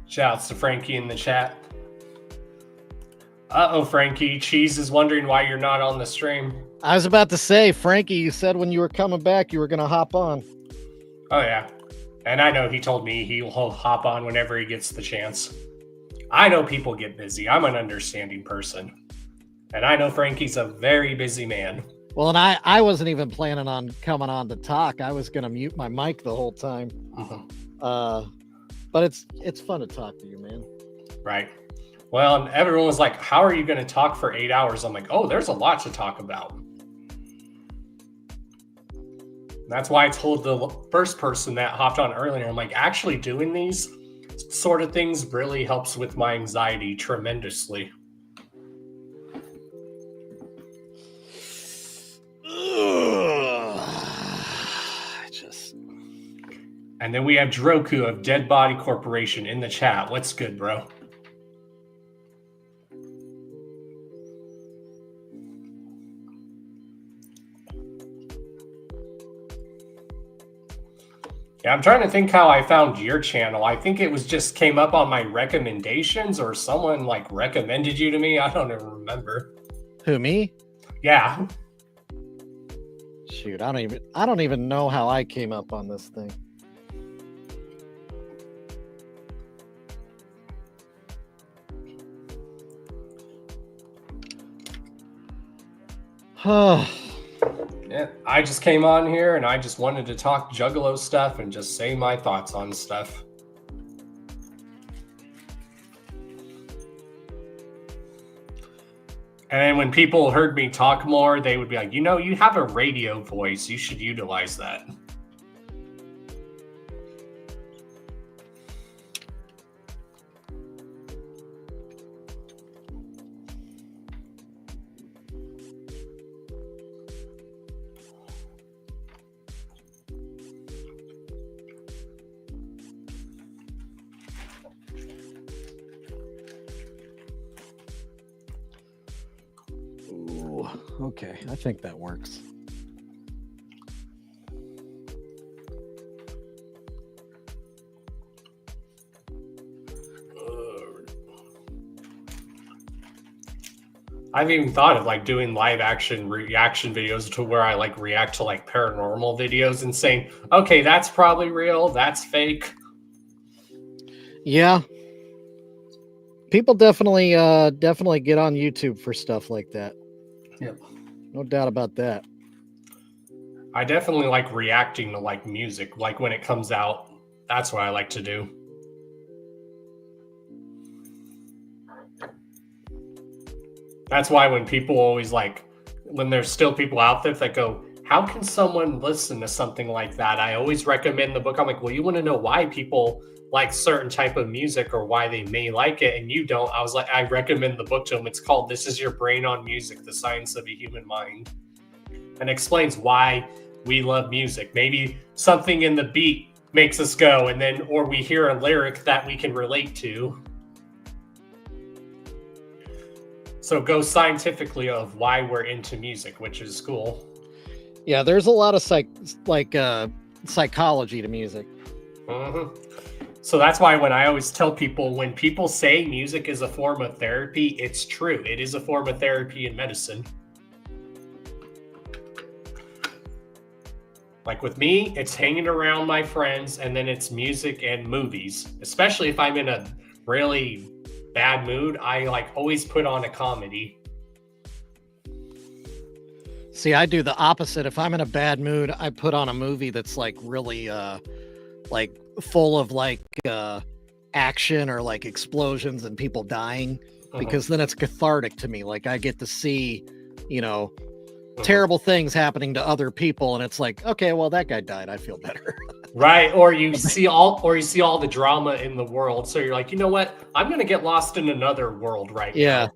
Shouts to Frankie in the chat. Uh-oh, Frankie. Cheese is wondering why you're not on the stream. I was about to say, Frankie, you said when you were coming back, you were going to hop on. Oh, yeah. And I know he told me he'll hop on whenever he gets the chance. I know people get busy. I'm an understanding person. And I know Frankie's a very busy man. Well, and I wasn't even planning on coming on to talk. I was going to mute my mic the whole time. But it's fun to talk to you, man. Right. Well, and everyone was like, how are you going to talk for 8 hours? I'm like, oh, there's a lot to talk about. That's why I told the first person that hopped on earlier, I'm like, actually doing these sort of things really helps with my anxiety tremendously. And then we have Droku of Dead Body Corporation in the chat. What's good, bro? Yeah, I'm trying to think how I found your channel. I think it was just came up on my recommendations or someone like recommended you to me. I don't even remember. Who, me? Yeah. Shoot, I don't even know how I came up on this thing. Yeah, I just came on here and I just wanted to talk Juggalo stuff and just say my thoughts on stuff. And then when people heard me talk more, they would be like, you know, you have a radio voice. You should utilize that. Okay, I think that works. I've even thought of like doing live action reaction videos to where I like react to like paranormal videos and saying, okay, that's probably real, that's fake. Yeah. People definitely get on YouTube for stuff like that. Yep. No doubt about that. I definitely like reacting to like music, like when it comes out. That's what I like to do. That's why when people always like, when there's still people out there that go, how can someone listen to something like that? I always recommend the book. I'm like, well, you want to know why people like certain type of music or why they may like it and you don't. I was like, I recommend the book to them. It's called This Is Your Brain on Music, The Science of a Human Mind. And explains why we love music. Maybe something in the beat makes us go and then, or we hear a lyric that we can relate to. So go scientifically of why we're into music, which is cool. Yeah, there's a lot of psychology to music. Mm-hmm. So that's why when I always tell people, when people say music is a form of therapy, it's true. It is a form of therapy in medicine. Like with me, it's hanging around my friends and then it's music and movies. Especially if I'm in a really bad mood, I like always put on a comedy. See, I do the opposite. If I'm in a bad mood, I put on a movie that's like really like full of like action or like explosions and people dying, because then it's cathartic to me. Like I get to see, you know, terrible things happening to other people and it's like, okay, well, that guy died, I feel better. Right, or you see all the drama in the world, so you're like, you know what? I'm gonna get lost in another world now. Yeah.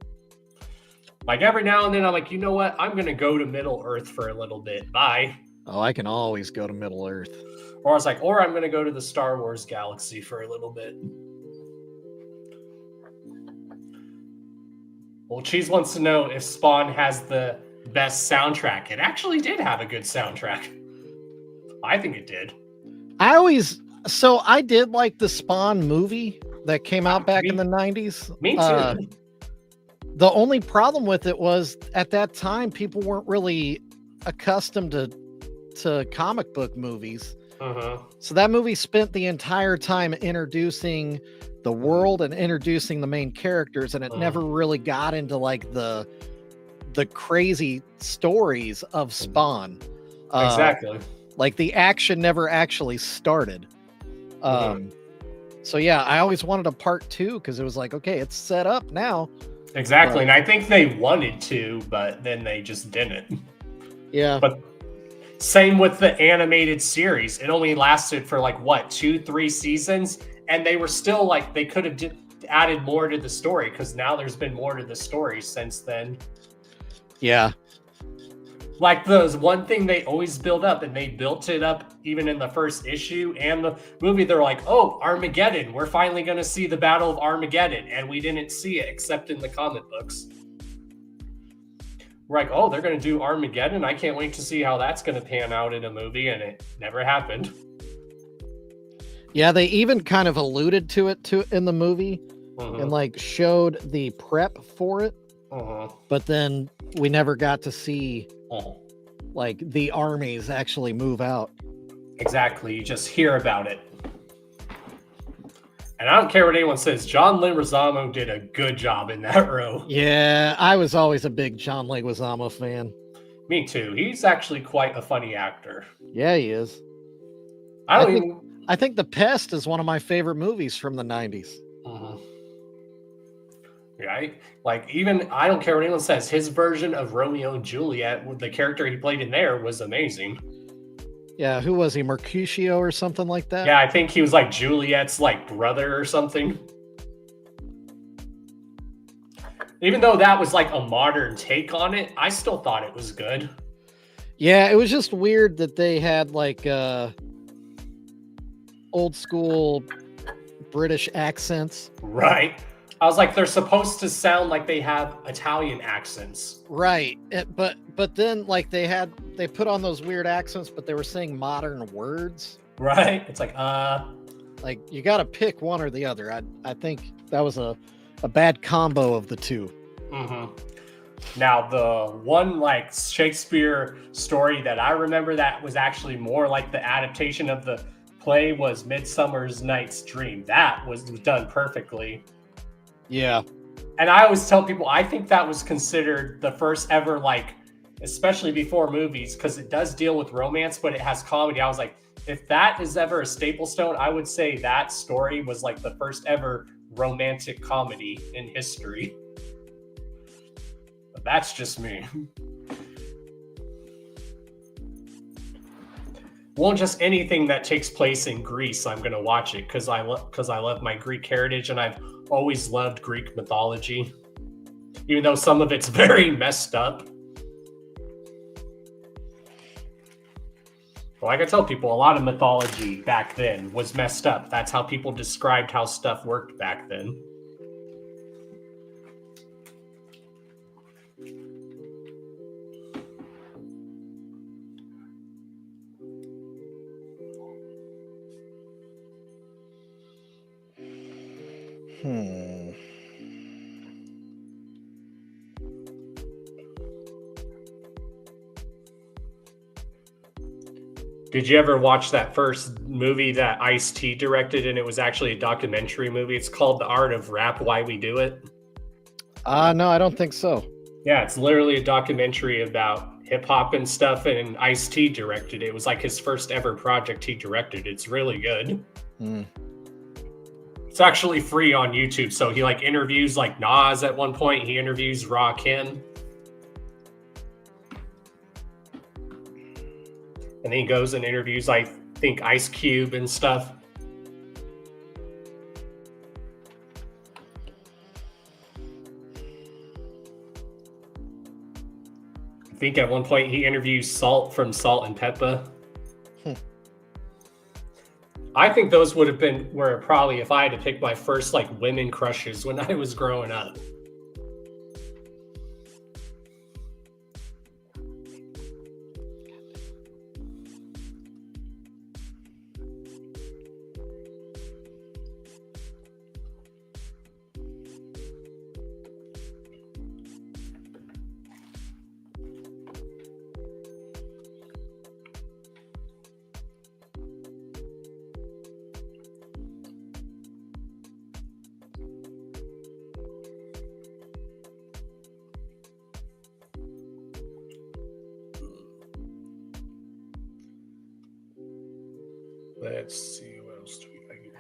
Like every now and then, I'm like, you know what? I'm gonna go to Middle Earth for a little bit. Bye. Oh, I can always go to Middle Earth. Or I was like, or I'm gonna go to the Star Wars galaxy for a little bit. Well, Cheese wants to know if Spawn has the best soundtrack. It actually did have a good soundtrack. I think it did. I did like the Spawn movie that came out back in the 90s. Me too. The only problem with it was at that time, people weren't really accustomed to comic book movies. So that movie spent the entire time introducing the world and introducing the main characters, and it never really got into like the crazy stories of Spawn. Exactly. Like the action never actually started. So yeah, I always wanted a part 2 because it was like, okay, it's set up now. Exactly. And I think they wanted to, but then they just didn't. Yeah. But same with the animated series. It only lasted for like what, 2-3 seasons, and they were still like, they could have added more to the story because now there's been more to the story since then. Yeah. Like the one thing they always build up, and they built it up even in the first issue and the movie. They're like, oh, Armageddon. We're finally going to see the Battle of Armageddon. And we didn't see it except in the comic books. We're like, oh, they're going to do Armageddon. I can't wait to see how that's going to pan out in a movie. And it never happened. Yeah, they even kind of alluded to it in the movie and like showed the prep for it. But then we never got to see like the armies actually move out. Exactly. You just hear about it. And I don't care what anyone says. John Leguizamo did a good job in that role. Yeah, I was always a big John Leguizamo fan. Me too. He's actually quite a funny actor. Yeah, he is. I think The Pest is one of my favorite movies from the 90s. Right? Like, even, I don't care what anyone says, his version of Romeo and Juliet, the character he played in there, was amazing. Yeah, who was he? Mercutio or something like that? Yeah, I think he was like Juliet's like brother or something. Even though that was like a modern take on it, I still thought it was good. Yeah, it was just weird that they had like old school British accents. Right. I was like, they're supposed to sound like they have Italian accents. Right. But then like they put on those weird accents, but they were saying modern words. Right. It's like you got to pick one or the other. I think that was a bad combo of the two. Now, the one like Shakespeare story that I remember that was actually more like the adaptation of the play was Midsummer's Night's Dream. That was done perfectly. Yeah. And I always tell people, I think that was considered the first ever, like, especially before movies, because it does deal with romance, but it has comedy. I was like, if that is ever a staple stone, I would say that story was like the first ever romantic comedy in history. But that's just me. Well, just anything that takes place in Greece, I'm gonna watch it because I love my Greek heritage, and I've always loved Greek mythology, even though some of it's very messed up. Like I tell people, a lot of mythology back then was messed up. That's how people described how stuff worked back then. Did you ever watch that first movie that Ice-T directed, and it was actually a documentary movie? It's called The Art of Rap, Why We Do It. No, I don't think so. Yeah, it's literally a documentary about hip-hop and stuff, and Ice-T directed it. It was like his first ever project he directed. It's really good. It's actually free on YouTube, so he like interviews like Nas at one point. He interviews Rakim. And then he goes and interviews, I think, Ice Cube and stuff. I think at one point he interviews Salt from Salt and Peppa. I think those would have been where probably if I had to pick my first like women crushes when I was growing up. Let's see, what else do we got here?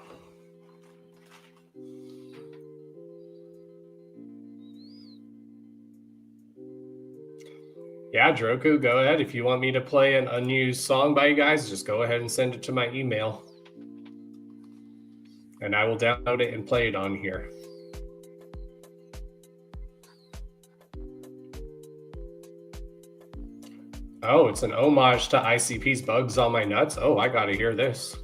Yeah, Droku, go ahead. If you want me to play an unused song by you guys, just go ahead and send it to my email. And I will download it and play it on here. Oh, it's an homage to ICP's Bugs on My Nuts. Oh, I gotta hear this.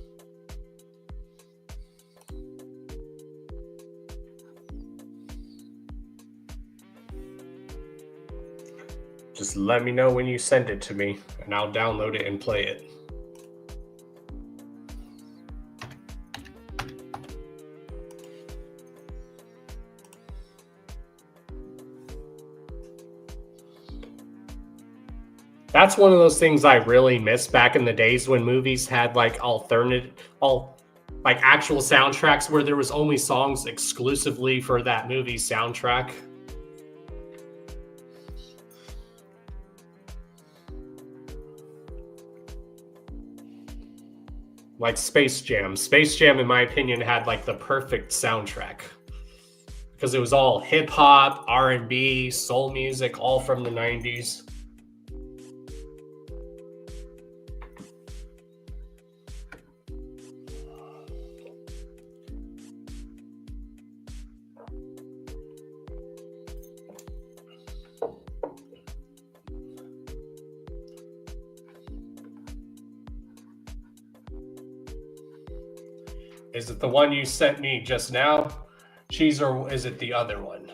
Just let me know when you send it to me, and I'll download it and play it. That's one of those things I really miss back in the days when movies had like actual soundtracks where there was only songs exclusively for that movie's soundtrack. like Space Jam. Space Jam, in my opinion, had like the perfect soundtrack because it was all hip hop, R&B, soul music, all from the 90s. Is it the one you sent me just now, Cheese, or is it the other one?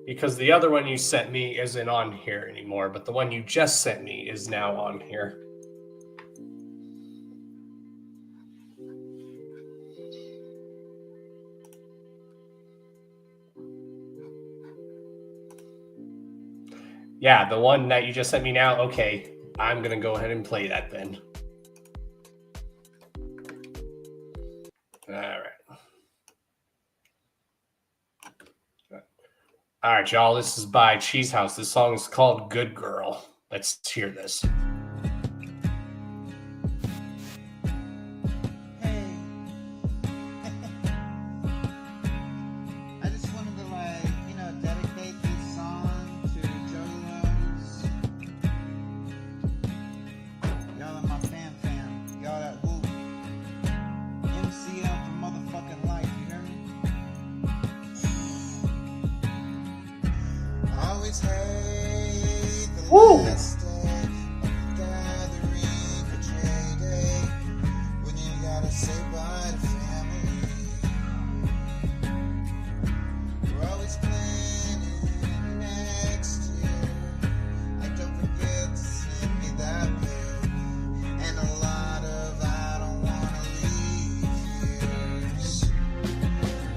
Because the other one you sent me isn't on here anymore, but the one you just sent me is now on here. Yeah, the one that you just sent me now. Okay, I'm going to go ahead and play that then. All right. All right, y'all. This is by Cheese House. This song is called Good Girl. Let's hear this. I just wanted to, like, you know, dedicate this song to Juggalos. Y'all are my fam. Y'all that whoop. MCL for motherfucking life, you hear me? Always hate the last day of the gathering for J-Day, when you gotta say bye to family. We're always planning next year. Like, don't forget to send me that pic, and a lot of I don't wanna leave here.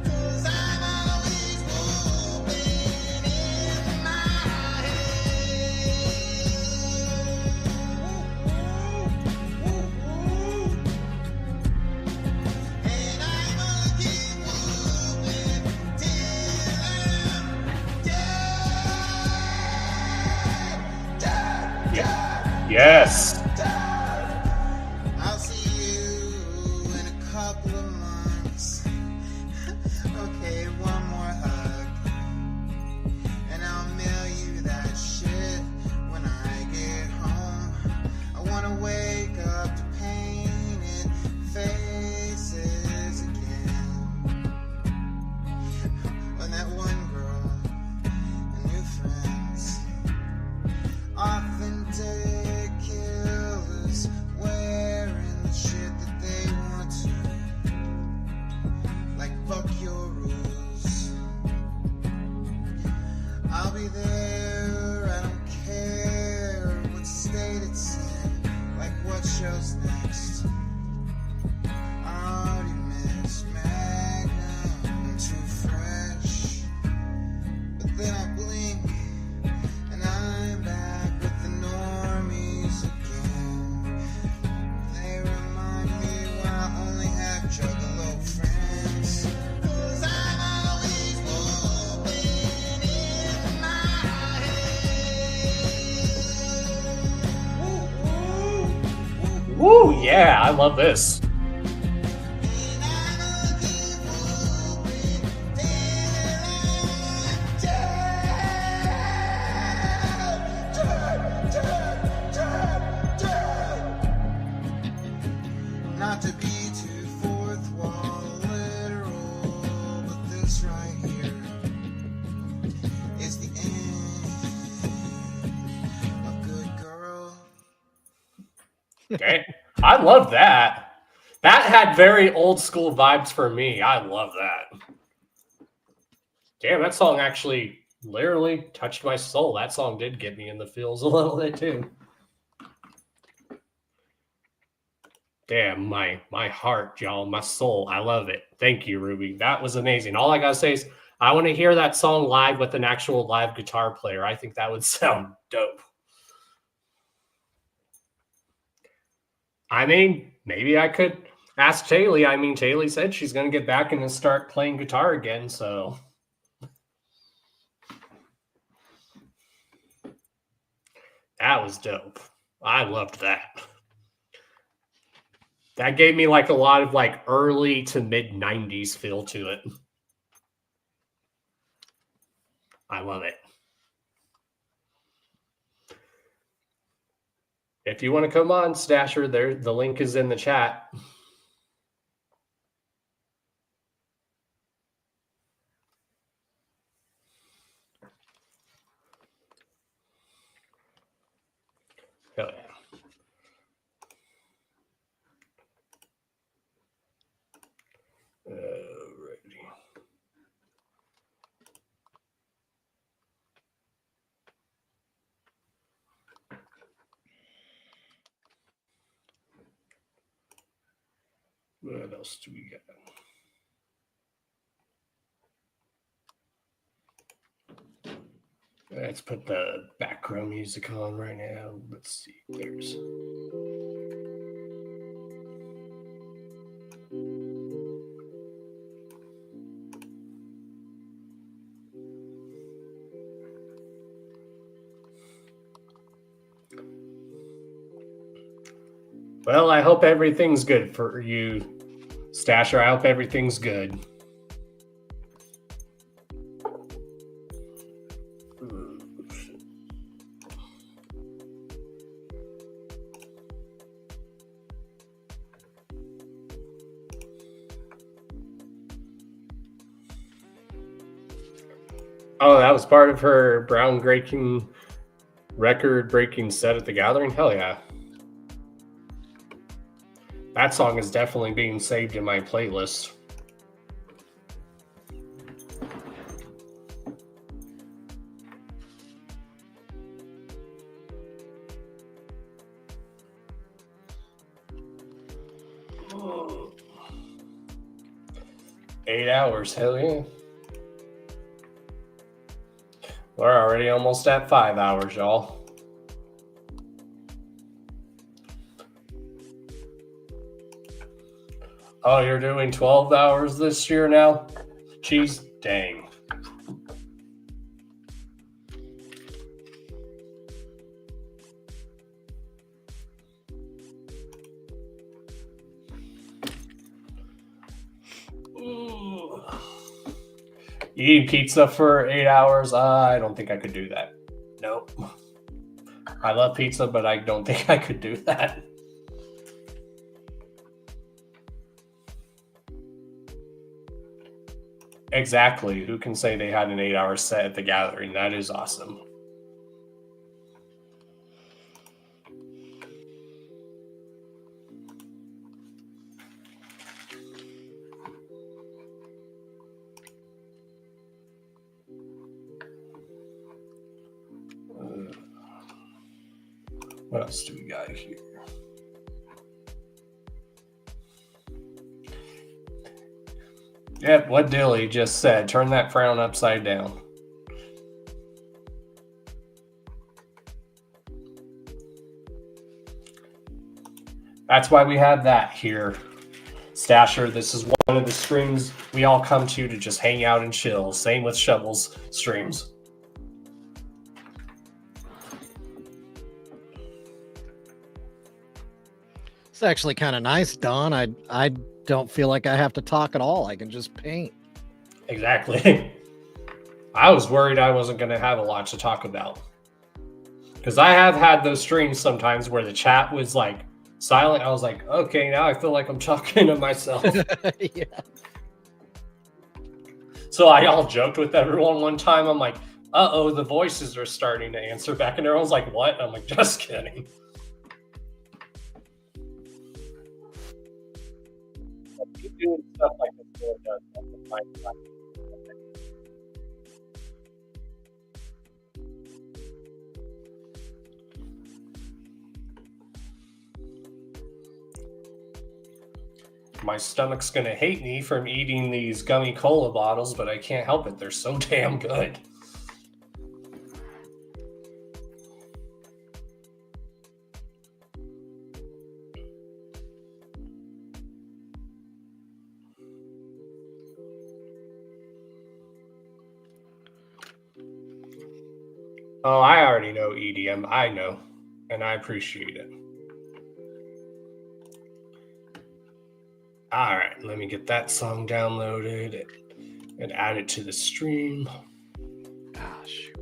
'Cause I'm always moving in my and I'm gonna keep moving till I'm dead. Yes. I'll see you in a couple of months. Okay, one more hug, and I'll mail you that shit when I get home. I wanna wake up to painted faces again. When that one girl and new friends, authentic killers, wearing the shit that they want to. Like, fuck your rules. I'll be there, I don't care what state it's in. Like, what show's next? I already missed Magnum, too fresh. But then I blink, and I'm back with the normies again. They remind me when I only have Juggalo friends. 'Cause I'm always moving in my head. Woo, yeah, I love this. Not to be too fourth wall literal, but this right here is the end of Good Girl. Okay. I love that. That had very old school vibes for me. I love that. Damn, that song actually literally touched my soul. That song did get me in the feels a little bit too. Damn, my heart, y'all, my soul. I love it. Thank you, Ruby. That was amazing. All I gotta say is I want to hear that song live with an actual live guitar player. I think that would sound dope. I mean, maybe I could ask Taylor. I mean, Taylor said she's going to get back and start playing guitar again, so. That was dope. I loved that. That gave me like a lot of like early to mid 90s feel to it. I love it. If you want to come on, Stasher, there the link is in the chat. Hell yeah. Alrighty. What else do we got? Let's put the background music on right now. Let's see. There's. Well, I hope everything's good for you, Stasher. I hope everything's good. Oh, that was part of her groundbreaking, record-breaking set at the Gathering? Hell yeah. That song is definitely being saved in my playlist. Oh. 8 hours, hell yeah. We're already almost at 5 hours, y'all. Oh, you're doing 12 hours this year now? Jeez, dang. Ooh. Eating pizza for 8 hours? I don't think I could do that. Nope. I love pizza, but I don't think I could do that. Exactly. Who can say they had an 8-hour set at the Gathering? That is awesome. What else do we got here? Yep, what Dilly just said. Turn that frown upside down. That's why we have that here. Stasher, this is one of the streams we all come to just hang out and chill. Same with Shovel's streams. It's actually kind of nice, Don. I don't feel like I have to talk at all. I can just paint. Exactly. I was worried I wasn't going to have a lot to talk about. Because I have had those streams sometimes where the chat was like silent. I was like, okay, now I feel like I'm talking to myself. Yeah. So I all joked with everyone one time. I'm like, uh-oh, the voices are starting to answer back. And everyone's like, what? And I'm like, just kidding. Doing stuff like this really does. My stomach's gonna hate me from eating these gummy cola bottles, but I can't help it. They're so damn good. Oh, I already know EDM. I know. and I appreciate it. All right, let me get that song downloaded and add it to the stream. Ah, shoot.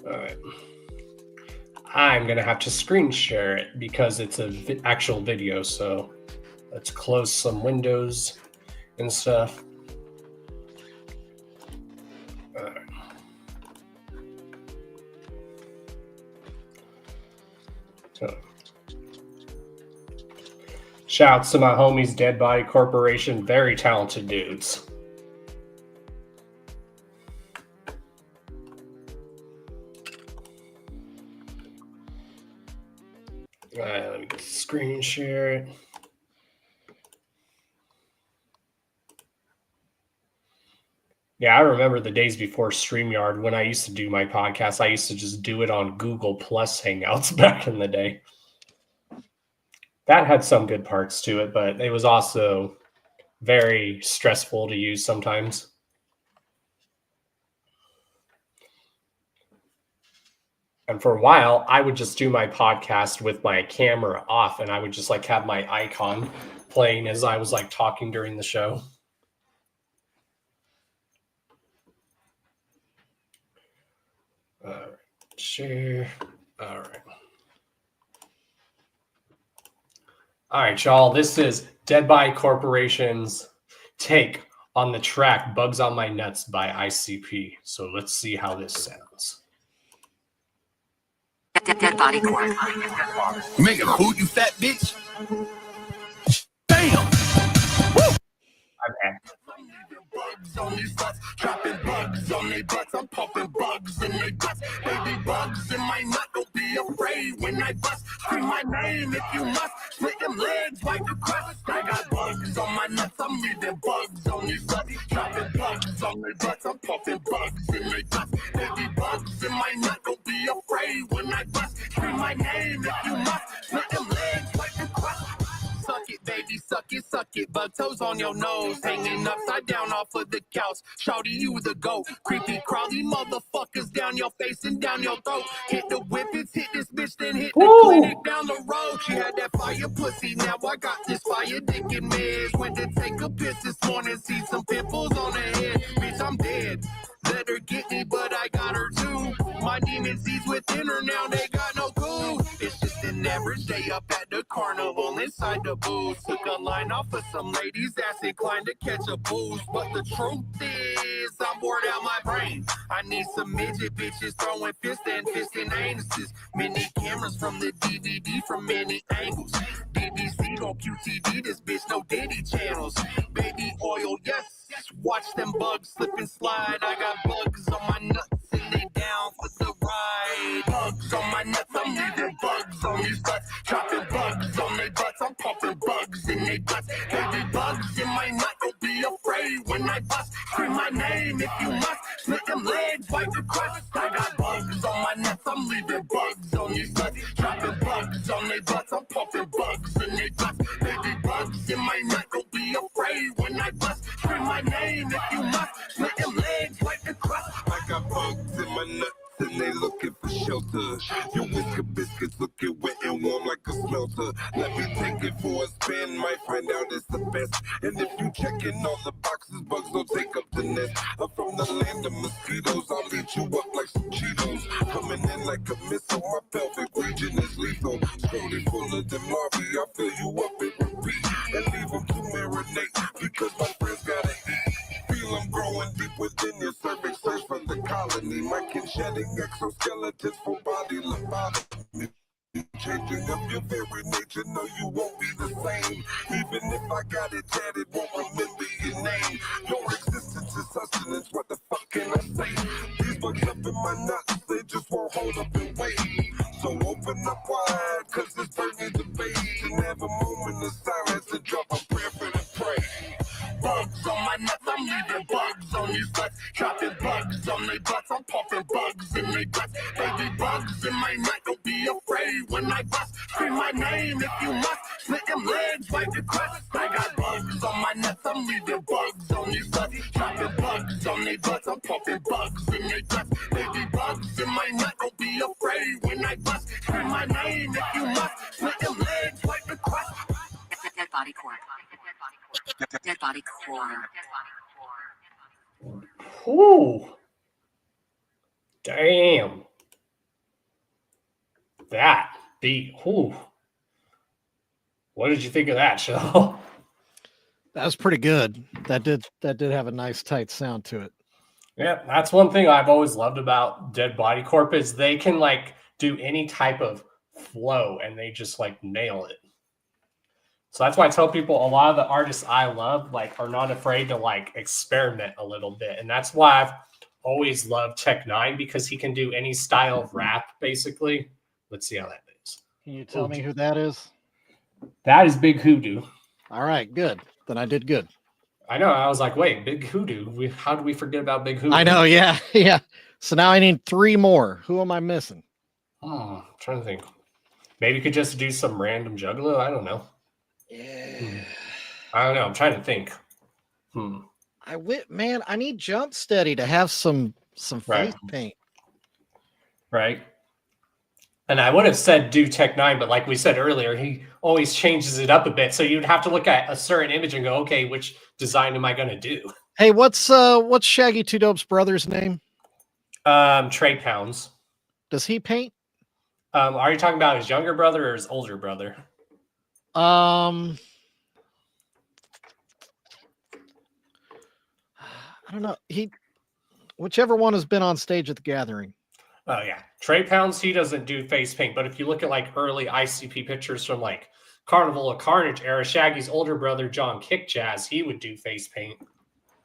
All right. I'm going to have to screen share it because it's an actual video, so let's close some windows and stuff. All right. So, shouts to my homies, Dead Body Corporation, very talented dudes. All right, let me just screen share it. Yeah, I remember the days before StreamYard when I used to do my podcast. I used to just do it on Google Plus Hangouts back in the day. That had some good parts to it, but it was also very stressful to use sometimes. And for a while, I would just do my podcast with my camera off, and I would just like have my icon playing as I was like talking during the show. All right, share. All right. All right, y'all. This is Dead Body Corporation's take on the track Bugs on My Nuts by ICP. So let's see how this sounds. Dead Body Corp. Mega who you fat bitch? Damn! Woo! Okay. Bugs on these butts, dropping bugs on their butts. I'm pumping bugs in their guts. Baby bugs in my nut, don't be afraid when I bust. Scream my name if you must. Split them legs like a crust. I got bugs on my nuts, I'm leaving bugs on these butts. Dropping bugs on their butts, I'm pumping bugs in their guts. Baby bugs in my nut, don't be afraid when I bust. Scream my name if you must. Split them legs like a crust. Suck it, baby, suck it. Bug toes on your nose, hanging upside down off of the couch. Shouty, you the goat. Creepy, crawly motherfuckers down your face and down your throat. Hit the whippets, hit this bitch, then hit the clinic down the road. She had that fire pussy, now I got this fire dick in meds. Went to take a piss this morning, see some pimples on her head. Bitch, I'm dead. Let her get me, but I got her too. My demon seeds within her, now they got no clue. It's just an average day up at the carnival inside the booth. Took a line off of some ladies, ass inclined to catch a boost. But the truth is, I'm bored out my brain. I need some midget bitches throwing fists and anuses. Many cameras from the DVD from many angles. BBC on QTV, this bitch no Diddy channels. Baby oil, yes. Watch them bugs slip and slide. I got bugs on my nuts and they down for the ride. Bugs on my nuts, I'm leaving bugs on these butts. Dropping bugs on their butts, I'm pumping bugs in their guts. Baby bugs in my nut, don't be afraid when I bust. Scream my name if you must. Split them legs like a crust. I got bugs on my nuts, I'm leaving bugs on these butts. Dropping bugs on their butts, I'm pumping bugs in their guts. Baby bugs in my nut, don't be afraid when I bust. Scream my name if you must. Split them legs like a crust. I got bugs in my nuts and they looking for shelter. Your whisker biscuits looking wet and warm like a smelter. Let me take it for a spin, might find out it's the best. And if you checking all the boxes, bugs don't take up the nest. I'm from the land of mosquitoes, I'll eat you up like some Cheetos. Coming in like a missile, my pelvic region is lethal. Slowly full of them larvae, I fill you up and repeat. And leave them to marinate, because my friends gotta eat. Feel I'm growing deep within your cervix, search for the colony. My kin shedding exoskeletons for body lobotomy. Changing up your very nature, no, you won't be the same. Even if I got it tatted, won't remember your name. Your existence is sustenance, what the fuck can I say? These bugs up in my nuts, they just won't hold up and wait. So open up wide, cause this bird needs a bait. And have a moment of silence and drop a prayer for the prey. Bugs on my nuts, I'm leaving bugs on these butts. Dropping bugs on their butts, I'm pumping bugs in their guts. Baby bugs in my nut, don't be afraid when I bust. Scream my name if you must. them legs like the crust. I got bugs on my nuts, I'm leaving bugs on these nuts. Dropping bugs on their butts, I'm pumping bugs in their guts. Baby bugs in my nut, don't be afraid when I bust. Scream my name if you must. Split them legs like the crust. Dead body core. Dead body core. Ooh. Damn. That beat. Ooh. What did you think of that show? That was pretty good. That did have a nice tight sound to it. Yeah, that's one thing I've always loved about Dead Body Corp is they can like do any type of flow and they just like nail it. So that's why I tell people a lot of the artists I love like are not afraid to like experiment a little bit. And that's why I've always loved Tech9 because he can do any style of rap basically. Let's see how that is. Can you tell me who that is? That is Big Hoodoo. All right, good. Then I did good. I know. I was like, wait, Big Hoodoo. How do we forget about Big Hoodoo? I know. Yeah. Yeah. So now I need 3 more. Who am I missing? I'm trying to think. Maybe you could just do some random juggalo. I don't know. Yeah. I don't know. I'm trying to think. Man, I need Jump Steady to have some face paint. Right. And I would have said do Tech9, but like we said earlier, he always changes it up a bit. So you'd have to look at a certain image and go, okay, which design am I going to do? Hey, what's Shaggy 2 Dope's brother's name? Trey Pounds. Does he paint? Are you talking about his younger brother or his older brother? I don't know. Whichever one has been on stage at the gathering. Oh yeah, Trey Pounds, he doesn't do face paint, but if you look at like early ICP pictures from like Carnival of Carnage era, Shaggy's older brother John Kick Jazz, he would do face paint.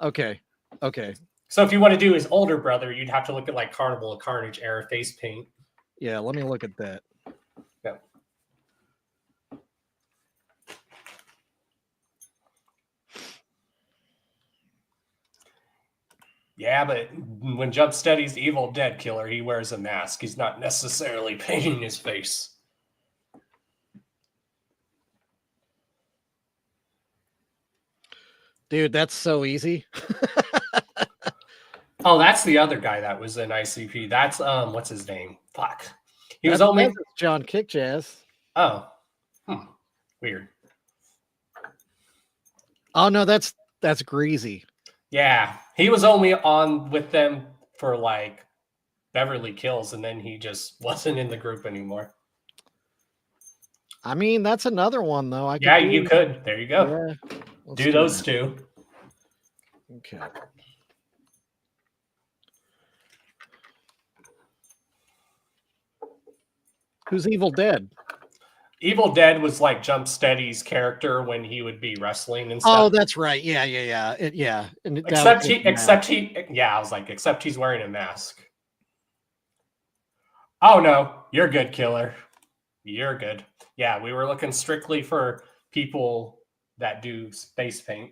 Okay. So if you want to do his older brother, you'd have to look at like Carnival of Carnage era face paint. Yeah, let me look at that. Yeah. Yeah, but when Jump Steady's Evil Dead Killer, he wears a mask. He's not necessarily painting his face. Dude, that's so easy. Oh, that's the other guy that was in ICP. That's what's his name? Fuck. He was only John Kick Jazz. Oh. Weird. Oh no, that's Greasy. Yeah, he was only on with them for like Beverly Kills, and then he just wasn't in the group anymore. I mean, that's another one though. You could. There you go. Yeah, do those two. Okay. Who's Evil Dead? Evil Dead was like Jump Steady's character when he would be wrestling and stuff. Oh, that's right. Yeah. And except he's wearing a mask. Oh no, you're good, Killer. You're good. Yeah, we were looking strictly for people that do face paint.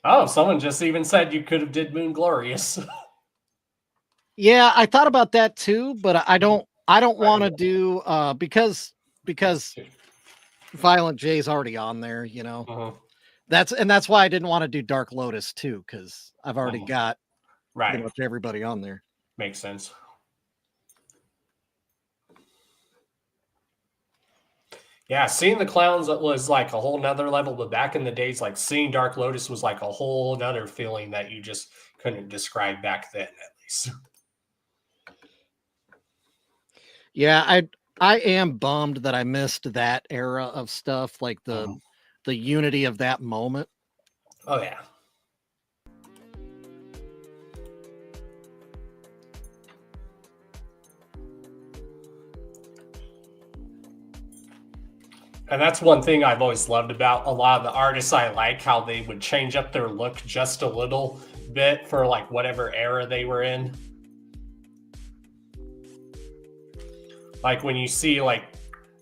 Oh, someone just even said you could have did Moon Glorious. Yeah, I thought about that too, but I don't want to do because Violent J's already on there, you know. That's why I didn't want to do Dark Lotus too, because I've already got pretty much everybody on there. Makes sense. Yeah, seeing the clowns was like a whole nother level, but back in the days, like seeing Dark Lotus was like a whole nother feeling that you just couldn't describe back then, at least. Yeah, I am bummed that I missed that era of stuff, like the unity of that moment. Oh yeah. And that's one thing I've always loved about a lot of the artists I like, how they would change up their look just a little bit for like whatever era they were in. Like when you see like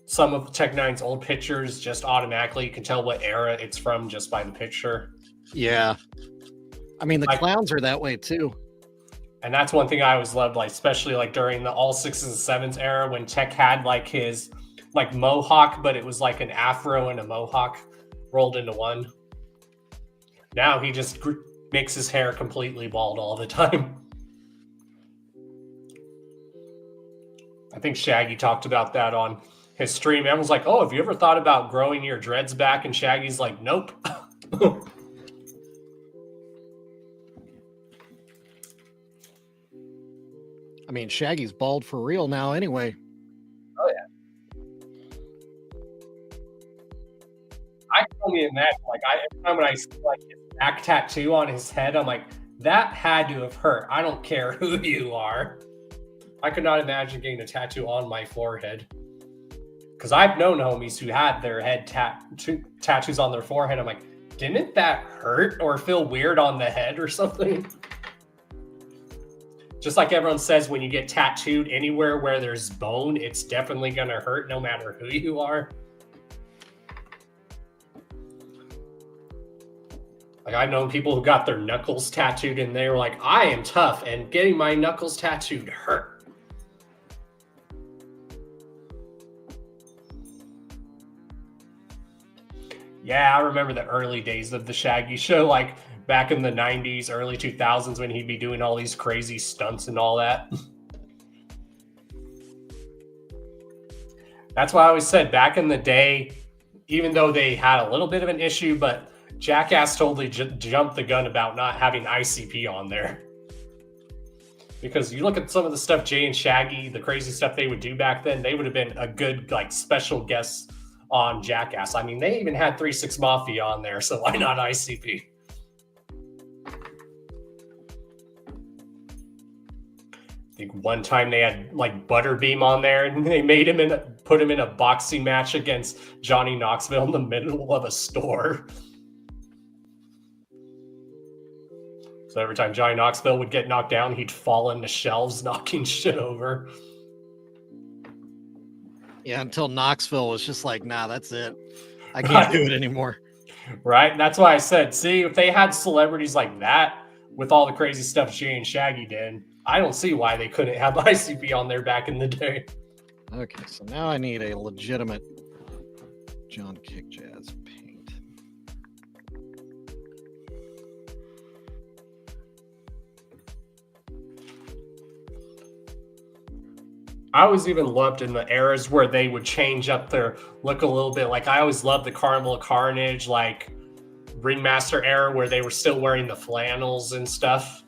some of Tech9's old pictures, just automatically you can tell what era it's from just by the picture. Yeah. I mean, the clowns are that way too. And that's one thing I always loved, like especially like during the all 6s and 7s era when Tech had like his like mohawk, but it was like an afro and a mohawk rolled into one. Now he just makes his hair completely bald all the time. I think Shaggy talked about that on his stream. Everyone's like, oh, have you ever thought about growing your dreads back? And Shaggy's like, nope. I mean, Shaggy's bald for real now anyway. Oh, yeah. I can only imagine, like, every time when I see, like, his back tattoo on his head, I'm like, that had to have hurt. I don't care who you are. I could not imagine getting a tattoo on my forehead. Because I've known homies who had their head tattoos on their forehead. I'm like, didn't that hurt or feel weird on the head or something? Just like everyone says, when you get tattooed anywhere where there's bone, it's definitely going to hurt no matter who you are. Like, I've known people who got their knuckles tattooed and they were like, I am tough and getting my knuckles tattooed hurt. Yeah, I remember the early days of the Shaggy Show, like back in the 90s, early 2000s, when he'd be doing all these crazy stunts and all that. That's why I always said back in the day, even though they had a little bit of an issue, but Jackass totally jumped the gun about not having ICP on there. Because you look at some of the stuff Jay and Shaggy, the crazy stuff they would do back then, they would have been a good like special guest on Jackass. I mean, they even had 3 6 Mafia on there, so why not ICP? I think one time they had like Butterbeam on there, and they made him put him in a boxing match against Johnny Knoxville in the middle of a store. So every time Johnny Knoxville would get knocked down, he'd fall into shelves, knocking shit over. Yeah, until Knoxville was just like, nah, that's it. I can't do it anymore. Right? That's why I said, see, if they had celebrities like that with all the crazy stuff Jay and Shaggy did, I don't see why they couldn't have ICP on there back in the day. Okay, so now I need a legitimate John Kick Jazz paint. I always even loved in the eras where they would change up their look a little bit. Like, I always loved the Carnival of Carnage, like Ringmaster era, where they were still wearing the flannels and stuff.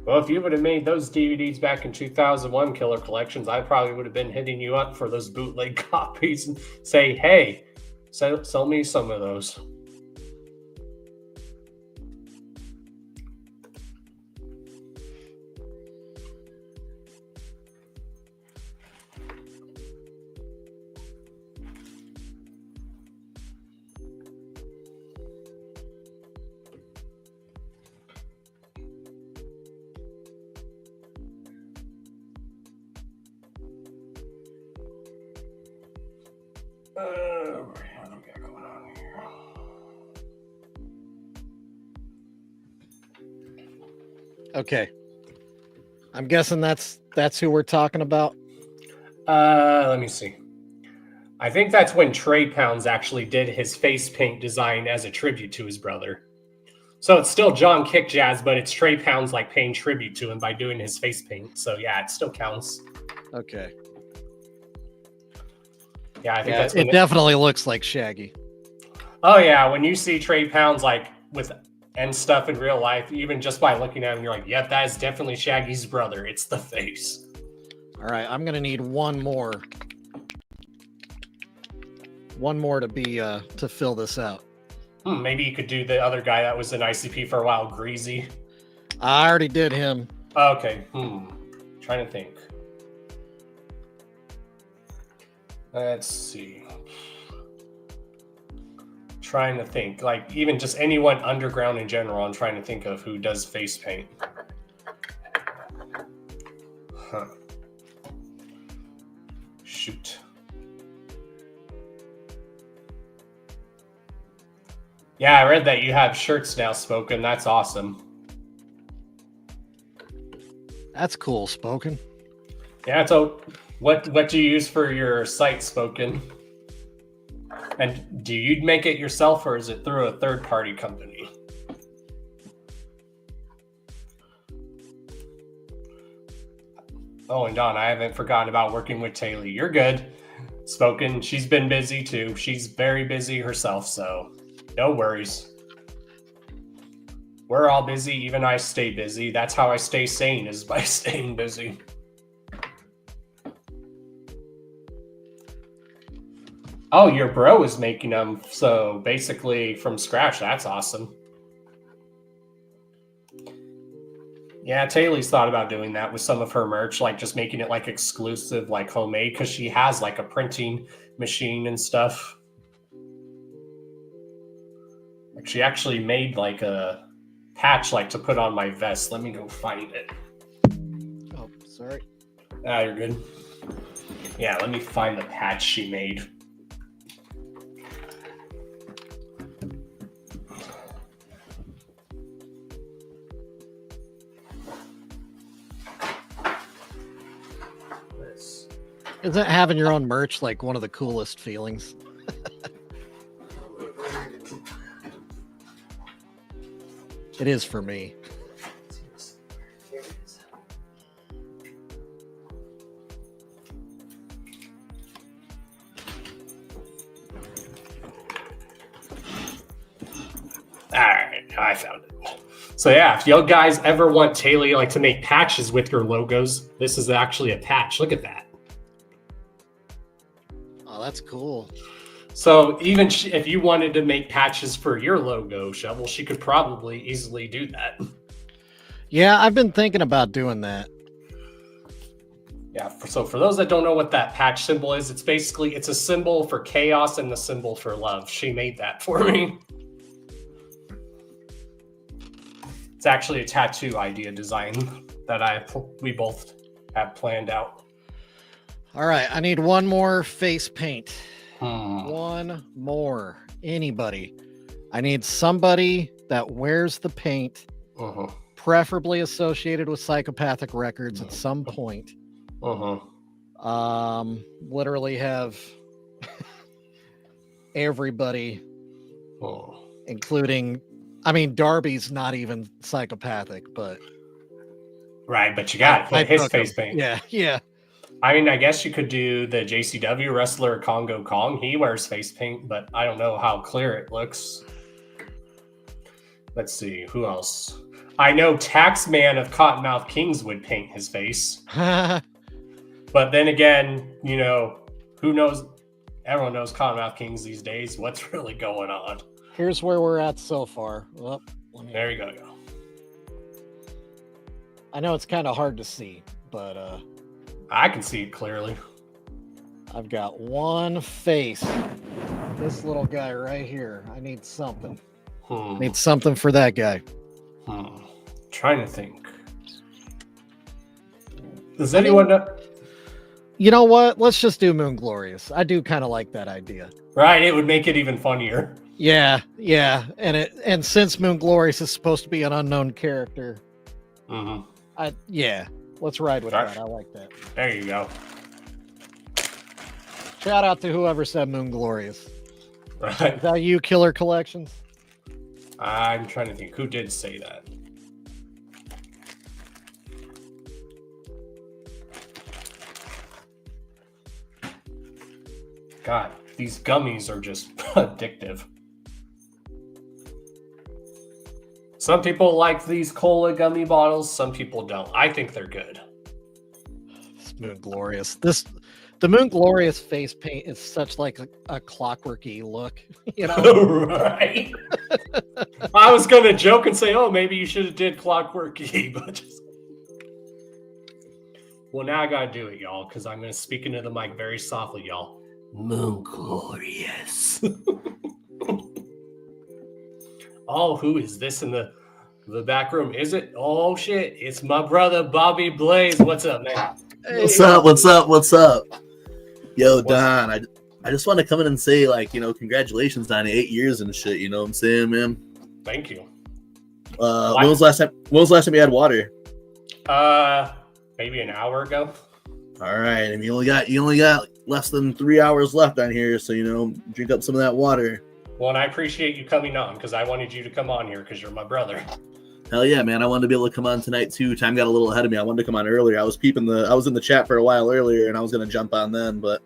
Well, if you would have made those DVDs back in 2001, Killer Collections, I probably would have been hitting you up for those bootleg copies and say, hey, sell me some of those. Okay. I'm guessing that's who we're talking about. Let me see. I think that's when Trey Pounds actually did his face paint design as a tribute to his brother. So it's still John Kick Jazz, but it's Trey Pounds like paying tribute to him by doing his face paint. So yeah, it still counts. Okay. Yeah, I think Yeah, that's it definitely looks like Shaggy. Oh yeah, when you see Trey Pounds like with and stuff in real life, even just by looking at him, you're like, yep, that is definitely Shaggy's brother. It's the face. All right, I'm gonna need one more to be to fill this out. Maybe you could do the other guy that was an ICP for a while, Greasy. I already did him. Okay. Trying to think. Let's see. trying to think. Like, even just anyone underground in general, I'm trying to think of who does face paint. Huh. Shoot. Yeah, I read that you have shirts now, Spoken. That's awesome. That's cool, Spoken. Yeah, so what do you use for your site, Spoken? And do you make it yourself, or is it through a third-party company? Oh, and Don, I haven't forgotten about working with Taylor. You're good. Spoken, she's been busy too. She's very busy herself, so no worries. We're all busy. Even I stay busy. That's how I stay sane, is by staying busy. Oh, your bro is making them, so basically from scratch. That's awesome. Yeah, Taylor's thought about doing that with some of her merch, like just making it like exclusive, like homemade, because she has like a printing machine and stuff. Like she actually made like a patch like to put on my vest. Let me go find it. Oh, sorry. Ah, you're good. Yeah, let me find the patch she made. Isn't having your own merch like one of the coolest feelings? It is for me. All right, I found it. So yeah, if you guys ever want Taylor like to make patches with your logos, this is actually a patch. Look at that. Oh, that's cool. So even if you wanted to make patches for your logo, Shovel, she could probably easily do that. Yeah, I've been thinking about doing that. Yeah, so for those that don't know what that patch symbol is, it's a symbol for chaos and the symbol for love. She made that for me. It's actually a tattoo idea design that we both have planned out. All right, I need one more face paint. One more. Anybody. I need somebody that wears the paint, preferably associated with Psychopathic Records at some point. Literally have everybody, including, I mean, Darby's not even psychopathic, but right, but you got to put his face paint. Yeah. I mean, I guess you could do the JCW wrestler Congo Kong. He wears face paint, but I don't know how clear it looks. Let's see, who else? I know Taxman of Cottonmouth Kings would paint his face. But then again, you know, who knows? Everyone knows Cottonmouth Kings these days. What's really going on? Here's where we're at so far. Well, there you go. I know it's kind of hard to see, but I can see it clearly. I've got one face. This little guy right here. I need something. Need something for that guy. Trying to think. Does anyone know? You know what? Let's just do Moon Glorious. I do kind of like that idea. Right, it would make it even funnier. Yeah. And since Moon Glorious is supposed to be an unknown character, let's ride with that. I like that. There you go. Shout out to whoever said Moon Glorious. Right. Is that you, Killer Collections? I'm trying to think who did say that. God, these gummies are just addictive. Some people like these cola gummy bottles, some people don't. I think they're good. It's Moon Glorious. The Moon Glorious face paint is such like a clockworky look, you know? Right. I was gonna joke and say, oh, maybe you should have did clockworky, but just... Well, now I gotta do it, y'all, because I'm gonna speak into the mic very softly, y'all. Moon Glorious. Oh, who is this in the back room? Is it? Oh shit! It's my brother Bobby Blaze. What's up, man? What's up? What's up? What's up? Yo, Don, I just want to come in and say, like, congratulations on 8 years and shit. You know what I'm saying, man? Thank you. When was the last time you had water? Maybe an hour ago. All right, and you only got less than 3 hours left on here, so drink up some of that water. Well, and I appreciate you coming on because I wanted you to come on here because you're my brother. Hell yeah, man! I wanted to be able to come on tonight too. Time got a little ahead of me. I wanted to come on earlier. I was in the chat for a while earlier, and I was gonna jump on then, but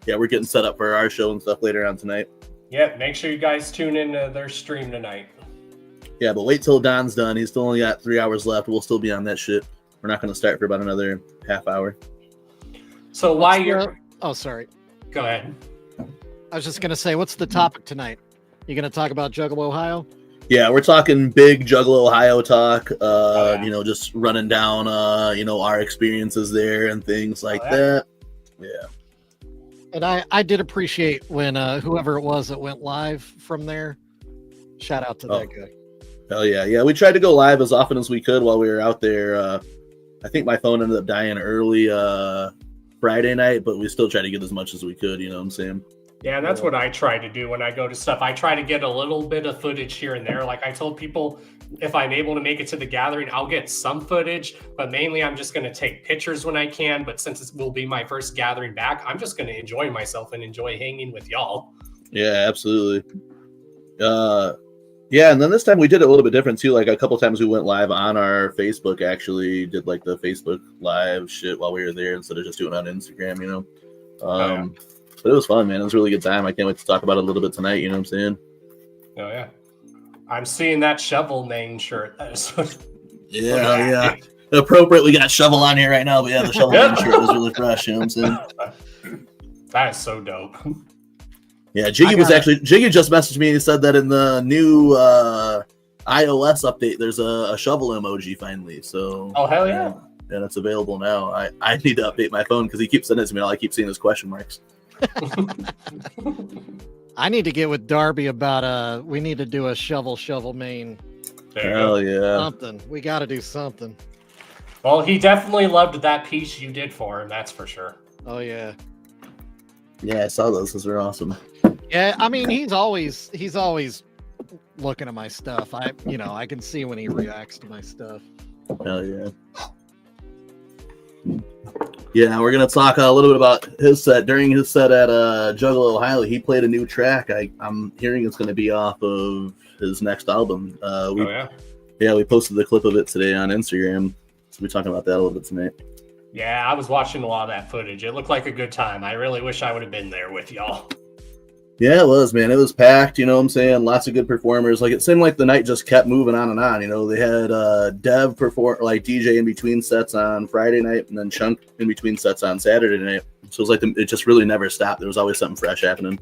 yeah, we're getting set up for our show and stuff later on tonight. Yeah, make sure you guys tune in to their stream tonight. Yeah, but wait till Don's done. He's still only got 3 hours left. We'll still be on that shit. We're not gonna start for about another half hour. So while you're sorry. Go ahead. I was just gonna say, what's the topic tonight? You gonna talk about Juggalo Ohio? Yeah, we're talking big Juggalo Ohio talk. Just running down our experiences there and things like that. Yeah. And I did appreciate when whoever it was that went live from there. Shout out to that guy. Hell yeah. Yeah, we tried to go live as often as we could while we were out there. I think my phone ended up dying early Friday night, but we still tried to get as much as we could, you know what I'm saying? Yeah, that's what I try to do when I go to stuff. I try to get a little bit of footage here and there. Like I told people, if I'm able to make it to the gathering, I'll get some footage, but mainly I'm just going to take pictures when I can. But since it will be my first gathering back, I'm just going to enjoy myself and enjoy hanging with y'all. Yeah, absolutely. Yeah, and then this time we did it a little bit different too. Like a couple times we went live on our Facebook, actually did like the Facebook live shit while we were there instead of just doing it on Instagram, But it was fun, man. It was a really good time. I can't wait to talk about it a little bit tonight, you know what I'm saying? Oh, yeah. I'm seeing that Shovel name shirt. Yeah. Appropriate, we got Shovel on here right now, but yeah, the Shovel name shirt was really fresh, you know what I'm saying? That is so dope. Yeah, Jiggy just messaged me and he said that in the new iOS update, there's a shovel emoji finally. So oh, hell yeah. And it's available now. I need to update my phone because he keeps sending it to me. All I keep seeing is question marks. I need to get with Darby about we need to do a shovel main. Hell yeah. Something. We got to do something. Well, he definitely loved that piece you did for him, that's for sure. Oh yeah. Yeah, I saw those. Those were awesome. Yeah, I mean he's always looking at my stuff. I can see when he reacts to my stuff. Hell yeah. Yeah, we're gonna talk a little bit about his set. During his set at Juggalo Ohio, he played a new track. I'm hearing it's gonna be off of his next album. We posted the clip of it today on Instagram. So we're talking about that a little bit tonight. Yeah, I was watching a lot of that footage. It looked like a good time. I really wish I would have been there with y'all. Yeah, it was, man. It was packed, you know what I'm saying? Lots of good performers. Like, it seemed like the night just kept moving on and on. You know, they had Dev perform, like, DJ in between sets on Friday night and then Chunk in between sets on Saturday night. So it was like it just really never stopped. There was always something fresh happening.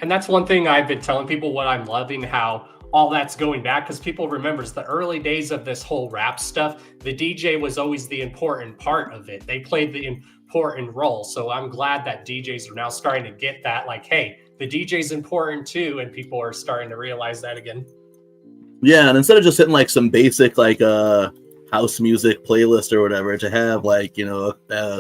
And that's one thing I've been telling people what I'm loving, how all that's going back, because people remembers the early days of this whole rap stuff. The DJ was always the important part of it. They played the important role. So I'm glad that DJs are now starting to get that, like, hey, the DJ's important too, and people are starting to realize that again. Yeah, and instead of just hitting like some basic like house music playlist or whatever, to have like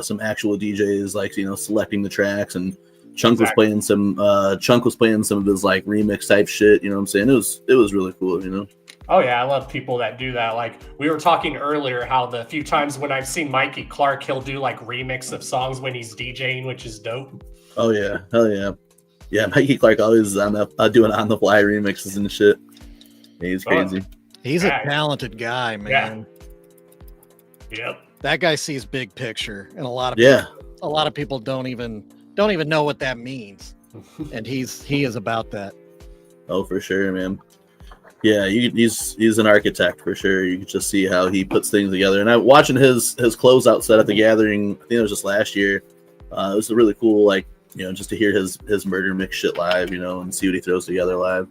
some actual DJs like selecting the tracks, and Chunk was playing some of his like remix type shit. You know what I'm saying? It was really cool. Oh yeah, I love people that do that. Like we were talking earlier, how the few times when I've seen Mikey Clark, he'll do like remix of songs when he's DJing, which is dope. Oh yeah, hell yeah. Yeah, Mikey Clark always is on the doing on the fly remixes and shit. He's crazy. He's a talented guy, man. Yeah. Yep. That guy sees big picture, and a lot of people don't even know what that means, and he is about that. Oh, for sure, man. Yeah, he's an architect for sure. You can just see how he puts things together. And I'm watching his closeout set at the gathering. I think it was just last year. It was a really cool, like, just to hear his murder mix shit live, and see what he throws together live.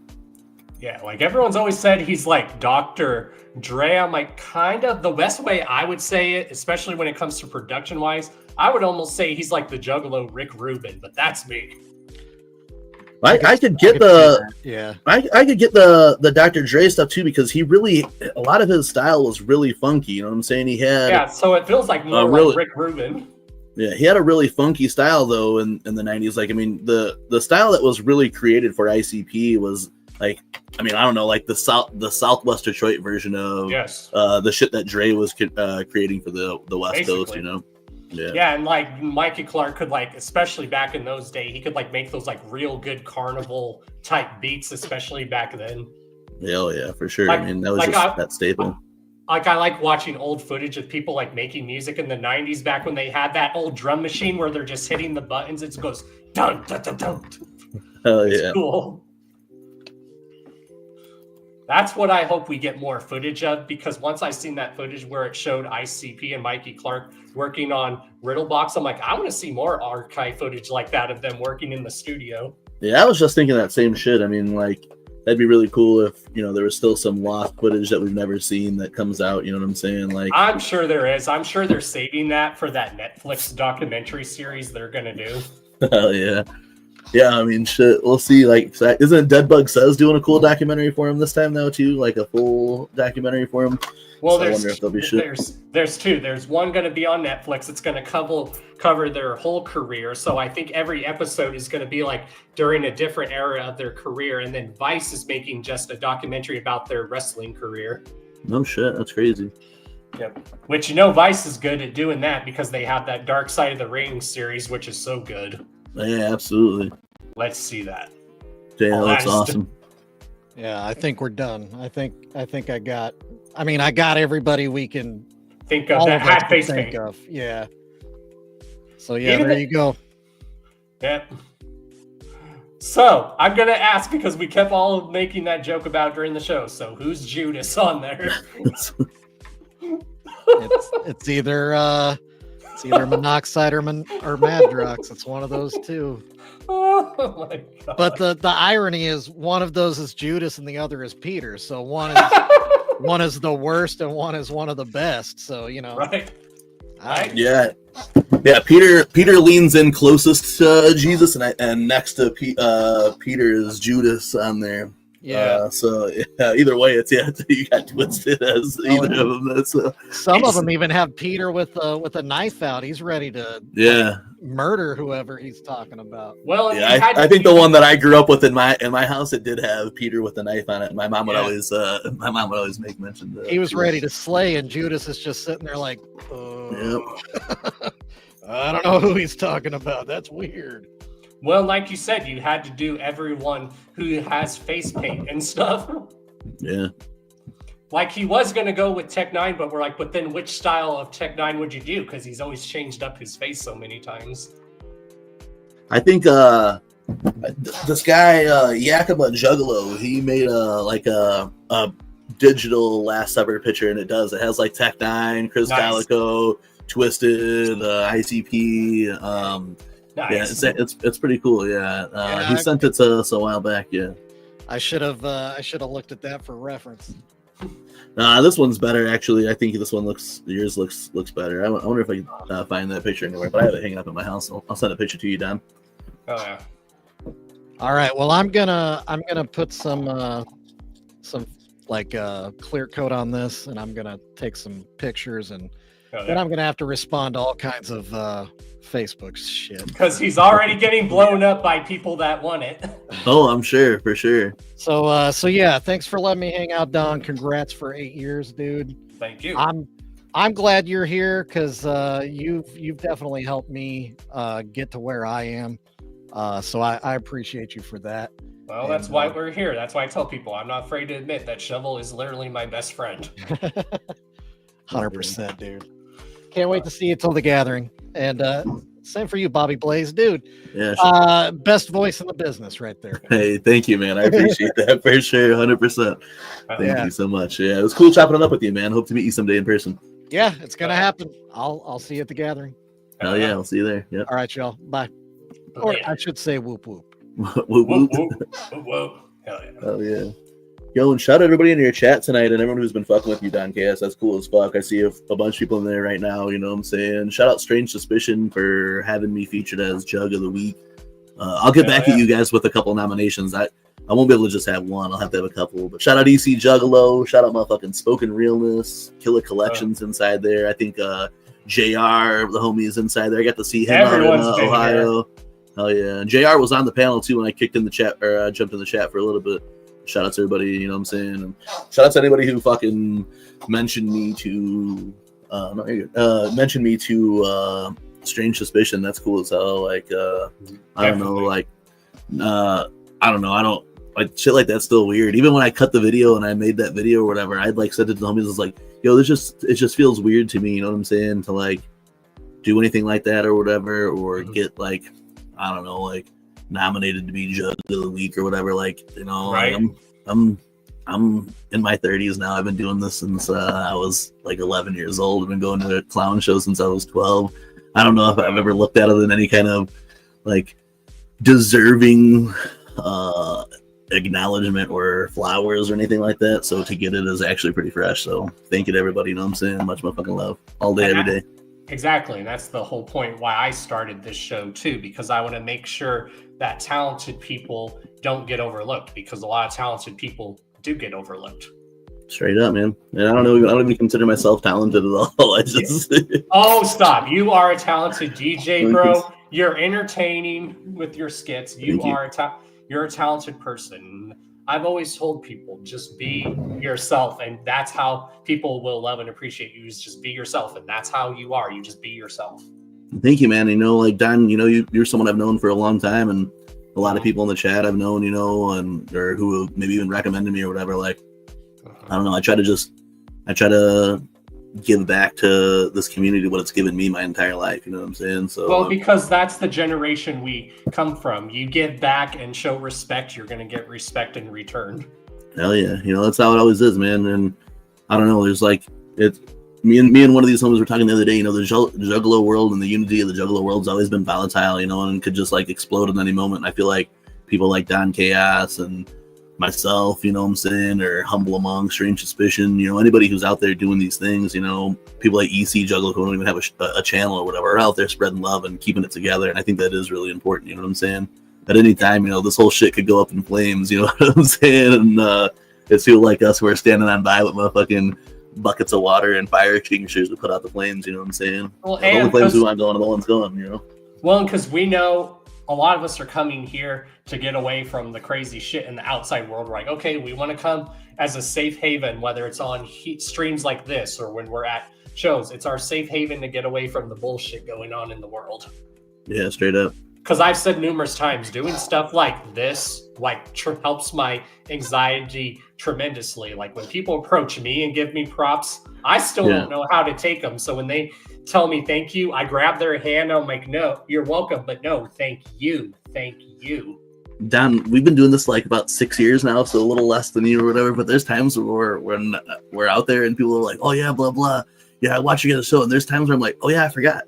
Yeah, like everyone's always said he's like Dr. Dre. I'm like, kind of the best way I would say it, especially when it comes to production wise, I would almost say he's like the Juggalo Rick Rubin, but that's me. I could get I could get the Dr. Dre stuff too, because he really, a lot of his style was really funky. You know what I'm saying? He had so it feels like more like Rick Rubin. Yeah, he had a really funky style though in the 90s. Like, I mean, the style that was really created for ICP was like, I mean, I don't know, like the Southwest Detroit version of the shit that Dre was creating for the West Coast, you know. Yeah, and like Mikey Clark could, like, especially back in those days, he could like make those like real good carnival type beats, especially back then. Hell yeah, for sure. Like, I mean, that was just that staple. Like, I like watching old footage of people like making music in the 90s back when they had that old drum machine where they're just hitting the buttons. It goes dun dun dun dun. Hell It's yeah. cool. That's what I hope we get more footage of, because once I seen that footage where it showed ICP and Mikey Clark working on Riddlebox, I'm like, I want to see more archive footage like that of them working in the studio. Yeah, I was just thinking that same shit. I mean, like, that'd be really cool if, you know, there was still some lost footage that we've never seen that comes out. You know what I'm saying? Like, I'm sure there is. I'm sure they're saving that for that Netflix documentary series they're going to do. hell yeah. Yeah, I mean, shit, we'll see. Like, isn't Deadbug Says doing a cool documentary for him this time, though, too? Like, a full documentary for him? Well, so I wonder if there'll be shit. There's two. There's one going to be on Netflix. It's going to cover their whole career. So I think every episode is going to be like during a different era of their career. And then Vice is making just a documentary about their wrestling career. No shit, that's crazy. Yep. Which, you know, Vice is good at doing that because they have that Dark Side of the Ring series, which is so good. Yeah, absolutely. Let's see that. Yeah, that's awesome. Yeah, I think we're done. I think I got everybody we can think of that had face think paint. of. Yeah. So yeah, Even there you go. Yep. So I'm gonna ask, because we kept all making that joke about during the show. So who's Judas on there? It's either monoxide or Madrox. It's one of those two. Oh my god! But the irony is, one of those is Judas and the other is Peter. So one is the worst and one is one of the best. So, you know, right? Yeah. Peter leans in closest to Jesus, and next to Peter is Judas on there. Yeah. So yeah, either way, it's you got twisted as either of them. That's some of them even have Peter with a knife out. He's ready to murder whoever he's talking about. Well, yeah, I think the one that I grew up with in my house, it did have Peter with a knife on it. My mom would always make mention of he was ready to slay, and Judas is just sitting there like, I don't know who he's talking about. That's weird. Well, like you said, you had to do everyone who has face paint and stuff. Yeah. Like, he was going to go with Tech 9, but we're like, but then which style of Tech 9 would you do? Because he's always changed up his face so many times. I think this guy, Yakima Juggalo, he made a digital Last Supper picture, and it has like Tech 9, Chris Calico, Twisted, ICP, nice. Yeah, it's pretty cool. Yeah, he sent it to us a while back. Yeah, I should have looked at that for reference. This one's better actually. I think yours looks better. I wonder if I can find that picture anywhere, but I have it hanging up in my house. I'll send a picture to you, Don. Oh yeah. All right. Well, I'm gonna put some like clear coat on this, and I'm gonna take some pictures, and then I'm gonna have to respond to all kinds of Facebook shit. Because he's already getting blown up by people that want it. Oh, I'm sure, for sure. So yeah, thanks for letting me hang out, Don. Congrats for 8 years, dude. Thank you. I'm glad you're here, because you've definitely helped me get to where I am. So I appreciate you for that. Well, that's why we're here. That's why I tell people I'm not afraid to admit that Shovel is literally my best friend. 100%, dude. Can't wait to see you till the gathering. And same for you, Bobby Blaze, dude. Yeah. Sure. Best voice in the business, right there. Hey, thank you, man. I appreciate that for sure, 100%. Thank you so much. Yeah, it was cool chopping it up with you, man. Hope to meet you someday in person. Yeah, it's gonna happen. I'll see you at the gathering. Hell yeah, I'll see you there. Yep. All right, y'all. Bye. Or I should say, whoop whoop. Whoop whoop. Whoop. Hell yeah. Hell yeah. Yo, and shout out everybody in your chat tonight and everyone who's been fucking with you, Don Chaos. That's cool as fuck. I see a bunch of people in there right now, you know what I'm saying? Shout out Strange Suspicion for having me featured as Jug of the Week. I'll get back at you guys with a couple nominations. I won't be able to just have one. I'll have to have a couple. But shout out EC Juggalo. Shout out motherfucking Spoken Realness. Killer Collections inside there. I think JR, the homie, is inside there. I got to see him out in Ohio. Hell yeah. And JR was on the panel too when I kicked in the chat, or I jumped in the chat for a little bit. Shout out to everybody, you know what I'm saying? And shout out to anybody who fucking mentioned me to Strange Suspicion. That's cool as hell. Like I don't know, like I don't know. I don't like shit like that's still weird. Even when I cut the video and I made that video or whatever, I'd like said it to the homies, it's like, yo, it just feels weird to me, you know what I'm saying? To like do anything like that or whatever, or get like, I don't know, like nominated to be Judge of the Week or whatever. Like, you know, right. Like, I'm in my 30s now. I've been doing this since I was like 11 years old. I've been going to a clown show since I was 12. I don't know if I've ever looked at it in any kind of like deserving acknowledgement or flowers or anything like that. So to get it is actually pretty fresh. So thank you to everybody. You know what I'm saying? Much more fucking love all day, every day. Exactly. And that's the whole point why I started this show too, because I want to make sure that talented people don't get overlooked, because a lot of talented people do get overlooked. Straight up, man. And I don't even consider myself talented at all. I just Oh, stop. You are a talented DJ, bro. You're entertaining with your skits. You're a talented person. I've always told people, just be yourself, and that's how people will love and appreciate you, is just be yourself, and that's how you are. You just be yourself. Thank you, man. You know, like Don, you know, you're someone I've known for a long time, and a lot of people in the chat I've known, you know, and or who maybe even recommended me or whatever. Like, I don't know. I try to give back to this community what it's given me my entire life. You know what I'm saying? So, well, because that's the generation we come from. You give back and show respect, you're going to get respect in return. Hell yeah. You know, that's how it always is, man. And I don't know, there's like, me and one of these homies were talking the other day, you know, the Juggalo world and the unity of the Juggalo world's always been volatile, you know, and could just like explode at any moment. And I feel like people like Don Chaos and myself, you know what I'm saying, or Humble Among, Strange Suspicion, you know, anybody who's out there doing these things, you know, people like EC Juggalo who don't even have a channel or whatever, are out there spreading love and keeping it together. And I think that is really important, you know what I'm saying? At any time, you know, this whole shit could go up in flames, you know what I'm saying? And it's people like us who are standing on by with motherfucking buckets of water and fire extinguishers to put out the flames, you know what I'm saying? Well, the only flames we want going are the ones going, you know? Well, because we know a lot of us are coming here to get away from the crazy shit in the outside world. We're like, okay, we want to come as a safe haven, whether it's on streams like this or when we're at shows. It's our safe haven to get away from the bullshit going on in the world. Yeah, straight up. Because I've said numerous times, doing stuff like this helps my anxiety tremendously. Like when people approach me and give me props, I still don't know how to take them. So when they tell me thank you, I grab their hand. I'm like, no, you're welcome, but no, thank you. Don, we've been doing this like about 6 years now, so a little less than you or whatever. But there's times where we're out there and people are like, "Oh yeah, blah blah, yeah, I watch you get a show." And there's times where I'm like, "Oh yeah, I forgot."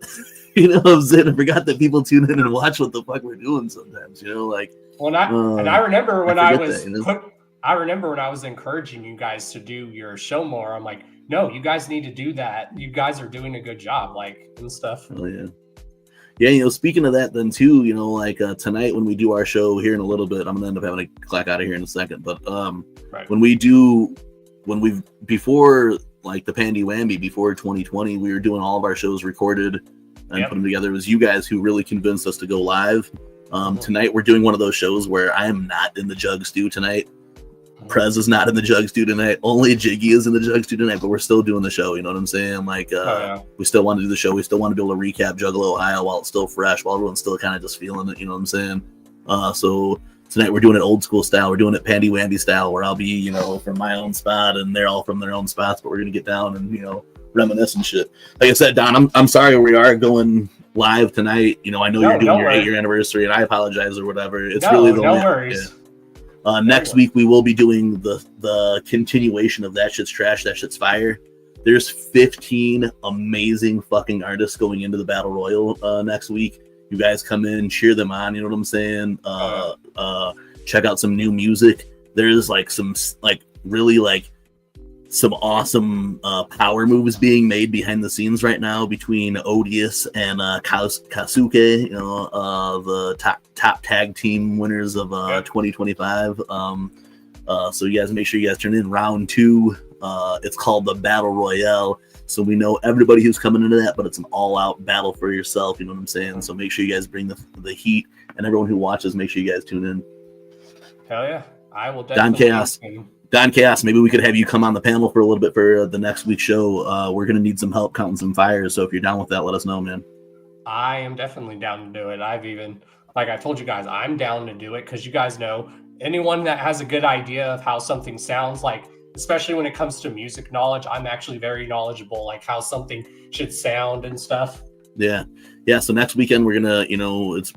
You know what I'm saying? I forgot that people tune in and watch what the fuck we're doing sometimes. You know, like. Well, I remember when I was. That, you know? I remember when I was encouraging you guys to do your show more. I'm like, no, you guys need to do that. You guys are doing a good job, like, and stuff. Oh yeah. Yeah, you know, speaking of that then too, you know, like tonight when we do our show here in a little bit, I'm gonna end up having to clack out of here in a second. But before like the Pandy Wamby, before 2020, we were doing all of our shows recorded and put them together. It was you guys who really convinced us to go live. Tonight we're doing one of those shows where I am not in the Jug Stew tonight. Prez is not in the Jug Stew tonight. Only Jiggy is in the Jug Stew tonight, but we're still doing the show. You know what I'm saying? Like, we still want to do the show. We still want to be able to recap Juggalo Ohio while it's still fresh, while everyone's still kind of just feeling it. You know what I'm saying? So tonight we're doing it old school style. We're doing it Pandy Wamby style, where I'll be, you know, from my own spot and they're all from their own spots, but we're gonna get down and, you know, reminisce and shit. Like I said, Don, I'm sorry we are going live tonight. You know, I know you're doing your 8-year anniversary, and I apologize or whatever. It's really the worries. Next week we will be doing the continuation of That Shit's Trash, That Shit's Fire. There's 15 amazing fucking artists going into the Battle Royal next week. You guys come in, cheer them on, you know what I'm saying? Check out some new music. There's like some like really like some awesome power moves being made behind the scenes right now between Odious and Kasuke, the top tag team winners of 2025. So you guys make sure you guys turn in round 2. It's called the Battle Royale. So we know everybody who's coming into that, but it's an all-out battle for yourself. You know what I'm saying? So make sure you guys bring the heat, and everyone who watches, make sure you guys tune in. Hell yeah. I will definitely. Don Chaos, maybe we could have you come on the panel for a little bit for the next week's show. We're going to need some help counting some fires. So if you're down with that, let us know, man. I am definitely down to do it. Like I told you guys, I'm down to do it because you guys know anyone that has a good idea of how something sounds, like, especially when it comes to music knowledge, I'm actually very knowledgeable, like how something should sound and stuff. Yeah. So next weekend we're gonna,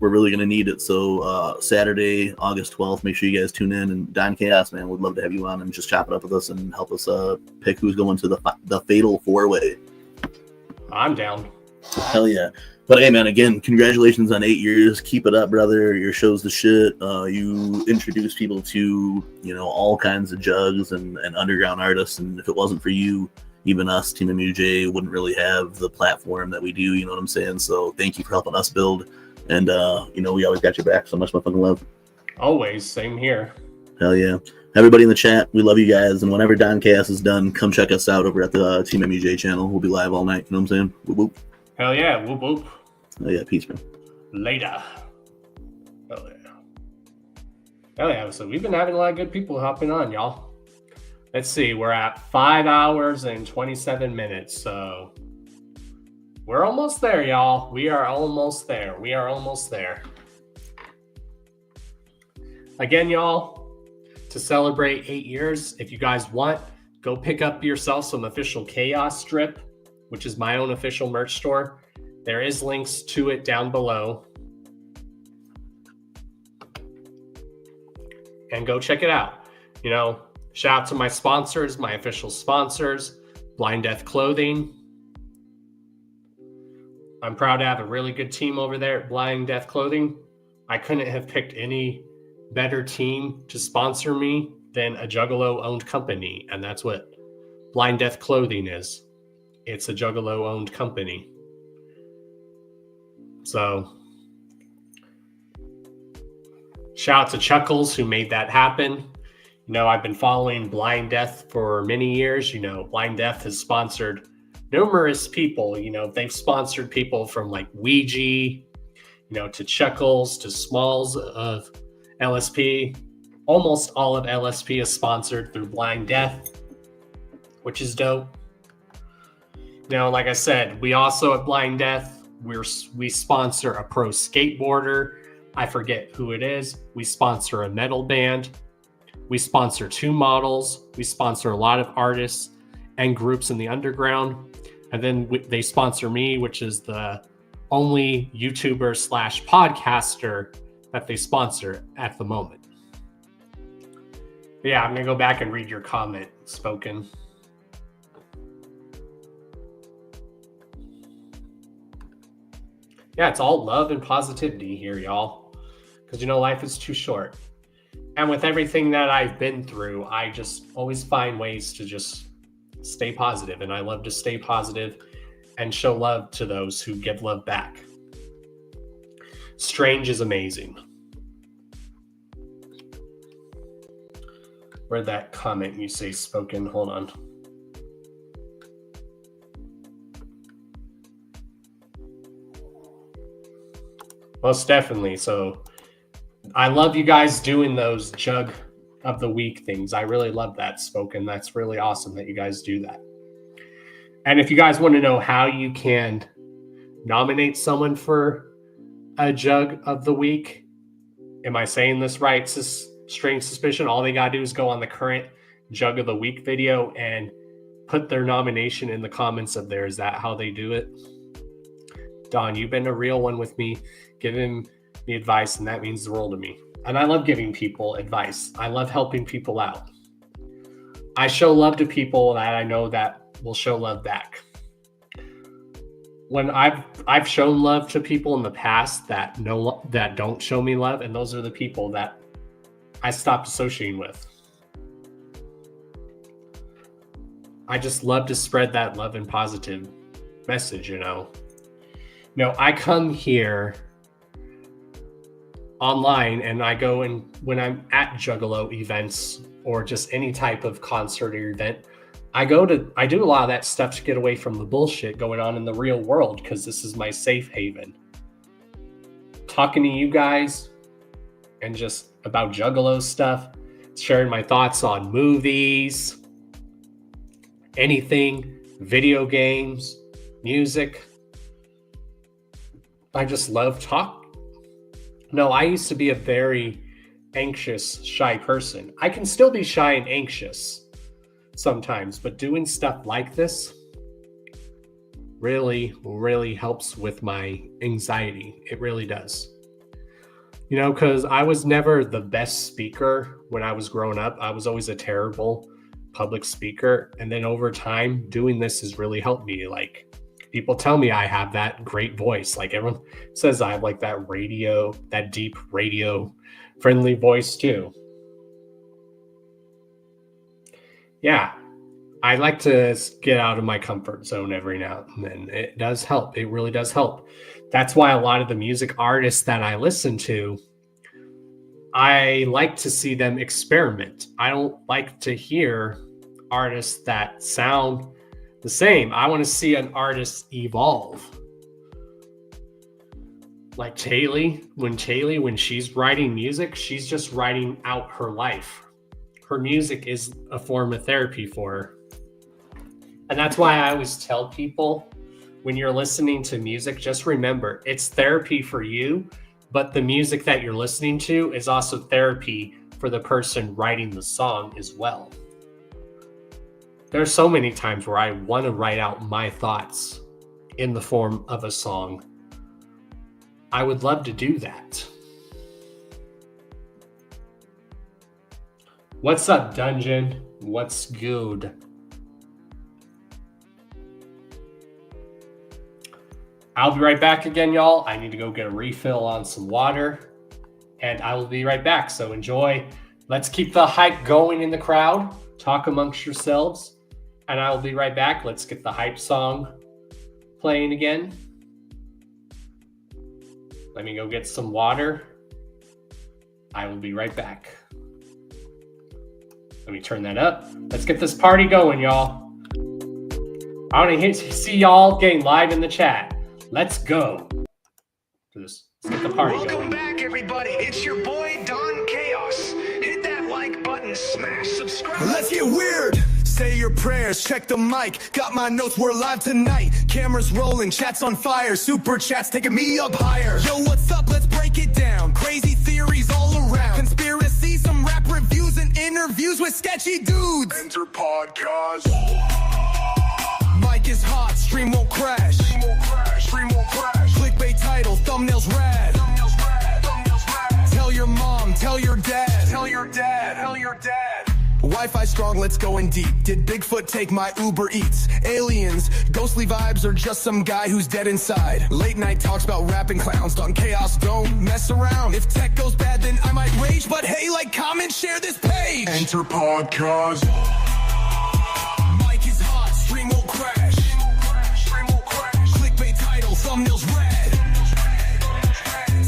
we're really gonna need it. So Saturday, August 12th, make sure you guys tune in. And Don Chaos, man, would love to have you on and just chop it up with us and help us pick who's going to the Fatal 4-Way. I'm down. Hell yeah. But hey, man, again, congratulations on 8 years. Keep it up, brother. Your show's the shit. You introduce people to, all kinds of jugs and underground artists. And if it wasn't for you, even us, Team MUJ, wouldn't really have the platform that we do. You know what I'm saying? So thank you for helping us build. And, we always got your back. So much fucking love. Always. Same here. Hell yeah. Everybody in the chat, we love you guys. And whenever Don Chaos is done, come check us out over at the Team MUJ channel. We'll be live all night. You know what I'm saying? Whoop, whoop. Hell yeah. Whoop, whoop. Oh yeah, peace, man. Later. Hell yeah. Hell yeah. So we've been having a lot of good people hopping on, y'all. Let's see. We're at 5 hours and 27 minutes. So we're almost there, y'all. We are almost there. Again, y'all, to celebrate 8 years, if you guys want, go pick up yourself some official Chaos strip, which is my own official merch store. There is links to it down below. And go check it out. Shout out to my sponsors, my official sponsors, Blind Death Clothing. I'm proud to have a really good team over there at Blind Death Clothing. I couldn't have picked any better team to sponsor me than a Juggalo-owned company. And that's what Blind Death Clothing is. It's a Juggalo-owned company. So, shout out to Chuckles who made that happen. I've been following Blind Death for many years. Blind Death has sponsored numerous people. They've sponsored people from like Ouija, to Chuckles, to Smalls of LSP. Almost all of LSP is sponsored through Blind Death, which is dope. Like I said, we also at Blind Death, we sponsor a pro skateboarder. I forget who it is. We sponsor a metal band. We sponsor 2 models. We sponsor a lot of artists and groups in the underground. And then they sponsor me, which is the only YouTuber / podcaster that they sponsor at the moment. But yeah, I'm going to go back and read your comment, Spoken. Yeah, it's all love and positivity here, y'all. Because, life is too short. And with everything that I've been through, I just always find ways to just stay positive. And I love to stay positive and show love to those who give love back. Strange is amazing. Where'd that comment you say Spoken? Hold on. Most definitely. So I love you guys doing those Jug of the Week things. I really love that, Spoken. That's really awesome that you guys do that. And if you guys want to know how you can nominate someone for a Jug of the Week, am I saying this right? Strange Suspicion. All they got to do is go on the current Jug of the Week video and put their nomination in the comments of there. Is that how they do it? Don, you've been a real one with me, giving me advice, and that means the world to me. And I love giving people advice. I love helping people out. I show love to people that I know that will show love back. When I've shown love to people in the past that don't show me love, and those are the people that I stopped associating with. I just love to spread that love and positive message, you know. No, I come here online and I go and when I'm at Juggalo events or just any type of concert or event, I do a lot of that stuff to get away from the bullshit going on in the real world, because this is my safe haven. Talking to you guys and just about Juggalo stuff, sharing my thoughts on movies, anything, video games, music. I just love talk. No, I used to be a very anxious, shy person. I can still be shy and anxious sometimes, but doing stuff like this really, really helps with my anxiety. It really does. You know, because I was never the best speaker when I was growing up. I was always a terrible public speaker. And then over time, doing this has really helped me. Like, people tell me I have that great voice. Like, everyone says I have like that deep radio friendly voice too. Yeah, I like to get out of my comfort zone every now and then. It does help. It really does help. That's why a lot of the music artists that I listen to, I like to see them experiment. I don't like to hear artists that sound the same. I want to see an artist evolve. Like Taylor, when she's writing music, she's just writing out her life. Her music is a form of therapy for her. And that's why I always tell people, when you're listening to music, just remember, it's therapy for you, but the music that you're listening to is also therapy for the person writing the song as well. There's so many times where I want to write out my thoughts in the form of a song. I would love to do that. What's up, Dungeon? What's good? I'll be right back again, y'all. I need to go get a refill on some water, and I will be right back. So enjoy. Let's keep the hype going in the crowd. Talk amongst yourselves, and I will be right back. Let's get the hype song playing again. Let me go get some water. I will be right back. Let me turn that up. Let's get this party going, y'all. I want to see y'all getting live in the chat. Let's go. Let's get the party going. Welcome back, everybody. It's your boy, Don Chaos. Hit that like button, smash subscribe. Let's get weird. Say your prayers, check the mic. Got my notes, we're live tonight. Cameras rolling, chats on fire. Super chats taking me up higher. Yo, what's up? Let's break it down. Crazy theories all around. Conspiracy, some rap reviews and interviews with sketchy dudes. Enter podcast. Mic is hot, stream won't crash. Stream won't crash. Clickbait title, thumbnails rad. Tell your mom, tell your dad. Tell your dad, tell your dad. Wi-Fi strong, let's go in deep. Did Bigfoot take my Uber Eats? Aliens, ghostly vibes, or just some guy who's dead inside? Late night talks about rapping clowns. Don Chaos, don't mess around. If tech goes bad, then I might rage. But hey, like, comment, share this page. Enter podcast. Mic is hot, stream won't crash. Stream won't crash. Clickbait title, thumbnails red.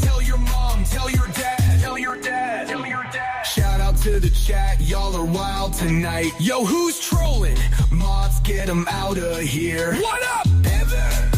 Tell your mom, tell your dad. Tell your dad, tell your dad. Shout out to the chat, y'all are wild tonight. Yo, who's trolling? Mods, get them out of here. What up, Evan?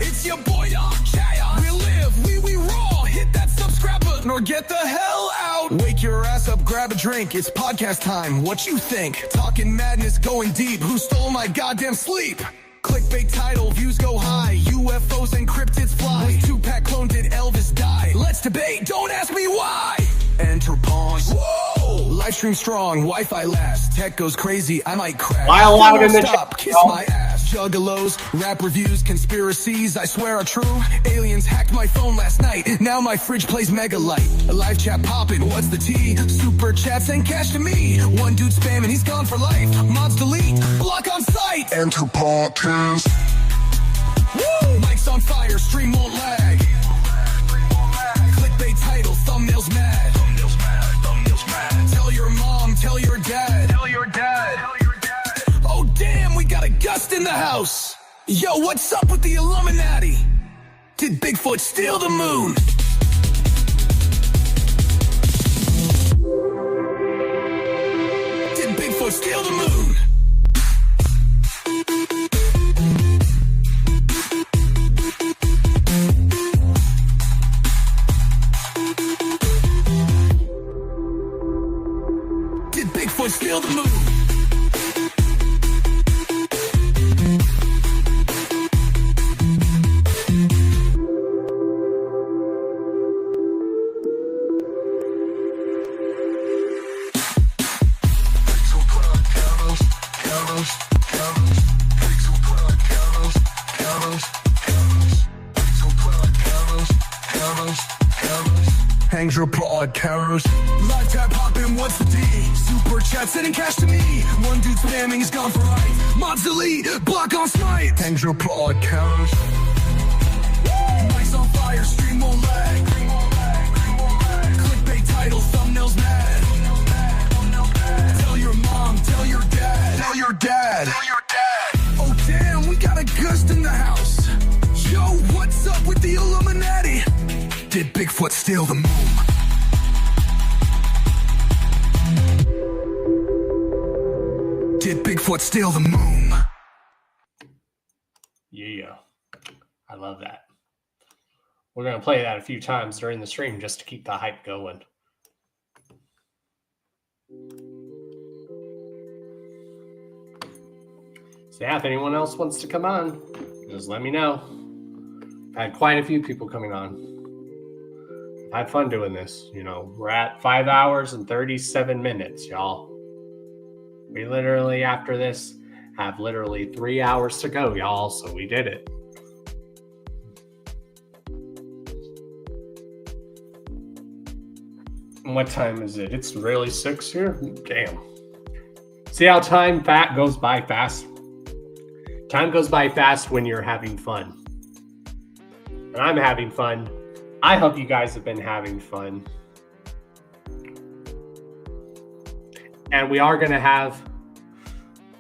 It's your boy, Don Chaos. We live, we roll. Hit that subscribe button or get the hell out. Wake your ass up, grab a drink. It's podcast time. What you think? Talking madness, going deep. Who stole my goddamn sleep? Clickbait title, views go high. UFOs and cryptids fly. Was Tupac clone, did Elvis die? Let's debate, don't ask me why. Enter pause. Whoa! Live stream strong, Wi-Fi last. Tech goes crazy, I might crash. While out in the stop, kiss my ass. Juggalos, rap reviews, conspiracies, I swear are true. Aliens hacked my phone last night. Now my fridge plays Mega Light. A live chat poppin', what's the tea? Super chats and cash to me. One dude spamming, he's gone for life. Mods delete, block on sight. Enter podcast. Woo! Mic's on fire, stream won't lag. Clickbait title, thumbnails mad. Tell your mom, tell your dad. Tell your dad. Oh damn, we house. Yo, what's up with the Illuminati? Did Bigfoot steal the moon? Did Bigfoot steal the moon? Did Bigfoot steal the moon? Angel Pod Caros. Live tap hopping, what's the D? Super chat sending cash to me. One dude spamming is gone for life. Mobs delete, block on smite. Angel Pod Caros. Mic's on fire, stream won't lag. Clickbait title, thumbnails mad. Tell your mom, tell your dad. Tell your dad. Tell your dad. Oh damn, we got a ghost in the house. Yo, what's up with the Illuminati? Did Bigfoot steal the moon? Did Bigfoot steal the moon? Yeah. I love that. We're going to play that a few times during the stream just to keep the hype going. So yeah, if anyone else wants to come on, just let me know. I've had quite a few people coming on. I had fun doing this. You know, we're at 5 hours and 37 minutes, y'all. We literally, after this, have literally 3 hours to go, y'all. So we did it. And what time is it? It's really 6 here? Damn. See how time goes by fast? Time goes by fast when you're having fun. And I'm having fun. I hope you guys have been having fun. And we are going to have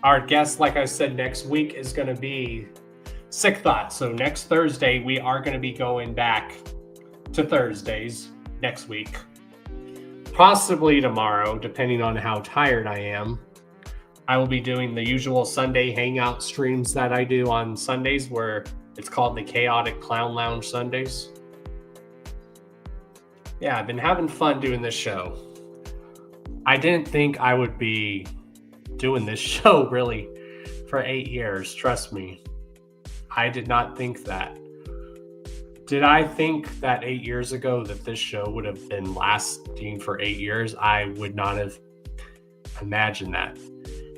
our guest, like I said, next week is going to be Sick Thought. So next Thursday, we are going to be going back to Thursdays next week. Possibly tomorrow, depending on how tired I am. I will be doing the usual Sunday hangout streams that I do on Sundays, where it's called the Chaotic Clown Lounge Sundays. Yeah, I've been having fun doing this show. I didn't think I would be doing this show really for 8 years. Trust me. I did not think that. Did I think that 8 years ago that this show would have been lasting for 8 years? I would not have imagined that.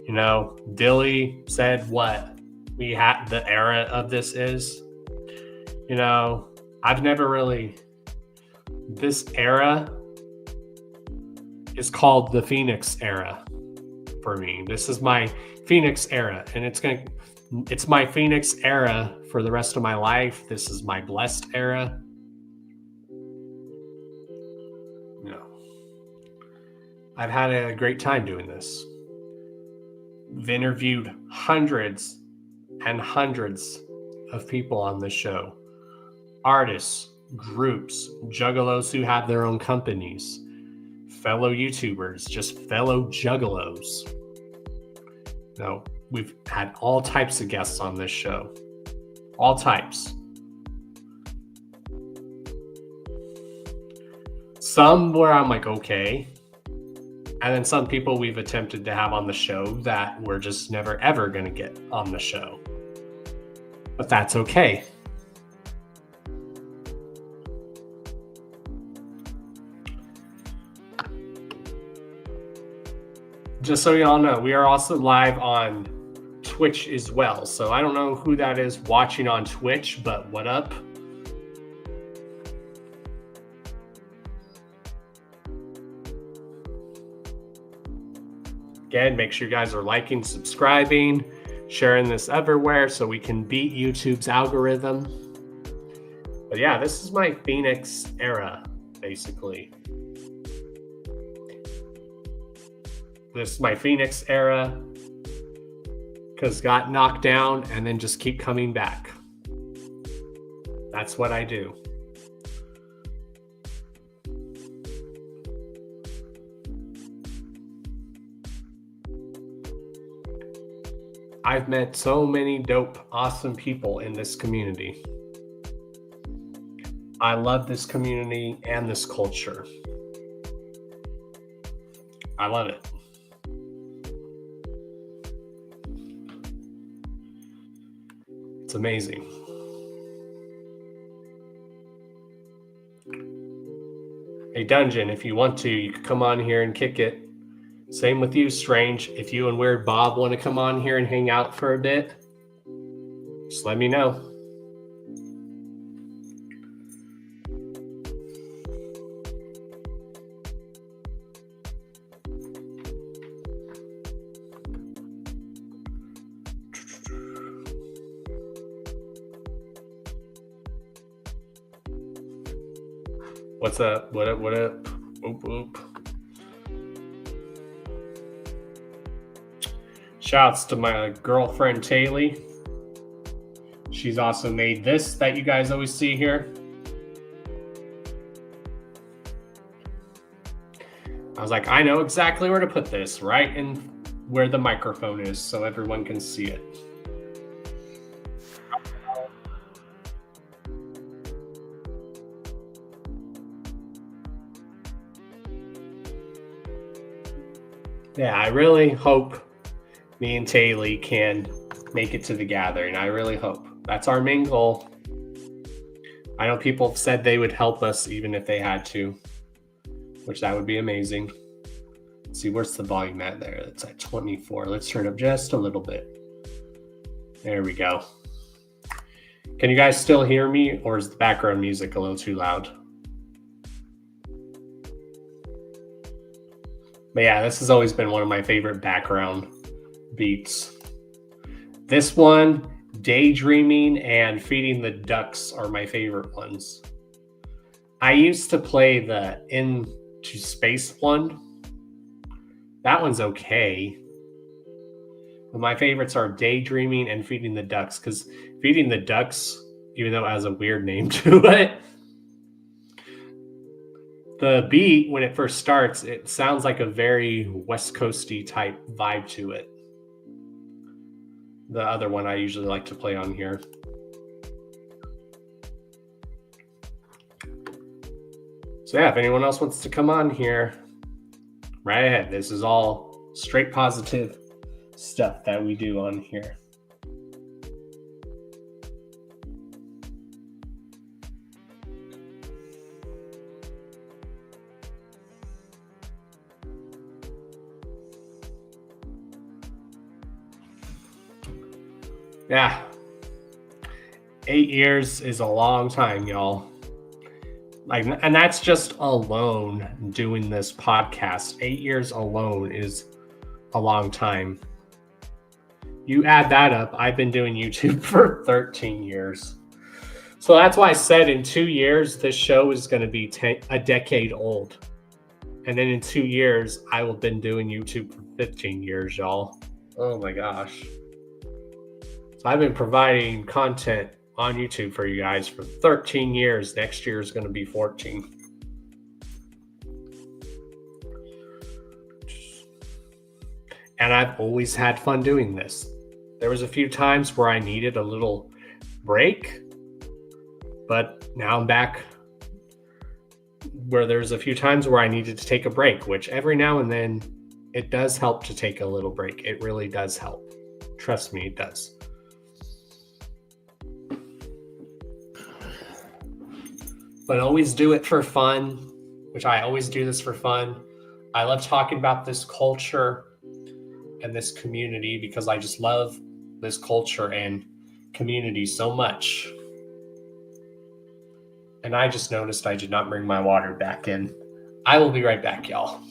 You know, Dilly said what we had the era of this is. You know, I've never really... This era is called the Phoenix era for me. This is my Phoenix era, and it's my Phoenix era for the rest of my life. This is my blessed era. No. I've had a great time doing this. I've interviewed hundreds and hundreds of people on this show. Artists, groups, juggalos who have their own companies, fellow YouTubers, just fellow juggalos. No, we've had all types of guests on this show. All types. Some where I'm like, okay. And then some people we've attempted to have on the show that we're just never ever going to get on the show. But that's okay. Just so y'all know, we are also live on Twitch as well. So I don't know who that is watching on Twitch, but what up? Again, make sure you guys are liking, subscribing, sharing this everywhere so we can beat YouTube's algorithm. But yeah, this is my Phoenix era, basically. This is my Phoenix era. because got knocked down and then just keep coming back. That's what I do. I've met so many dope, awesome people in this community. I love this community and this culture. I love it. It's amazing. Hey, Dungeon, if you want to, you can come on here and kick it. Same with you, Strange. If you and Weird Bob want to come on here and hang out for a bit, just let me know. What's up? What up? What up? Oop, oop. Shouts to my girlfriend, Taylor. She's also made this that you guys always see here. I was like, I know exactly where to put this, right in where the microphone is so everyone can see it. Yeah, I really hope me and Taylor can make it to the gathering. I really hope. That's our main goal. I know people have said they would help us even if they had to, which that would be amazing. Let's see, where's the volume at there? It's at 24. Let's turn up just a little bit. There we go. Can you guys still hear me, or is the background music a little too loud? But yeah, this has always been one of my favorite background beats. This one, Daydreaming and Feeding the Ducks are my favorite ones. I used to play the Into Space one. That one's okay. But my favorites are Daydreaming and Feeding the Ducks, because Feeding the Ducks, even though it has a weird name to it, the beat, when it first starts, it sounds like a very West Coasty type vibe to it. The other one I usually like to play on here. So yeah, if anyone else wants to come on here, right ahead. This is all straight positive stuff that we do on here. Yeah. 8 years is a long time, y'all. Like, and that's just alone doing this podcast. 8 years alone is a long time. You add that up, I've been doing YouTube for 13 years. So that's why I said in 2 years, this show is going to be a decade old. And then in 2 years, I will have been doing YouTube for 15 years, y'all. Oh my gosh. I've been providing content on YouTube for you guys for 13 years. Next year is going to be 14. And I've always had fun doing this. There was a few times where I needed a little break, but now I'm back where there's a few times where I needed to take a break, which every now and then it does help to take a little break. It really does help. Trust me, it does. But always do it for fun, which I always do this for fun. I love talking about this culture and this community because I just love this culture and community so much. And I just noticed I did not bring my water back in. I will be right back, y'all.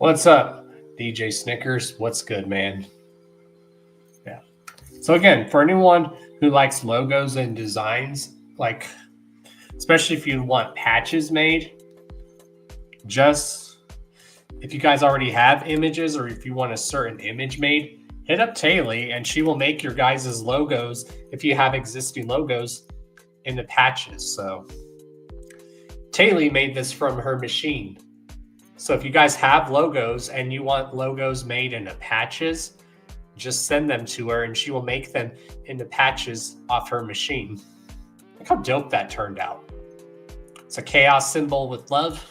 What's up, DJ Snickers? What's good, man? Yeah. So again, for anyone who likes logos and designs, like especially if you want patches made, just if you guys already have images or if you want a certain image made, hit up Taylor and she will make your guys' logos if you have existing logos into patches. So Taylor made this from her machine. So if you guys have logos and you want logos made into patches, just send them to her and she will make them into patches off her machine. Look how dope that turned out. It's a chaos symbol with love.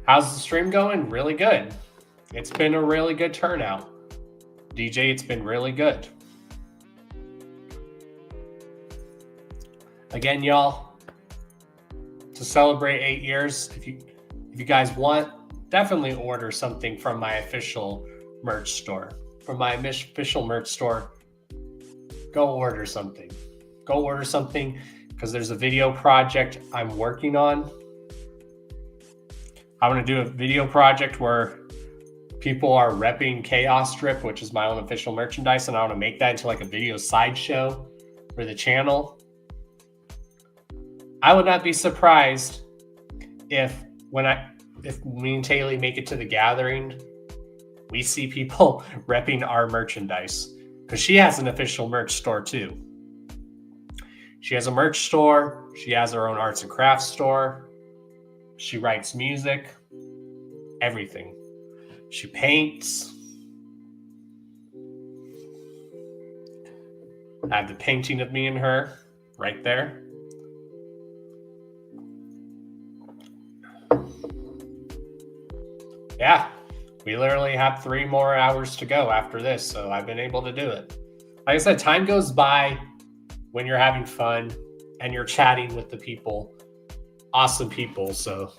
How's the stream going? Really good. It's been a really good turnout. DJ, it's been really good. Again, y'all, to celebrate 8 years, if you guys want, definitely order something from my official merch store. From my official merch store, go order something. Go order something because there's a video project I'm working on. I want to do a video project where people are repping Chaos Strip, which is my own official merchandise, and I want to make that into like a video sideshow for the channel. I would not be surprised if me and Taylor make it to the gathering, we see people repping our merchandise because she has an official merch store too. She has a merch store. She has her own arts and crafts store. She writes music, everything. She paints. I have the painting of me and her right there. Yeah, we literally have 3 more hours to go after this, so I've been able to do it. Like I said, time goes by when you're having fun and you're chatting with the people. Awesome people, so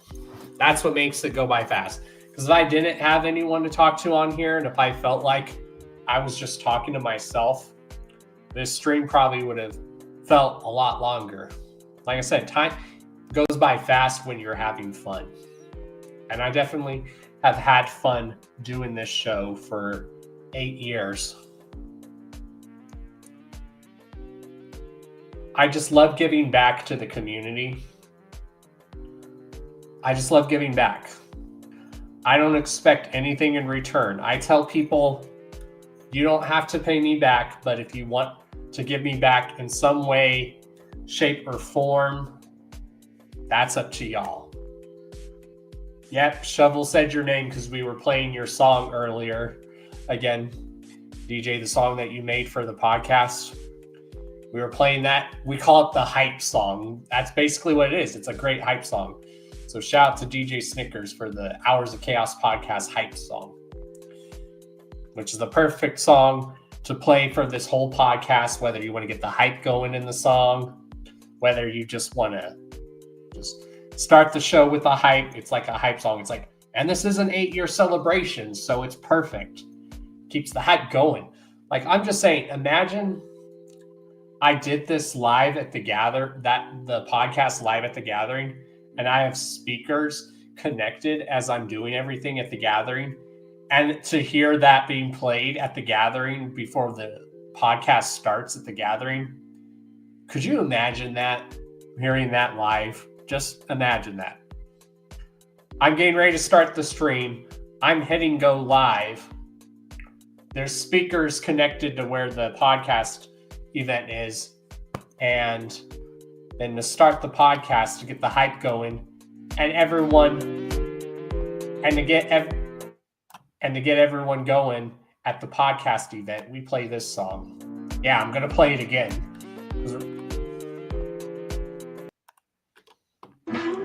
that's what makes it go by fast. Because if I didn't have anyone to talk to on here, and if I felt like I was just talking to myself, this stream probably would have felt a lot longer. Like I said, time goes by fast when you're having fun. And I definitely have had fun doing this show for 8 years. I just love giving back to the community. I just love giving back. I don't expect anything in return. I tell people, you don't have to pay me back, but if you want to give me back in some way, shape, or form, that's up to y'all. Yep, Shovel said your name because we were playing your song earlier. Again, DJ, the song that you made for the podcast. We were playing that. We call it the hype song. That's basically what it is. It's a great hype song. So shout out to DJ Snickers for the Hours of Chaos podcast hype song, which is the perfect song to play for this whole podcast, whether you want to get the hype going in the song, whether you just want to just start the show with a hype. It's like a hype song. It's like, and this is an 8-year celebration, so it's perfect. Keeps the hype going. Like, I'm just saying, imagine I did this live at the the podcast live at the gathering, and I have speakers connected as I'm doing everything at the gathering. And to hear that being played at the gathering before the podcast starts at the gathering, could you imagine that? Hearing that live? Just imagine that. I'm getting ready to start the stream. I'm hitting go live. There's speakers connected to where the podcast event is. And then to start the podcast, to get the hype going, and to get everyone going at the podcast event, we play this song. Yeah, I'm gonna play it again.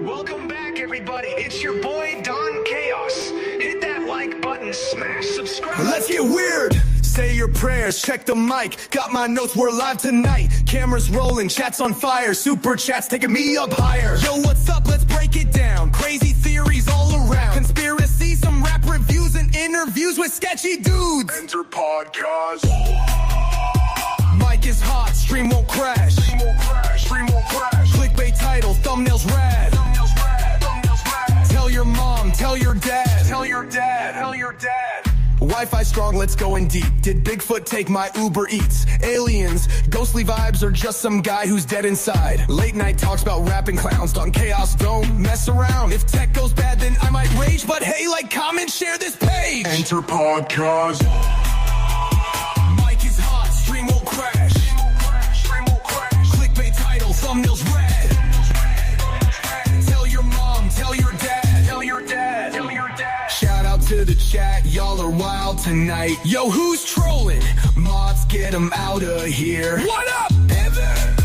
Welcome back, everybody. It's your boy Don Chaos. Hit that like button, smash subscribe. Let's get weird. Say your prayers, check the mic. Got my notes, we're live tonight. Cameras rolling, chats on fire. Super chats taking me up higher. Yo, what's up? Let's break it down. Crazy theories all around. Conspiracy, some rap reviews and interviews with sketchy dudes. Enter podcast. Mic is hot, stream won't crash. screen won't crash. Clickbait title, thumbnails rad. Tell your mom, tell your dad. Tell your dad, tell your dad. Wi-Fi strong, let's go in deep. Did Bigfoot take my Uber Eats? Aliens, ghostly vibes, or just some guy who's dead inside? Late night talks about rapping clowns. Don Chaos, don't mess around. If tech goes bad, then I might rage. But hey, like, comment, share this page. Enter podcast. Mic is hot, stream won't crash. Clickbait title, thumbnails red. Tell your mom, tell your dad. Tell your dad, tell your dad. Shout out to the chat, y'all are wild tonight. Yo, who's trolling? Mods, get them out of here. What up, Evan?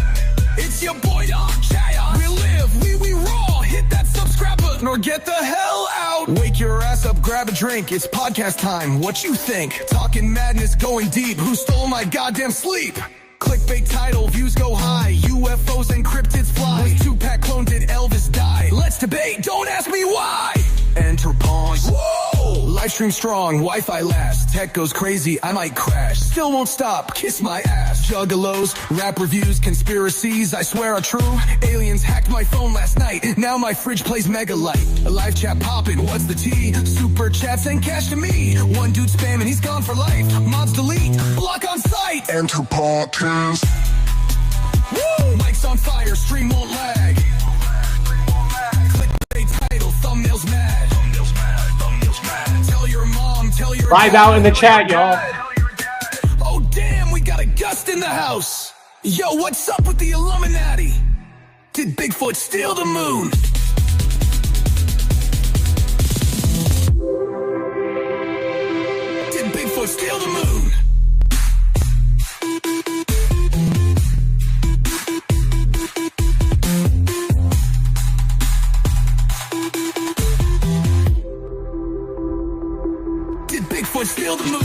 It's your boy Don Chaos. We live, we roll. Hit that subscribe button or get the hell out. Wake your ass up, grab a drink. It's podcast time. What you think? Talking madness, going deep. Who stole my goddamn sleep? Clickbait title, views go high. UFOs and cryptids fly. Was Tupac clone, did Elvis die? Let's debate, don't ask me why. Enter pawns. Whoa! Livestream strong, Wi-Fi last. Tech goes crazy, I might crash. Still won't stop, kiss my ass. Juggalos, rap reviews, conspiracies, I swear are true. Aliens hacked my phone last night. Now my fridge plays Megalight. A live chat poppin', what's the tea? Super chats and cash to me. One dude spamming, he's gone for life. Mods delete, block on sight. Enter podcast. Woo! Mic's on fire, stream won't lag. Clickbait title, thumbnails mad. Tell your mom, tell your Vibe out in the chat, y'all. Oh damn, we got a gust in the house. Yo, what's up with the Illuminati? Did Bigfoot steal the moon? Did Bigfoot steal the moon? Did Bigfoot steal the moon?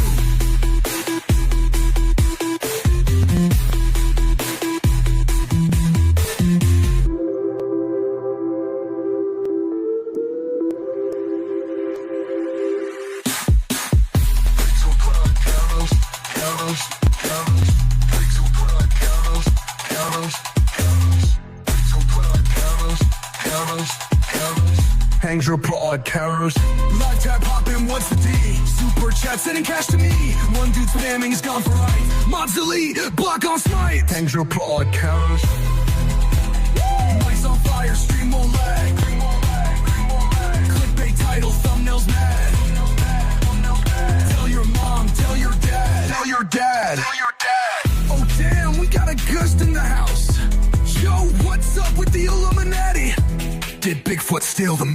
Hangs your podcast. Live tap poppin', what's the D? Super chat sending cash to me. One dude spamming, he's gone for life. Mods delete, block on smite. Hangs your podcast. Mic's on fire, stream won't lag. Clickbait title, thumbnails mad. Tell your mom, tell your dad. Tell your dad. Tell your dad. Oh damn, we got a gust in the house. Yo, what's up with the Illuminati? Did Bigfoot steal the moon?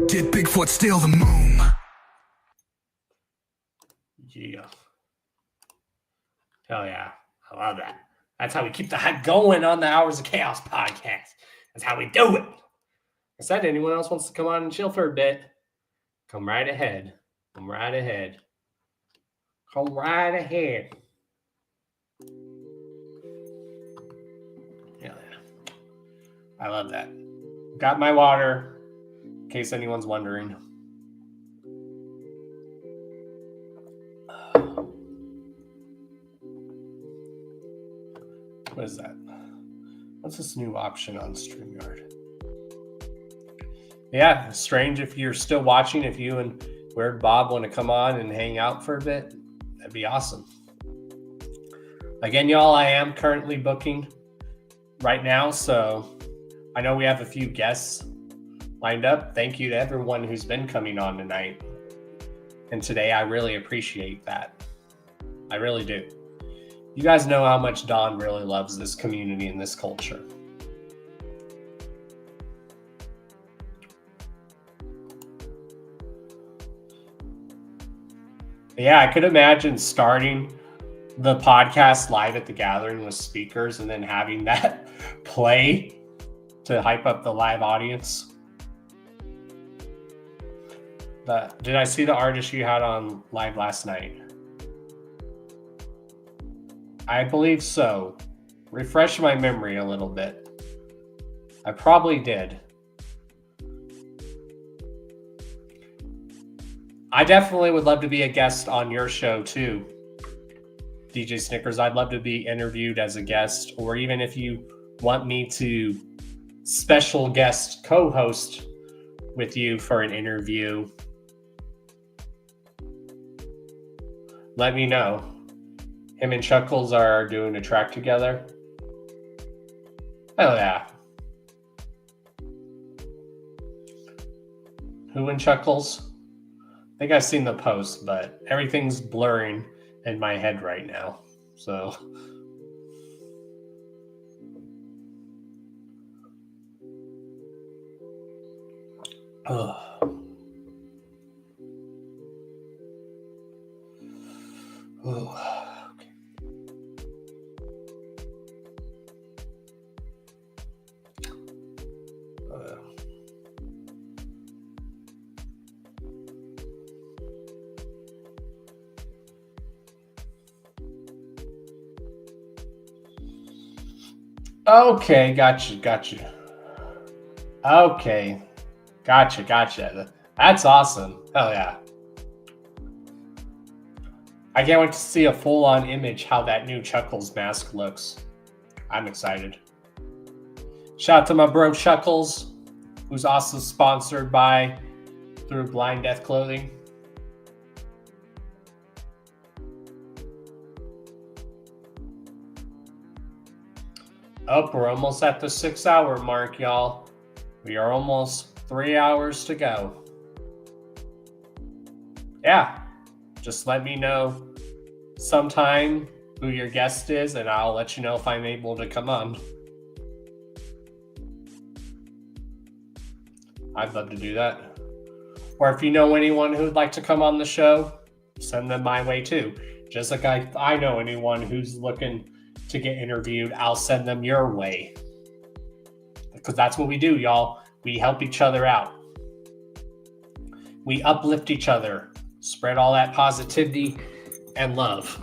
Did Bigfoot steal the moon? Yeah. Hell yeah. I love that. That's how we keep the hype going on the Hours of Chaos podcast. That's how we do it. I said, anyone else wants to come on and chill for a bit, come right ahead. Come right ahead. Come right ahead. Hell yeah. I love that. Got my water, in case anyone's wondering. What is that? What's this new option on StreamYard? Yeah, strange if you're still watching. If you and Weird Bob want to come on and hang out for a bit, that'd be awesome. Again, y'all, I am currently booking right now, so I know we have a few guests lined up. Thank you to everyone who's been coming on tonight and today. I really appreciate that. I really do. You guys know how much Don really loves this community and this culture. Yeah, I could imagine starting the podcast live at the gathering with speakers and then having that play to hype up the live audience. Did I see the artist you had on live last night? I believe so. Refresh my memory a little bit. I probably did. I definitely would love to be a guest on your show too. DJ Snickers. I'd love to be interviewed as a guest, or even if you want me to special guest co-host with you for an interview, let me know. Him and Chuckles are doing a track together. Oh yeah. Who and Chuckles? I think I've seen the post, but everything's blurring in my head right now. So okay, gotcha. Okay, gotcha. That's awesome. Hell yeah. I can't wait to see a full-on image how that new Chuckles mask looks. I'm excited. Shout out to my bro Chuckles, who's also sponsored through Blind Death Clothing. Oh, we're almost at the 6-hour mark, y'all. We are almost 3 hours to go. Yeah, just let me know sometime who your guest is, and I'll let you know if I'm able to come on. I'd love to do that. Or if you know anyone who'd like to come on the show, send them my way too. Just like I know anyone who's looking to get interviewed, I'll send them your way. Because that's what we do, y'all. We help each other out. We uplift each other. Spread all that positivity and love.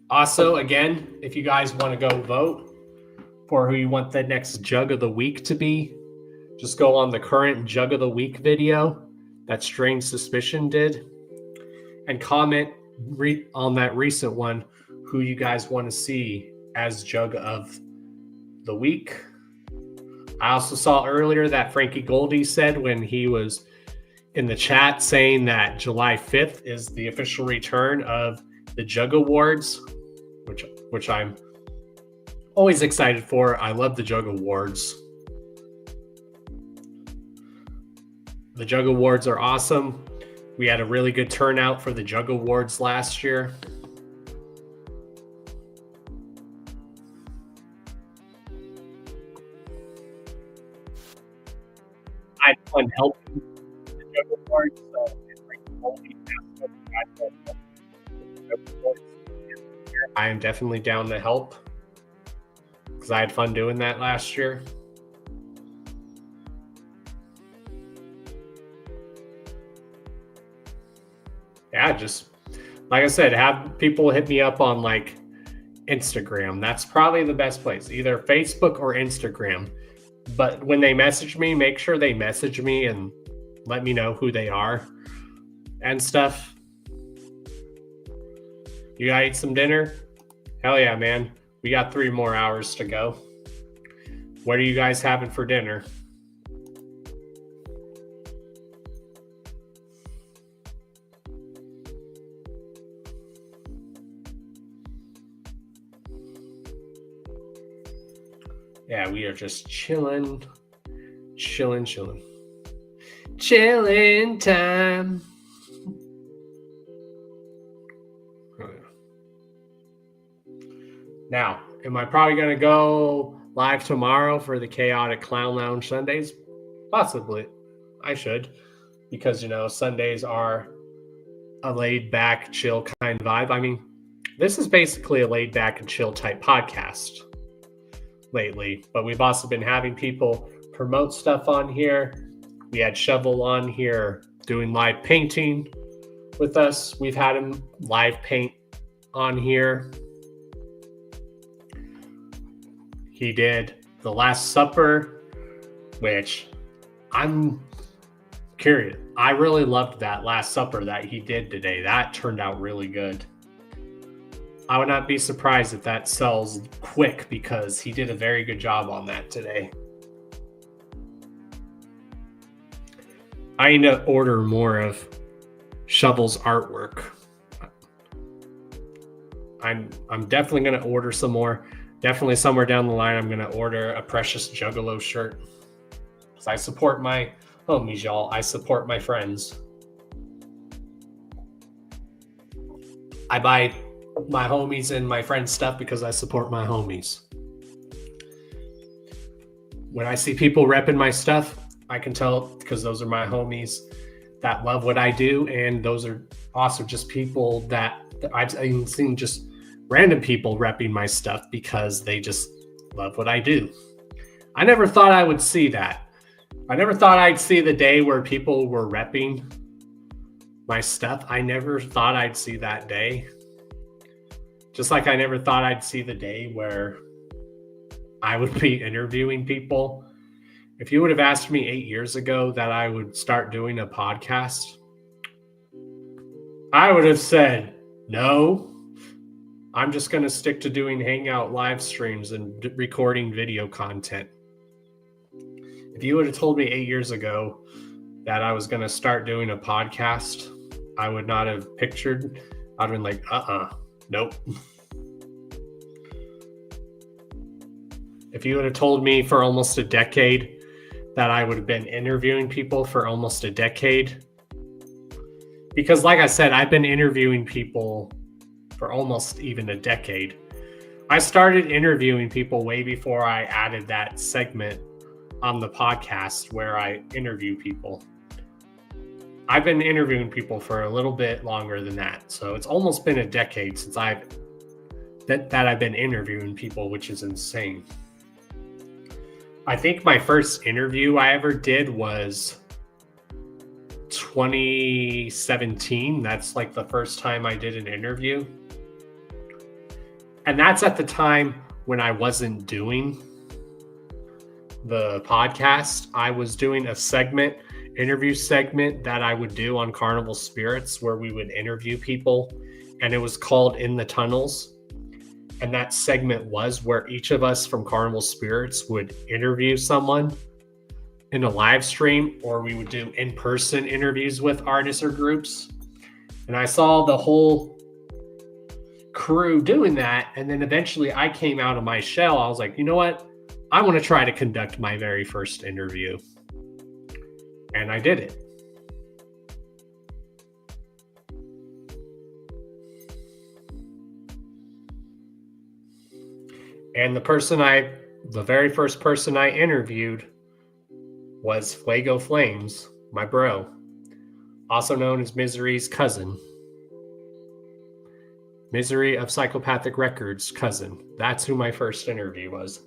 Also, again, if you guys want to go vote for who you want the next Jug of the Week to be, just go on the current Jug of the Week video that Strange Suspicion did and comment on that recent one who you guys want to see as Jug of the Week. I also saw earlier that Frankie Goldie said when he was in the chat saying that July 5th is the official return of the Jug Awards, which I'm always excited for. I love the Jug Awards. The Jug Awards are awesome. We had a really good turnout for the Jug Awards last year. I had fun helping the Jug Awards. I am definitely down to help because I had fun doing that last year. Yeah, just like I said, have people hit me up on like Instagram. That's probably the best place, either Facebook or Instagram. But when they message me, make sure they message me and let me know who they are and stuff. You gotta eat some dinner? Hell yeah, man. We got 3 more hours to go. What are you guys having for dinner? Yeah, we are just chilling time. Now, am I probably going to go live tomorrow for the Chaotic Clown Lounge Sundays? Possibly. I should. Because, Sundays are a laid-back, chill kind of vibe. I mean, this is basically a laid-back and chill type podcast lately. But we've also been having people promote stuff on here. We had Shovel on here doing live painting with us. We've had him live paint on here. He did The Last Supper, which I'm curious. I really loved that Last Supper that he did today. That turned out really good. I would not be surprised if that sells quick because he did a very good job on that today. I need to order more of Shovel's artwork. I'm definitely going to order some more. Definitely somewhere down the line, I'm going to order a Precious Juggalo shirt. Because I support my homies, y'all. I support my friends. I buy my homies and my friends stuff because I support my homies. When I see people repping my stuff, I can tell because those are my homies that love what I do. And those are also just people that I've seen just random people repping my stuff because they just love what I do. I never thought I would see that. I never thought I'd see the day where people were repping my stuff. I never thought I'd see that day. Just like I never thought I'd see the day where I would be interviewing people. If you would have asked me 8 years ago that I would start doing a podcast, I would have said, no. I'm just going to stick to doing Hangout live streams and recording video content. If you would have told me 8 years ago that I was going to start doing a podcast, I would not have pictured. I'd have been like, nope. If you would have told me for almost a decade that I would have been interviewing people for almost a decade, because like I said, I've been interviewing people for almost even a decade. I started interviewing people way before I added that segment on the podcast where I interview people. I've been interviewing people for a little bit longer than that. So it's almost been a decade since I've been interviewing people, which is insane. I think my first interview I ever did was 2017. That's like the first time I did an interview. And that's at the time when I wasn't doing the podcast. I was doing a interview segment that I would do on Carnival Spirits where we would interview people, and it was called In the Tunnels. And that segment was where each of us from Carnival Spirits would interview someone in a live stream, or we would do in-person interviews with artists or groups. And I saw the whole crew doing that, and then eventually I came out of my shell. I was like, you know what? I want to try to conduct my very first interview. And I did it. And the very first person I interviewed was Fuego Flames, my bro, also known as Misery's cousin. Misery of Psychopathic Records' cousin. That's who my first interview was.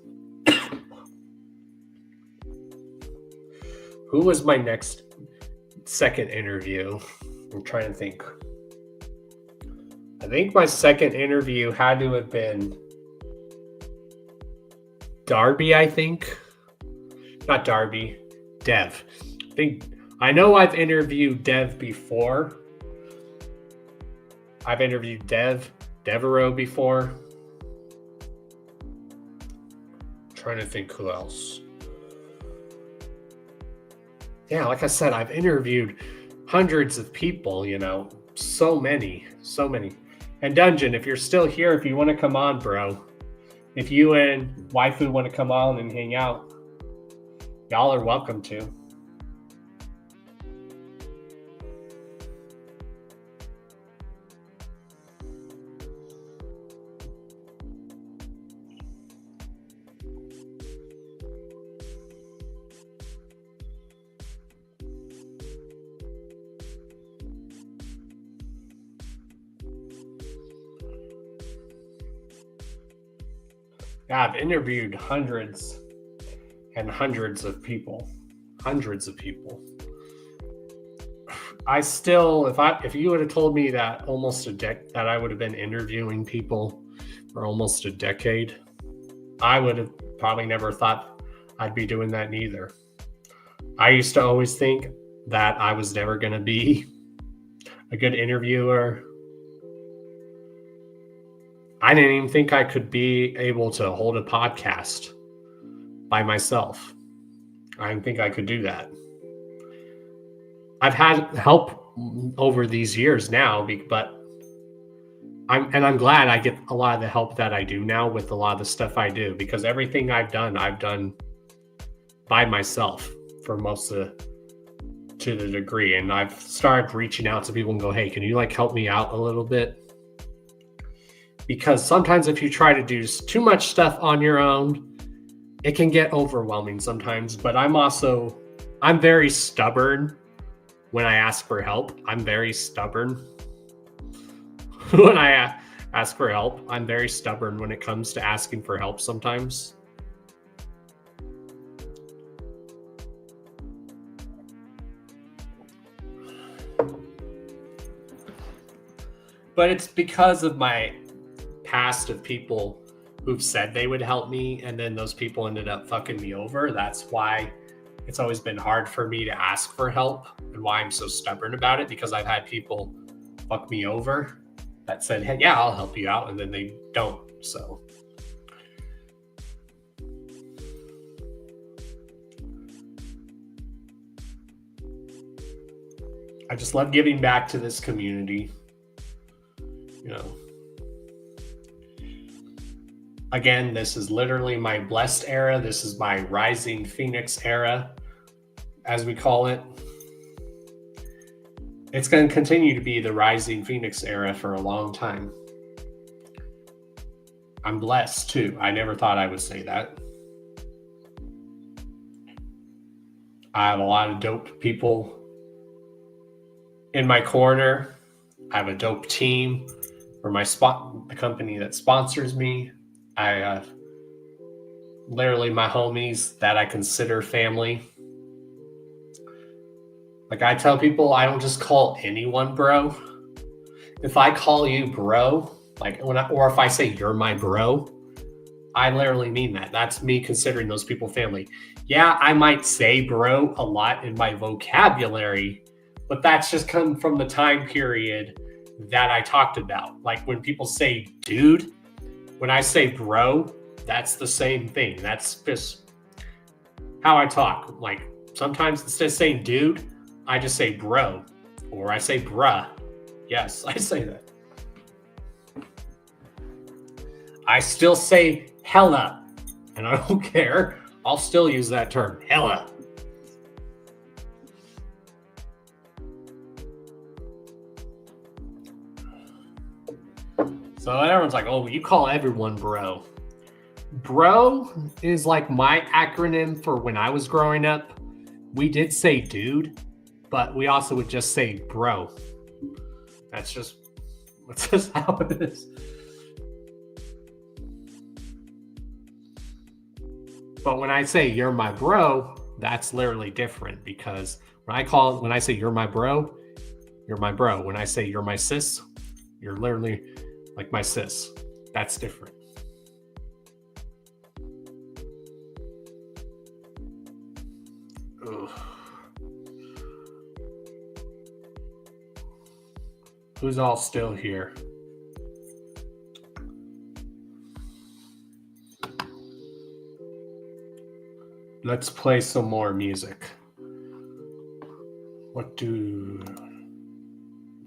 Who was my second interview? I'm trying to think. I think my second interview had to have been Darby, I think. Not Darby, Dev. I know I've interviewed Dev before. I've interviewed Devereaux before. I'm trying to think who else. Yeah, like I said, I've interviewed hundreds of people, so many. And Dungeon, if you're still here, if you want to come on, bro, if you and Waifu want to come on and hang out, y'all are welcome to. Yeah, I've interviewed hundreds and hundreds of people. I still, if you would have told me that that I would have been interviewing people for almost a decade, I would have probably never thought I'd be doing that neither. I used to always think that I was never going to be a good interviewer. I didn't even think I could be able to hold a podcast by myself. I didn't think I could do that. I've had help over these years now, but I'm glad I get a lot of the help that I do now with a lot of the stuff I do, because everything I've done by myself for most of to the degree. And I've started reaching out to people and go, hey, can you like help me out a little bit? Because sometimes if you try to do too much stuff on your own, it can get overwhelming sometimes. But I'm very stubborn when I ask for help. I'm very stubborn when I ask for help. I'm very stubborn when it comes to asking for help sometimes. But it's because of my past of people who've said they would help me, and then those people ended up fucking me over. That's why it's always been hard for me to ask for help, and why I'm so stubborn about it, because I've had people fuck me over that said, hey, yeah, I'll help you out, and then they don't. So I just love giving back to this community. You know, again, this is literally my blessed era. This is my rising Phoenix era, as we call it. It's going to continue to be the rising Phoenix era for a long time. I'm blessed too. I never thought I would say that. I have a lot of dope people in my corner. I have a dope team for the company that sponsors me. I have literally my homies that I consider family. Like I tell people, I don't just call anyone bro. If I call you bro, or if I say you're my bro, I literally mean that. That's me considering those people family. Yeah, I might say bro a lot in my vocabulary, but that's just come from the time period that I talked about. Like when people say dude, when I say bro, that's the same thing. That's just how I talk. Like sometimes instead of saying dude, I just say bro, or I say bruh. Yes, I say that. I still say hella, and I don't care. I'll still use that term, hella. So everyone's like, oh, you call everyone bro. Bro is like my acronym for when I was growing up. We did say dude, but we also would just say bro. That's just how it is. But when I say you're my bro, that's literally different, because when I say you're my bro, you're my bro. When I say you're my sis, you're literally like my sis. That's different. Ugh. Who's all still here? Let's play some more music. Let's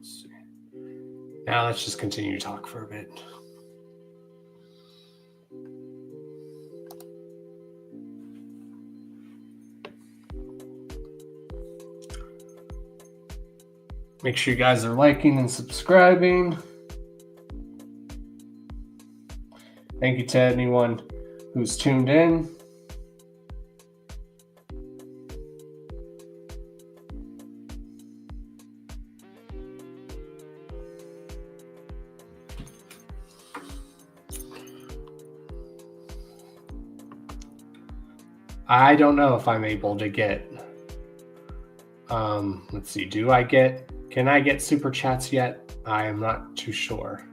see. Now let's just continue to talk for a bit. Make sure you guys are liking and subscribing. Thank you to anyone who's tuned in. I don't know if I'm able to get, let's see, can I get super chats yet? I am not too sure.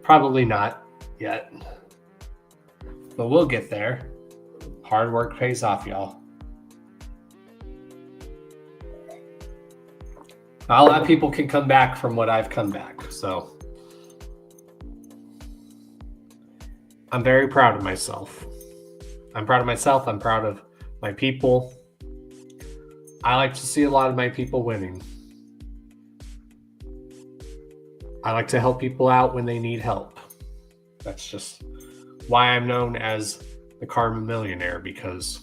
Probably not yet, but we'll get there. Hard work pays off, y'all. Not a lot of people can come back from what I've come back. So I'm very proud of myself. I'm proud of myself. I'm proud of my people. I like to see a lot of my people winning. I like to help people out when they need help. That's just why I'm known as the Karma Millionaire, because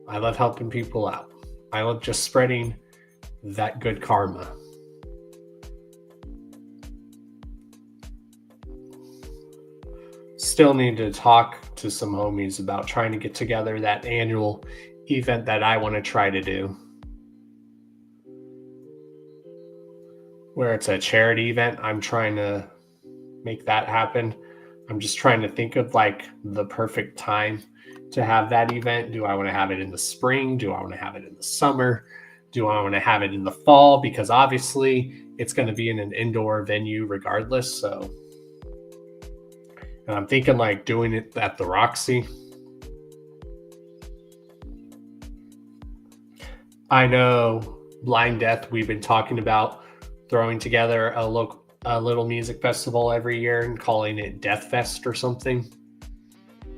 I love helping people out. I love just spreading that good karma. Still need to talk to some homies about trying to get together that annual event that I want to try to do, where it's a charity event. I'm trying to make that happen. I'm just trying to think of like the perfect time to have that event. Do I want to have it in the spring? Do I want to have it in the summer? Do I want to have it in the fall? Because obviously it's going to be in an indoor venue regardless. So, and I'm thinking like doing it at the Roxy. I know Blind Death, we've been talking about throwing together a little music festival every year and calling it Death Fest or something,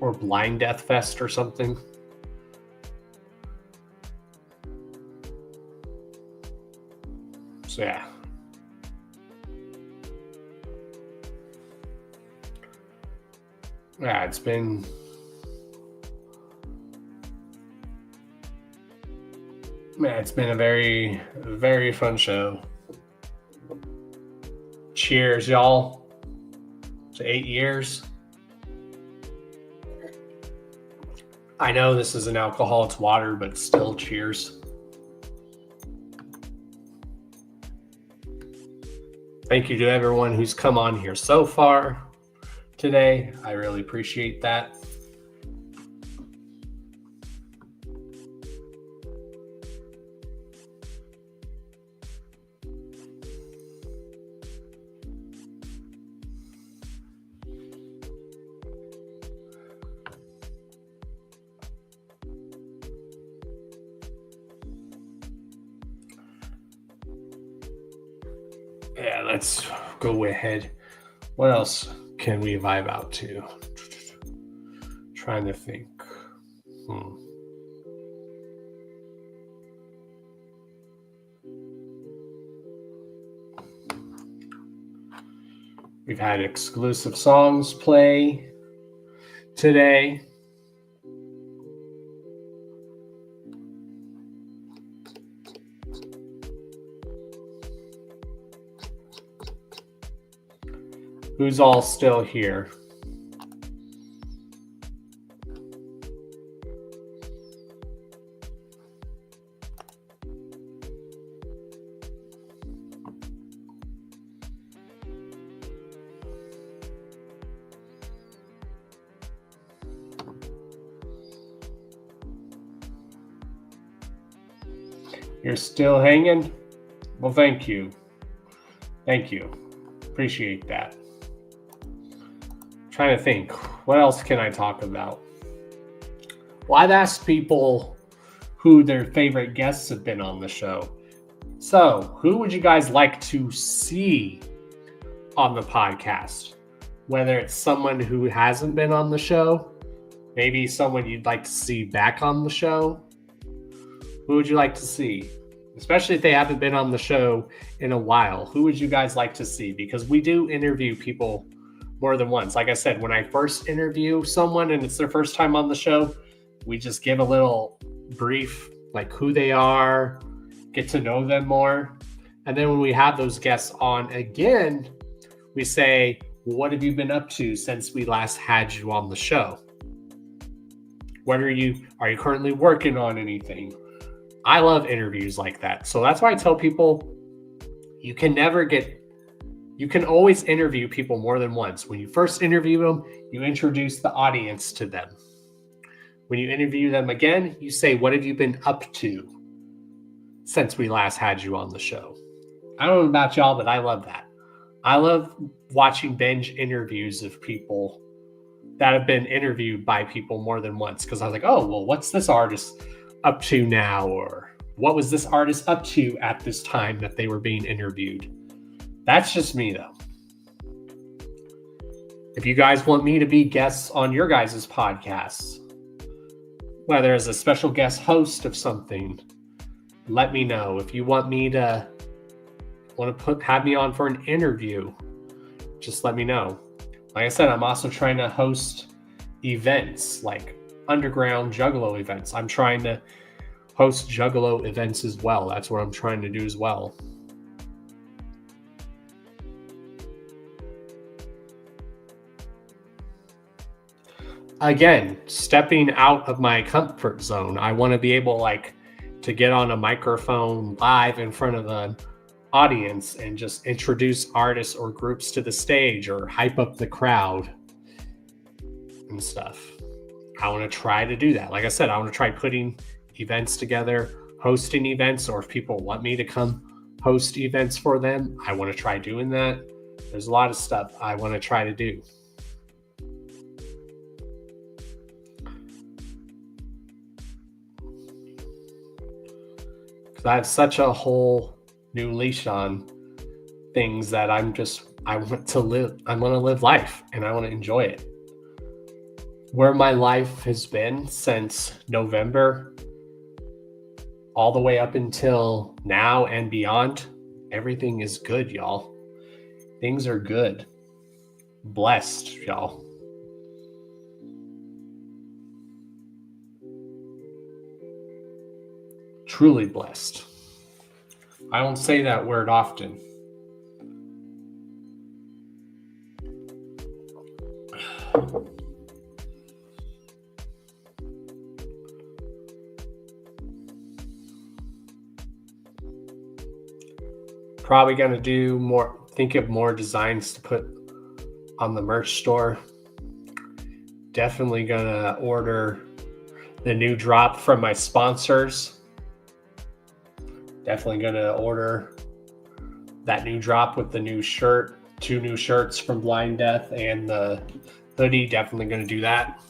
or Blind Death Fest or something. So yeah. Yeah, it's been a very, very fun show. Cheers, y'all, to 8 years. I know this is an alcohol, it's water, but still cheers. Thank you to everyone who's come on here so far today. I really appreciate that. Yeah, let's go ahead. What else can we vibe out to? Trying to think. We've had exclusive songs play today. Who's all still here? You're still hanging? Well, thank you. Thank you. Appreciate that. Trying to think, what else can I talk about? Well, I've asked people who their favorite guests have been on the show. So, who would you guys like to see on the podcast? Whether it's someone who hasn't been on the show, maybe someone you'd like to see back on the show. Who would you like to see? Especially if they haven't been on the show in a while. Who would you guys like to see? Because we do interview people more than once. Like I said, when I first interview someone and it's their first time on the show, we just give a little brief, like who they are, get to know them more. And then when we have those guests on again, we say, what have you been up to since we last had you on the show? Are you currently working on anything? I love interviews like that. So that's why I tell people you can always interview people more than once. When you first interview them, you introduce the audience to them. When you interview them again, you say, what have you been up to since we last had you on the show? I don't know about y'all, but I love that. I love watching binge interviews of people that have been interviewed by people more than once, because I was like, oh, well, what's this artist up to now? Or What was this artist up to at this time that they were being interviewed? That's just me, though. If you guys want me to be guests on your guys' podcasts, whether as a special guest host of something, let me know. If you want me to have me on for an interview, just let me know. Like I said, I'm also trying to host events, like underground Juggalo events. I'm trying to host Juggalo events as well. That's what I'm trying to do as well. Again, stepping out of my comfort zone. I want to be able to get on a microphone live in front of an audience and just introduce artists or groups to the stage or hype up the crowd and stuff. I want to try to do that. Like I said, I want to try putting events together, hosting events, or if people want me to come host events for them, I want to try doing that. There's a lot of stuff I want to try to do. I have such a whole new leash on things that I want to live life and I want to enjoy it. Where my life has been since November, all the way up until now and beyond, everything is good, y'all. Things are good. Blessed, y'all. Truly blessed. I don't say that word often. Probably gonna do more, think of more designs to put on the merch store. Definitely gonna order the new drop from my sponsors. Definitely gonna order that new drop with the new shirt, 2 new shirts from Blind Death and the hoodie. Definitely gonna do that.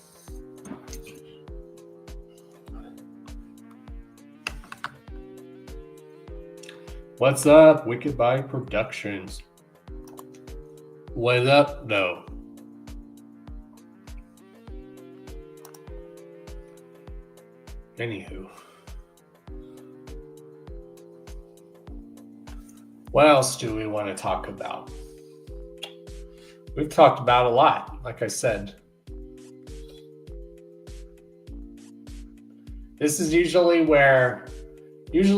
What's up, Wicked Bye Productions? What up, though? Anywho. What else do we want to talk about? We've talked about a lot, like I said. This is usually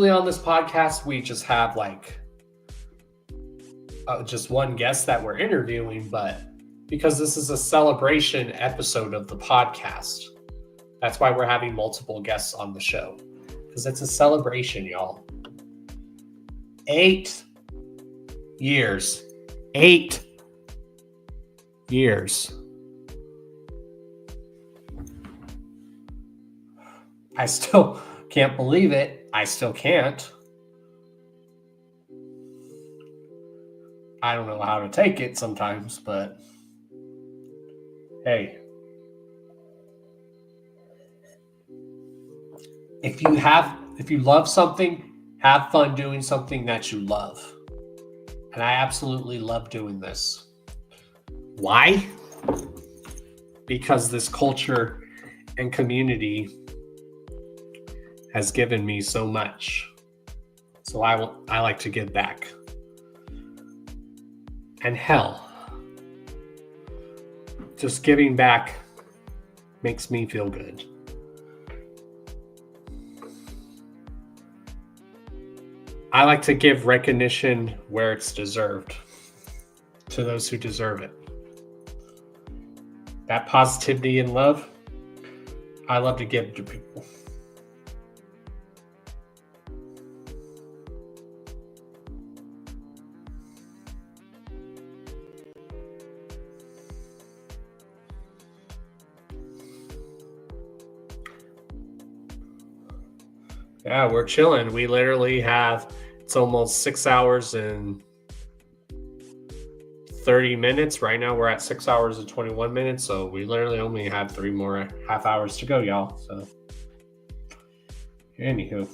on this podcast, we just have just one guest that we're interviewing, but because this is a celebration episode of the podcast, that's why we're having multiple guests on the show, because it's a celebration, y'all. 8 years. 8 years. I still can't believe it. I still can't. I don't know how to take it sometimes, but hey. If you love something, have fun doing something that you love. And I absolutely love doing this. Why? Because this culture and community has given me so much. So I like to give back. And hell, just giving back makes me feel good. I like to give recognition where it's deserved to those who deserve it. That positivity and love, I love to give to people. Yeah, we're chilling. We literally have, it's almost 6 hours and 30 minutes. Right now we're at 6 hours and 21 minutes. So we literally only have 3 more half hours to go, y'all. So anywho.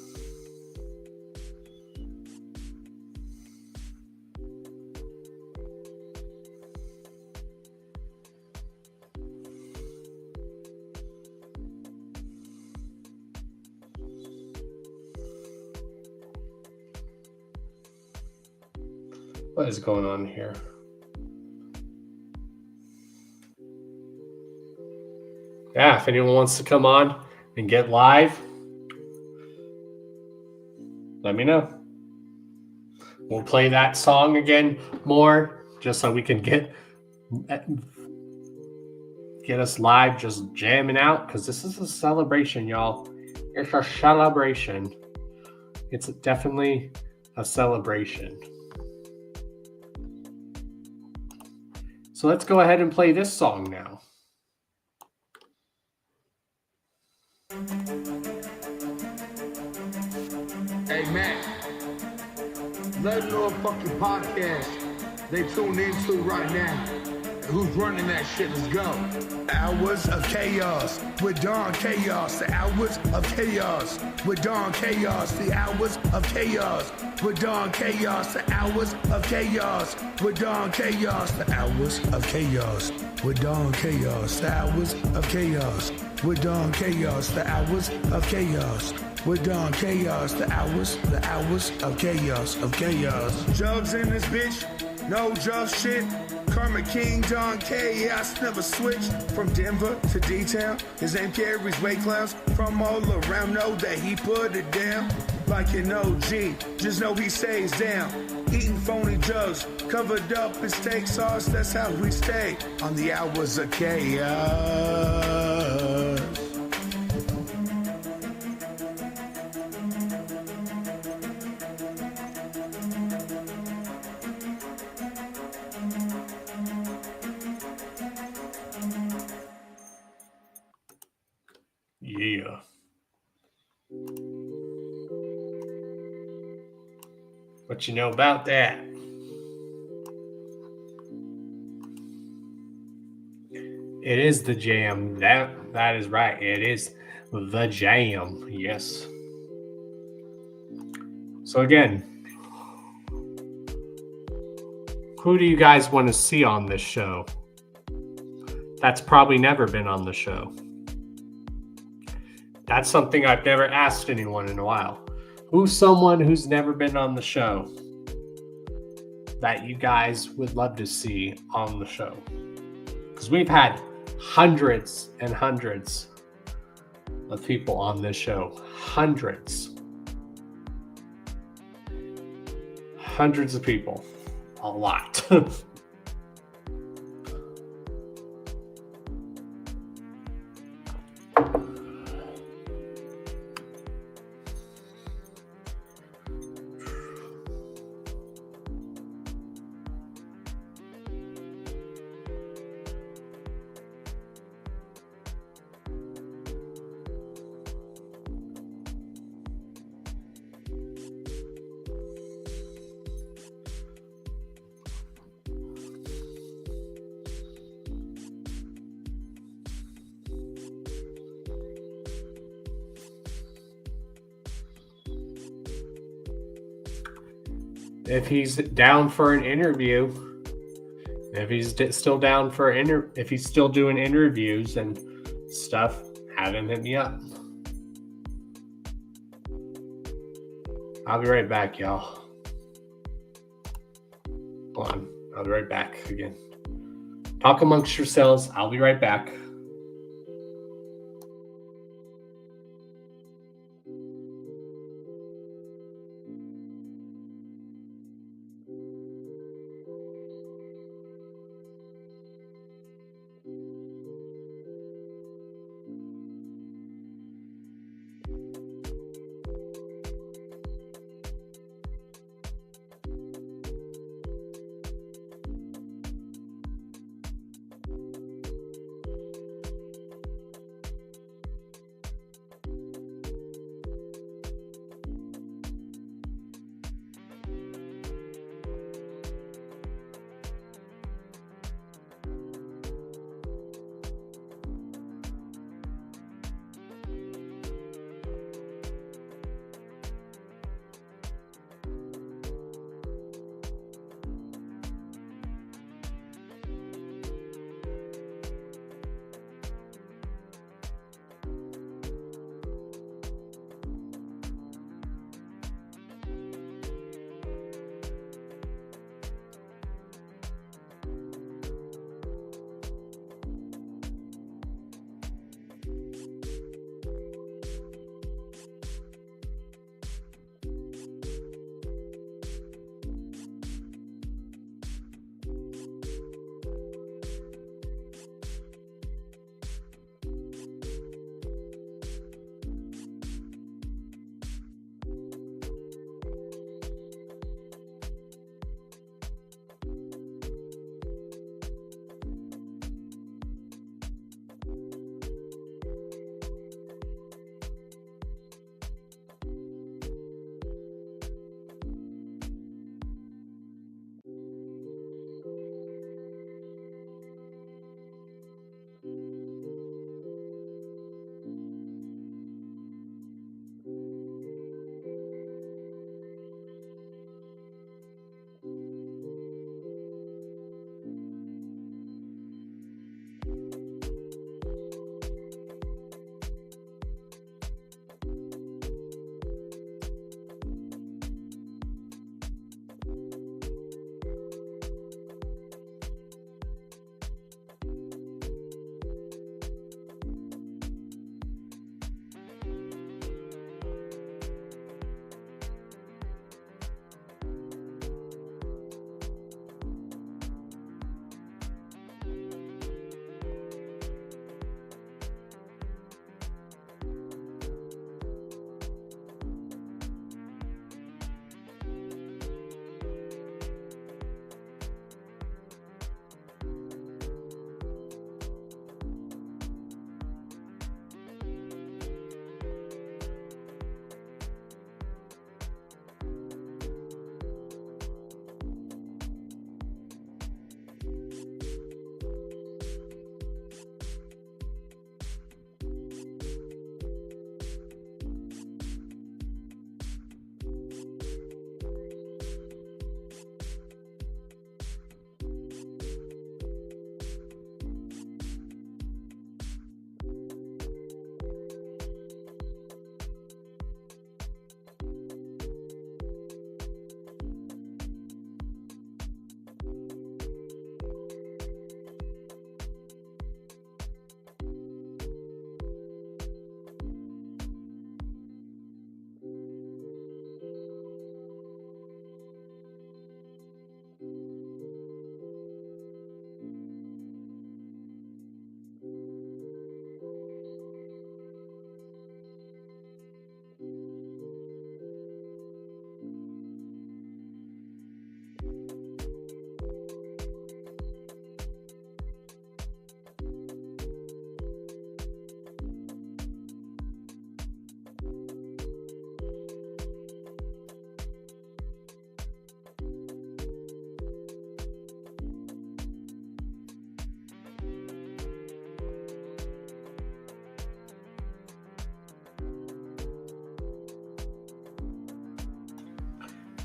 What is going on here? Yeah, if anyone wants to come on and get live, let me know. We'll play that song again more just so we can get us live just jamming out, because this is a celebration, y'all. It's a celebration. It's definitely a celebration. So let's go ahead and play this song now. Hey, Matt, let them know a fucking podcast they tune into right now. Who's running that shit? Let's go. Hours of Chaos with Don Chaos. The Hours of Chaos with Don Chaos. The Hours of Chaos with Don Chaos. The Hours of Chaos with Don Chaos. The Hours of Chaos with Don Chaos. The Hours of Chaos with Don Chaos. The Hours of Chaos with Don Chaos. The hours of chaos. Jugs in this bitch, no drug shit. Karma King, Don Chaos, never switched from Denver to D-Town. His name carries weight clouds from all around. Know that he put it down like an OG. Just know he stays down. Eating phony drugs, covered up in steak sauce. That's how we stay on the hours of chaos. Yeah. What you know about that? It is the jam. That is right. It is the jam. Yes. So again, who do you guys want to see on this show? That's probably never been on the show. That's something I've never asked anyone in a while. Who's someone who's never been on the show that you guys would love to see on the show? Because we've had hundreds and hundreds of people on this show. Hundreds. Hundreds of people. A lot. If he's down for an interview, if he's still down for if he's still doing interviews and stuff, have him hit me up. I'll be right back, y'all. Hold on. I'll be right back again. Talk amongst yourselves. I'll be right back.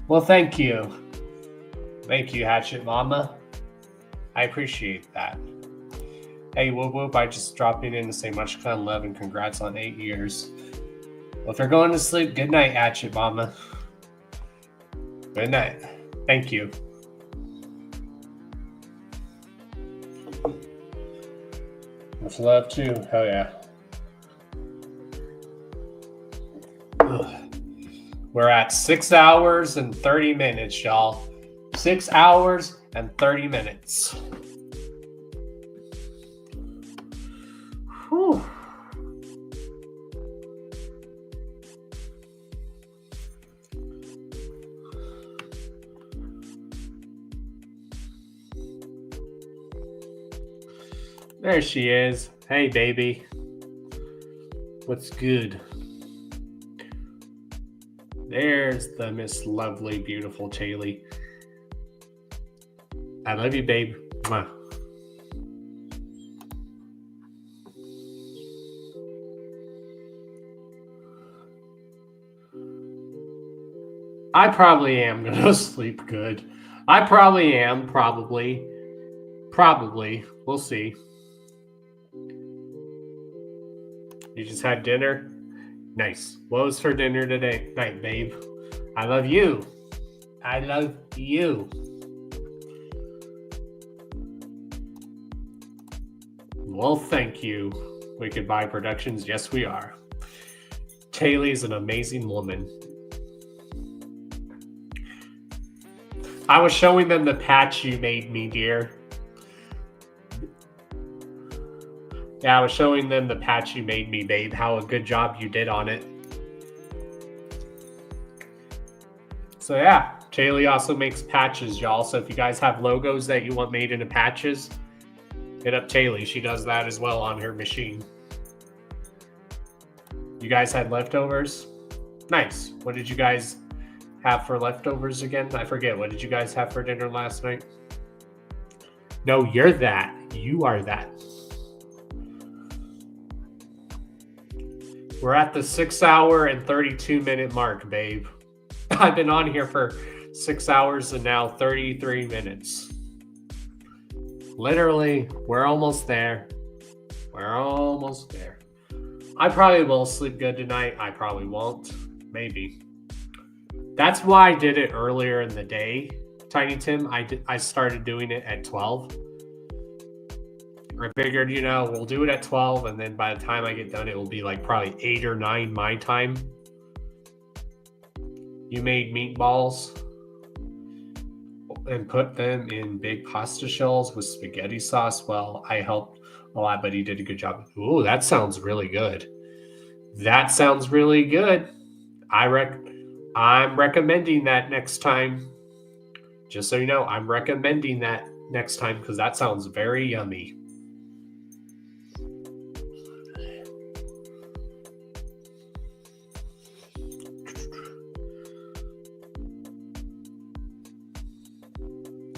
Well, thank you. Thank you, Hatchet Mama. I appreciate that. Hey, whoop whoop, I just dropped in to say much kind of love and congrats on 8 years. Well, if you're going to sleep, good night, Hatchet Mama. Good night. Thank you. Much love too. Hell yeah. Ugh. We're at 6 hours and 30 minutes, y'all. 6 hours and 30 minutes. Whew. There she is. Hey, baby. What's good? There's the Miss Lovely, Beautiful Taylor. I love you, babe. Mwah. I probably am going to sleep good. I probably am. Probably. We'll see. You just had dinner? Nice. What was for dinner today night, babe? I love you. I love you. Well, thank you, Wicked Buy Productions. Yes, we are. Taylor's an amazing woman. I was showing them the patch you made me, dear. Yeah, I was showing them the patch you made me, babe. How a good job you did on it. So yeah, Taylor also makes patches, y'all. So if you guys have logos that you want made into patches, hit up Taylor. She does that as well on her machine. You guys had leftovers? Nice. What did you guys have for leftovers again? I forget. What did you guys have for dinner last night? No, you're that. You are that. We're at the 6 hour and 32 minute mark, babe. I've been on here for 6 hours and now 33 minutes. Literally, we're almost there. We're almost there. I probably will sleep good tonight. I probably won't. Maybe. That's why I did it earlier in the day, Tiny Tim. I started doing it at 12. I figured, we'll do it at 12, and then by the time I get done, it will be like probably 8 or 9 my time. You made meatballs and put them in big pasta shells with spaghetti sauce. Well, I helped a lot, but he did a good job. Ooh, that sounds really good. That sounds really good. I'm recommending that next time. Just so you know, I'm recommending that next time because that sounds very yummy.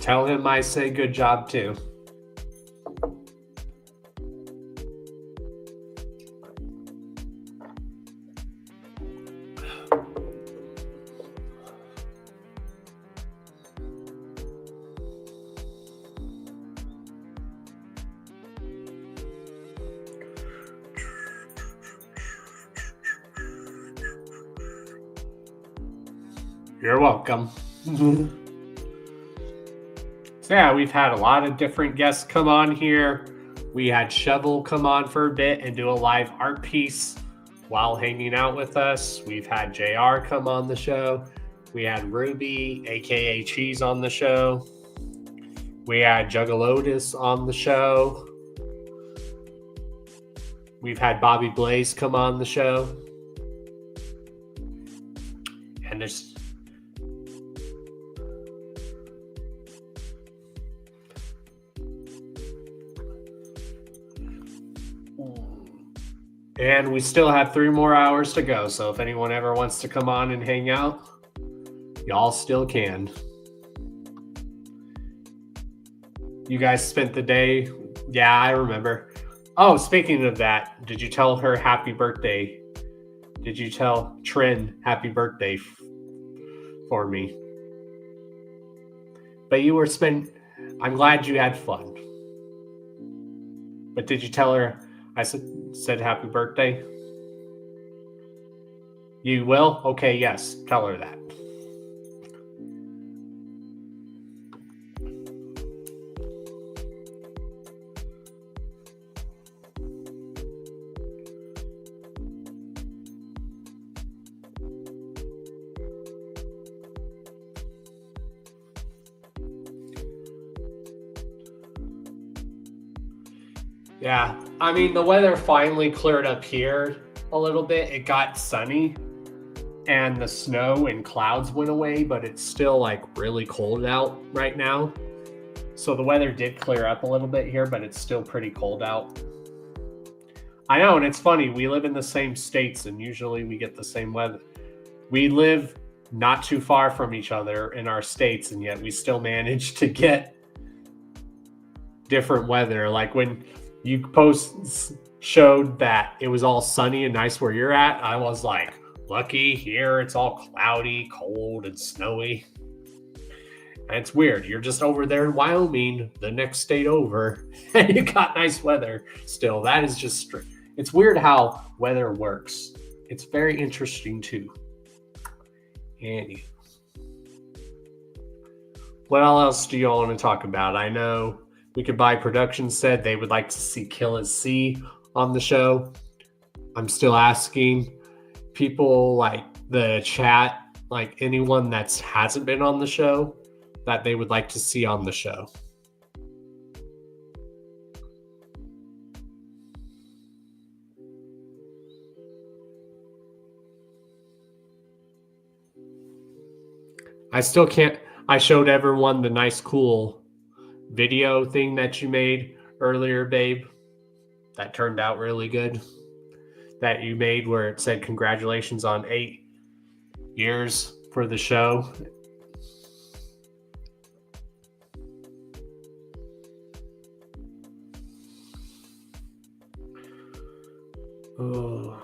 Tell him I say good job too. You're welcome. So yeah, we've had a lot of different guests come on here. We had Shovel come on for a bit and do a live art piece while hanging out with us. We've had JR come on the show. We had Ruby, aka Cheese, on the show. We had Juggalotus on the show. We've had Bobby Blaze come on the show. And there's And we still have 3 more hours to go. So if anyone ever wants to come on and hang out, y'all still can. You guys spent the day. Yeah, I remember. Oh, speaking of that, did you tell her happy birthday? Did you tell Trin happy birthday for me? But you were I'm glad you had fun. But did you tell her I said happy birthday? You will? Okay, yes. Tell her that. Yeah, I mean, the weather finally cleared up here a little bit. It got sunny and the snow and clouds went away, but it's still like really cold out right now. So the weather did clear up a little bit here, but it's still pretty cold out. I know, and it's funny. We live in the same states and usually we get the same weather. We live not too far from each other in our states, and yet we still manage to get different weather. Like when you showed that it was all sunny and nice where you're at, I was like, lucky. Here it's all cloudy, cold, and snowy. And it's weird. You're just over there in Wyoming, the next state over, and you got nice weather still. That is just it's weird how weather works. It's very interesting too. Andy, what else do you all want to talk about? I know We Could Buy Productions said they would like to see Kill at Sea on the show. I'm still asking people, like the chat, like anyone that hasn't been on the show, that they would like to see on the show. I still can't. I showed everyone the nice, cool video thing that you made earlier, babe. That turned out really good. That you made where it said congratulations on 8 years for the show. Oh.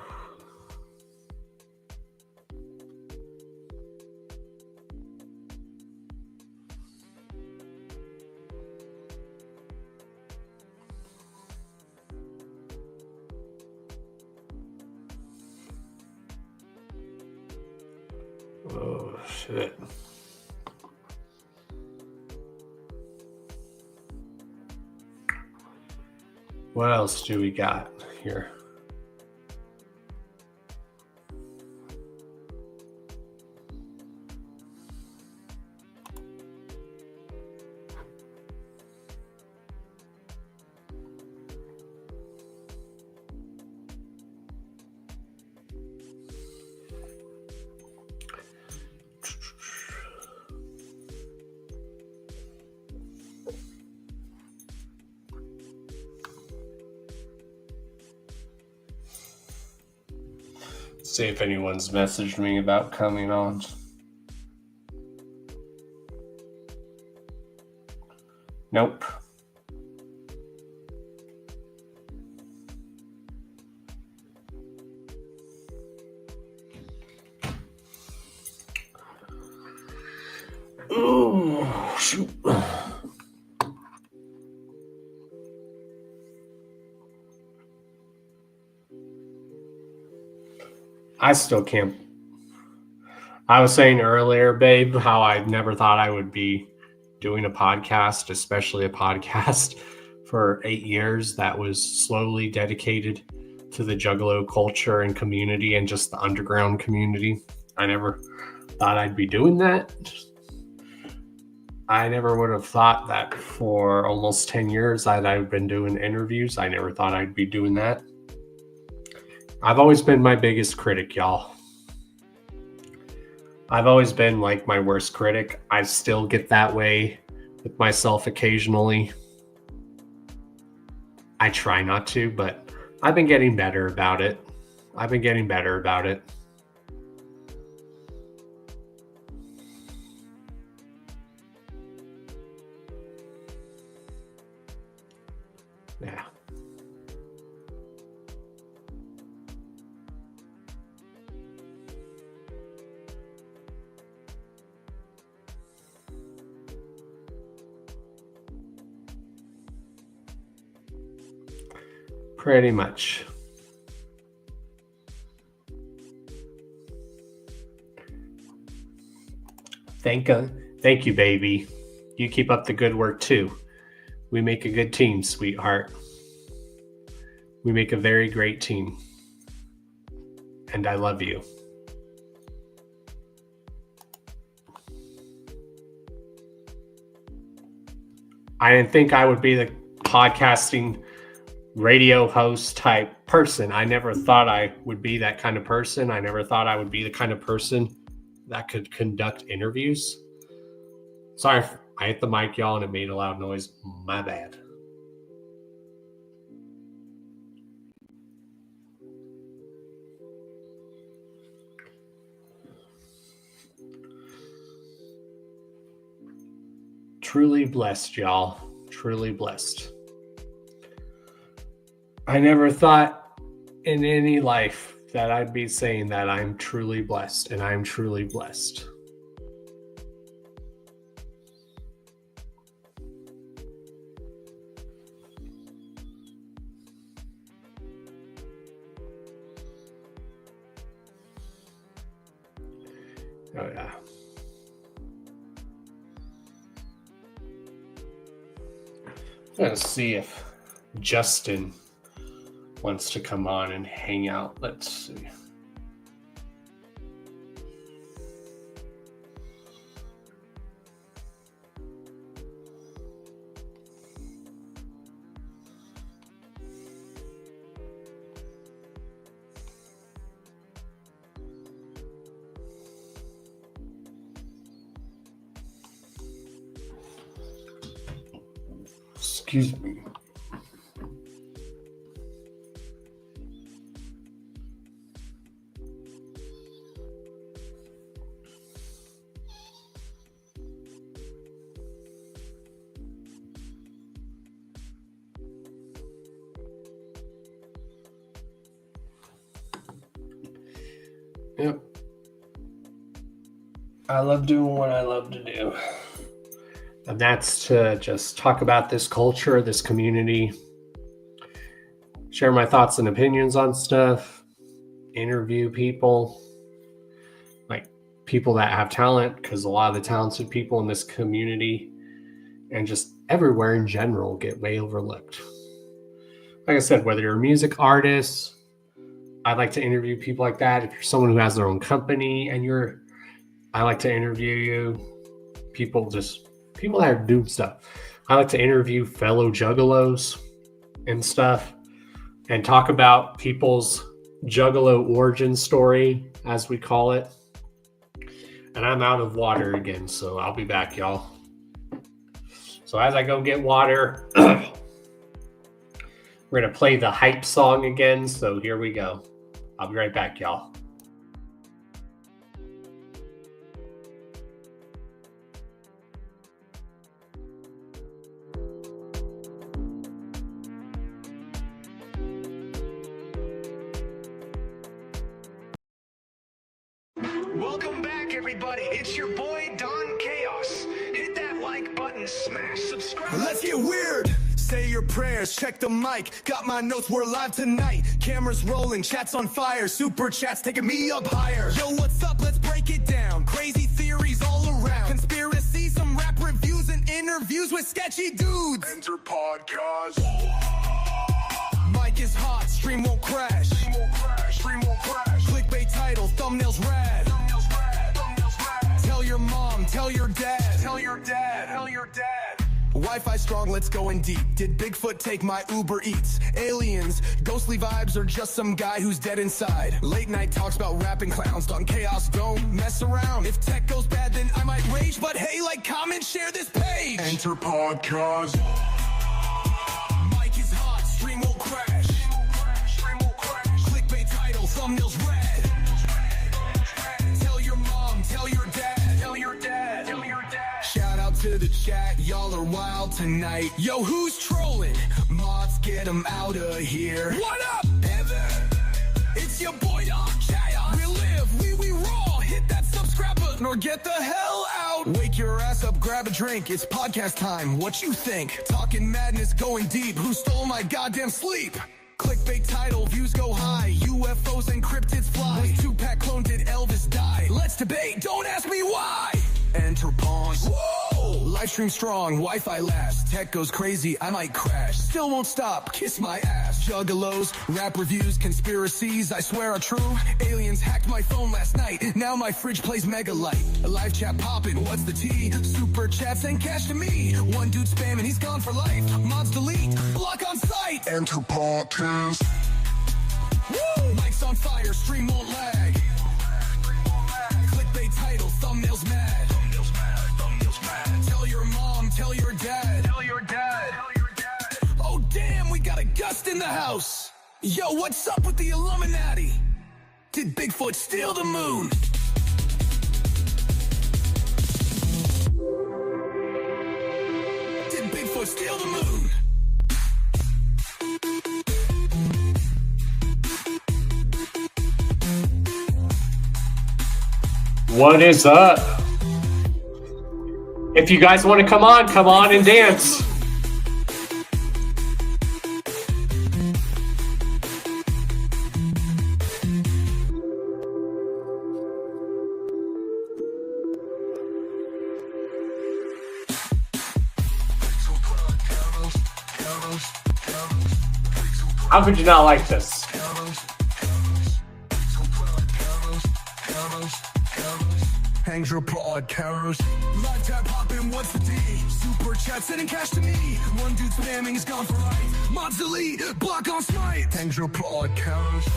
Oh, shit. What else do we got here? See if anyone's messaged me about coming on. Nope. Ooh, shoot. I still can't. I was saying earlier, babe, how I never thought I would be doing a podcast, especially a podcast for 8 years that was slowly dedicated to the Juggalo culture and community and just the underground community. I never thought I'd be doing that. I never would have thought that for almost 10 years that I've been doing interviews. I never thought I'd be doing that. I've always been my biggest critic, y'all. I've always been like my worst critic. I still get that way with myself occasionally. I try not to, but I've been getting better about it. Yeah. Pretty much. Thank you, baby. You keep up the good work too. We make a good team, sweetheart. We make a very great team. And I love you. I didn't think I would be the podcasting radio host type person. I never thought I would be that kind of person. I never thought I would be the kind of person that could conduct interviews. Sorry, I hit the mic, y'all, and it made a loud noise. My bad. Truly blessed, y'all. Truly blessed. I never thought in any life that I'd be saying that I'm truly blessed, and I'm truly blessed. Oh, yeah. Let's see if Justin wants to come on and hang out. Let's see. Excuse me. Yep. I love doing what I love to do. And that's to just talk about this culture, this community, share my thoughts and opinions on stuff, interview people, like people that have talent, because a lot of the talented people in this community and just everywhere in general get way overlooked. Like I said, whether you're a music artist, I'd like to interview people like that. If you're someone who has their own company and I like to interview you. People that are doing stuff. I like to interview fellow juggalos and stuff and talk about people's juggalo origin story, as we call it. And I'm out of water again, so I'll be back, y'all. So as I go get water, we're going to play the hype song again. So here we go. I'll be right back, y'all. Welcome back, everybody. It's your boy, Don Chaos. Hit that like button, smash subscribe. Let's get weird. Say your prayers, check the mic. Got my notes, we're live tonight. Cameras rolling, chats on fire. Super chats taking me up higher. Yo, what's up? Let's break it down. Crazy theories all around. Conspiracy, some rap reviews and interviews with sketchy dudes. Enter podcast. Mic is hot, stream won't crash. Stream won't crash. Clickbait title, thumbnails rad. Tell your mom, tell your dad. Tell your dad, tell your dad. Wi-Fi strong, let's go in deep. Did Bigfoot take my Uber Eats? Aliens, ghostly vibes, or just some guy who's dead inside? Late night talks about rapping clowns. Don Chaos, don't mess around. If tech goes bad, then I might rage. But hey, like, comment, share this page. Enter podcast. Mic is hot, stream won't crash. Stream won't crash. Clickbait title, thumbnails red. Tell your mom, tell your dad. Tell your dad, tell your dad. Shout out to the chat, y'all are wild tonight. Yo, who's trolling? Mods, get them out of here. What up, Evan? It's your boy, Don Chaos. We live, we roll. Hit that subscribe button or get the hell out. Wake your ass up, grab a drink. It's podcast time. What you think? Talking madness, going deep. Who stole my goddamn sleep? Clickbait title, views go high. UFOs and cryptids fly. Was Tupac clone, did Elvis die? Let's debate, don't ask me why. Enter pawns. Whoa! Live stream strong, Wi-Fi last. Tech goes crazy, I might crash. Still won't stop, kiss my ass. Juggalos, rap reviews, conspiracies, I swear are true. Aliens hacked my phone last night. Now my fridge plays Megalite. A live chat poppin', what's the tea? Super chats and cash to me. One dude spamming, he's gone for life. Mods delete, block on site. Enter podcast. Woo! Mics on fire, stream won't lag. Clickbait title, thumbnails mad. Tell your mom, tell your dad. Tell your dad. Oh damn, we got a gust in the house. Yo, what's up with the Illuminati? Did Bigfoot steal the moon? Did Bigfoot steal the moon? What is up? If you guys want to come on and dance. How could you not like this? Hangs your podcast. Live tap hopping, what's the D? Super chat sending cash to me. One dude spamming is gone for life. Mods delete, block on smite. Hangs your podcast.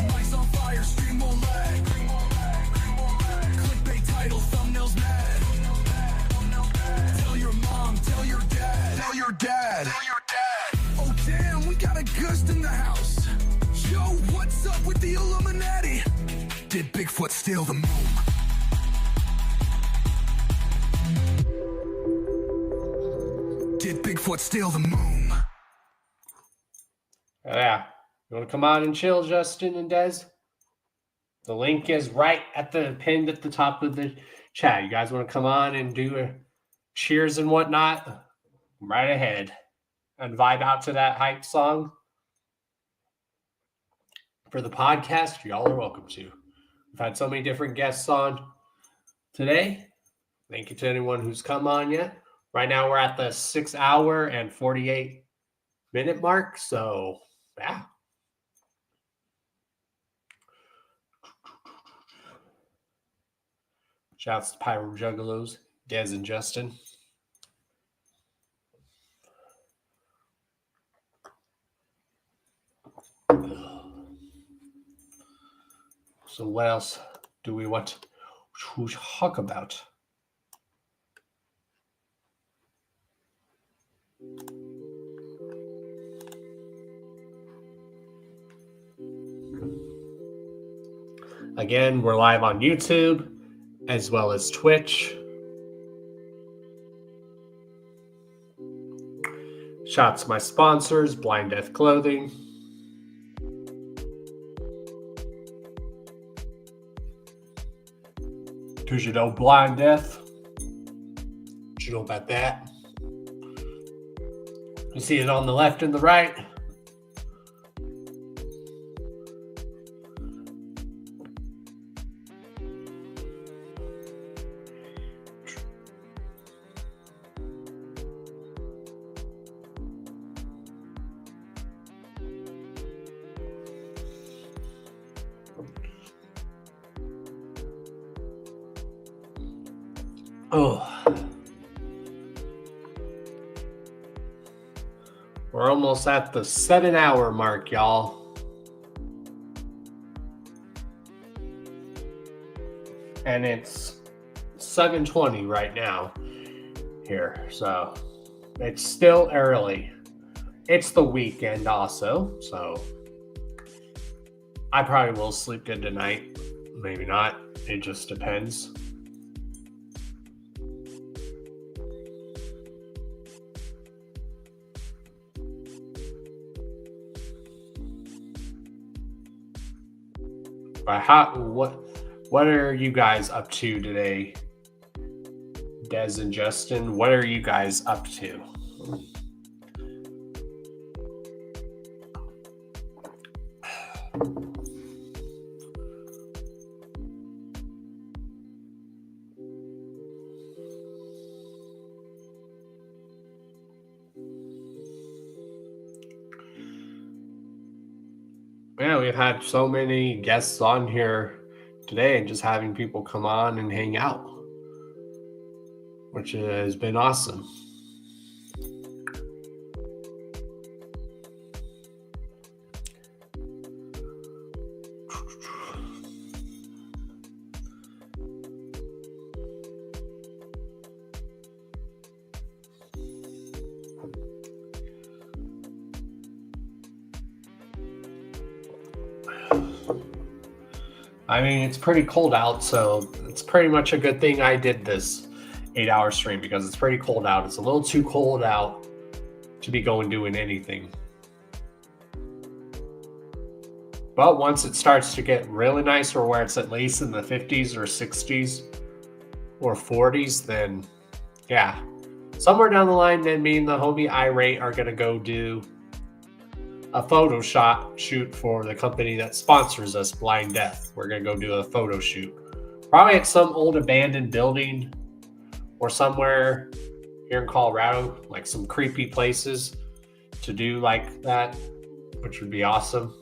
Mics on fire, stream won't lag. Clickbait title, thumbnails mad. Tell your mom, tell your dad. Tell your dad. Tell your dad. Oh damn, we got a ghost in the house. Yo, what's up with the Illuminati? Did Bigfoot steal the moon? Did Bigfoot steal the moon? Yeah. You want to come on and chill, Justin and Des? The link is right at the pinned at the top of the chat. You guys want to come on and do a cheers and whatnot? Right ahead. And vibe out to that hype song. For the podcast, y'all are welcome to. We've had so many different guests on today. Thank you to anyone who's come on yet. Right now, we're at the 6 hour and 48 minute mark. So, yeah. Shouts to Pyro Juggalos, Des and Justin. So what else do we want to talk about? Again, we're live on YouTube as well as Twitch. Shout out to my sponsors, Blind Death Clothing. Because you know Blind Death. What you know about that? You see it on the left and the right. Oh. We're almost at the 7 hour mark, y'all. And it's 7:20 right now here. So it's still early. It's the weekend also. So I probably will sleep good tonight. Maybe not. It just depends. What are you guys up to today? Des and Justin, what are you guys up to? Yeah, we've had so many guests on here today and just having people come on and hang out, which has been awesome. I mean, it's pretty cold out, so it's pretty much a good thing I did this 8-hour stream because it's pretty cold out. It's a little too cold out to be doing anything. But once it starts to get really nice, or where it's at least in the 50s or 60s or 40s, then yeah. Somewhere down the line, then me and the homie Irate are going to go do a photo shoot for the company that sponsors us, Blind Death. We're going to go do a photo shoot. Probably at some old abandoned building or somewhere here in Colorado, like some creepy places to do like that, which would be awesome.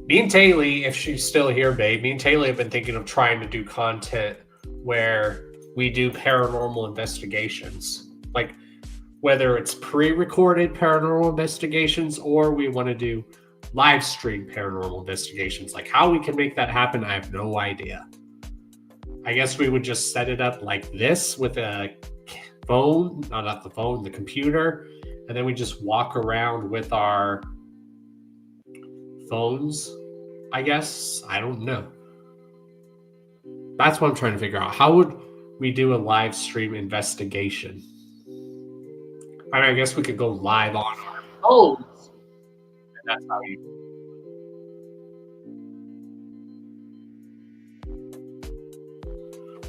Me and Taylor, if she's still here, babe, me and Taylor have been thinking of trying to do content where we do paranormal investigations. Like, whether it's pre-recorded paranormal investigations or we want to do live stream paranormal investigations. Like, how we can make that happen, I have no idea. I guess we would just set it up like this with a phone, not the phone, the computer, and then we just walk around with our phones, I guess. I don't know. That's what I'm trying to figure out. How would we do a live stream investigation? I mean, I guess we could go live on our phones, and that's how you.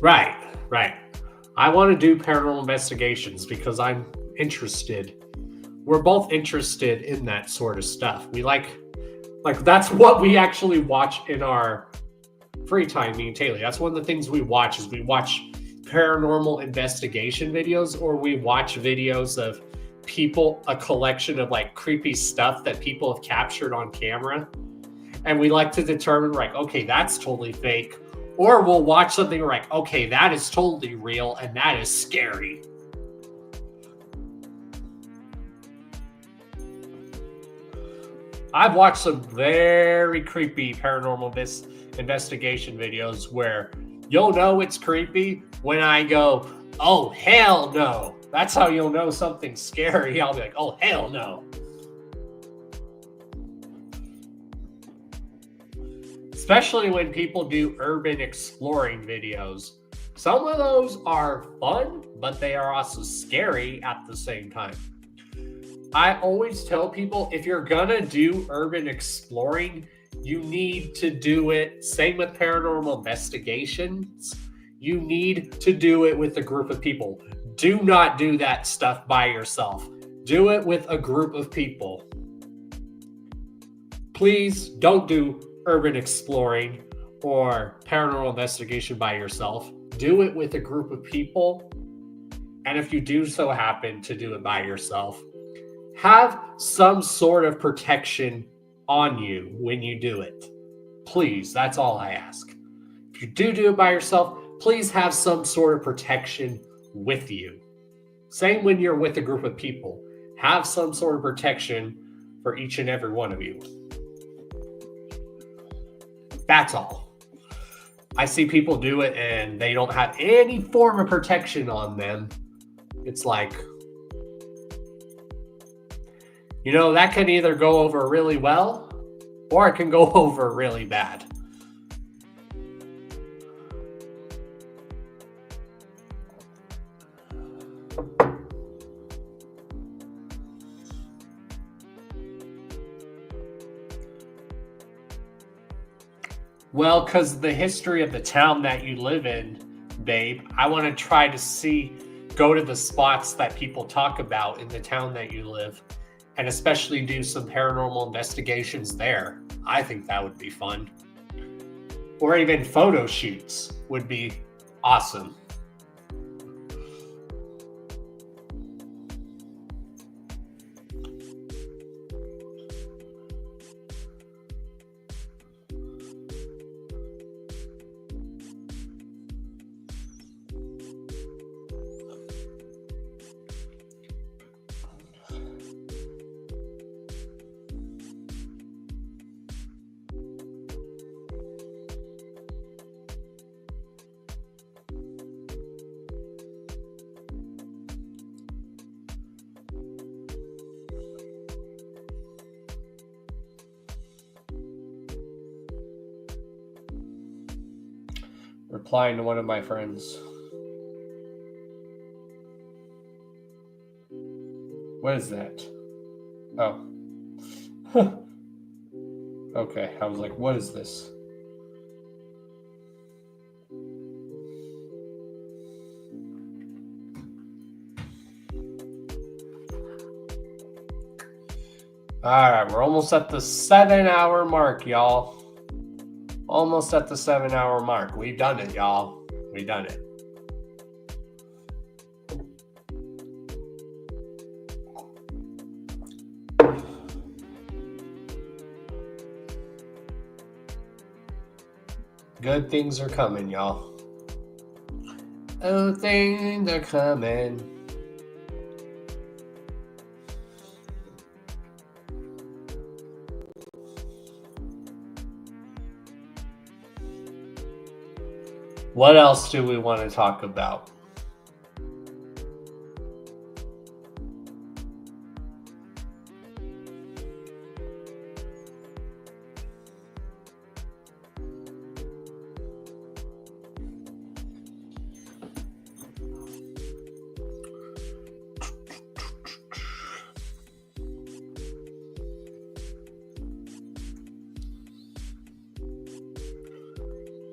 Right. I want to do paranormal investigations because I'm interested. We're both interested in that sort of stuff. We like that's what we actually watch in our free time, me and Taylor. That's one of the things we watch is we watch paranormal investigation videos, or we watch videos of people, a collection of like creepy stuff that people have captured on camera, and we like to determine like, okay, that's totally fake, or we'll watch something like, okay, that is totally real and that is scary. I've watched some very creepy paranormal investigation videos where you'll know it's creepy when I go, oh, hell no. That's how you'll know something's scary. I'll be like, oh, hell no. Especially when people do urban exploring videos. Some of those are fun, but they are also scary at the same time. I always tell people, if you're gonna do urban exploring, you need to do it. Same with paranormal investigations. You need to do it with a group of people. Do not do that stuff by yourself. Do it with a group of people. Please don't do urban exploring or paranormal investigation by yourself. Do it with a group of people. And if you do so happen to do it by yourself, have some sort of protection on you when you do it. Please, that's all I ask. If you do it by yourself, please have some sort of protection with you. Same when you're with a group of people. Have some sort of protection for each and every one of you. That's all. I see people do it and they don't have any form of protection on them. It's like, you know, that can either go over really well or it can go over really bad. Well, because the history of the town that you live in, babe, I want to try to go to the spots that people talk about in the town that you live, and especially do some paranormal investigations there. I think that would be fun. Or even photo shoots would be awesome. Replying to one of my friends. What is that? Oh. Okay, I was like, what is this? Alright, we're almost at the 7-hour mark, y'all. Almost at the 7-hour mark. We've done it, y'all. We've done it. Good things are coming, y'all. Oh, things are coming. What else do we want to talk about?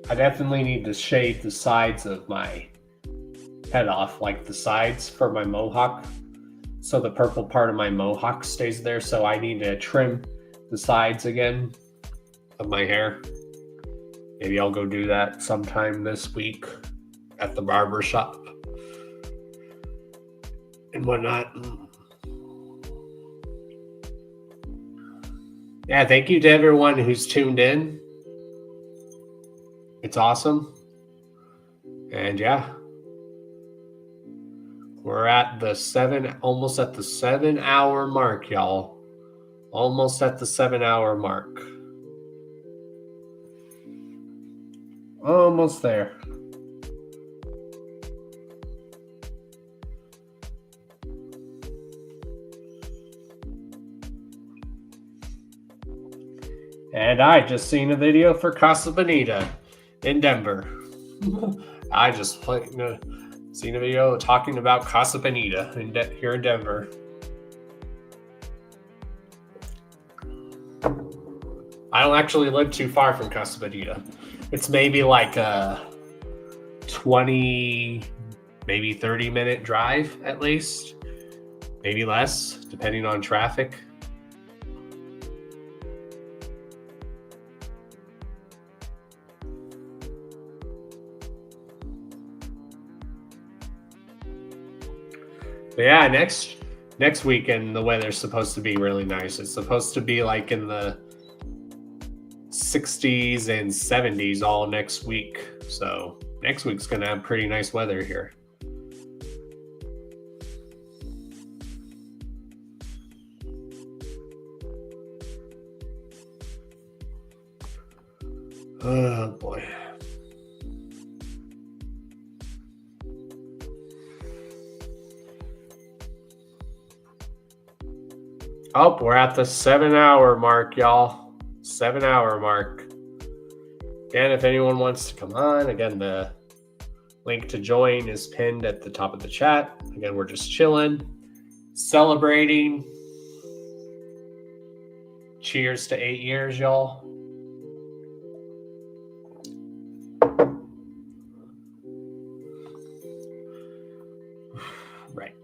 I definitely need to shave the sides of my head off, like the sides for my mohawk, so the purple part of my mohawk stays there. So I need to trim the sides again of my hair. Maybe I'll go do that sometime this week at the barber shop and whatnot. Yeah, thank you to everyone who's tuned in. It's awesome. And yeah, we're at the almost at the 7-hour mark, y'all. Almost at the 7-hour mark. Almost there. And I just seen a video for Casa Bonita in Denver. I just seen a video talking about Casa Bonita here in Denver. I don't actually live too far from Casa Bonita. It's maybe like a 20, maybe 30-minute drive at least. Maybe less, depending on traffic. But yeah, next weekend the weather's supposed to be really nice. It's supposed to be like in the 60s and 70s all next week. So next week's gonna have pretty nice weather here. Oh boy. Oh, we're at the 7-hour mark, y'all. 7-hour mark. Again, if anyone wants to come on, again, the link to join is pinned at the top of the chat. Again, we're just chilling, celebrating. Cheers to 8 years, y'all. Right.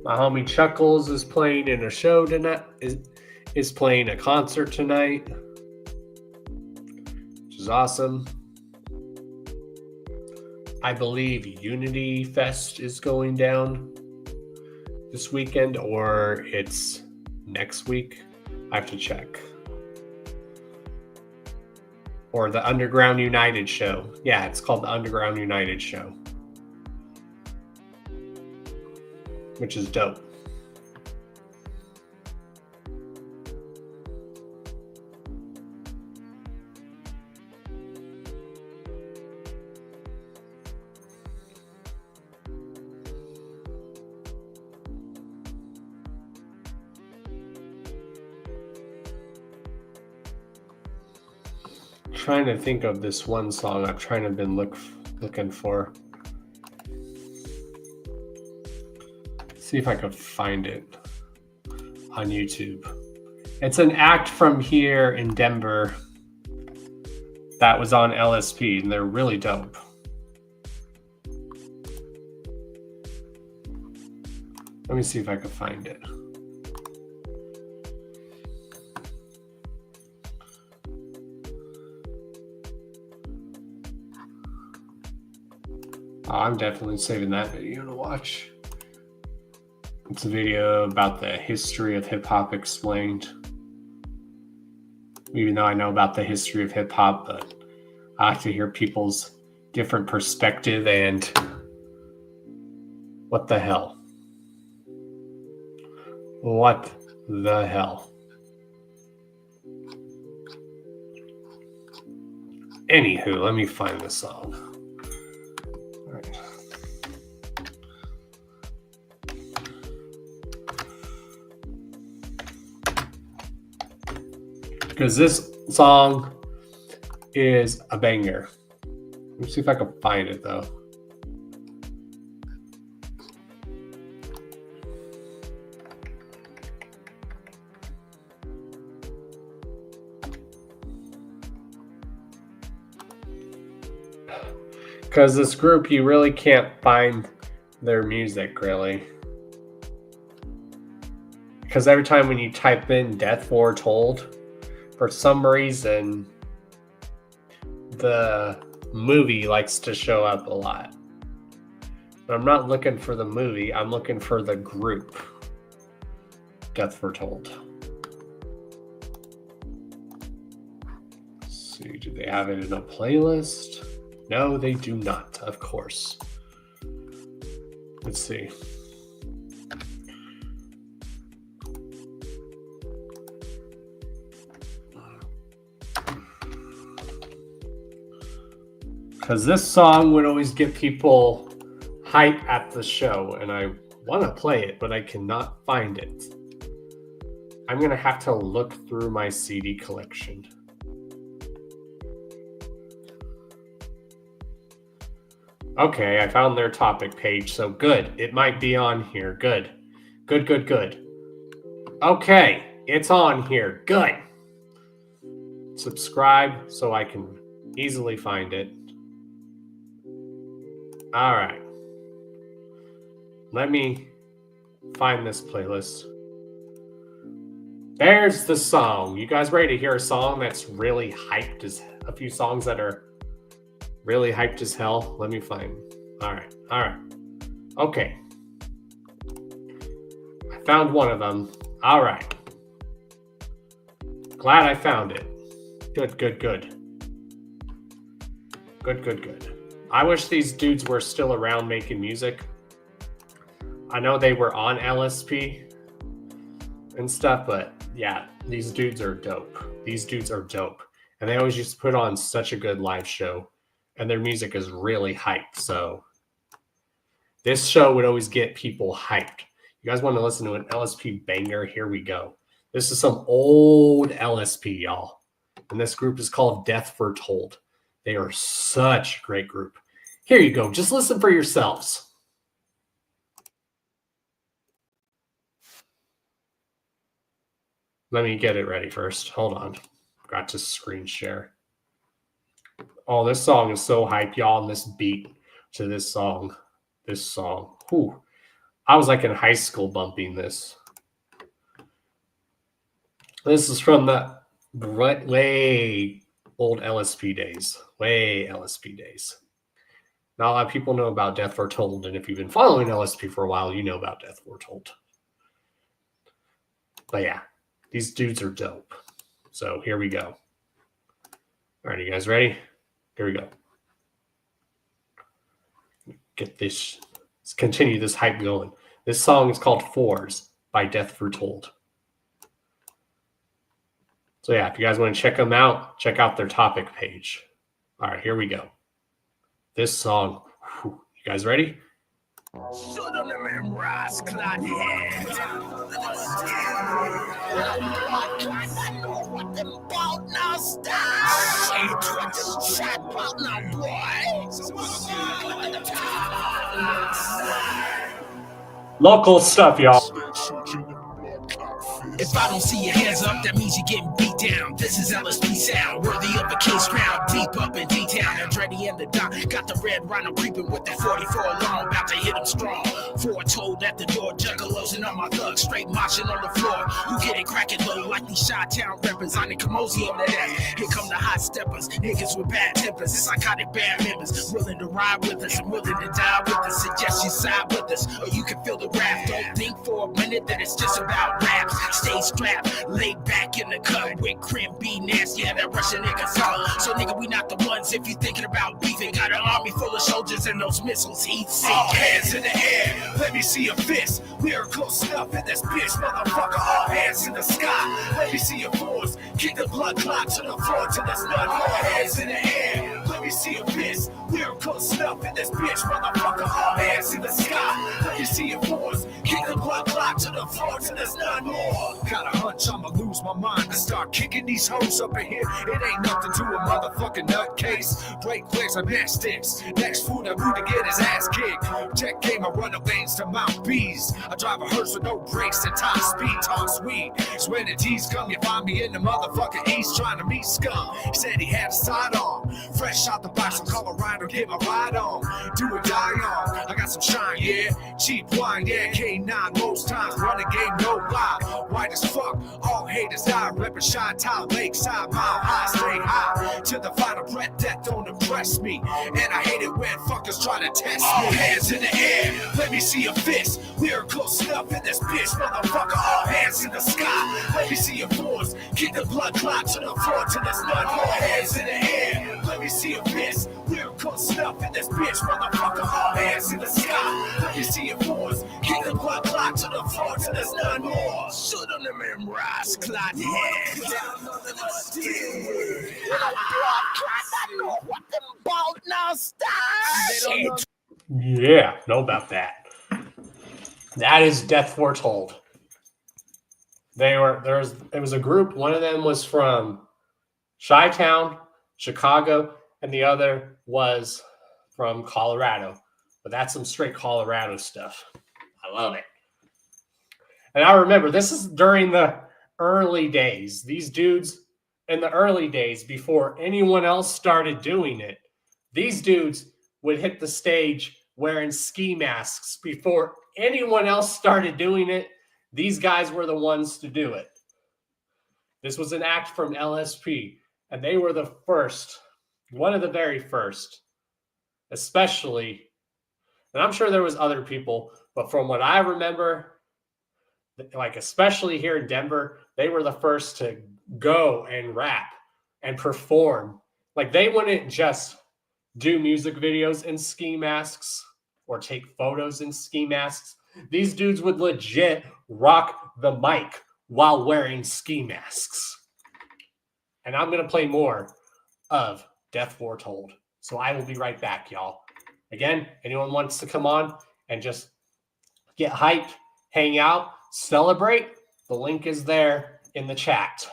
My homie Chuckles is playing in a show tonight. Is playing a concert tonight, which is awesome. I believe Unity Fest is going down this weekend, or it's next week. I have to check. Or the Underground United show. Yeah, it's called the Underground United show, which is dope. trying to think of this one song I've trying to been looking for. See if I could find it on YouTube. It's an act from here in Denver that was on LSP, and they're really dope. Let me see if I can find it. Oh, I'm definitely saving that video to watch. It's a video about the history of hip-hop explained. Even though I know about the history of hip-hop, but I like to hear people's different perspective and what the hell. What the hell? Anywho, let me find the song. All right. Because this song is a banger. Let me see if I can find it though. Because this group, you really can't find their music, really. Because every time when you type in Death Foretold, for some reason, the movie likes to show up a lot. But I'm not looking for the movie, I'm looking for the group. Death Foretold. Let's see, do they have it in a playlist? No, they do not, of course. Let's see. Because this song would always get people hype at the show, and I want to play it, but I cannot find it. I'm going to have to look through my CD collection. Okay, I found their topic page, so good. It might be on here. Good. Good, good, good. Okay, it's on here. Good. Subscribe so I can easily find it. All right. Let me find this playlist. There's the song. You guys ready to hear a song that's really hyped as a few songs that are really hyped as hell? Let me find. All right. All right. Okay. I found one of them. All right. Glad I found it. Good, good, good. Good, good, good. I wish these dudes were still around making music. I know they were on LSP and stuff, but yeah, these dudes are dope. These dudes are dope. And they always used to put on such a good live show. And their music is really hyped. So this show would always get people hyped. You guys want to listen to an LSP banger? Here we go. This is some old LSP, y'all. And this group is called Death Foretold. They are such a great group. Here you go. Just listen for yourselves. Let me get it ready first. Hold on. Forgot to screen share. Oh, this song is so hype, y'all, and this beat to this song. This song. Whew. I was like in high school bumping this. This is from the way old LSP days. Way LSP days. Not a lot of people know about Death Foretold, and if you've been following LSP for a while, you know about Death Foretold. But yeah, these dudes are dope. So here we go. All right, you guys ready? Here we go. Get this. Let's continue this hype going. This song is called Fours by Death Foretold. So yeah, if you guys want to check them out, check out their topic page. All right, here we go. This song. Whew, you guys ready? them bald now stars. Shot out now, Local stuff, y'all. If I don't see your hands up, that means you're getting beat down. This is LSP sound, worthy of a king's crown. Deep up in D-Town, Andretti and the Doc got the red rhino creeping with that 44 long, about to hit him strong. Foretold at the door, juggalos and all my thugs straight moshing on the floor. You get it cracking low like these Chi-Town rappers. I'm the Kamosi on that ass. Here come the hot steppers, niggas with bad tempers. It's psychotic band members, willing to ride with us and willing to die with us. Suggest you side with us, or you can feel the rap. Don't think for a minute that it's just about raps. Stay strapped, laid back in the cut with Crim B nasty, yeah, that Russian nigga song. So nigga, we not the ones if you thinking about beefing. Got an army full of soldiers and those missiles heat sink. All hands in the air, let me see a fist. Lyrical stuff in this bitch, motherfucker. All hands in the sky, let me see your force. Kick the blood clot to the floor till there's none. All hands in the air, let me see a fist. Lyrical stuff in this bitch, motherfucker. All hands in the sky, let me see your force. Kick the blood clot to the floor till there's none more. Got a hunch I'ma lose my mind and start kicking these hoes up in here. It ain't nothing to a motherfucking nutcase. Break legs and matchsticks. Next fool that rude to get his ass kicked. Check game, I run the lanes to Mount Bees. I drive a hearse with no brakes and top speed, talk sweet. So when the G's come, you find me in the motherfucking East trying to meet scum. He said he had a side on, fresh out the box from Colorado, get my ride on. Do or die on, I got some shine, yeah. Cheap wine, yeah. K9 most times, run the game, no lie. White as fuck, all haters die. Reppin' Chi-Town, Lakeside, mile high, stay high. To the final breath, that don't impress me. And I hate it when fuckers try to test me. All hands in the air, let me see a fist. Lyrical stuff in this bitch, motherfucker. All hands in the sky, let me see your force. Kick the blood clot to the floor till there's none. All hands in the air, let me see a fist. Lyrical stuff in this bitch, motherfucker. All hands in the sky, let me see your force. Kick the blood clot to the floor till there's none more. Shoot on the memorize, clot head. Down on the steel. What them bald now stars? Yeah, know about that. That is Death Foretold. It was a group. One of them was from Chi-Town, Chicago, and the other was from Colorado. But that's some straight Colorado stuff. I love it. And I remember this is during the early days. These dudes in the early days, before anyone else started doing it, these dudes would hit the stage wearing ski masks. Before anyone else started doing it, these guys were the ones to do it. This was an act from LSP, and they were the first, one of the very first, especially, and I'm sure there was other people, but from what I remember, like especially here in Denver, they were the first to go and rap and perform. Like they wouldn't just do music videos in ski masks or take photos in ski masks. These dudes would legit rock the mic while wearing ski masks. And I'm going to play more of Death Foretold. So I will be right back, y'all. Again, anyone wants to come on and just get hyped, hang out, celebrate, the link is there in the chat.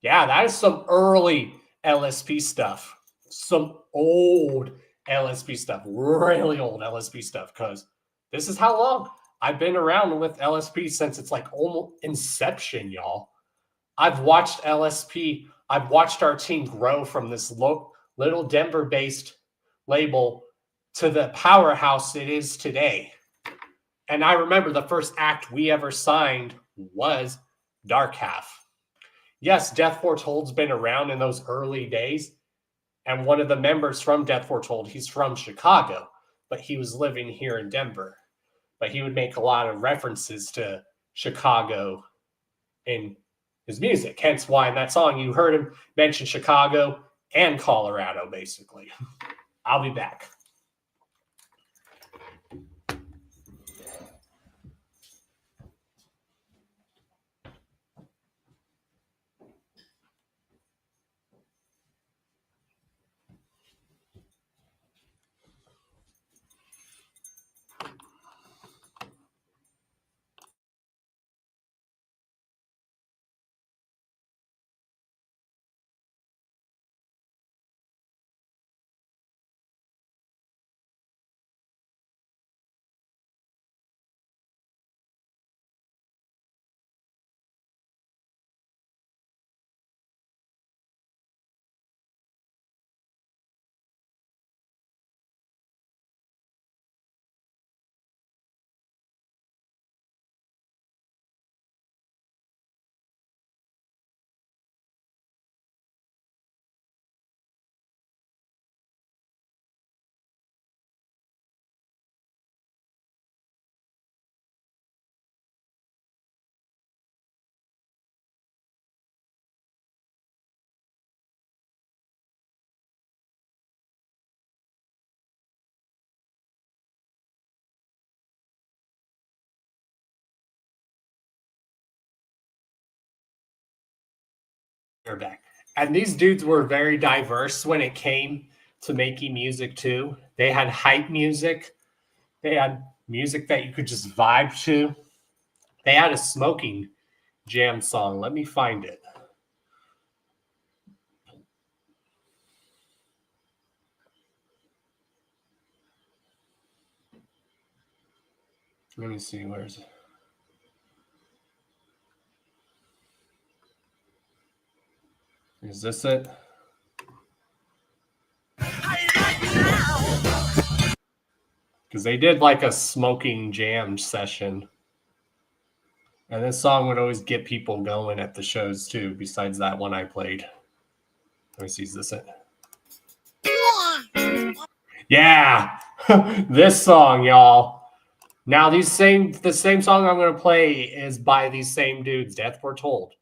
Yeah, that is some early LSP stuff. Some old LSP stuff. Really old LSP stuff. Because this is how long I've been around with LSP, since it's like almost inception, y'all. I've watched LSP. I've watched our team grow from this little Denver-based label to the powerhouse it is today. And I remember the first act we ever signed was Dark Half. Yes, Death Foretold's been around in those early days. And one of the members from Death Foretold, he's from Chicago, but he was living here in Denver. But he would make a lot of references to Chicago in his music. Hence why in that song you heard him mention Chicago and Colorado, basically. I'll be back. They're back. And these dudes were very diverse when it came to making music too. They had hype music. They had music that you could just vibe to. They had a smoking jam song. Let me find it. Let me see, where is it? Is this it? Because they did like a smoking jam session. And this song would always get people going at the shows too, besides that one I played. Let me see, is this it? Yeah! This song, y'all. Now, the same song I'm going to play is by these same dudes, Death Foretold.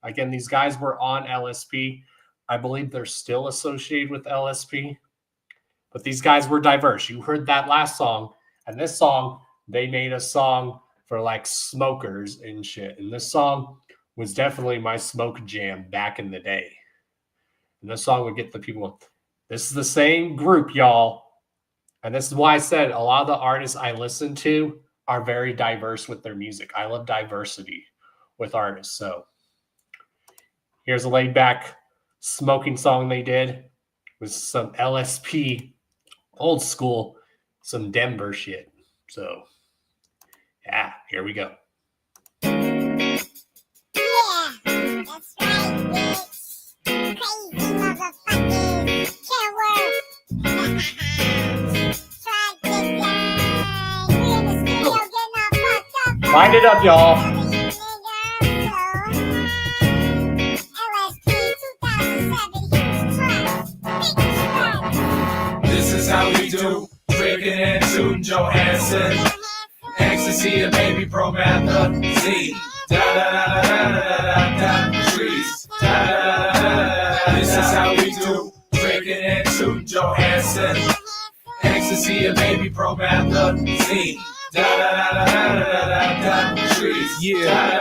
Again, these guys were on LSP. I believe they're still associated with LSP. But these guys were diverse. You heard that last song. And this song, they made a song for like smokers and shit. And this song was definitely my smoke jam back in the day. And this song would get the people. This is the same group, y'all. And this is why I said a lot of the artists I listen to are very diverse with their music. I love diversity with artists. So here's a laid back smoking song they did with some LSP, old school, some Denver shit. So yeah, here we go. Yeah, that's right, bitch. Crazy motherfuckers. Can't work. Line it up, y'all. This is how we do. Drinking and shooting Johansson. Ecstasy and baby promethazine. Da da da da da da da. Trees. Da da da da. This is how we do. Drinking and shooting Johansson. Ecstasy and baby promethazine. Da da da da da da. Trees. Yeah.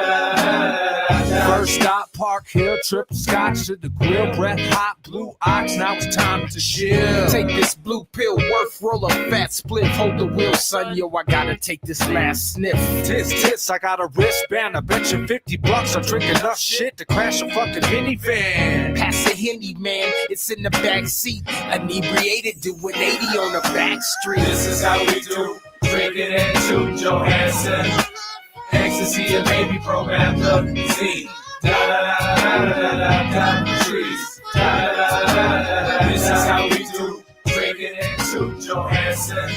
First stop, Park Hill, triple scotch to the grill, breath hot, blue ox, now it's time to chill. Take this blue pill, worth roll a fat split, hold the wheel, son, yo, I gotta take this last sniff. Tis, I got a wristband, I bet you $50, I drink enough shit to crash a fucking minivan. Pass the Henny, man, it's in the back seat, inebriated, doing 80 on the back street. This is how we do, drinking and shooting Johansson. Ecstasy and baby promethazine. Da da da da da da da. Trees. Da da da da da. This is how we do. Drinking and shooting Johansson.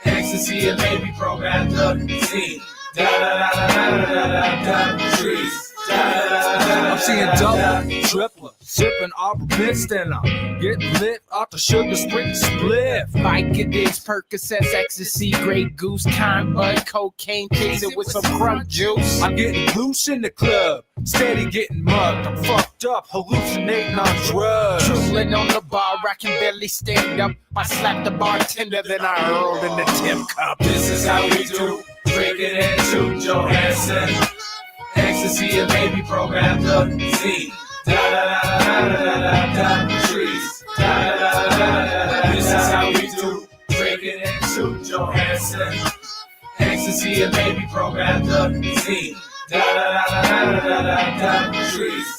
Ecstasy and baby promethazine. Da da da da da da. Trees. I'm seeing double, triple, sipping Arbor Mist, and I'm getting lit off the sugar spring spliff. Vicodins, Percocets, ecstasy, Grey Goose, Kind Bud, cocaine, chasing with some crumb juice. I'm getting loose in the club, steady getting mugged. I'm fucked up, hallucinating on drugs. Drooling on the bar, I can barely stand up. I slapped the bartender, then I hurled in the tip cup. This is how we do, drinking and shooting Johansson. Ecstasy and baby promethazine. Da da da da da da da. Trees. Da da da da. This is how we do. Drinking and shooting Johansson. Ecstasy and baby promethazine. Da da da da da da. Trees.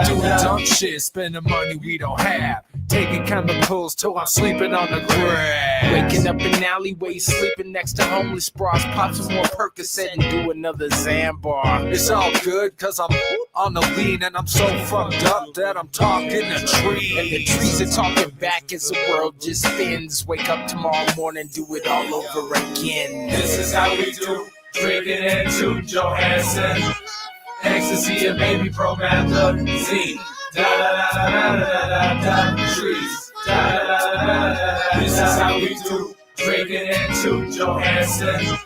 Doing dumb shit, spending money we don't have. Taking chemicals till I'm sleeping on the grass. Waking up in alleyways, sleeping next to homeless bras. Pop some more Percocet and do another Xambar. It's all good cause I'm on the lean and I'm so fucked up that I'm talking to trees. And the trees are talking back as the world just spins. Wake up tomorrow morning, do it all over again. This is how we do, drinking and shooting Johansson. Ecstasy and baby promethazine. Da da da da da da da. Trees. Da da da da. This is how we do. Drinking and shooting Johansson.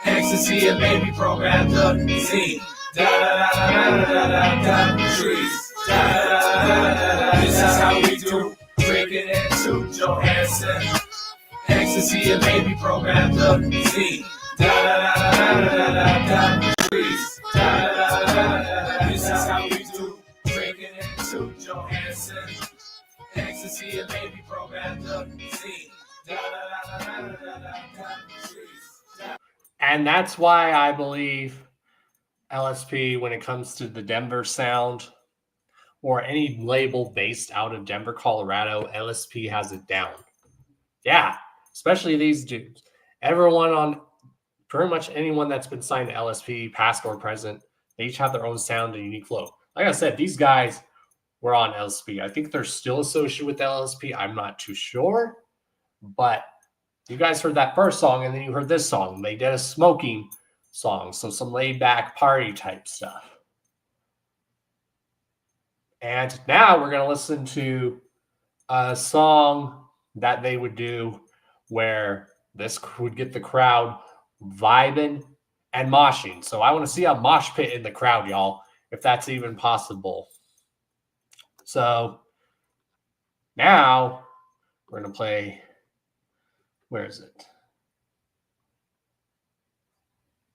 Ecstasy and baby promethazine. Da da da da da da. Trees. Da da da da. This is how we do. Drinking and shooting Johansson. Ecstasy and baby promethazine. Da da da da da da. Trees. This is how we do. to see a baby program the scene. And that's why I believe LSP, when it comes to the Denver sound or any label based out of Denver, Colorado, LSP has it down. Yeah, especially these dudes. Everyone on pretty much anyone that's been signed to LSP, past or present, they each have their own sound and unique flow. Like I said, these guys were on LSP. I think they're still associated with LSP. I'm not too sure, but you guys heard that first song and then you heard this song. They did a smoking song, so some laid back party type stuff. And now we're going to listen to a song that they would do where this would get the crowd vibing and moshing. So I want to see a mosh pit in the crowd, y'all, if that's even possible. So now we're going to play, where is it?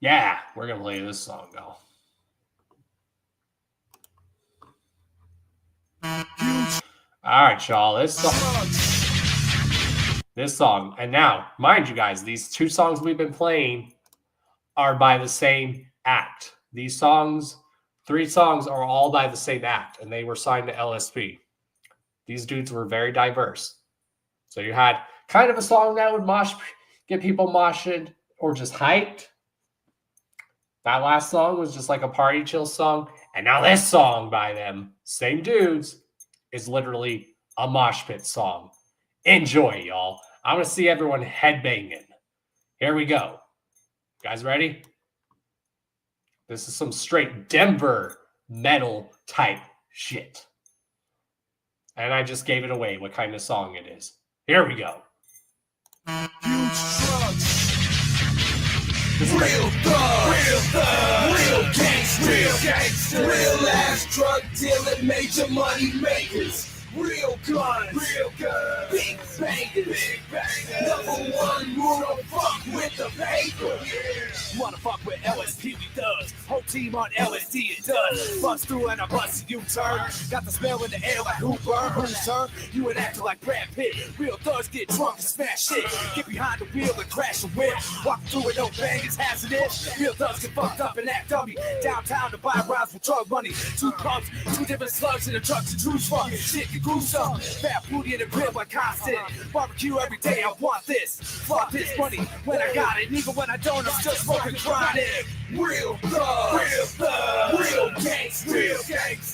Yeah, we're going to play this song, y'all. All right, y'all. This song. And now, mind you guys, these two songs we've been playing are by the same act. These songs, 3 songs are all by the same act, and they were signed to LSP. These dudes were very diverse. So you had kind of a song that would get people moshing or just hyped. That last song was just like a party chill song. And now this song by them, same dudes, is literally a mosh pit song. Enjoy, y'all. I'm going to see everyone headbanging. Here we go. You guys ready? This is some straight Denver metal type shit. And I just gave it away what kind of song it is. Here we go. Real gangster, real ass drug dealing, major money makers. Real guns, big bangers, number one rule, don't fuck with the paper. Wanna fuck with LSP, we thugs. Whole team on LSD, it does. Bust through and I bust a U-turn. Got the smell in the air like who burn, who's turn. You ain't acting like Brad Pitt. Real thugs get drunk and smash shit. Get behind the wheel and crash a whip. Walk through it, no bang, it's hazardous. Real thugs get fucked up and act dummy. Downtown to buy rides with drug money. 2 pumps, 2 different slugs in the truck to juice fucking shit. Get gruesome. Fat booty in the crib like constant. Barbecue every day, I want this. Fuck this money when I got it. Even when I don't, I'm still smoking chronic. Real thug, real gangster,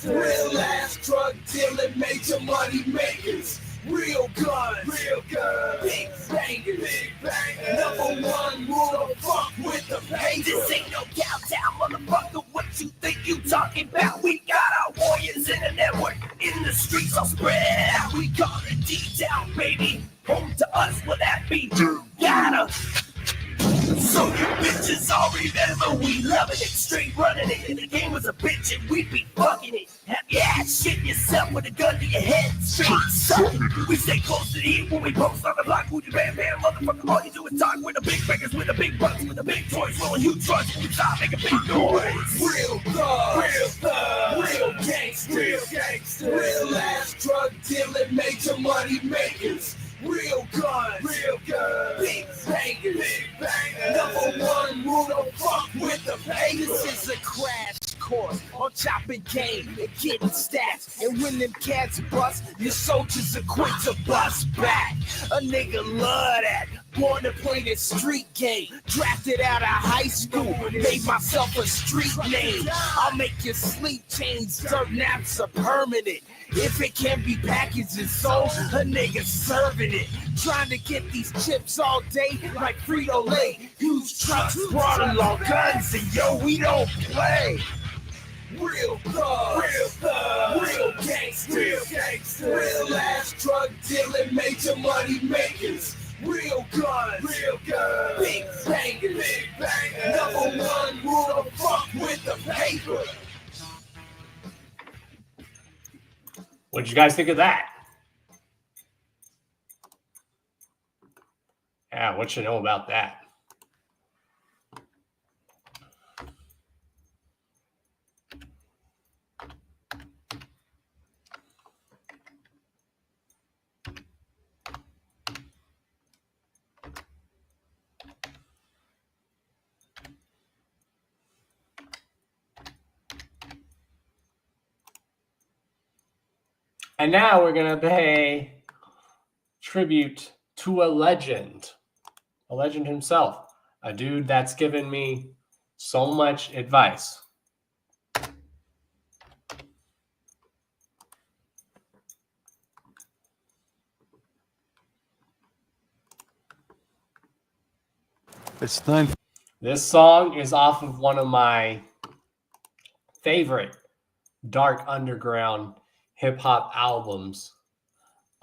real ass drug dealing, major money makers. Real guns, big bangers, number one rule, don't fuck with the paper. This ain't no countdown, motherfucker, what you think you talking about? We got our warriors in the network, in the streets all spread out. We got it deep down, baby, home to us, will that be? Gotta. So you bitches all remember we loving it, straight running it. And the game was a bitch and we be fucking it. Have your ass shitting yourself with a gun to your head, straight sucking. We stay close to the heat when we post on the block. Who you bam, motherfucker, all you do is talk with the big bangers, with the big bucks, with the big toys. Rolling you trust when we stop making big noise. Real thug, real gangster, real ass drug dealing, major money makers. Real guns, big bangers, number one rule, don't fuck with the pagans. This is a crash course on chopping game and getting stats. And when them cats bust, your soldiers are quick to bust back. A nigga love that. Born to play the street game. Drafted out of high school. Made myself a street name. I'll make your sleep change. Dirt naps are permanent. If it can be packaged and sold, a nigga serving it. Trying to get these chips all day like Frito-Lay. Huge trucks brought along guns and yo, we don't play. Real thug, real gangster, real ass drug dealing, major money makers. Real guns, big bangers, number one rule, don't fuck with the paper. What did you guys think of that? Yeah, what you know about that? And now we're going to pay tribute to a legend himself, a dude that's given me so much advice. It's time. This song is off of one of my favorite dark underground hip hop albums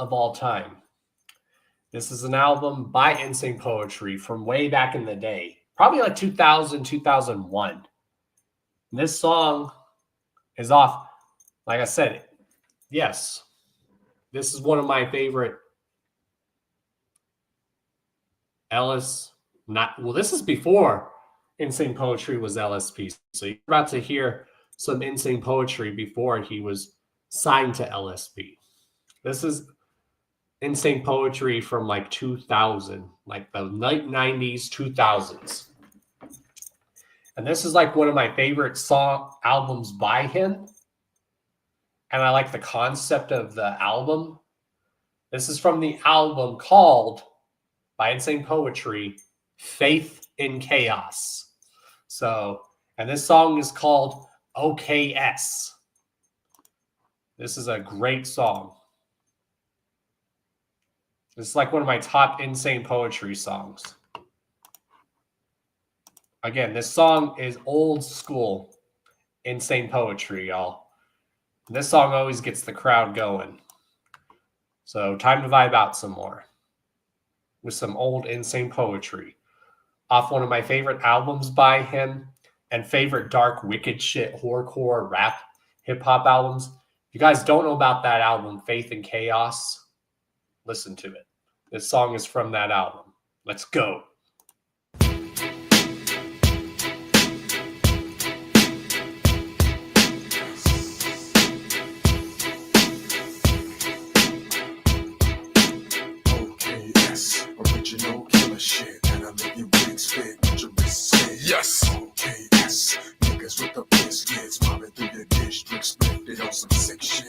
of all time. This is an album by Insane Poetry from way back in the day, probably like 2000, 2001. This song is off, like I said, yes, this is one of my favorite this is before Insane Poetry was LSP. So you're about to hear some Insane Poetry before he was signed to LSP. This is Insane Poetry from like 2000, like the late 90s, 2000s. And this is like one of my favorite albums by him. And I like the concept of the album. This is from the album called, by Insane Poetry, Faith in Chaos. So, and this song is called OKS. This is a great song. It's like one of my top Insane Poetry songs. Again, this song is old school Insane Poetry, y'all. This song always gets the crowd going. So time to vibe out some more with some old Insane Poetry off one of my favorite albums by him and favorite dark, wicked shit, horrorcore, rap, hip-hop albums. If you guys don't know about that album, Faith in Chaos, listen to it. This song is from that album. Let's go. OKS, original killer shit. And I make you big spit, put your wrist slit. Yes. OKS, niggas with the biscuits, mobbing through your district, split it on some sick shit.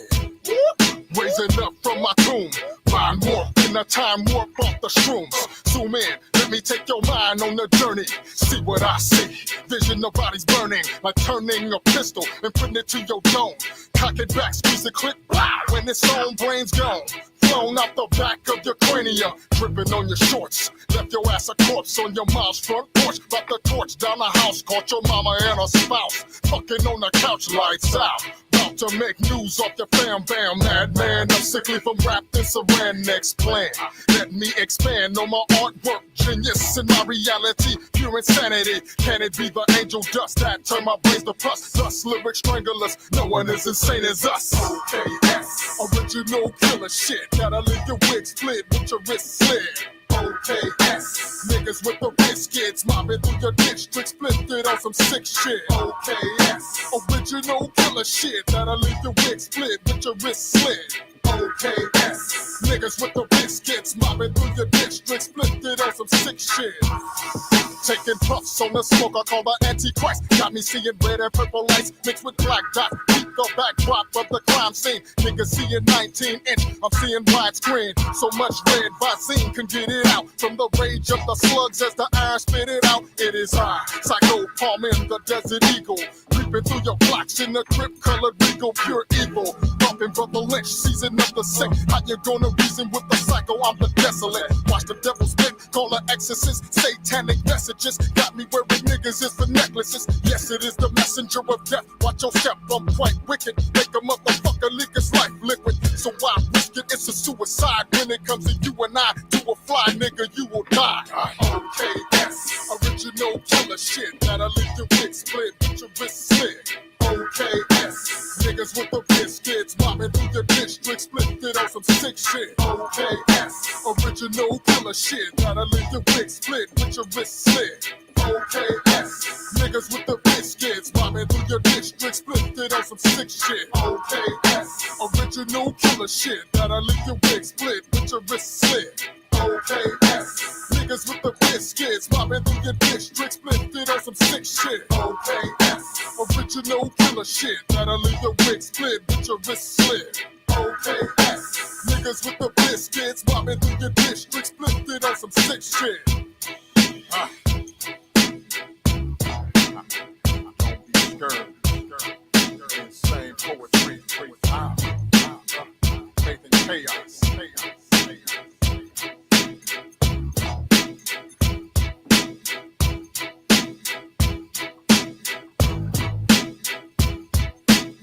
Raising up from my tomb, mind warp in a time warp off the shrooms. Zoom in, let me take your mind on the journey. See what I see, vision of bodies burning, like turning a pistol and putting it to your dome. Cock it back, squeeze the clip, wow, when its own brain's gone. Flown out the back of your cranium, dripping on your shorts. Left your ass a corpse on your mom's front porch. About the torch down the house, caught your mama and her spouse. Fucking on the couch, lights out. About to make news off your fam bam. Madman, I'm sickly from rap, this a ran next plan. Let me expand on my artwork, genius in my reality, pure insanity. Can it be the angel dust that turn my brains to pus? Thus lyric stranglers, no one is insane as us. OKS, original killer shit. Gotta leave your wig split with your wrist slit. OKS, niggas with the biscuits, mobbing through your district, split it on some sick shit. OKS, original killer shit. Gotta leave your wig split with your wrist slit. OKS, niggas with the biscuits, mobbing through your district, split it on some sick shit. Taking puffs on the smoke, I call the Antichrist. Got me seeing red and purple lights mixed with black dots. Beat the backdrop of the crime scene. Niggas seeing 19-inch, I'm seeing widescreen. So much red Visine can get it out. From the rage of the slugs as the iron spit it out. It is I, Psycho Palmin, the Desert Eagle. Creeping through your blocks in the drip-colored regal, pure evil. Bumping Brother Lynch, season of the sick. How you gonna reason with the psycho? I'm the desolate. Watch the devil spit, call her exorcist. Satanic messages got me wearing niggas is for necklaces. Yes, it is the messenger of death. Watch your step, I'm quite wicked. Make a motherfucker leak his life liquid. So why risk it? It's a suicide when it comes to you and I. Do a fly, nigga, you will die. OKS, original killer shit. Gotta leave your wig split with your wrist slit. OKS, niggas with the biscuits, mobbing through your district, split it on some sick shit. OKS, original killer shit. Gotta leave your wig split with your wrist slit. OKS, niggas with the biscuits, mobbing through your district, split it on some sick shit. OKS, original killer shit. Gotta leave your wig split with your wrist slit. OKS, niggas with the biscuits, mobbing through your district, split it on some sick shit. OKS, original killer shit. Gotta leave your wig split with your wrist slit. OKS. niggas with the biscuits, mobbing through your district, split it on some sick shit. Don't be scared. Insane poetry, faith and chaos.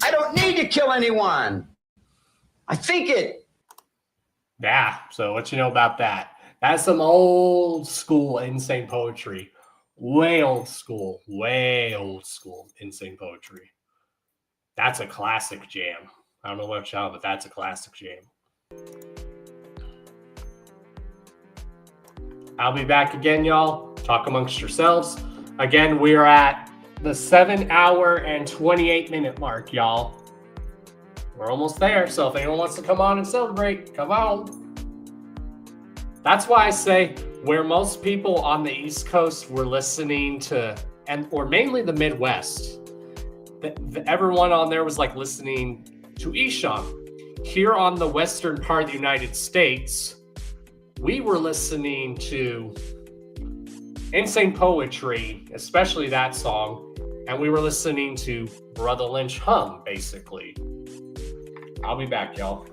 I don't need to kill anyone. I think it. Yeah, so what you know about that? That's some old school insane poetry. Way old school insane poetry. That's a classic jam. I don't know what y'all, but that's a classic jam. I'll be back again, y'all. Talk amongst yourselves. Again, we are at the 7-hour and 28-minute mark, y'all. We're almost there, so if anyone wants to come on and celebrate, come on. That's why I say where most people on the East Coast were listening to, or mainly the Midwest, everyone on there was like listening to Esham. Here on the western part of the United States, we were listening to Insane Poetry, especially that song, and we were listening to Brother Lynch Hung, basically. I'll be back, y'all.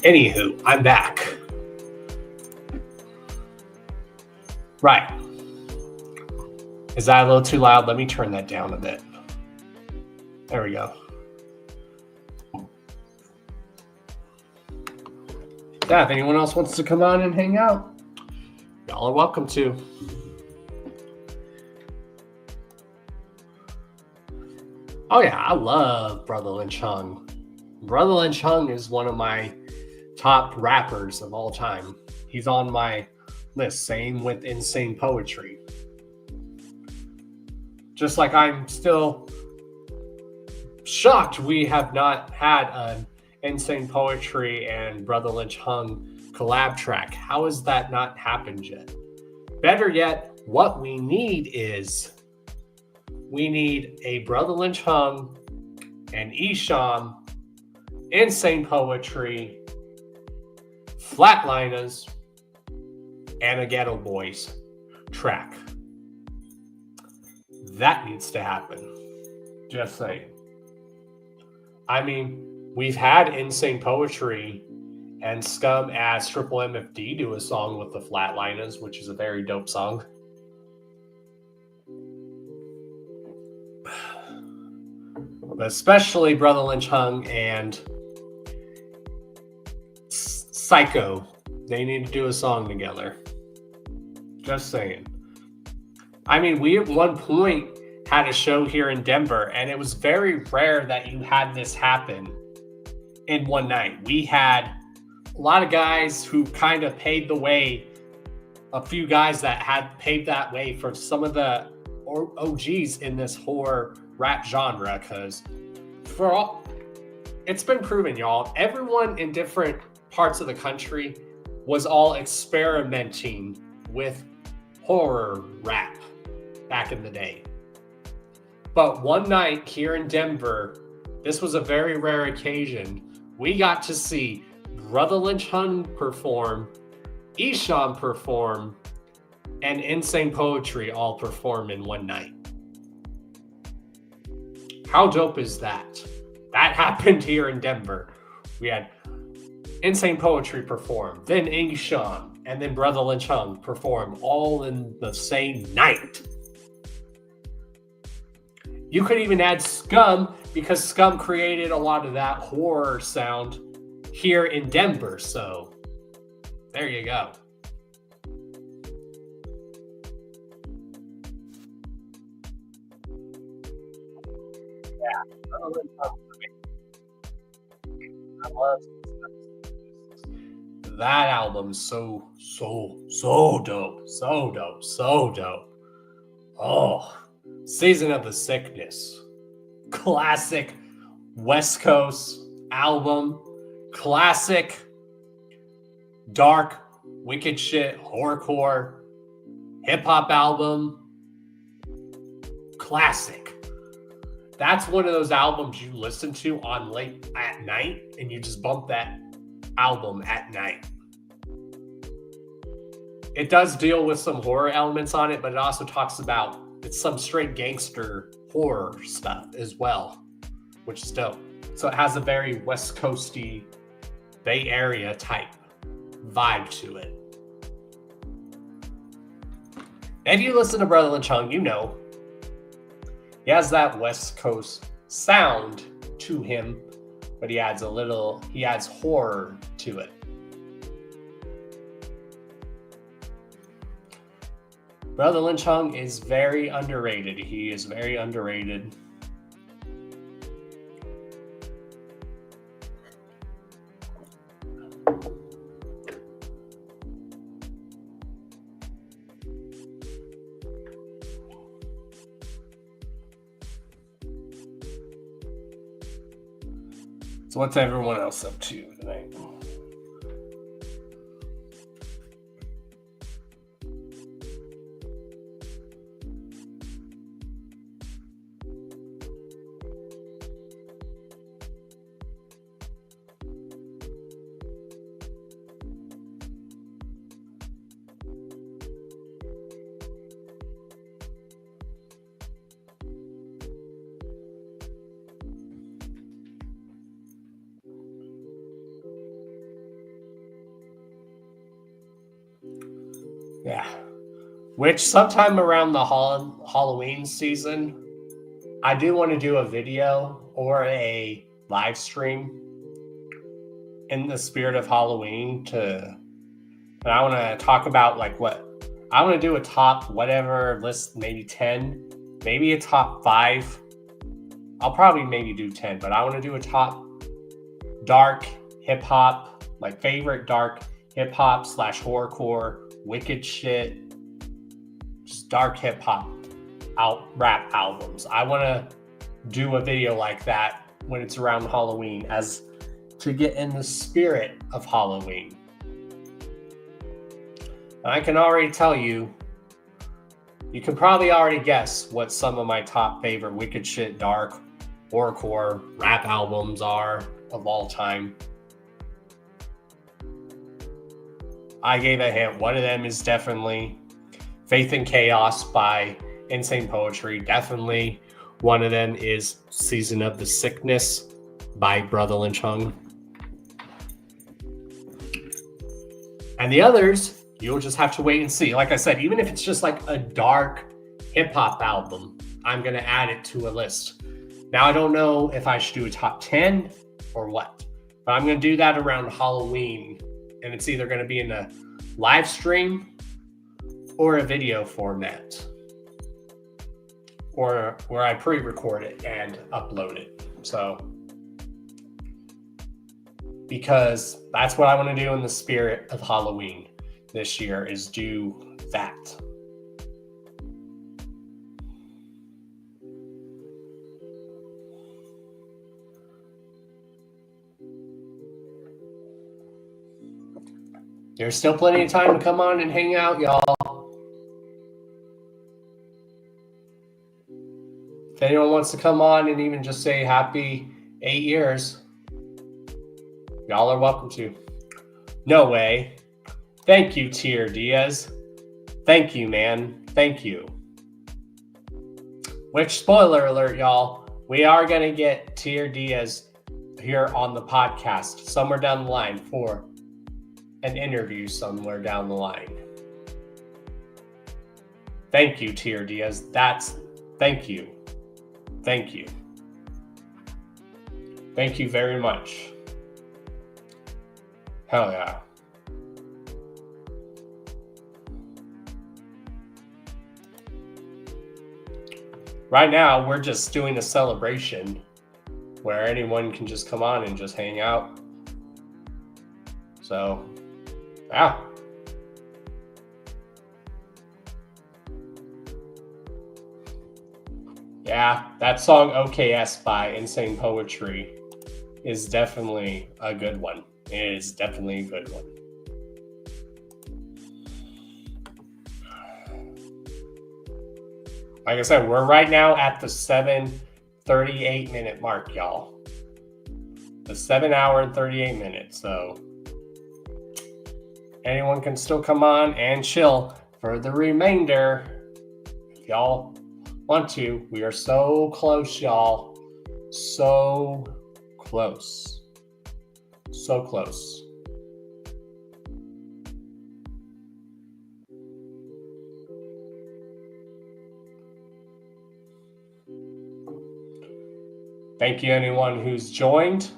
Anywho, I'm back. Right. Is that a little too loud? Let me turn that down a bit. There we go. Yeah, if anyone else wants to come on and hang out, y'all are welcome to. Oh yeah, I love Brother Lynch Hung. Brother Lynch Hung is one of my top rappers of all time. He's on my list. Same with Insane Poetry. Just like I'm still shocked we have not had an Insane Poetry and Brother Lynch Hung collab track. How has that not happened yet? Better yet, what we need is a Brother Lynch Hung and Esham Insane Poetry, Flatliners, and a Ghetto Boys track. That needs to happen. Just saying. I mean, we've had Insane Poetry and Scum as Triple MFD do a song with the Flatliners, which is a very dope song. Especially Brother Lynch Hung and Psycho. They need to do a song together. Just saying. I mean, we at one point had a show here in Denver, and it was very rare that you had this happen in one night. We had a lot of guys who kind of paved the way, a few guys that had paved that way for some of the OGs in this horror rap genre, because for all, it's been proven, y'all, everyone in different parts of the country was all experimenting with horror rap back in the day. But one night here in Denver, this was a very rare occasion. We got to see Brother Lynch Hung perform, Esham perform, and Insane Poetry all perform in one night. How dope is that? That happened here in Denver. We had Insane Poetry perform, then Ingshon, and then Brother Lynch Hung perform all in the same night. You could even add Scum, because Scum created a lot of that horror sound here in Denver. So there you go. Yeah. I love that album. So dope. So dope. Oh, Season of the Sickness. Classic West Coast album. Classic dark, wicked shit, horrorcore, hip-hop album. Classic. That's one of those albums you listen to on late at night, and you just bump that album at night. It does deal with some horror elements on it, but it also talks about, it's some straight gangster horror stuff as well, which is dope. So it has a very West Coasty, Bay Area type vibe to it. If you listen to Brother Lynch Hung, you know he has that West Coast sound to him, but he adds horror to it. Brother Lynch Hung is very underrated. He is very underrated. So what's everyone else up to tonight? Yeah. Which sometime around the Halloween season, I do want to do a video or a live stream in the spirit of Halloween and I want to talk about I want to do a top whatever list, maybe 10, maybe a top 5. I'll probably maybe do 10, but I want to do a top dark hip hop, my favorite dark hip hop / horrorcore, wicked shit, just dark hip hop rap albums. I want to do a video like that when it's around Halloween, as to get in the spirit of Halloween. And I can already tell you can probably already guess what some of my top favorite wicked shit, dark, horrorcore rap albums are of all time. I gave a hint. One of them is definitely Faith in Chaos by Insane Poetry. Definitely one of them is Season of the Sickness by Brother Lynch Hung. And the others, you'll just have to wait and see. Like I said, even if it's just like a dark hip hop album, I'm going to add it to a list. Now, I don't know if I should do a top 10 or what, but I'm going to do that around Halloween. And it's either going to be in a live stream or a video format, or where I pre-record it and upload it. So, because that's what I want to do in the spirit of Halloween this year, is do that. There's still plenty of time to come on and hang out, y'all. If anyone wants to come on and even just say happy 8 years, y'all are welcome to. No way. Thank you, Tier Diaz. Thank you, man. Thank you. Which, spoiler alert, y'all, we are going to get Tier Diaz here on the podcast somewhere down the line for an interview somewhere down the line. Thank you, Tier Diaz. Thank you. Thank you. Thank you very much. Hell yeah. Right now, we're just doing a celebration where anyone can just come on and just hang out. So, yeah. Yeah, that song OKS by Insane Poetry is definitely a good one. It is definitely a good one. Like I said, we're right now at the 7:38 minute mark, y'all. The 7 hour and 38 minutes. So anyone can still come on and chill for the remainder. If y'all want to. We are so close, y'all. So close. So close. Thank you, anyone who's joined.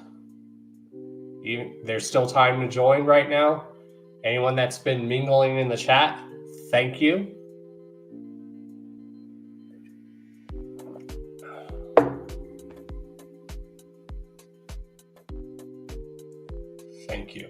There's still time to join right now. Anyone that's been mingling in the chat, thank you. Thank you.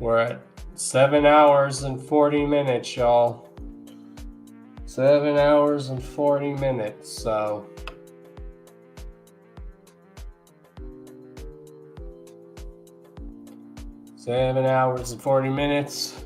We're at 7 hours and 40 minutes, y'all. 7 hours and 40 minutes, so. Seven hours and 40 minutes.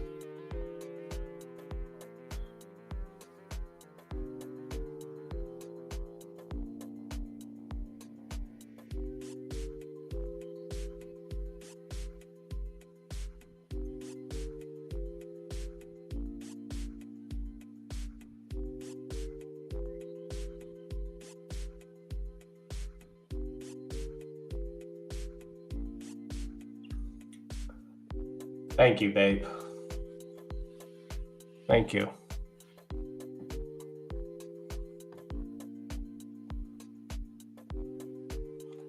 Thank you, babe. Thank you.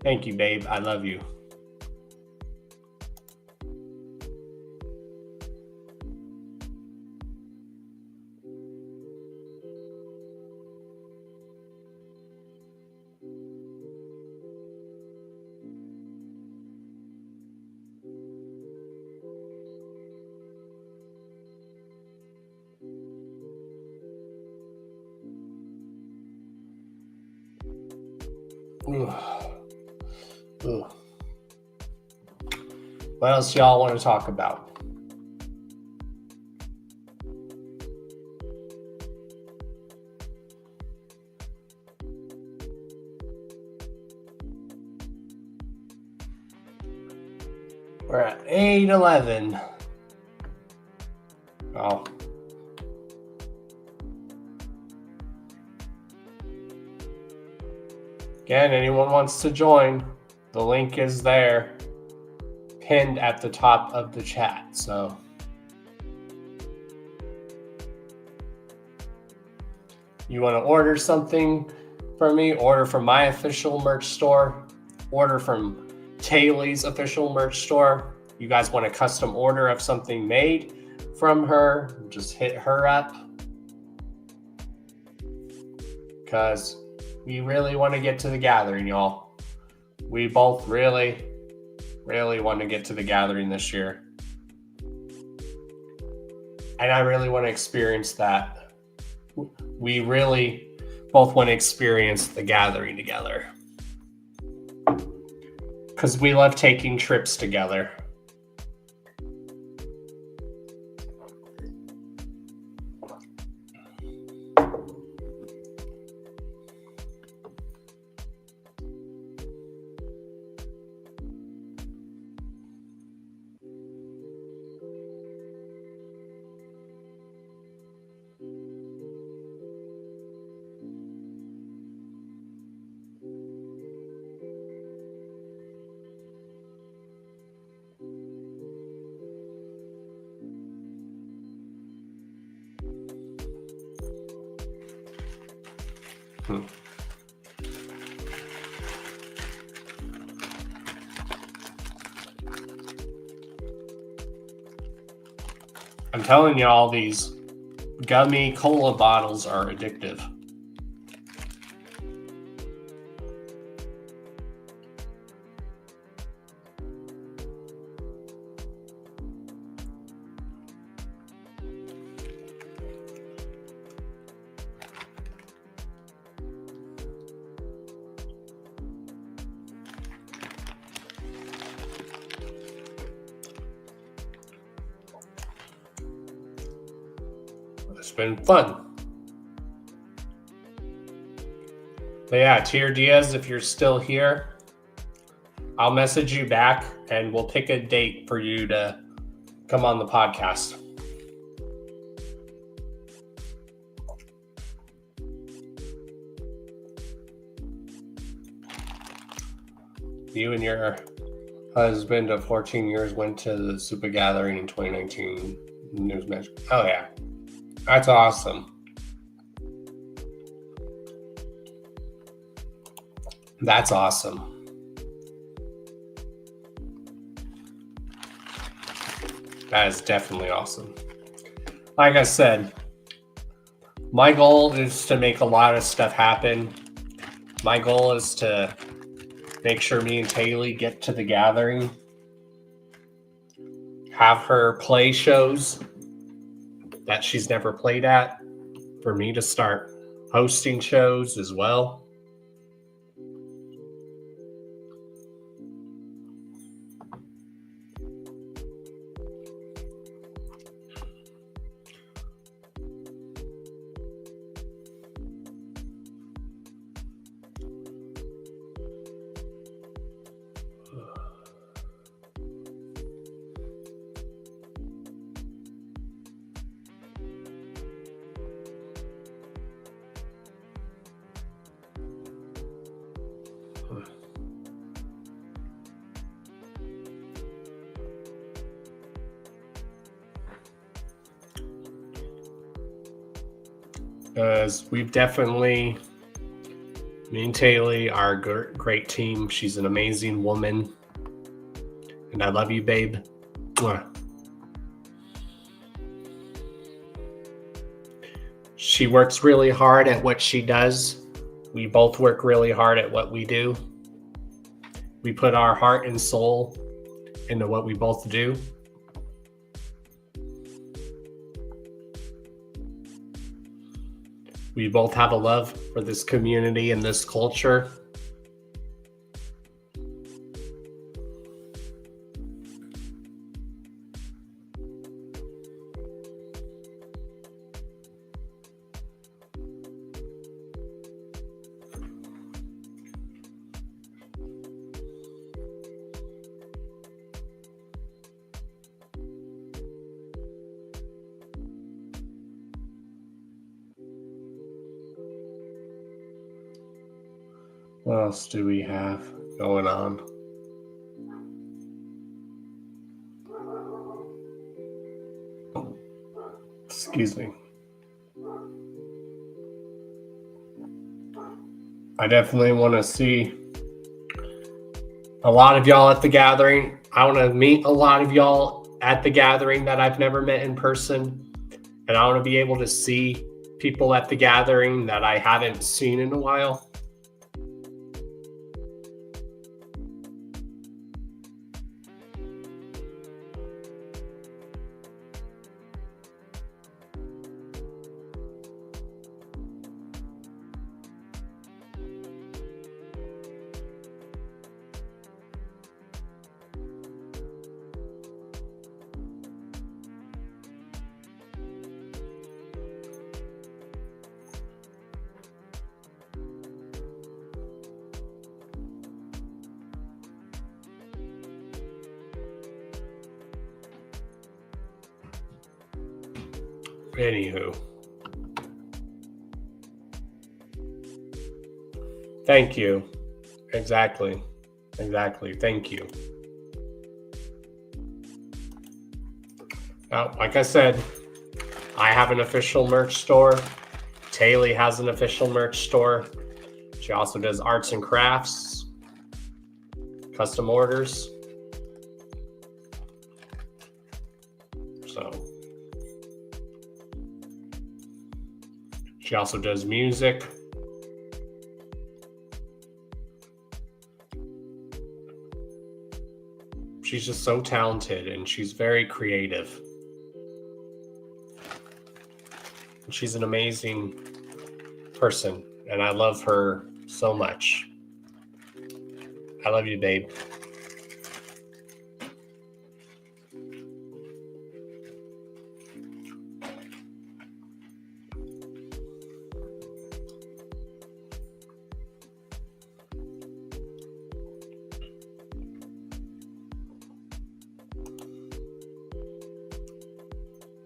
Thank you, babe. I love you. Ugh. What else y'all want to talk about? We're at 8:11. Oh. Again, anyone wants to join, the link is there, pinned at the top of the chat. So, you want to order something from me, order from my official merch store, order from Taylor's official merch store. You guys want a custom order of something made from her, just hit her up. Because we really want to get to the gathering, y'all. We both really, really want to get to the gathering this year. And I really want to experience that. We really both want to experience the gathering together. Because we love taking trips together. I'm telling you, all these gummy cola bottles are addictive. It's been fun. But yeah, Tier Diaz, if you're still here, I'll message you back and we'll pick a date for you to come on the podcast. You and your husband of 14 years went to the Super Gathering in 2019 news match. Oh yeah. That's awesome. That's awesome. That is definitely awesome. Like I said, my goal is to make a lot of stuff happen. My goal is to make sure me and Taylor get to the gathering. Have her play shows that she's never played at, for me to start hosting shows as well. Because we've definitely, me and Taylor are a great team. She's an amazing woman. And I love you, babe. Mwah. She works really hard at what she does. We both work really hard at what we do. We put our heart and soul into what we both do. We both have a love for this community and this culture. What else do we have going on? Excuse me. I definitely want to see a lot of y'all at the gathering. I want to meet a lot of y'all at the gathering that I've never met in person. And I want to be able to see people at the gathering that I haven't seen in a while. Anywho. Thank you. Exactly. Thank you. Now, like I said, I have an official merch store. Taylor has an official merch store. She also does arts and crafts, custom orders. So she also does music. She's just so talented and she's very creative. She's an amazing person and I love her so much. I love you, babe.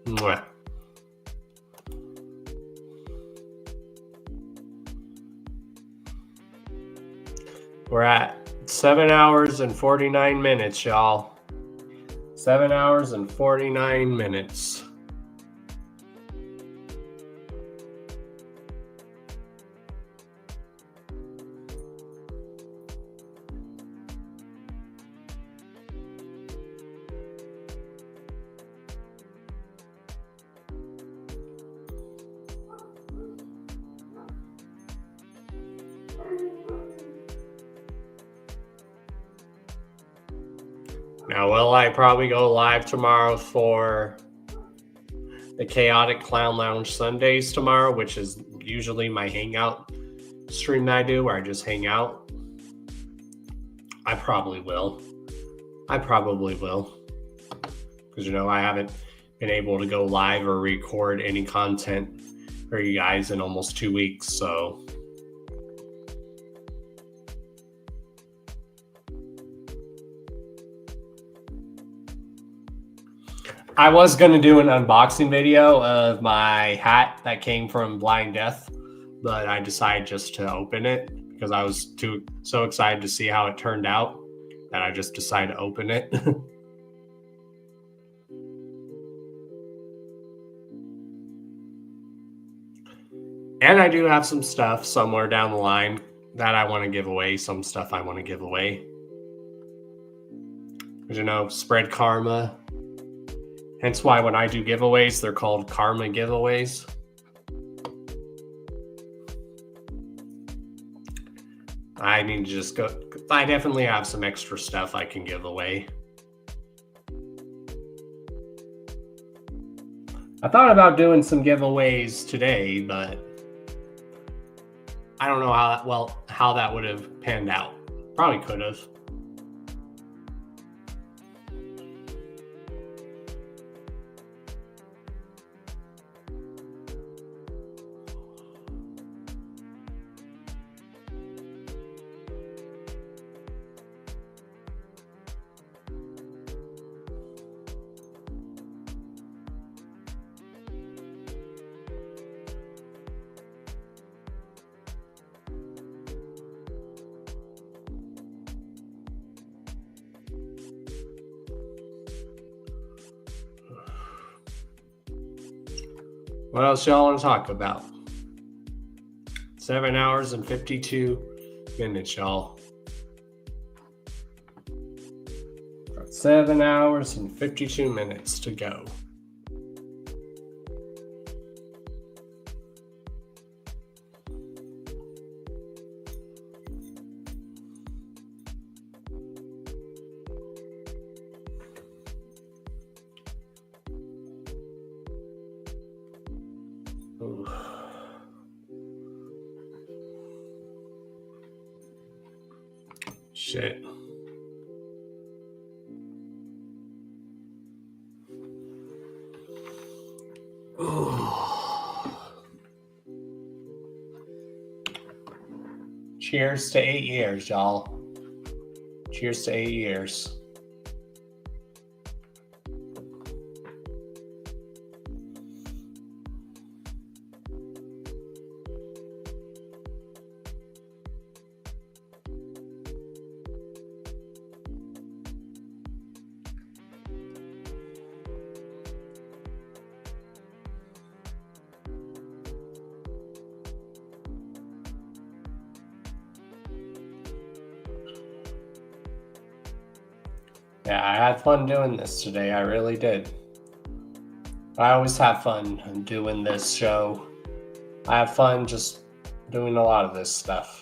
Mwah. We're at 7 hours and 49 minutes, y'all. 7 hours and 49 minutes. Now, will I probably go live tomorrow for the Chaotic Clown Lounge Sundays tomorrow, which is usually my hangout stream that I do where I just hang out? I probably will. Because, I haven't been able to go live or record any content for you guys in almost 2 weeks, so... I was going to do an unboxing video of my hat that came from Blind Death, but I decided just to open it because I was so excited to see how it turned out that I just decided to open it. And I do have some stuff somewhere down the line that I want to give away, some stuff I want to give away. Because, spread karma. Hence why when I do giveaways, they're called karma giveaways. I need to just go. I definitely have some extra stuff I can give away. I thought about doing some giveaways today, but I don't know how that would have panned out. Probably could have. What else y'all want to talk about? 7 hours and 52 minutes, y'all. 7 hours and 52 minutes to go. Ooh. Shit. Ooh. Cheers to 8 years, y'all. Cheers to 8 years. Yeah, I had fun doing this today. I really did. I always have fun doing this show. I have fun just doing a lot of this stuff.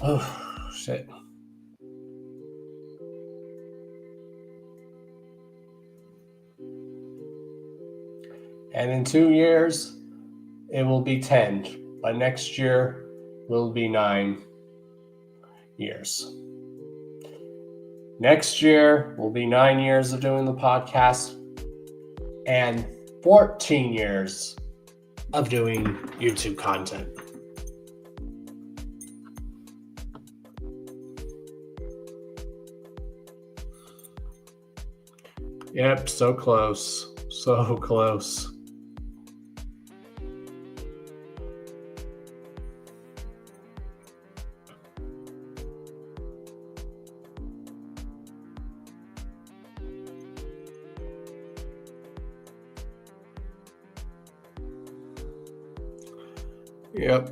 Oh, shit. And in 2 years, it will be 10. But next year will be 9 years. Next year will be 9 years of doing the podcast and 14 years of doing YouTube content. Yep, so close. So close. Yep.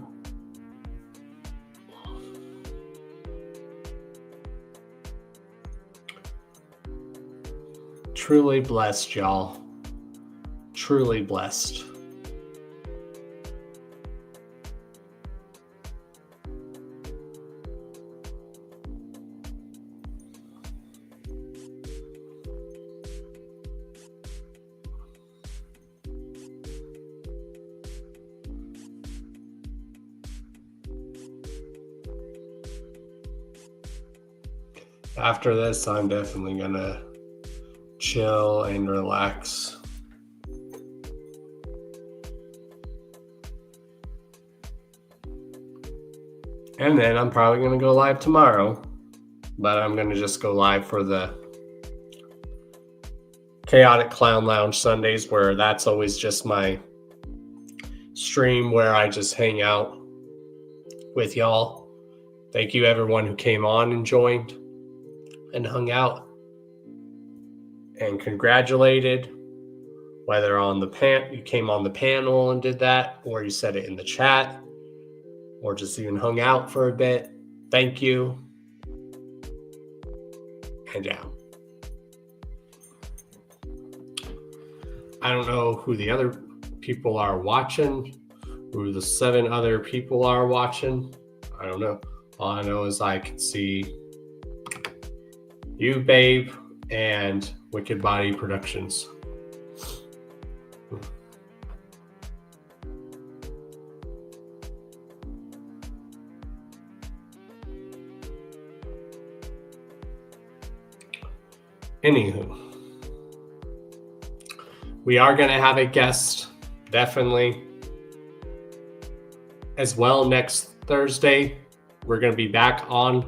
Truly blessed, y'all. Truly blessed. After this, I'm definitely gonna chill and relax. And then I'm probably going to go live tomorrow, but I'm going to just go live for the Chaotic Clown Lounge Sundays, where that's always just my stream where I just hang out with y'all. Thank you everyone who came on and joined and hung out and congratulated, whether on the you came on the panel and did that, or you said it in the chat, or just even hung out for a bit. Thank you. And yeah. I don't know who the other people are watching, who the 7 other people are watching. I don't know. All I know is I can see you, Babe, and Wicked Body Productions. Anywho, we are going to have a guest, definitely, as well next Thursday. We're going to be back on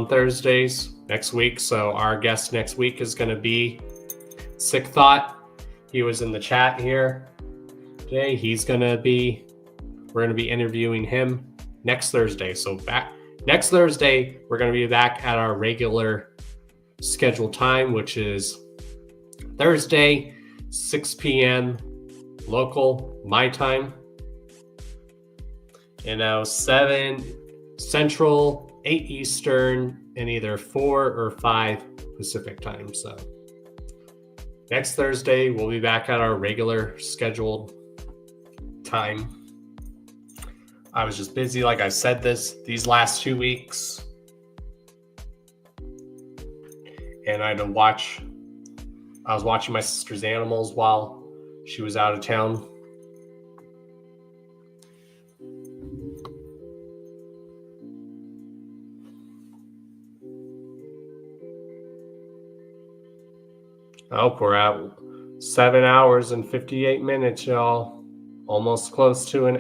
Thursdays next week. So our guest next week is going to be Sick Thought. He was in the chat here today. We're going to be interviewing him next Thursday. So next Thursday, we're going to be back at our regular scheduled time, which is Thursday, 6 p.m. local, my time. 7 Central, 8 Eastern, and either 4 or 5 Pacific time. So next Thursday, we'll be back at our regular scheduled time. I was just busy, like I said, these last 2 weeks. And I was watching my sister's animals while she was out of town. Oh, we're at 7 hours and 58 minutes, y'all. Almost close to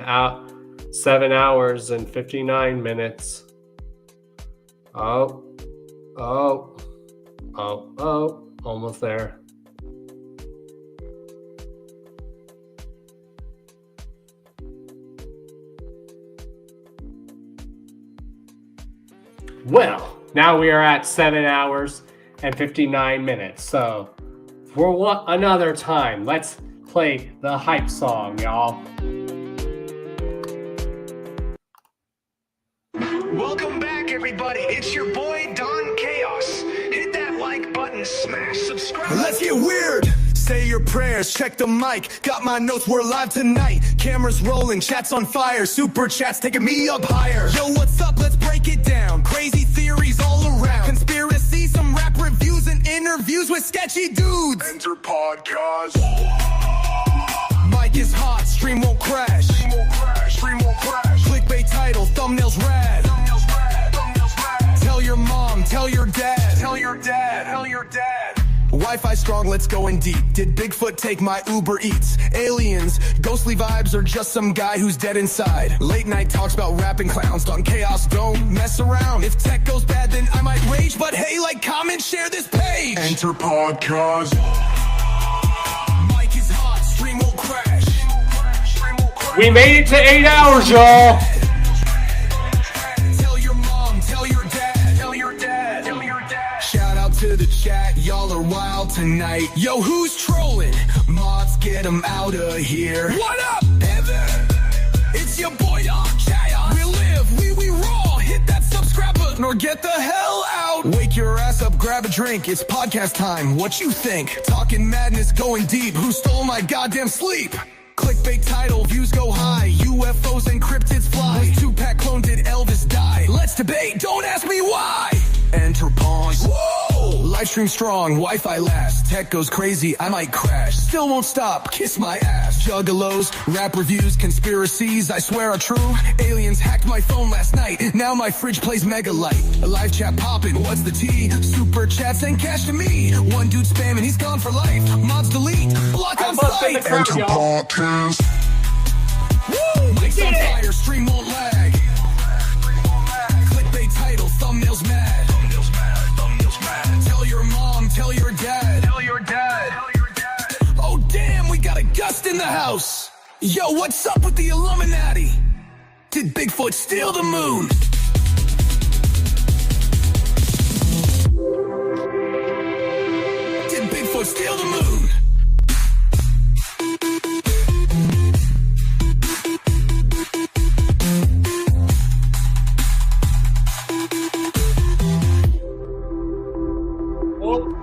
7 hours and 59 minutes. Oh, almost there. Well, now we are at 7 hours and 59 minutes. So for another time, let's play the hype song, y'all. Welcome back, everybody. It's your boy Don Chaos. Hit that like button, smash subscribe. Let's get weird. Say your prayers, check the mic. Got my notes, we're live tonight. Cameras rolling, chats on fire. Super chats taking me up higher. Yo, what's up? Let's break it down. Crazy theories all around. Conspiracy, some rap reviews and interviews with sketchy dudes. Enter podcast. Mic is hot, stream won't crash. Stream won't crash. Clickbait title, thumbnails rad. Tell your mom, tell your dad. Tell your dad, tell your dad. Wi-Fi strong, let's go in deep. Did Bigfoot take my Uber Eats? Aliens, ghostly vibes, or just some guy who's dead inside? Late night talks about rapping clowns. Don Chaos, don't mess around. If tech goes bad, then I might rage. But hey, like, comment, share this page. Enter podcast. Mic is hot, stream won't crash. We made it to 8 hours, y'all. Tell your mom, tell your dad, tell your dad, tell your dad. Shout out to the chat, y'all are wild tonight. Yo, who's trolling? Mods, get them out of here. What up, Evan? It's your boy, Don Chaos. We live, we roll. Hit that subscribe button or get the hell out. Wake your ass up, grab a drink. It's podcast time. What you think? Talking madness, going deep. Who stole my goddamn sleep? Clickbait title, views go high. UFOs and cryptids fly. With Tupac clone, did Elvis die? Let's debate, don't ask me why. Enter pause. Whoa! Livestream strong, Wi-Fi lasts. Tech goes crazy, I might crash. Still won't stop, kiss my ass. Juggalos, rap reviews, conspiracies, I swear are true. Aliens hacked my phone last night. Now my fridge plays Megalite. A live chat poppin', what's the tea? Super chats and cash to me. One dude spamming, he's gone for life. Mods delete, block on site. Enter podcast. Woo! Mic's on fire, stream won't lag. Clickbait title, thumbnails mad. Tell your mom, tell your dad. Tell your dad. Oh damn, we got a gust in the house. Yo, what's up with the Illuminati? Did Bigfoot steal the moon? Did Bigfoot steal the moon?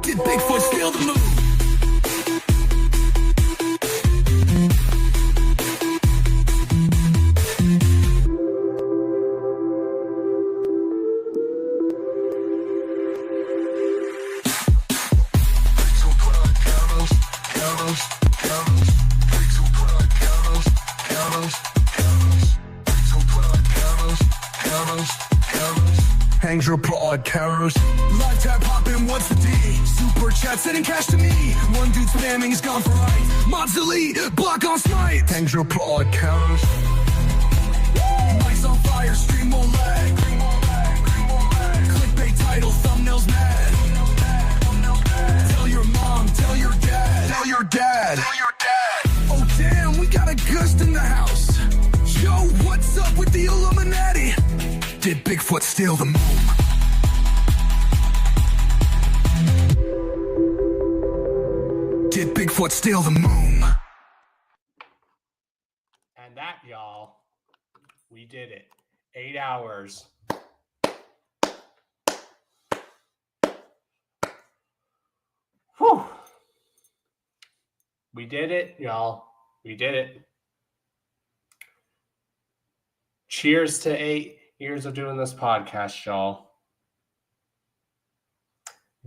Did Bigfoot steal the moon? Hangs your podcast. Live tab poppin', what's the D? Super chat sending cash to me. One dude spamming, he's gone for life. Mods delete, block on smite. Hangs your podcast. Mic's on fire, stream won't lag. Clickbait title, thumbnails mad. Tell your mom, tell your dad. Tell your dad. Tell your dad. Oh damn, we got a gust in the house. Yo, what's up with the Illuminati? Did Bigfoot steal the moon? Did Bigfoot steal the moon? And that, y'all, we did it. 8 hours. Whew. We did it, y'all. We did it. Cheers to 8 years of doing this podcast, y'all.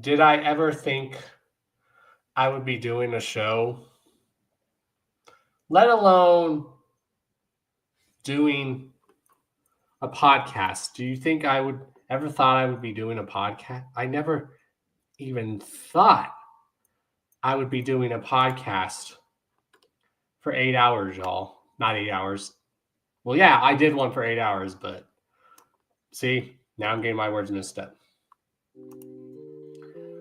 Did I ever think I would be doing a show, let alone doing a podcast? Do you think I would ever thought I would be doing a podcast? I never even thought I would be doing a podcast for 8 hours, y'all. Not 8 hours. Well, yeah, I did one for 8 hours, but see, now I'm getting my words mixed up.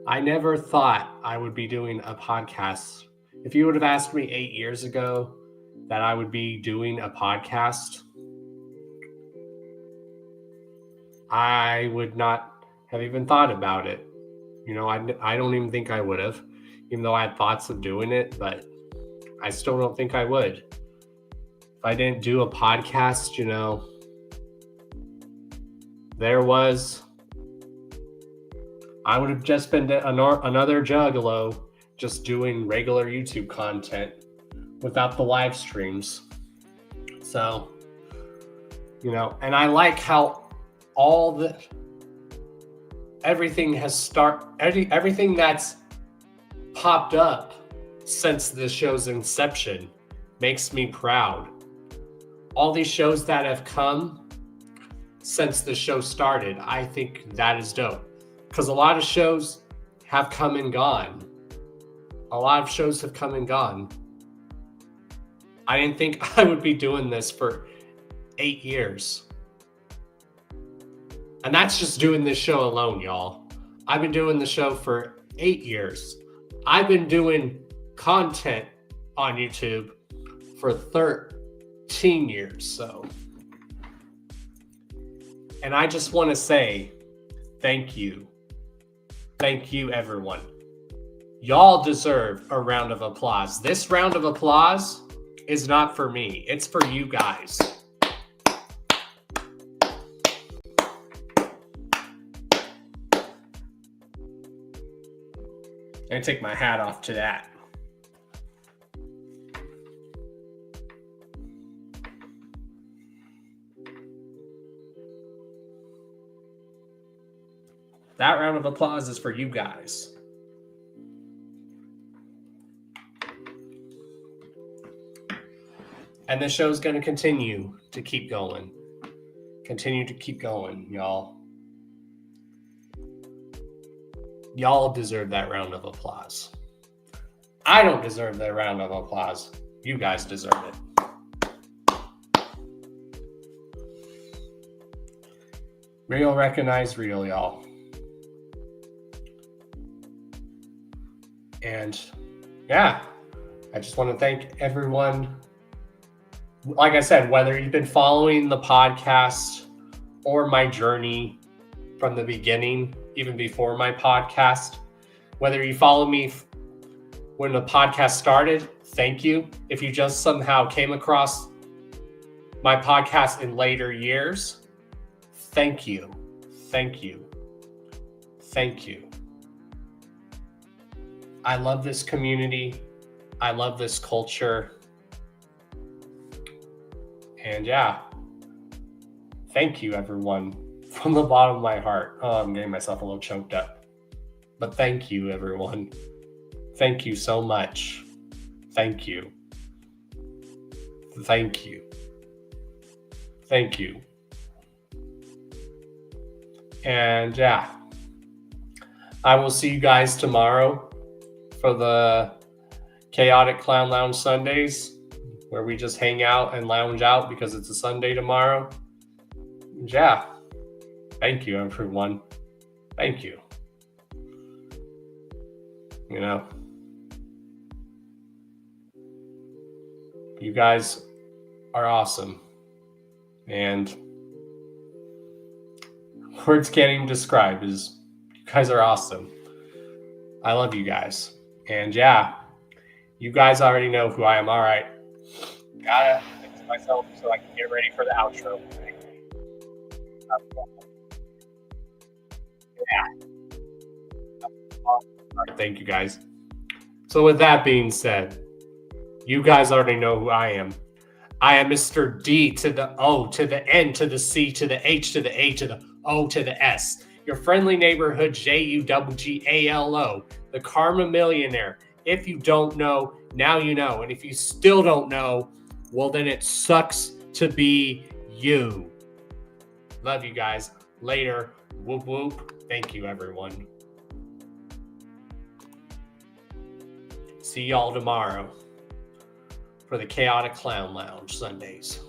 I never thought I would be doing a podcast. If you would have asked me 8 years ago that I would be doing a podcast, I would not have even thought about it. You know, I don't even think I would have, even though I had thoughts of doing it, but I still don't think I would. If I didn't do a podcast, you know, I would have just been another juggalo just doing regular YouTube content without the live streams. So, you know, and I like how everything that's popped up since the show's inception makes me proud. All these shows that have come since the show started, I think that is dope. Because a lot of shows have come and gone. I didn't think I would be doing this for 8 years. And that's just doing this show alone, y'all. I've been doing the show for 8 years. I've been doing content on YouTube for 13 years, so. And I just want to say thank you. Thank you, everyone. Y'all deserve a round of applause. This round of applause is not for me. It's for you guys. I take my hat off to that. That round of applause is for you guys. And the show's going to continue to keep going. Continue to keep going, y'all. Y'all deserve that round of applause. I don't deserve that round of applause. You guys deserve it. Real recognize real, y'all. And yeah, I just want to thank everyone. Like I said, whether you've been following the podcast or my journey from the beginning, even before my podcast, whether you follow me when the podcast started, thank you. If you just somehow came across my podcast in later years, thank you. Thank you. Thank you. I love this community. I love this culture. And yeah, thank you, everyone, from the bottom of my heart. Oh, I'm getting myself a little choked up. But thank you, everyone. Thank you so much. Thank you. Thank you. Thank you. And yeah, I will see you guys tomorrow for the Chaotic Clown Lounge Sundays, where we just hang out and lounge out because it's a Sunday tomorrow. And yeah, thank you, everyone. Thank you. You know, you guys are awesome. And words can't even describe is you guys are awesome. I love you guys. And yeah, you guys already know who I am. All right. Gotta fix myself so I can get ready for the outro. Yeah. All right, thank you guys. So with that being said, you guys already know who I am. I am Mr. D to the O to the N to the C to the H to the A to the O to the S. Your friendly neighborhood JUGGALO, the Karma Millionaire. If you don't know, now you know. And if you still don't know, well, then it sucks to be you. Love you guys. Later. Whoop whoop. Thank you, everyone. See y'all tomorrow for the Chaotic Clown Lounge Sundays.